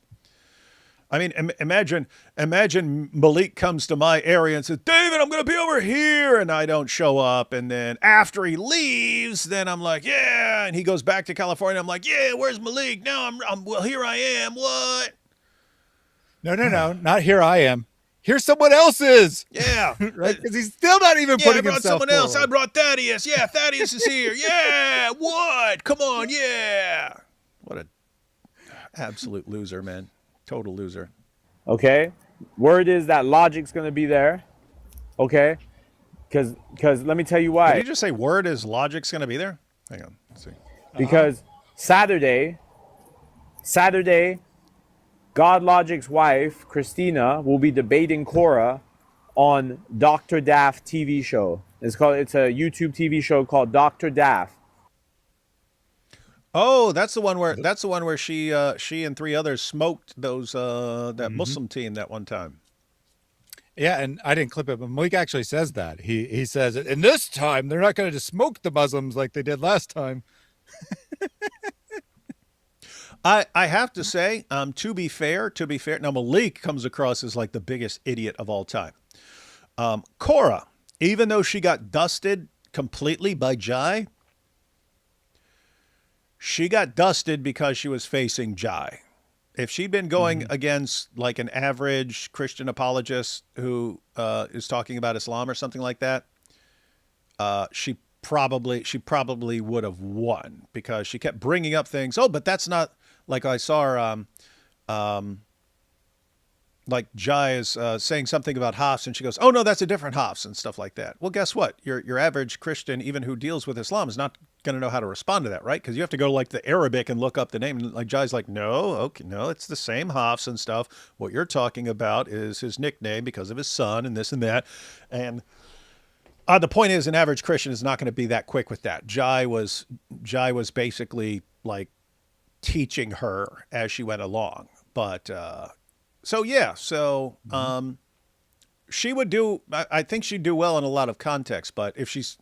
I mean, imagine Maleek comes to my area and says, David, I'm going to be over here. And I don't show up. And then after he leaves, then I'm like, yeah. And he goes back to California. I'm like, yeah, where's Maleek? Now well, here I am. What? No, not here I am. Here someone else is. Yeah. Right? Because he's still not even putting himself I brought someone else. forward. I brought Thaddeus. Yeah, Thaddeus is here. Yeah. What? Come on. Yeah. What a absolute loser, man. Total loser. Okay? Word is that Logic's going to be there. Okay? Because let me tell you why. Did you just say word is Logic's going to be there? Hang on. Let's see. Because Saturday, God Logic's wife, Christina, will be debating Cora on Dr. Daft TV show. It's a YouTube TV show called Dr. Daft. Oh, that's the one where she and three others smoked those that Muslim team that one time. Yeah, and I didn't clip it, but Maleek actually says that. He says, and this time they're not going to just smoke the Muslims like they did last time. I have to say, to be fair, now Maleek comes across as like the biggest idiot of all time. Cora, even though she got dusted completely by Jai, she got dusted because she was facing Jai. If she'd been going against like an average Christian apologist who is talking about Islam or something like that, she probably would have won because she kept bringing up things. Oh, but that's not like I saw like Jai is saying something about Hafs, and she goes, oh, no, that's a different Hafs and stuff like that. Well, guess what? Your average Christian, even who deals with Islam, is not going to know how to respond to that, right? Because you have to go like the Arabic and look up the name. And like Jai's like, no, it's the same Hafs and stuff. What you're talking about is his nickname because of his son and this and that. And the point is, an average Christian is not going to be that quick with that. Jai was basically like teaching her as she went along. But she would do. I think she'd do well in a lot of contexts. But if she's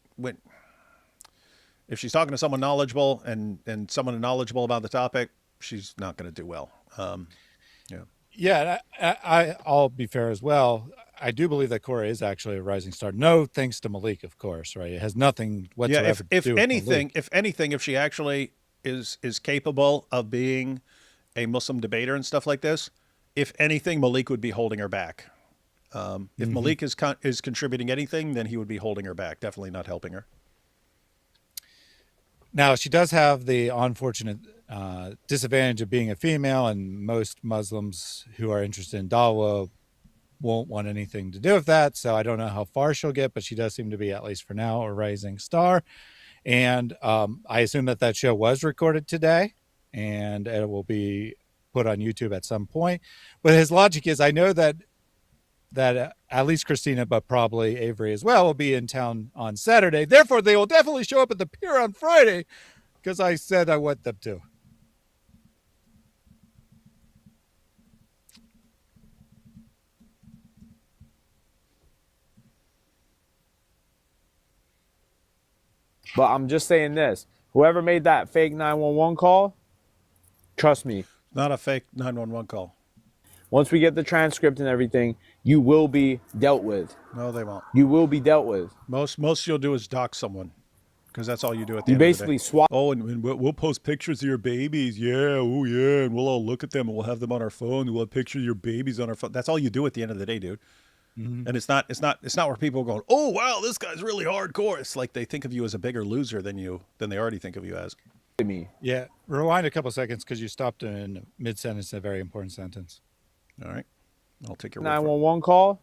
talking to someone knowledgeable and someone knowledgeable about the topic, she's not going to do well. Yeah, I'll be fair as well. I do believe that Cora is actually a rising star. No, thanks to Maleek, of course, right? It has nothing whatsoever to do with Maleek. If she actually is capable of being a Muslim debater and stuff like this, if anything, Maleek would be holding her back. If Maleek is contributing anything, then he would be holding her back, definitely not helping her. Now, she does have the unfortunate disadvantage of being a female, and most Muslims who are interested in Dawah won't want anything to do with that. So I don't know how far she'll get, but she does seem to be, at least for now, a rising star. And I assume that show was recorded today and it will be put on YouTube at some point. But his logic is, I know that at least Christina, but probably Avery as well, will be in town on Saturday. Therefore, they will definitely show up at the pier on Friday because I said I want them to. But I'm just saying this. Whoever made that fake 911 call, trust me, Not a fake 911 call. once we get the transcript and everything, you will be dealt with. No, they won't. You will be dealt with. Most you'll do is dox someone, because that's all you do at the You end of the basically day. swap. Oh, and we'll post pictures of your babies. Yeah, oh yeah, and we'll all look at them and we'll have them on our phone. We'll have pictures of your babies on our phone. That's all you do at the end of the day, dude. Mm-hmm. And it's not where people are going, oh wow, this guy's really hardcore. It's like they think of you as a bigger loser than they already think of you as. Me. Yeah, rewind a couple seconds because you stopped in mid-sentence a very important sentence. All right, I'll take your word for it. 911 call,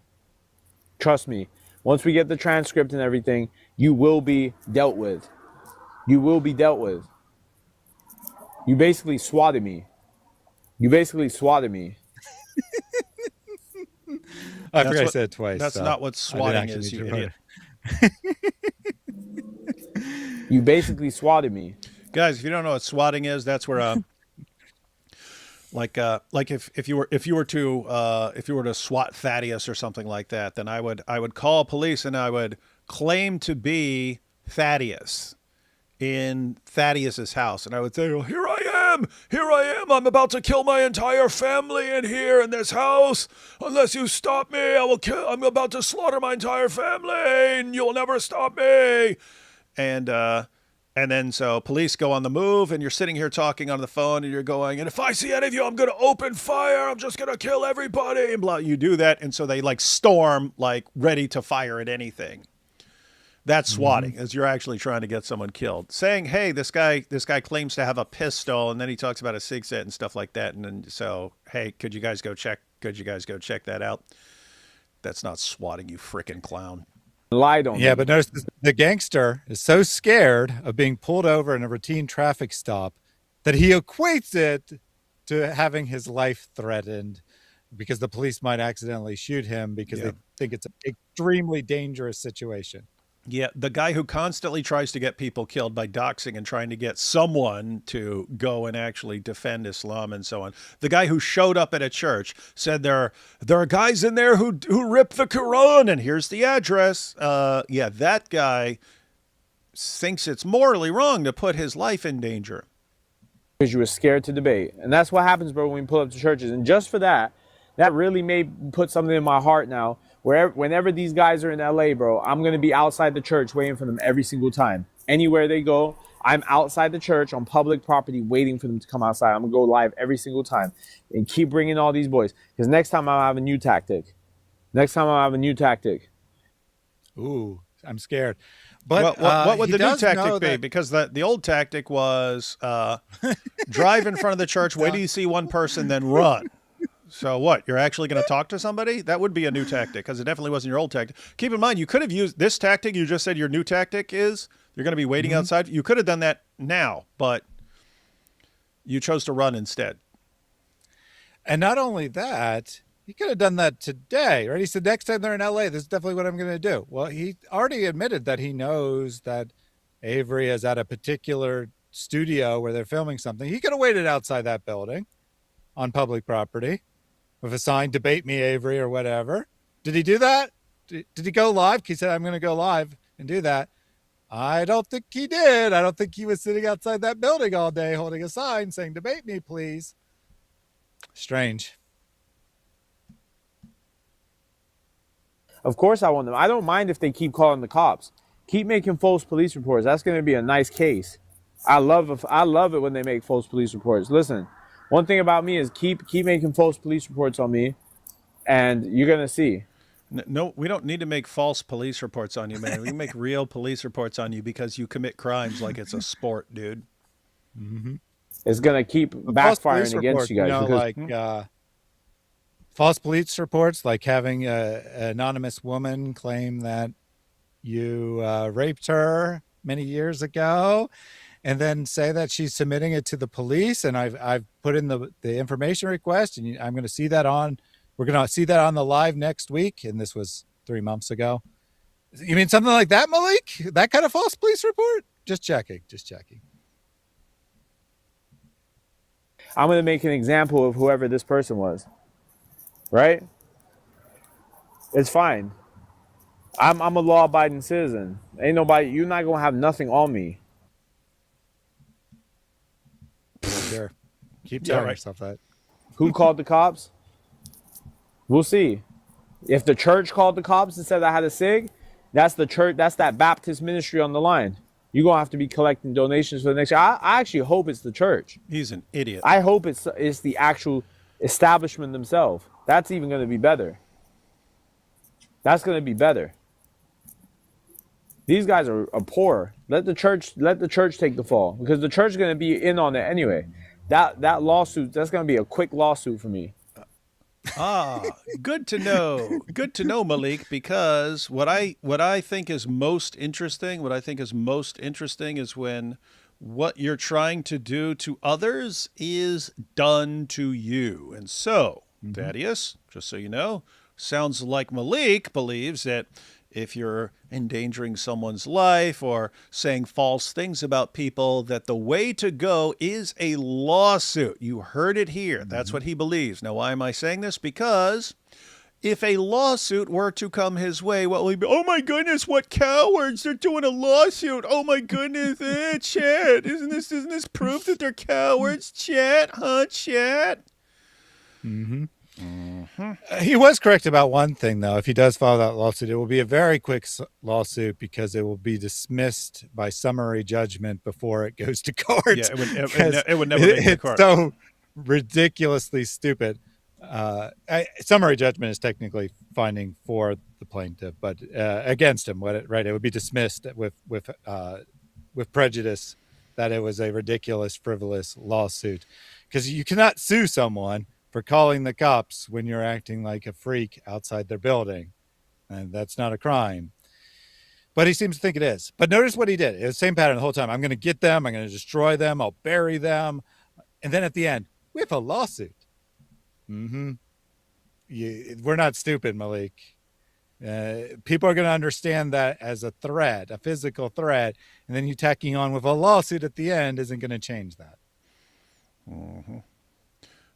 trust me, once we get the transcript and everything, you will be dealt with. You will be dealt with. You basically swatted me. I forgot I said it twice. That's so not what swatting is, you idiot. You basically swatted me. Guys, if you don't know what swatting is, that's where like if you were to swat Thaddeus or something like that, then I would call police and I would claim to be Thaddeus in Thaddeus's house, and I would say, well, here I am, I'm about to kill my entire family in here in this house. Unless you stop me, I'm about to slaughter my entire family, and you'll never stop me. And then so police go on the move, and you're sitting here talking on the phone, and you're going, and if I see any of you, I'm going to open fire. I'm just going to kill everybody. And blah, you do that, and so they like storm, like ready to fire at anything. That's swatting, as you're actually trying to get someone killed. Saying, hey, this guy claims to have a pistol, and then he talks about a sig set and stuff like that. And then so, hey, could you guys go check that out? That's not swatting, you frickin' clown. Lied on me. Yeah, but notice the gangster is so scared of being pulled over in a routine traffic stop that he equates it to having his life threatened because the police might accidentally shoot him because they think it's an extremely dangerous situation. Yeah, the guy who constantly tries to get people killed by doxing and trying to get someone to go and actually defend Islam and so on. The guy who showed up at a church said there are guys in there who rip the Quran, and here's the address. That guy thinks it's morally wrong to put his life in danger. Because you were scared to debate. And that's what happens, bro, when we pull up to churches. And just for that really may put something in my heart now. Whenever these guys are in LA, bro, I'm going to be outside the church waiting for them every single time. Anywhere they go, I'm outside the church on public property waiting for them to come outside. I'm going to go live every single time and keep bringing all these boys. Because next time I'll have a new tactic. Ooh, I'm scared. But what would the new tactic be? Because the old tactic was drive in front of the church, wait till you see one person, then run. So what? You're actually going to talk to somebody? That would be a new tactic, because it definitely wasn't your old tactic. Keep in mind, you could have used this tactic. You just said your new tactic is you're going to be waiting outside. You could have done that now, but you chose to run instead. And not only that, he could have done that today, right? He said, next time they're in LA, this is definitely what I'm going to do. Well, he already admitted that he knows that Avery is at a particular studio where they're filming something. He could have waited outside that building on public property with a sign, debate me, Avery, or whatever. Did he do that? Did he go live? He said, I'm going to go live and do that. I don't think he did. I don't think he was sitting outside that building all day holding a sign saying, debate me, please. Strange. Of course I want them. I don't mind if they keep calling the cops. Keep making false police reports. That's going to be a nice case. I love it when they make false police reports. Listen, one thing about me is keep making false police reports on me, and you're going to see. No, we don't need to make false police reports on you, man. We can make real police reports on you because you commit crimes like it's a sport, dude. It's going to keep backfiring against you guys. You know, like false police reports, like having an anonymous woman claim that you raped her many years ago, and then say that she's submitting it to the police. And I've put in the information request, and I'm going to see that on. We're going to see that on the live next week. And this was 3 months ago. You mean something like that, Maleek? That kind of false police report? Just checking. I'm going to make an example of whoever this person was. Right? It's fine. I'm a law-abiding citizen. Ain't nobody, you're not going to have nothing on me. Sure. Keep telling yourself that. Who called the cops? We'll see. If the church called the cops and said I had a SIG, that's the church, that's that Baptist ministry on the line. You're going to have to be collecting donations for the next year. I actually hope it's the church. He's an idiot. I hope it's the actual establishment themselves. That's even going to be better. That's going to be better. These guys are poor. Let the church take the fall, because the church is going to be in on it anyway. That lawsuit, that's going to be a quick lawsuit for me. Good to know. Good to know, Maleek, because what I think is most interesting, is when what you're trying to do to others is done to you. And so, Thaddeus, just so you know, sounds like Maleek believes that if you're endangering someone's life or saying false things about people, that the way to go is a lawsuit. You heard it here. That's what he believes. Now, why am I saying this? Because if a lawsuit were to come his way, what will he be? Oh my goodness, what cowards! They're doing a lawsuit. Oh my goodness, Chat. Isn't this proof that they're cowards, Chat? Huh, Chat? He was correct about one thing, though. If he does file that lawsuit, it will be a very quick lawsuit, because it will be dismissed by summary judgment before it goes to court. Yeah, it would never make it to court. It's so ridiculously stupid. Summary judgment is technically finding for the plaintiff, but against him. Right? It would be dismissed with prejudice that it was a ridiculous, frivolous lawsuit, because you cannot sue someone for calling the cops when you're acting like a freak outside their building. And that's not a crime. But he seems to think it is. But notice what he did. It was the same pattern the whole time. I'm going to get them. I'm going to destroy them. I'll bury them. And then at the end, we have a lawsuit. We're not stupid, Maleek. People are going to understand that as a threat, a physical threat. And then you tacking on with a lawsuit at the end isn't going to change that.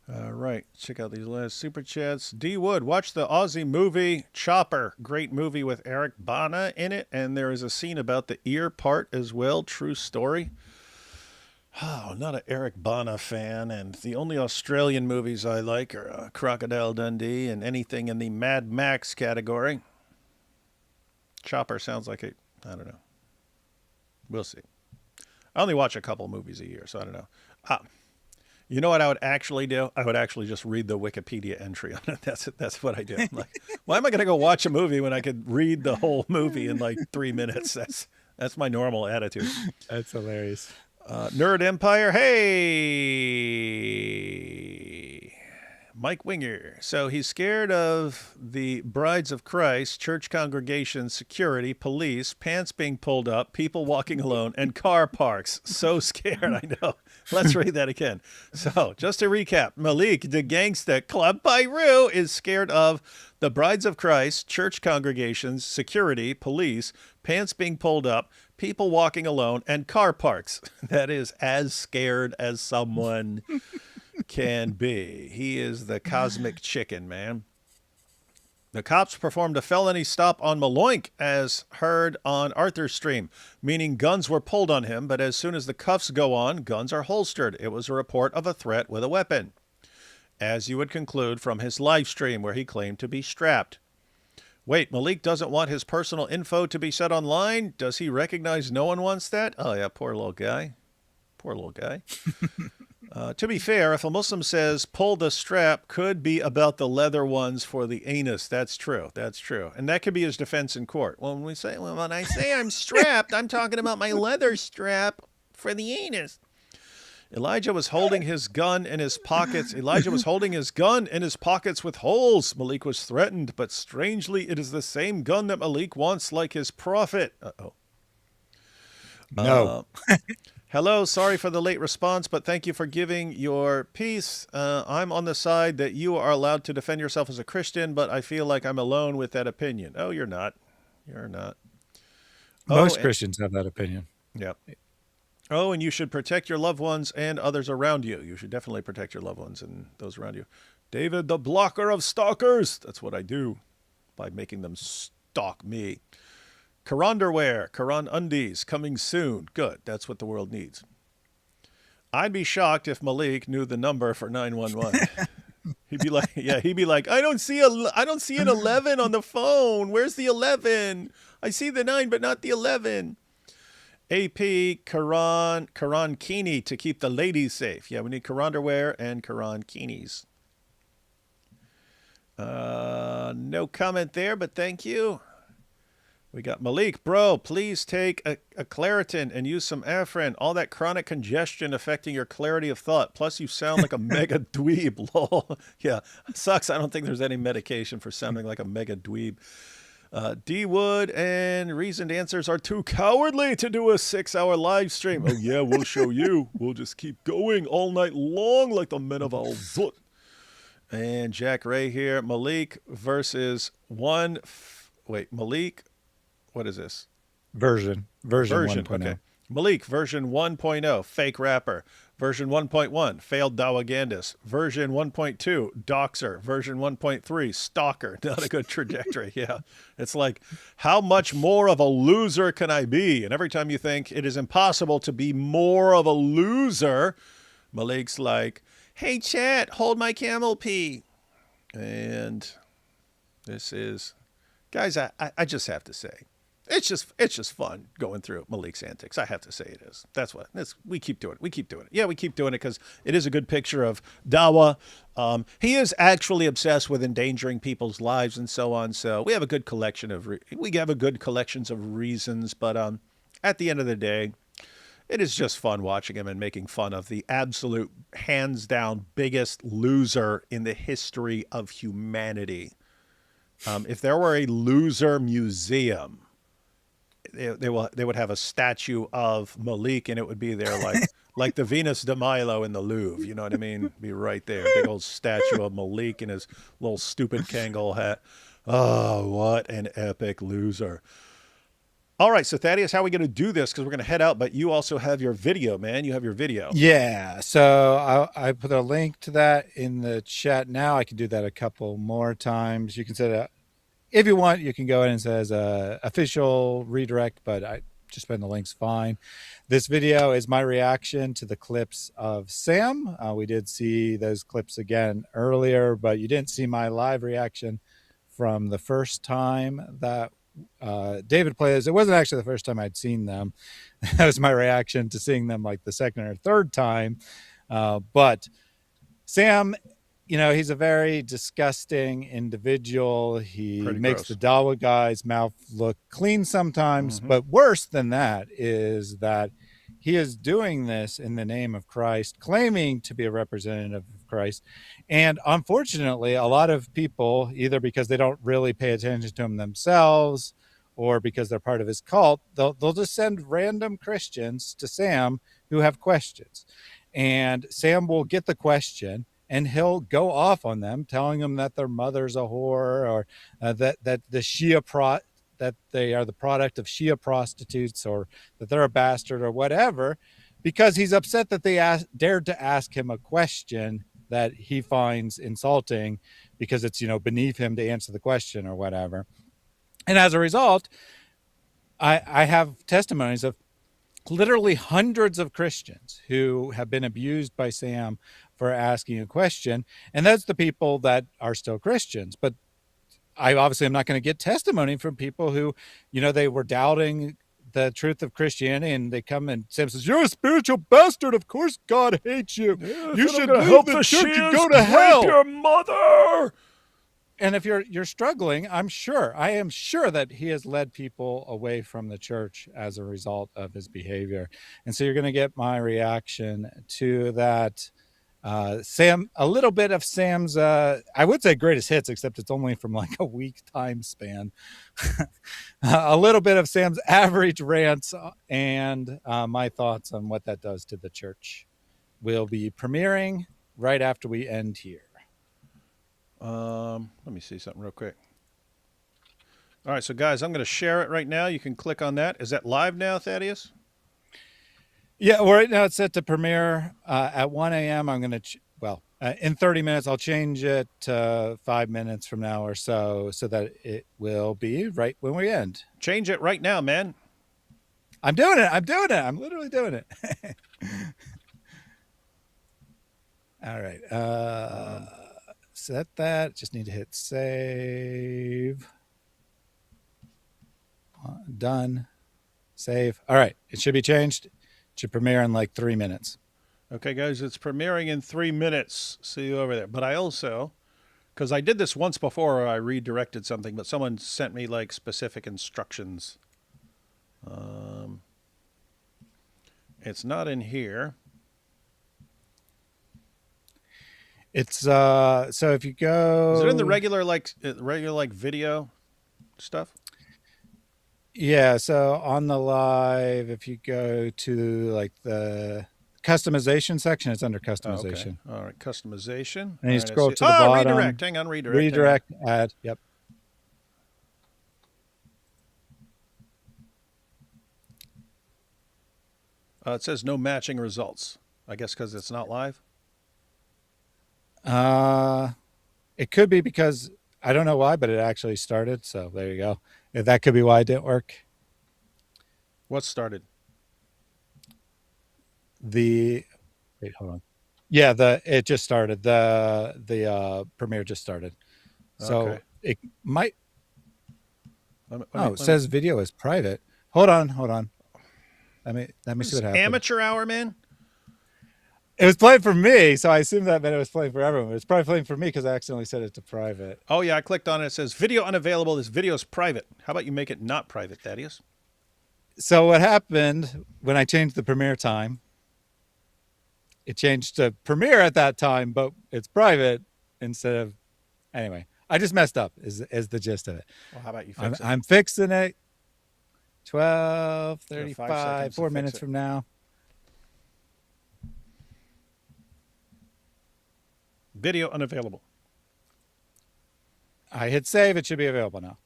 All right, check out these last super chats. D Wood, watch the Aussie movie Chopper. Great movie with Eric Bana in it, and there is a scene about the ear part as well. True story. Oh, not an Eric Bana fan, and the only Australian movies I like are Crocodile Dundee and anything in the Mad Max category. Chopper sounds like it. I don't know. We'll see. I only watch a couple movies a year, so I don't know. You know what I would actually do? I would actually just read the Wikipedia entry on it. That's what I do. I'm like, why am I going to go watch a movie when I could read the whole movie in like 3 minutes? That's my normal attitude. That's hilarious. Nerd Empire. Hey, Mike Winger. So he's scared of the Brides of Christ, church congregation, security, police, pants being pulled up, people walking alone, and car parks. So scared, I know. Let's read that again. So, just to recap, Maleek, the gangsta Club Pyru, is scared of the Brides of Christ, church congregations, security, police, pants being pulled up, people walking alone, and car parks. That is as scared as someone can be. He is the cosmic chicken, man. The cops performed a felony stop on Maleek, as heard on Arthur's stream, meaning guns were pulled on him, but as soon as the cuffs go on, guns are holstered. It was a report of a threat with a weapon, as you would conclude from his live stream where he claimed to be strapped. Wait, Maleek doesn't want his personal info to be set online? Does he recognize no one wants that? Oh, yeah, poor little guy. Poor little guy. To be fair, if a Muslim says pull the strap, could be about the leather ones for the anus. That's true. That's true. And that could be his defense in court. When I say I'm strapped, I'm talking about my leather strap for the anus. Elijah was holding his gun in his pockets. Elijah was holding his gun in his pockets with holes. Maleek was threatened, but strangely, it is the same gun that Maleek wants, like his prophet. Uh-oh. No. Hello, sorry for the late response, but thank you for giving your piece. I'm on the side that you are allowed to defend yourself as a Christian, but I feel like I'm alone with that opinion. Oh, you're not. You're not. Most Christians have that opinion. Yeah. Oh, and you should protect your loved ones and others around you. You should definitely protect your loved ones and those around you. David, the blocker of stalkers. That's what I do by making them stalk me. Quranderwear, Quran undies, coming soon. Good. That's what the world needs. I'd be shocked if Maleek knew the number for 911. He'd be like, I don't see an 11 on the phone. Where's the 11? I see the 9, but not the 11. AP, Quran Kini to keep the ladies safe. Yeah, we need Quran underwear and Quran Kinis. No comment there, but thank you. We got Maleek. Bro, please take a Claritin and use some Afrin. All that chronic congestion affecting your clarity of thought. Plus, you sound like a mega dweeb. Lol. Yeah, sucks. I don't think there's any medication for sounding like a mega dweeb. D Wood and Reasoned Answers are too cowardly to do a 6-hour live stream. Oh, yeah, we'll show you. We'll just keep going all night long like the men of Al-Zut. And Jack Ray here. Maleek versus Maleek. What is this? Version 1.0. Okay. Maleek, version 1.0, fake rapper. Version 1.1, failed Dawagandist. Version 1.2, doxer. Version 1.3, stalker. Not a good trajectory. Yeah. It's like, how much more of a loser can I be? And every time you think it is impossible to be more of a loser, Maleek's like, hey, chat, hold my camel pee. And this is, guys, I just have to say, it's just fun going through Maleek's antics. I have to say it is. That's what we keep doing. We keep doing it. Yeah, we keep doing it because it is a good picture of Dawa. He is actually obsessed with endangering people's lives and so on. So we have a good collections of reasons. But at the end of the day, it is just fun watching him and making fun of the absolute hands down biggest loser in the history of humanity. If there were a loser museum, they would have a statue of Maleek, and it would be there like the Venus de Milo in the Louvre. You know what I mean? Be right there, big old statue of Maleek in his little stupid Kangol hat. Oh, what an epic loser! All right, so Thaddeus, how are we going to do this? Because we're going to head out, but you also have your video, man. You have your video. Yeah, so I put a link to that in the chat now. I can do that a couple more times. You can set it. If you want, you can go in and says official redirect, but I just put in the links fine. This video is my reaction to the clips of Sam. We did see those clips again earlier, but you didn't see my live reaction from the first time that David plays. It wasn't actually the first time I'd seen them. That was my reaction to seeing them like the second or third time. But Sam, you know, he's a very disgusting individual. He makes the Dawa guy's mouth look clean sometimes. Mm-hmm. But worse than that is that he is doing this in the name of Christ, claiming to be a representative of Christ. And unfortunately, a lot of people, either because they don't really pay attention to him themselves or because they're part of his cult, they'll just send random Christians to Sam who have questions. And Sam will get the question, and he'll go off on them, telling them that their mother's a whore, or that the Shia that they are the product of Shia prostitutes, or that they're a bastard, or whatever, because he's upset that they dared to ask him a question that he finds insulting because it's, you know, beneath him to answer the question or whatever. And as a result, I have testimonies of literally hundreds of Christians who have been abused by Sam for asking a question. And that's the people that are still Christians. But I obviously am not going to get testimony from people who, you know, they were doubting the truth of Christianity, and they come and Sam says, "You're a spiritual bastard. Of course God hates you. Yeah, you should leave the church and go to hell." Your mother. And if you're struggling, I am sure that he has led people away from the church as a result of his behavior. And so you're going to get my reaction to that. Sam, a little bit of Sam's, I would say greatest hits, except it's only from like a week time span. A little bit of Sam's average rants and my thoughts on what that does to the church will be premiering right after we end here. Let me see something real quick. All right, so guys, I'm going to share it right now. You can click on that. Is that live now, Thaddeus? Yeah, well, right now it's set to premiere at 1 a.m. I'm going to, in 30 minutes, I'll change it 5 minutes from now or so that it will be right when we end. Change it right now, man. I'm doing it. I'm literally doing it. All right. Set that. Just need to hit save. Done. Save. All right. It should be changed. It should premiere in like 3 minutes. Okay, guys, it's premiering in 3 minutes. See you over there. But I also, because I did this once before, where I redirected something, but someone sent me like specific instructions. It's not in here. It's so if you go, is it in the regular video stuff? Yeah, so on the live, if you go to like the customization section, it's under customization. Oh, okay. All right, customization. And you scroll to the bottom. Redirect. Hang on, redirect. Redirect, add. Yep. It says no matching results. I guess because it's not live. It could be because I don't know why, but it actually started. So there you go. That could be why it didn't work. What started? Wait, hold on. Yeah, it just started. The premiere just started. So okay. It might. It says video is private. Hold on. Let me see what happens. Amateur hour, man. It was playing for me, so I assumed that meant it was playing for everyone. It's probably playing for me because I accidentally set it to private. Oh, yeah, I clicked on it. It says video unavailable. This video is private. How about you make it not private, Thaddeus? So what happened when I changed the premiere time, it changed to premiere at that time, but it's private instead of... Anyway, I just messed up is the gist of it. Well, how about you fix it? I'm fixing it. 12:35, 4 minutes from now. Video unavailable. I hit save. It should be available now.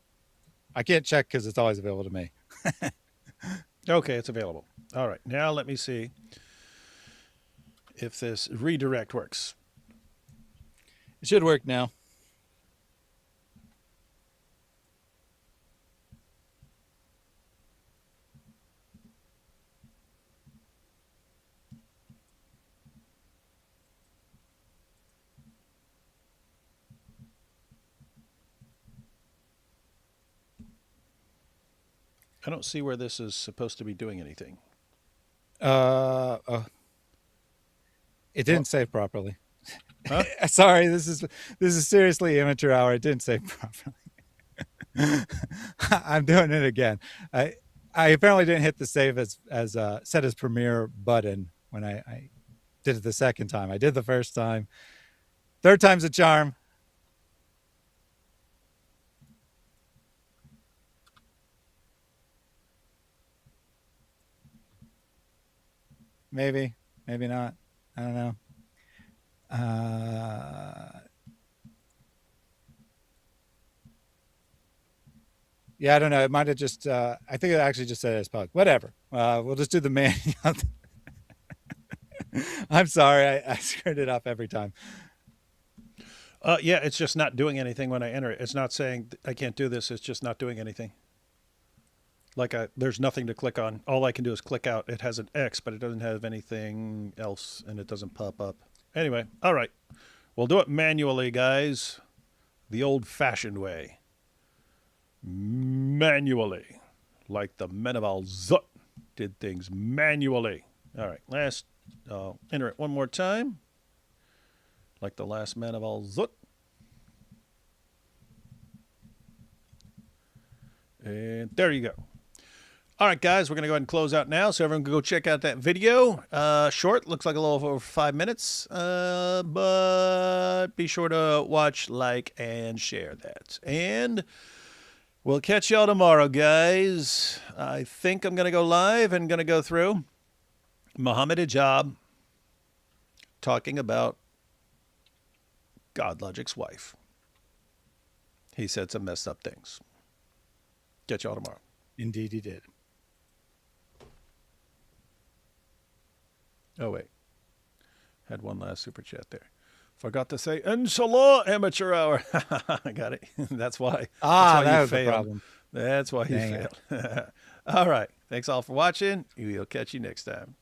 I can't check because it's always available to me. Okay, it's available. All right, now let me see if this redirect works. It should work now. I don't see where this is supposed to be doing anything. It didn't save properly. Huh? Sorry, this is seriously amateur hour. It didn't save properly. I'm doing it again. I apparently didn't hit the save as set as premiere button when I did it the second time. I did the first time. Third time's a charm. Maybe not. I don't know. Yeah, I don't know. It might have just, I think it actually just said it's public. Whatever. We'll just do the manual. I'm sorry. I screwed it up every time. Yeah, it's just not doing anything when I enter it. It's not saying I can't do this. It's just not doing anything. Like there's nothing to click on. All I can do is click out. It has an X, but it doesn't have anything else, and it doesn't pop up. Anyway, all right. We'll do it manually, guys. The old-fashioned way. Manually. Like the men of Al-Zut did things manually. All right, enter it one more time. Like the last man of Al-Zut. And there you go. All right, guys, we're going to go ahead and close out now so everyone can go check out that video. Short, looks like a little over 5 minutes, but be sure to watch, like, and share that. And we'll catch y'all tomorrow, guys. I think I'm going to go live and going to go through Muhammad Hijab talking about GodLogic's wife. He said some messed up things. Catch y'all tomorrow. Indeed, he did. Oh, wait. Had one last super chat there. Forgot to say, Inshallah, amateur hour. I got it. That's why. Ah, That's why that you was the failed. problem. That's why you Dang it. failed. All right. Thanks all for watching. We'll catch you next time.